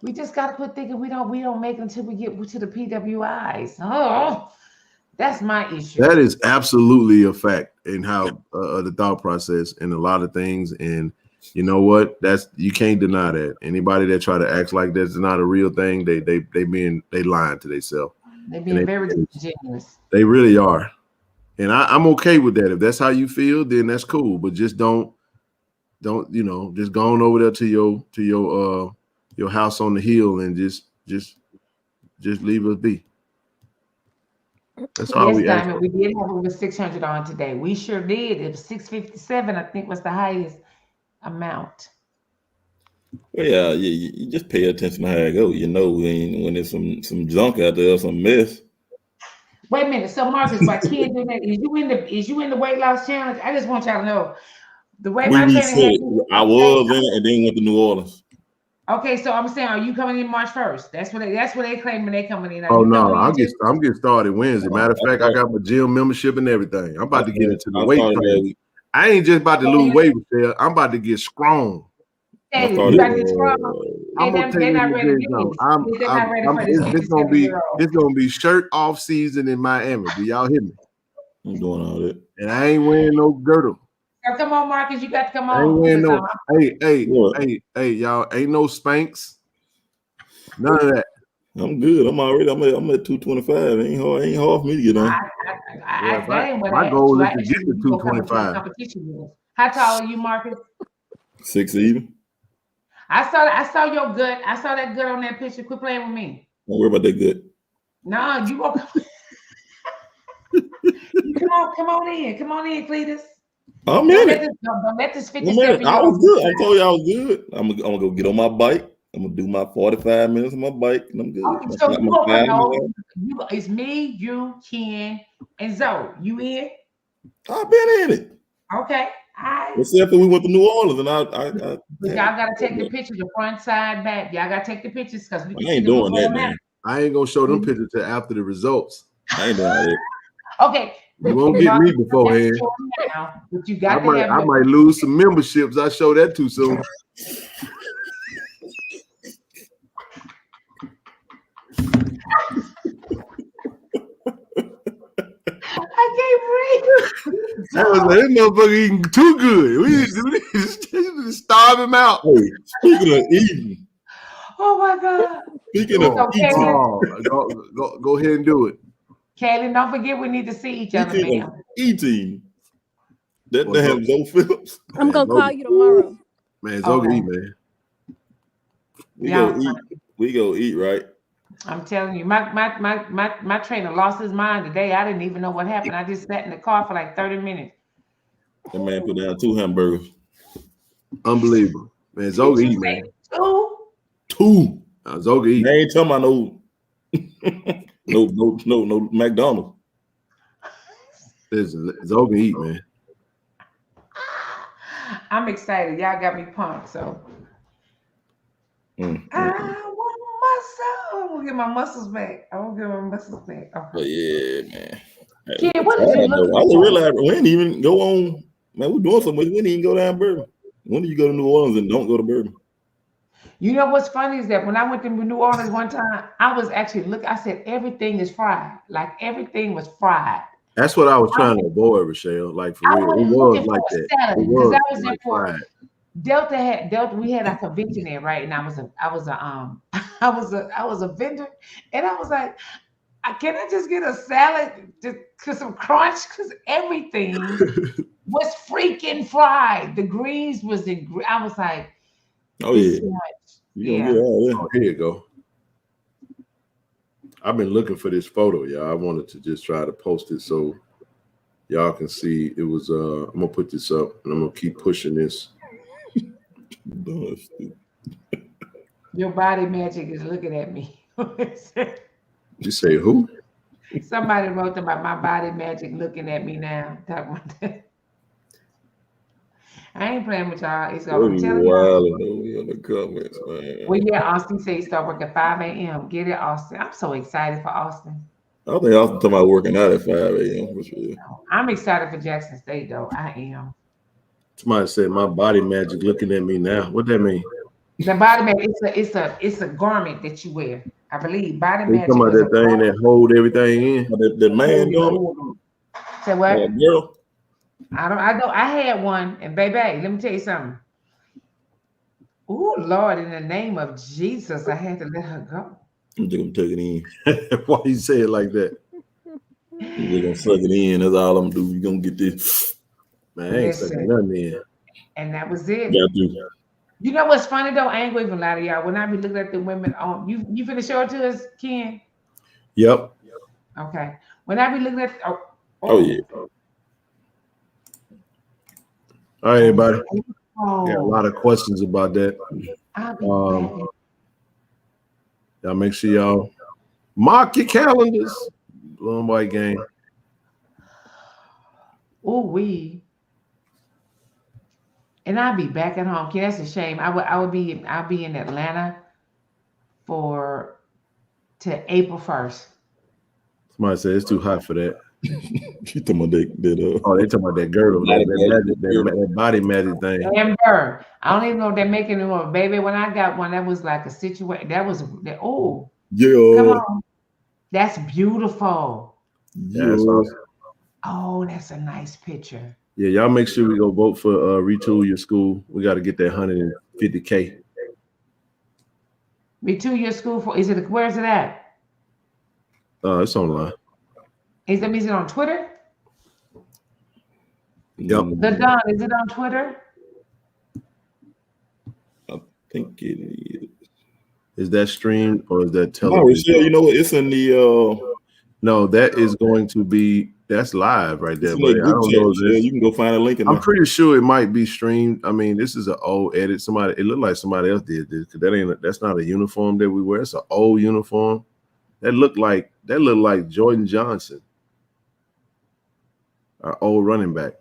We just got to quit thinking we don't make it until we get to the PWIs. Oh. That's my issue. That is absolutely a fact in how the thought process and a lot of things. And you know what? You can't deny that. Anybody that try to act like that's not a real thing, they lying to themselves. They being very disingenuous. They really are. And I'm okay with that. If that's how you feel, then that's cool. But just don't just go on over there to your house on the hill and just leave us be. That's all we Diamond, we did have over 600 on today. We sure did. It was 657, I think, was the highest amount. Well, yeah, you just pay attention to how it goes. You know, when there's some junk out there, some mess. Wait a minute. So, Marcus, by Ken doing that, is you in the weight loss challenge? I just want y'all to know the way my training. I was in it and then went to New Orleans. Okay, so I'm saying, are you coming in March 1st? That's what they claim when they coming in. Oh no, I'm getting started Wednesday. Matter of fact, I got my gym membership and everything. I'm about to get into the weight training. I ain't just about to lose weight, Michelle. I'm about to get strong. I'm gonna tell you what it's gonna be shirt off season in Miami. Do y'all hear me? I'm doing all that. And I ain't wearing no girdle. Come on, Marcus, you got to come on. Hey, y'all, ain't no Spanx. None of that. I'm good. I'm at 225. It ain't hard for me to get on. My goal is to get to 225. How tall are you, Marcus? 6 even. I saw your gut. I saw that gut on that picture. Quit playing with me. Don't worry about that gut. No, you go. Come on in, Cletus. I'm in it. Don't let this 57. I was good. I told you I was good. I'm gonna go get on my bike. I'm gonna do my 45 minutes on my bike, and I'm good. Okay, so it's me, you, Ken, and Zoe. You in? I've been in it. Okay. Except for we went to New Orleans, and But y'all gotta take the pictures, the front, side, back. Y'all gotta take the pictures because we ain't doing that, man. I ain't gonna show them pictures till after the results. I ain't doing that. Okay. You won't get me beforehand. But you got I might lose some memberships. I show that too soon. I can't breathe. I was like, this motherfucker eating too good. We need to starve him out. Hey, speaking of eating, Oh my God. speaking of So, eating, Kaylin, Go ahead and do it. Kaylin, don't forget we need to see each other, speaking ma'am. of eating, that Well, damn Joe Phillips. I'm gonna call you tomorrow. Man, it's Oh. okay, man. We Yeah. go eat. We go eat, right? I'm telling you, my trainer lost his mind today. I didn't even know what happened. I just sat in the car for like 30 minutes. That man put down 2 hamburgers. Unbelievable. Man, Zoga eat, man. Two? Zoga eat. I ain't talking about no McDonald's. Zoga eat, man. I'm excited. Y'all got me pumped. So I want muscle. I'm gonna get my muscles back. Okay. But yeah, man. Kid, what did you look I didn't for? realize we didn't even go on. Man, we're doing so much. We didn't even go down Bourbon. When do you go to New Orleans and don't go to Bourbon? You know what's funny is that when I went to New Orleans one time, I was actually I said everything is fried. Like everything was fried. That's what I was trying to avoid, Rochelle. Like for real, it was like that. Salad, it because was I was there for fried. Delta. We had a convention there, right? And I was a vendor, and I was like, can I just get a salad just cause some crunch? Cause everything was freaking fried. The greens was in. I was like, oh yeah, yeah. Get all that. Oh, here you go. I've been looking for this photo, y'all. I wanted to just try to post it so y'all can see. It was. I'm gonna put this up, and I'm gonna keep pushing this. Your body magic is looking at me. You say who? Somebody wrote about my body magic looking at me now. I ain't playing with y'all. It's gonna be telling you in the comments, man. Well, yeah, Austin said he start working at 5 a.m. Get it, Austin. I'm so excited for Austin. I think Austin talking about working out at 5 a.m. for sure. I'm excited for Jackson State though. I am. Somebody said my body magic looking at me now. What that mean? The body magic, it's a garment that you wear. I believe body You magic. talking about that thing that hold everything in? The man garment. Say what? Girl. I had one, and baby, let me tell you something. Oh Lord, in the name of Jesus, I had to let her go. I'm just gonna take it in. Why you say it like that? I'm just gonna suck it in. That's all I'm doing. You gonna get this. Man, I ain't sucking nothing in. And that was it. Got to. You know what's funny though? I ain't gonna even lie to y'all. When I be looking at the women on you finna show it to us, Ken? Yep. Okay. When I be looking at oh yeah. All right, everybody. Got a lot of questions about that. Y'all make sure y'all mark your calendars. Blue and white game. And I'll be back at home. That's a shame. I'll be in Atlanta to April 1st. Somebody said it's too hot for that. You talking about that? Oh, they talking about that girdle, that body magic thing. Amber, I don't even know if they're making it more. Baby, when I got one, that was like a situation. Come on. That's beautiful. Yeah, that's awesome. Oh, that's a nice picture. Yeah, y'all make sure we go vote for Retool Your School. We got to get that $150K. Retool Your School where's it at? It's online. Is it on Twitter? Yep. The Don, is it on Twitter? I think it is. Is that streamed or is that television? No, you know what? It's in the No, that is going to be that's live right there. But I don't know you can go find a link in I'm pretty sure it might be streamed. I mean, this is an old edit. It looked like somebody else did this because that's not a uniform that we wear. It's an old uniform. That looked like Jordan Johnson, our old running back.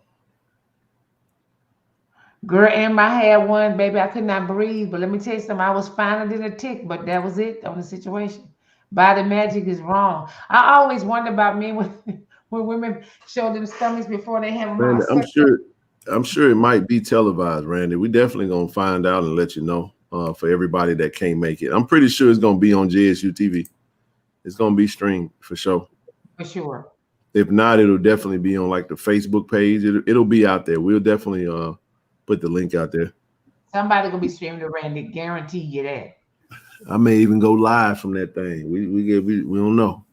Girl, and I had one, baby. I could not breathe. But let me tell you something. I was finer than a tick, but that was it on the situation. Body magic is wrong. I always wonder about me when women show them stomachs before they have them. Randy, I'm sure it might be televised, Randy. We definitely gonna find out and let you know for everybody that can't make it. I'm pretty sure it's gonna be on JSU TV. It's gonna be streamed for sure. For sure. If not, it'll definitely be on like the Facebook page. It'll be out there. We'll definitely put the link out there. Somebody gonna be streaming the Randy. Guarantee you that. I may even go live from that thing. We don't know.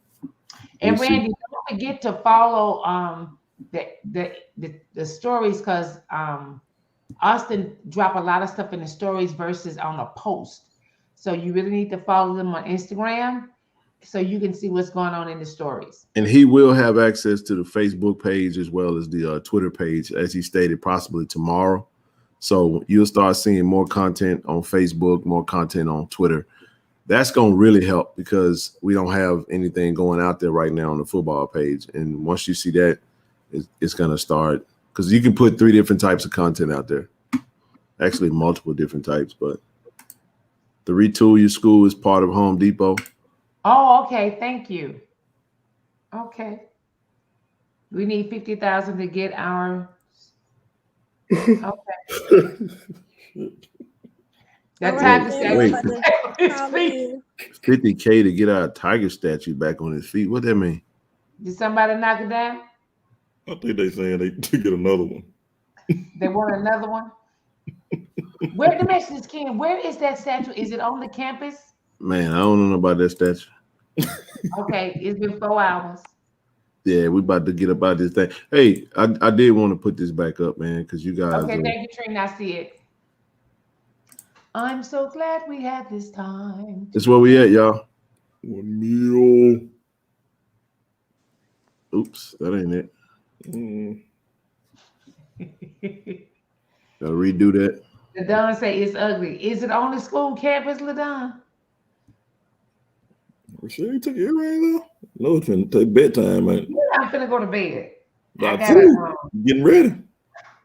And Randy, don't forget to follow the stories, because Austin drop a lot of stuff in the stories versus on a post. So you really need to follow them on Instagram so you can see what's going on in the stories. And he will have access to the Facebook page as well as the Twitter page, as he stated, possibly tomorrow. So you'll start seeing more content on Facebook, more content on Twitter. That's going to really help because we don't have anything going out there right now on the football page. And once you see that, it's going to start, because you can put 3 different types of content out there. Actually, multiple different types, but the Retool Your School is part of Home Depot. Oh, okay. Thank you. Okay. We need 50,000 to get our. Okay. That Tiger statue. 50K to get our Tiger statue back on his feet. What that mean? Did somebody knock it down? I think they saying they to get another one. They want another one. Where the message came? Where is that statue? Is it on the campus? Man, I don't know about that statue. Okay, it's been 4 hours. Yeah, we about to get about this thing. Hey, I did want to put this back up, man, because you guys. Okay, thank you, Trina. I see it. I'm so glad we had this time. That's where we at, y'all. 1 meal. Oops, that ain't it. Gotta redo that. LaDon say it's ugly. Is it on the school campus, LaDon? Sure, you took your ring though? No, it's gonna take bedtime, man. Yeah, I'm finna go to bed. Getting ready.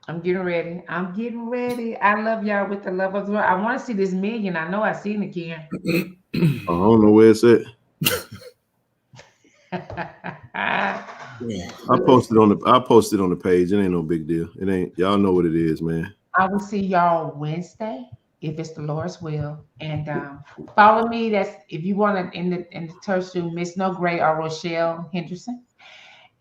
I'm getting ready. I love y'all with the love of the Lord. I want to see this million. I know I've seen it again. I don't know where it's at. I posted on the page. It ain't no big deal. It ain't. Y'all know what it is, man. I will see y'all Wednesday if it's the Lord's will. And follow me. That's if you want to in the church room, Miss No Gray or Rochelle Henderson,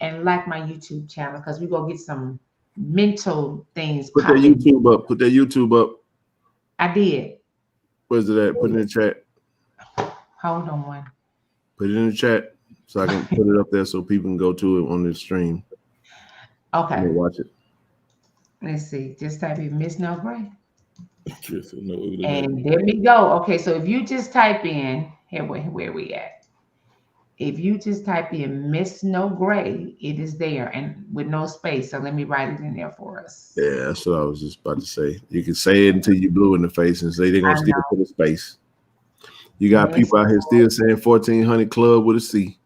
and like my YouTube channel because we gonna get some mental things. Put that YouTube up. I did. Where's it at? Put it in the chat. Hold on one. Put it in the chat so I can put it up there so people can go to it on the stream. Okay. Watch it. Let's see. Just type in Miss No Gray. And there we go. Okay, so if you just type in here, where we at? If you just type in Miss No Gray, it is there and with no space. So let me write it in there for us. Yeah, that's what I was just about to say. You can say it until you blue in the face and say they're gonna still put a space. You got people out here still saying 1400 Club with a C.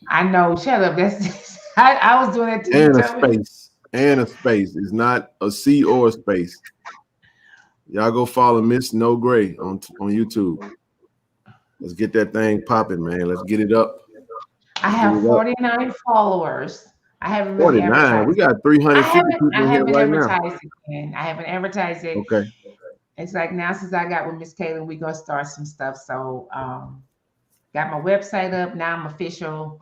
I know. Shut up. That's I was doing that too. And a space. And a space. It's not a C or a space. Y'all go follow Miss No Gray on YouTube. Let's get that thing popping, man. Let's get it up. I have 49 followers. I haven't really 49. We got 350 people in here right now. I haven't advertised it. Okay. It's like now since I got with Miss Kaylin, we gonna start some stuff. So got my website up. Now I'm official.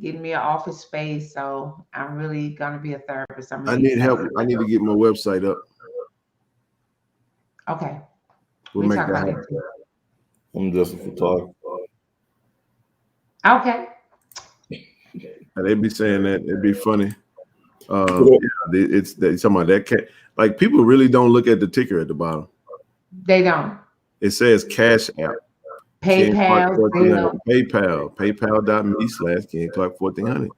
Getting me an office space. So I'm really gonna be a therapist. I need help. I need to get my website up. Okay. We'll make that happen. I'm just a photographer. Okay. They'd be saying that. It'd be funny. It's talking about that. Like people really don't look at the ticker at the bottom. They don't. It says Cash App. PayPal. PayPal.me/Ken Clark 1400.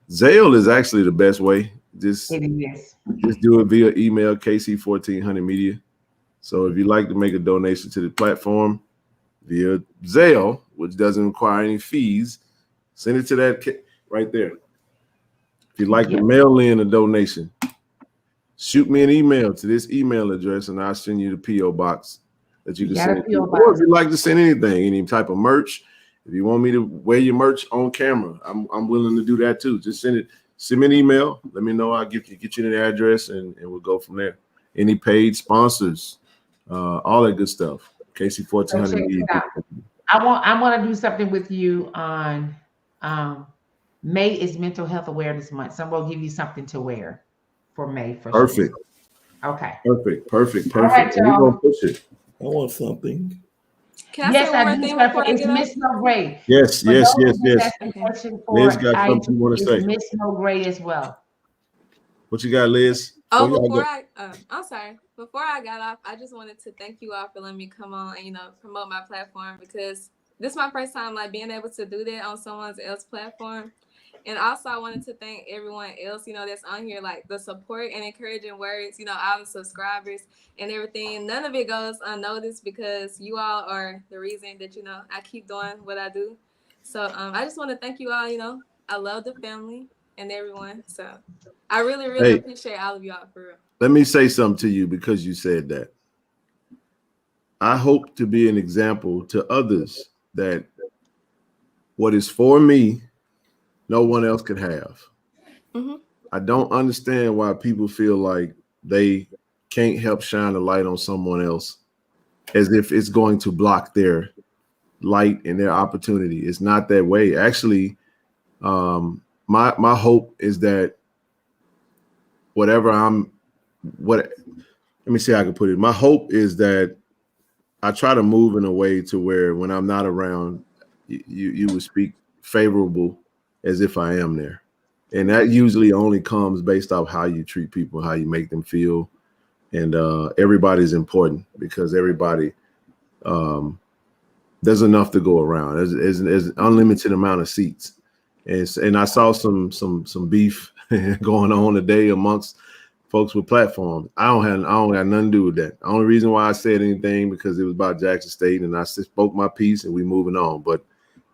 Zelle is actually the best way. Just do it via email, KC1400media. So if you'd like to make a donation to the platform via Zelle, which doesn't require any fees, send it to that right there. If you'd like to mail in a donation, shoot me an email to this email address and I'll send you the P.O. box that you can send it to. Or if you'd like to send anything, any type of merch, if you want me to wear your merch on camera, I'm willing to do that too. Just send me an email. Let me know. I'll get you the address and we'll go from there. Any paid sponsors, all that good stuff. KC1400. I want to do something with you on May is Mental Health Awareness Month, so I'm gonna give you something to wear for May for Perfect. sure. Okay. Perfect. All right, We're y'all. gonna push it. I want something. Can I say Yes, one I more do. thing before I It's get off? Miss No Gray. Yes. For those who just asked the Okay. question Liz for got IG, something you want to it's say. Miss No Gray as well. What you got, Liz? I'm sorry. Before I got off, I just wanted to thank you all for letting me come on and promote my platform, because this is my first time like being able to do that on someone else's platform. And also I wanted to thank everyone else, that's on here, like the support and encouraging words, all the subscribers and everything. None of it goes unnoticed, because you all are the reason that, I keep doing what I do. So I just want to thank you all. I love the family and everyone. So I really, really appreciate all of y'all, for real. Let me say something to you because you said that. I hope to be an example to others that what is for me, no one else could have. Mm-hmm. I don't understand why people feel like they can't help shine a light on someone else as if it's going to block their light and their opportunity. It's not that way. Actually, my hope is that let me see how I can put it. My hope is that I try to move in a way to where when I'm not around, you would speak favorable as if I am there. And that usually only comes based off how you treat people, how you make them feel. And everybody's important, because everybody, there's enough to go around. There's an unlimited amount of seats. And I saw some beef going on today amongst folks with platforms. I don't have nothing to do with that. The only reason why I said anything because it was about Jackson State, and I spoke my piece, and we moving on. But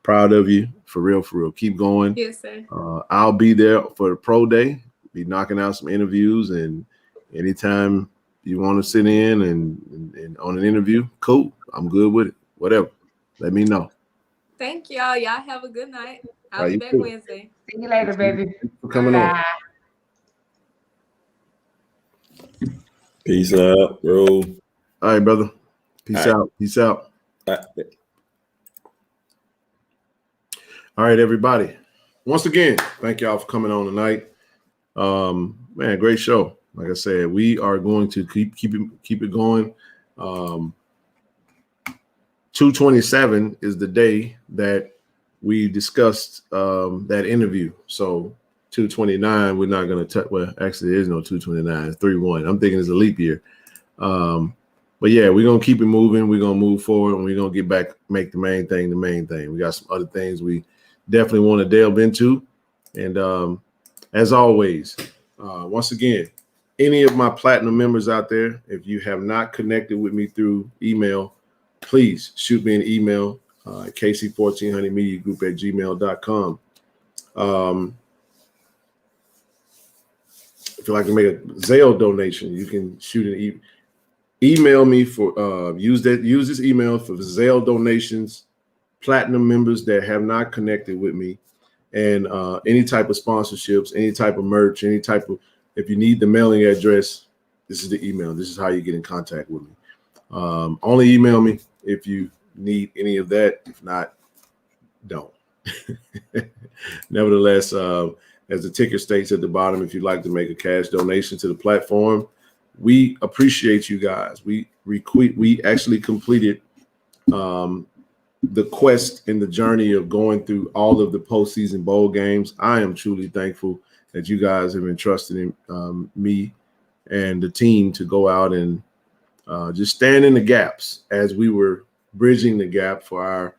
proud of you, for real. Keep going. Yes, sir. I'll be there for the pro day. Be knocking out some interviews, and anytime you want to sit in and on an interview, cool. I'm good with it. Whatever. Let me know. Thank y'all. Y'all have a good night. I'll be back too. Wednesday. See you later, baby. Thanks for coming on. Peace out, bro. All right, brother. Peace All right. out. Peace out. All right, everybody. Once again, thank y'all for coming on tonight. Man, great show. Like I said, we are going to keep it going. 2/27 is the day that we discussed that interview. So 2/29, we're not going to touch. Well, actually, there is no 2/29. It's 3/1. I'm thinking it's a leap year. But yeah, we're going to keep it moving. We're going to move forward, and we're going to get back, make the main thing the main thing. We got some other things we definitely want to delve into. And as always, once again, any of my platinum members out there, if you have not connected with me through email, please shoot me an email, kc1400mediagroup@gmail.com. If you'd like to make a Zelle donation, you can shoot an email me for use this email for Zelle donations, platinum members that have not connected with me, and any type of sponsorships, any type of merch, if you need the mailing address, this is the email. This is how you get in contact with me. Only email me if you need any of that. If not, don't. Nevertheless, as the ticker states at the bottom, if you'd like to make a cash donation to the platform, we appreciate you guys. We actually completed the quest and the journey of going through all of the postseason bowl games. I am truly thankful that you guys have entrusted in me and the team to go out and just stand in the gaps as we were bridging the gap for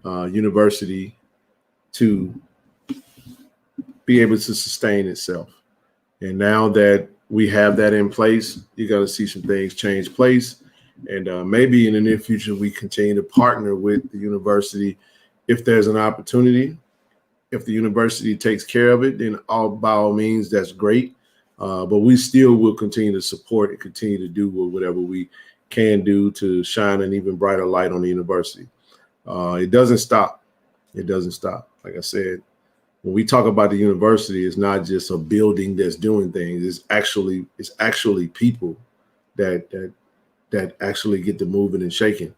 our university to be able to sustain itself. And now that we have that in place, you got to see some things change place. And maybe in the near future, we continue to partner with the university if there's an opportunity. If the university takes care of it, then by all means, that's great. But we still will continue to support and continue to do whatever we can do to shine an even brighter light on the university. It doesn't stop. It doesn't stop. Like I said, when we talk about the university, it's not just a building that's doing things. It's actually people that actually get to moving and shaking.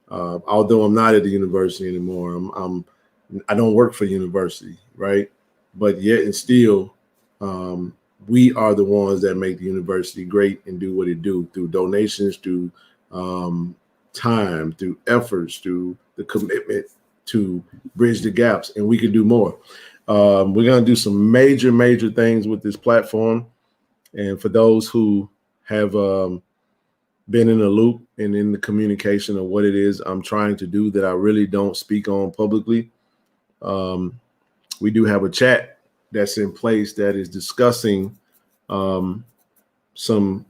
Although I'm not at the university anymore, I don't work for the university, right? but yet and still, we are the ones that make the university great and do what it do through donations, through time, through efforts, through the commitment to bridge the gaps, and we can do more. We're going to do some major things with this platform. And for those who have been in the loop and in the communication of what it is I'm trying to do that I really don't speak on publicly, we do have a chat that's in place that is discussing some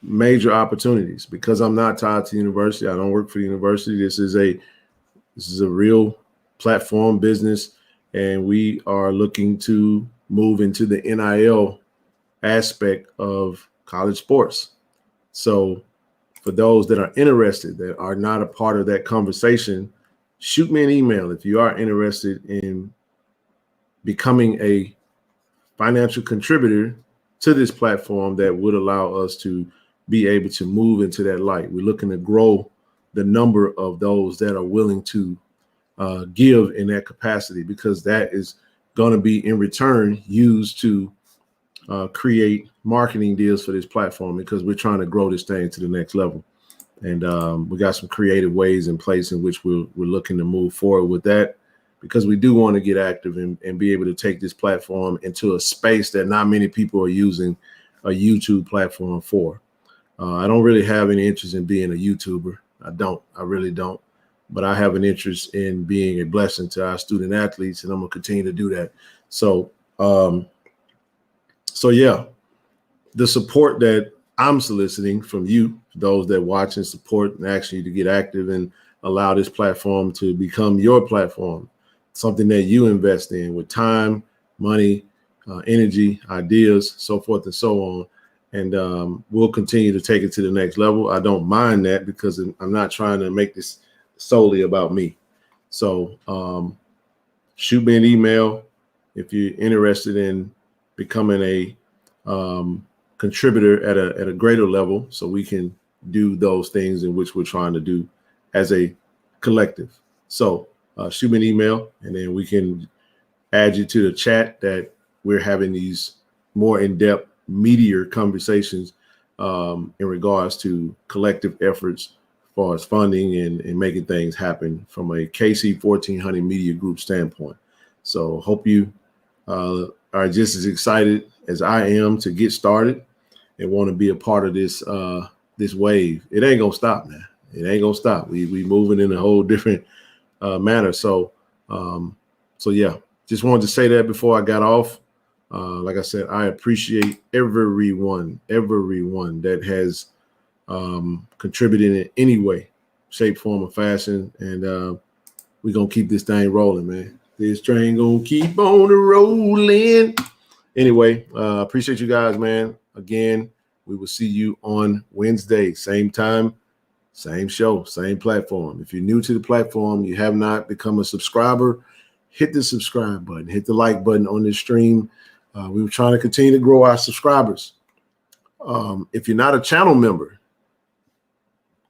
major opportunities. Because I'm not tied to the university, I don't work for the university. This is a real platform business, and we are looking to move into the NIL aspect of college sports. So for those that are interested, that are not a part of that conversation, shoot me an email if you are interested in becoming a financial contributor to this platform that would allow us to be able to move into that light. We're looking to grow the number of those that are willing to give in that capacity, because that is going to be in return used to create marketing deals for this platform, because we're trying to grow this thing to the next level. And we got some creative ways in place in which we're looking to move forward with that, because we do want to get active and be able to take this platform into a space that not many people are using a YouTube platform for. I don't really have any interest in being a YouTuber. I really don't. But I have an interest in being a blessing to our student athletes, and I'm gonna continue to do that. So yeah, the support that I'm soliciting from you, those that watch and support and ask you to get active and allow this platform to become your platform, something that you invest in with time, money, energy, ideas, so forth and so on. And we'll continue to take it to the next level. I don't mind that, because I'm not trying to make this solely about me. So shoot me an email if you're interested in becoming a contributor at a greater level, so we can do those things in which we're trying to do as a collective. So shoot me an email, and then we can add you to the chat that we're having these more in-depth, meatier conversations in regards to collective efforts as far as funding and making things happen from a KC 1400 Media Group standpoint. So hope you are just as excited as I am to get started and want to be a part of this this wave. It ain't gonna stop, man. It ain't gonna stop. We moving in a whole different manner. So yeah, just wanted to say that before I got off. Like I said, I appreciate everyone that has contributed in any way, shape, form, or fashion. And we're going to keep this thing rolling, man. This train going to keep on rolling. Anyway, appreciate you guys, man. Again, we will see you on Wednesday, same time, same show, same platform. If you're new to the platform, you have not become a subscriber, hit the subscribe button, hit the like button on this stream. We were trying to continue to grow our subscribers. If you're not a channel member,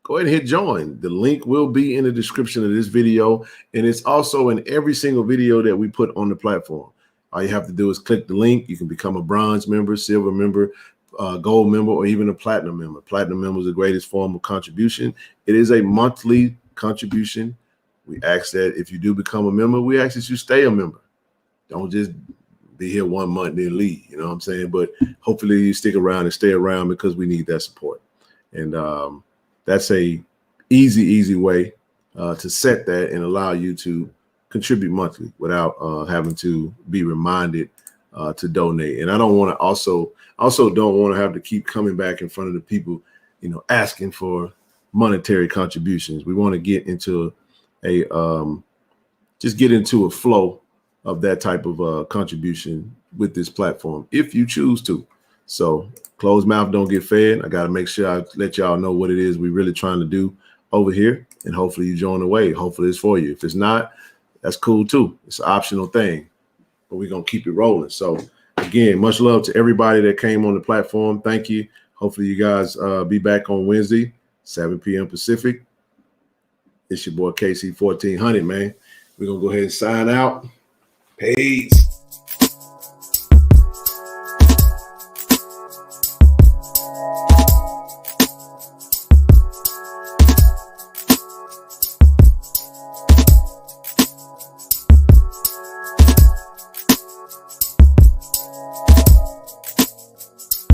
go ahead and hit join. The link will be in the description of this video, and it's also in every single video that we put on the platform. All you have to do is click the link. You can become a bronze member, silver member, gold member, or even a platinum member. Platinum member is the greatest form of contribution. It is a monthly contribution. We ask that if you do become a member, we ask that you stay a member. Don't just be here 1 month and then leave, you know what I'm saying? But hopefully you stick around and stay around, because we need that support. And that's a easy way to set that and allow you to contribute monthly without having to be reminded to donate. And I don't want to also don't want to have to keep coming back in front of the people, you know, asking for monetary contributions. We want to get into just get into a flow of that type of contribution with this platform, if you choose to. So closed mouth don't get fed. I got to make sure I let y'all know what it is we're really trying to do over here, and hopefully you join the wave. Hopefully it's for you. If it's not, that's cool too. It's an optional thing, but we're going to keep it rolling. So again, much love to everybody that came on the platform. Thank you. Hopefully you guys be back on Wednesday, 7 p.m. Pacific. It's your boy KC 1400, man. We're going to go ahead and sign out. Peace.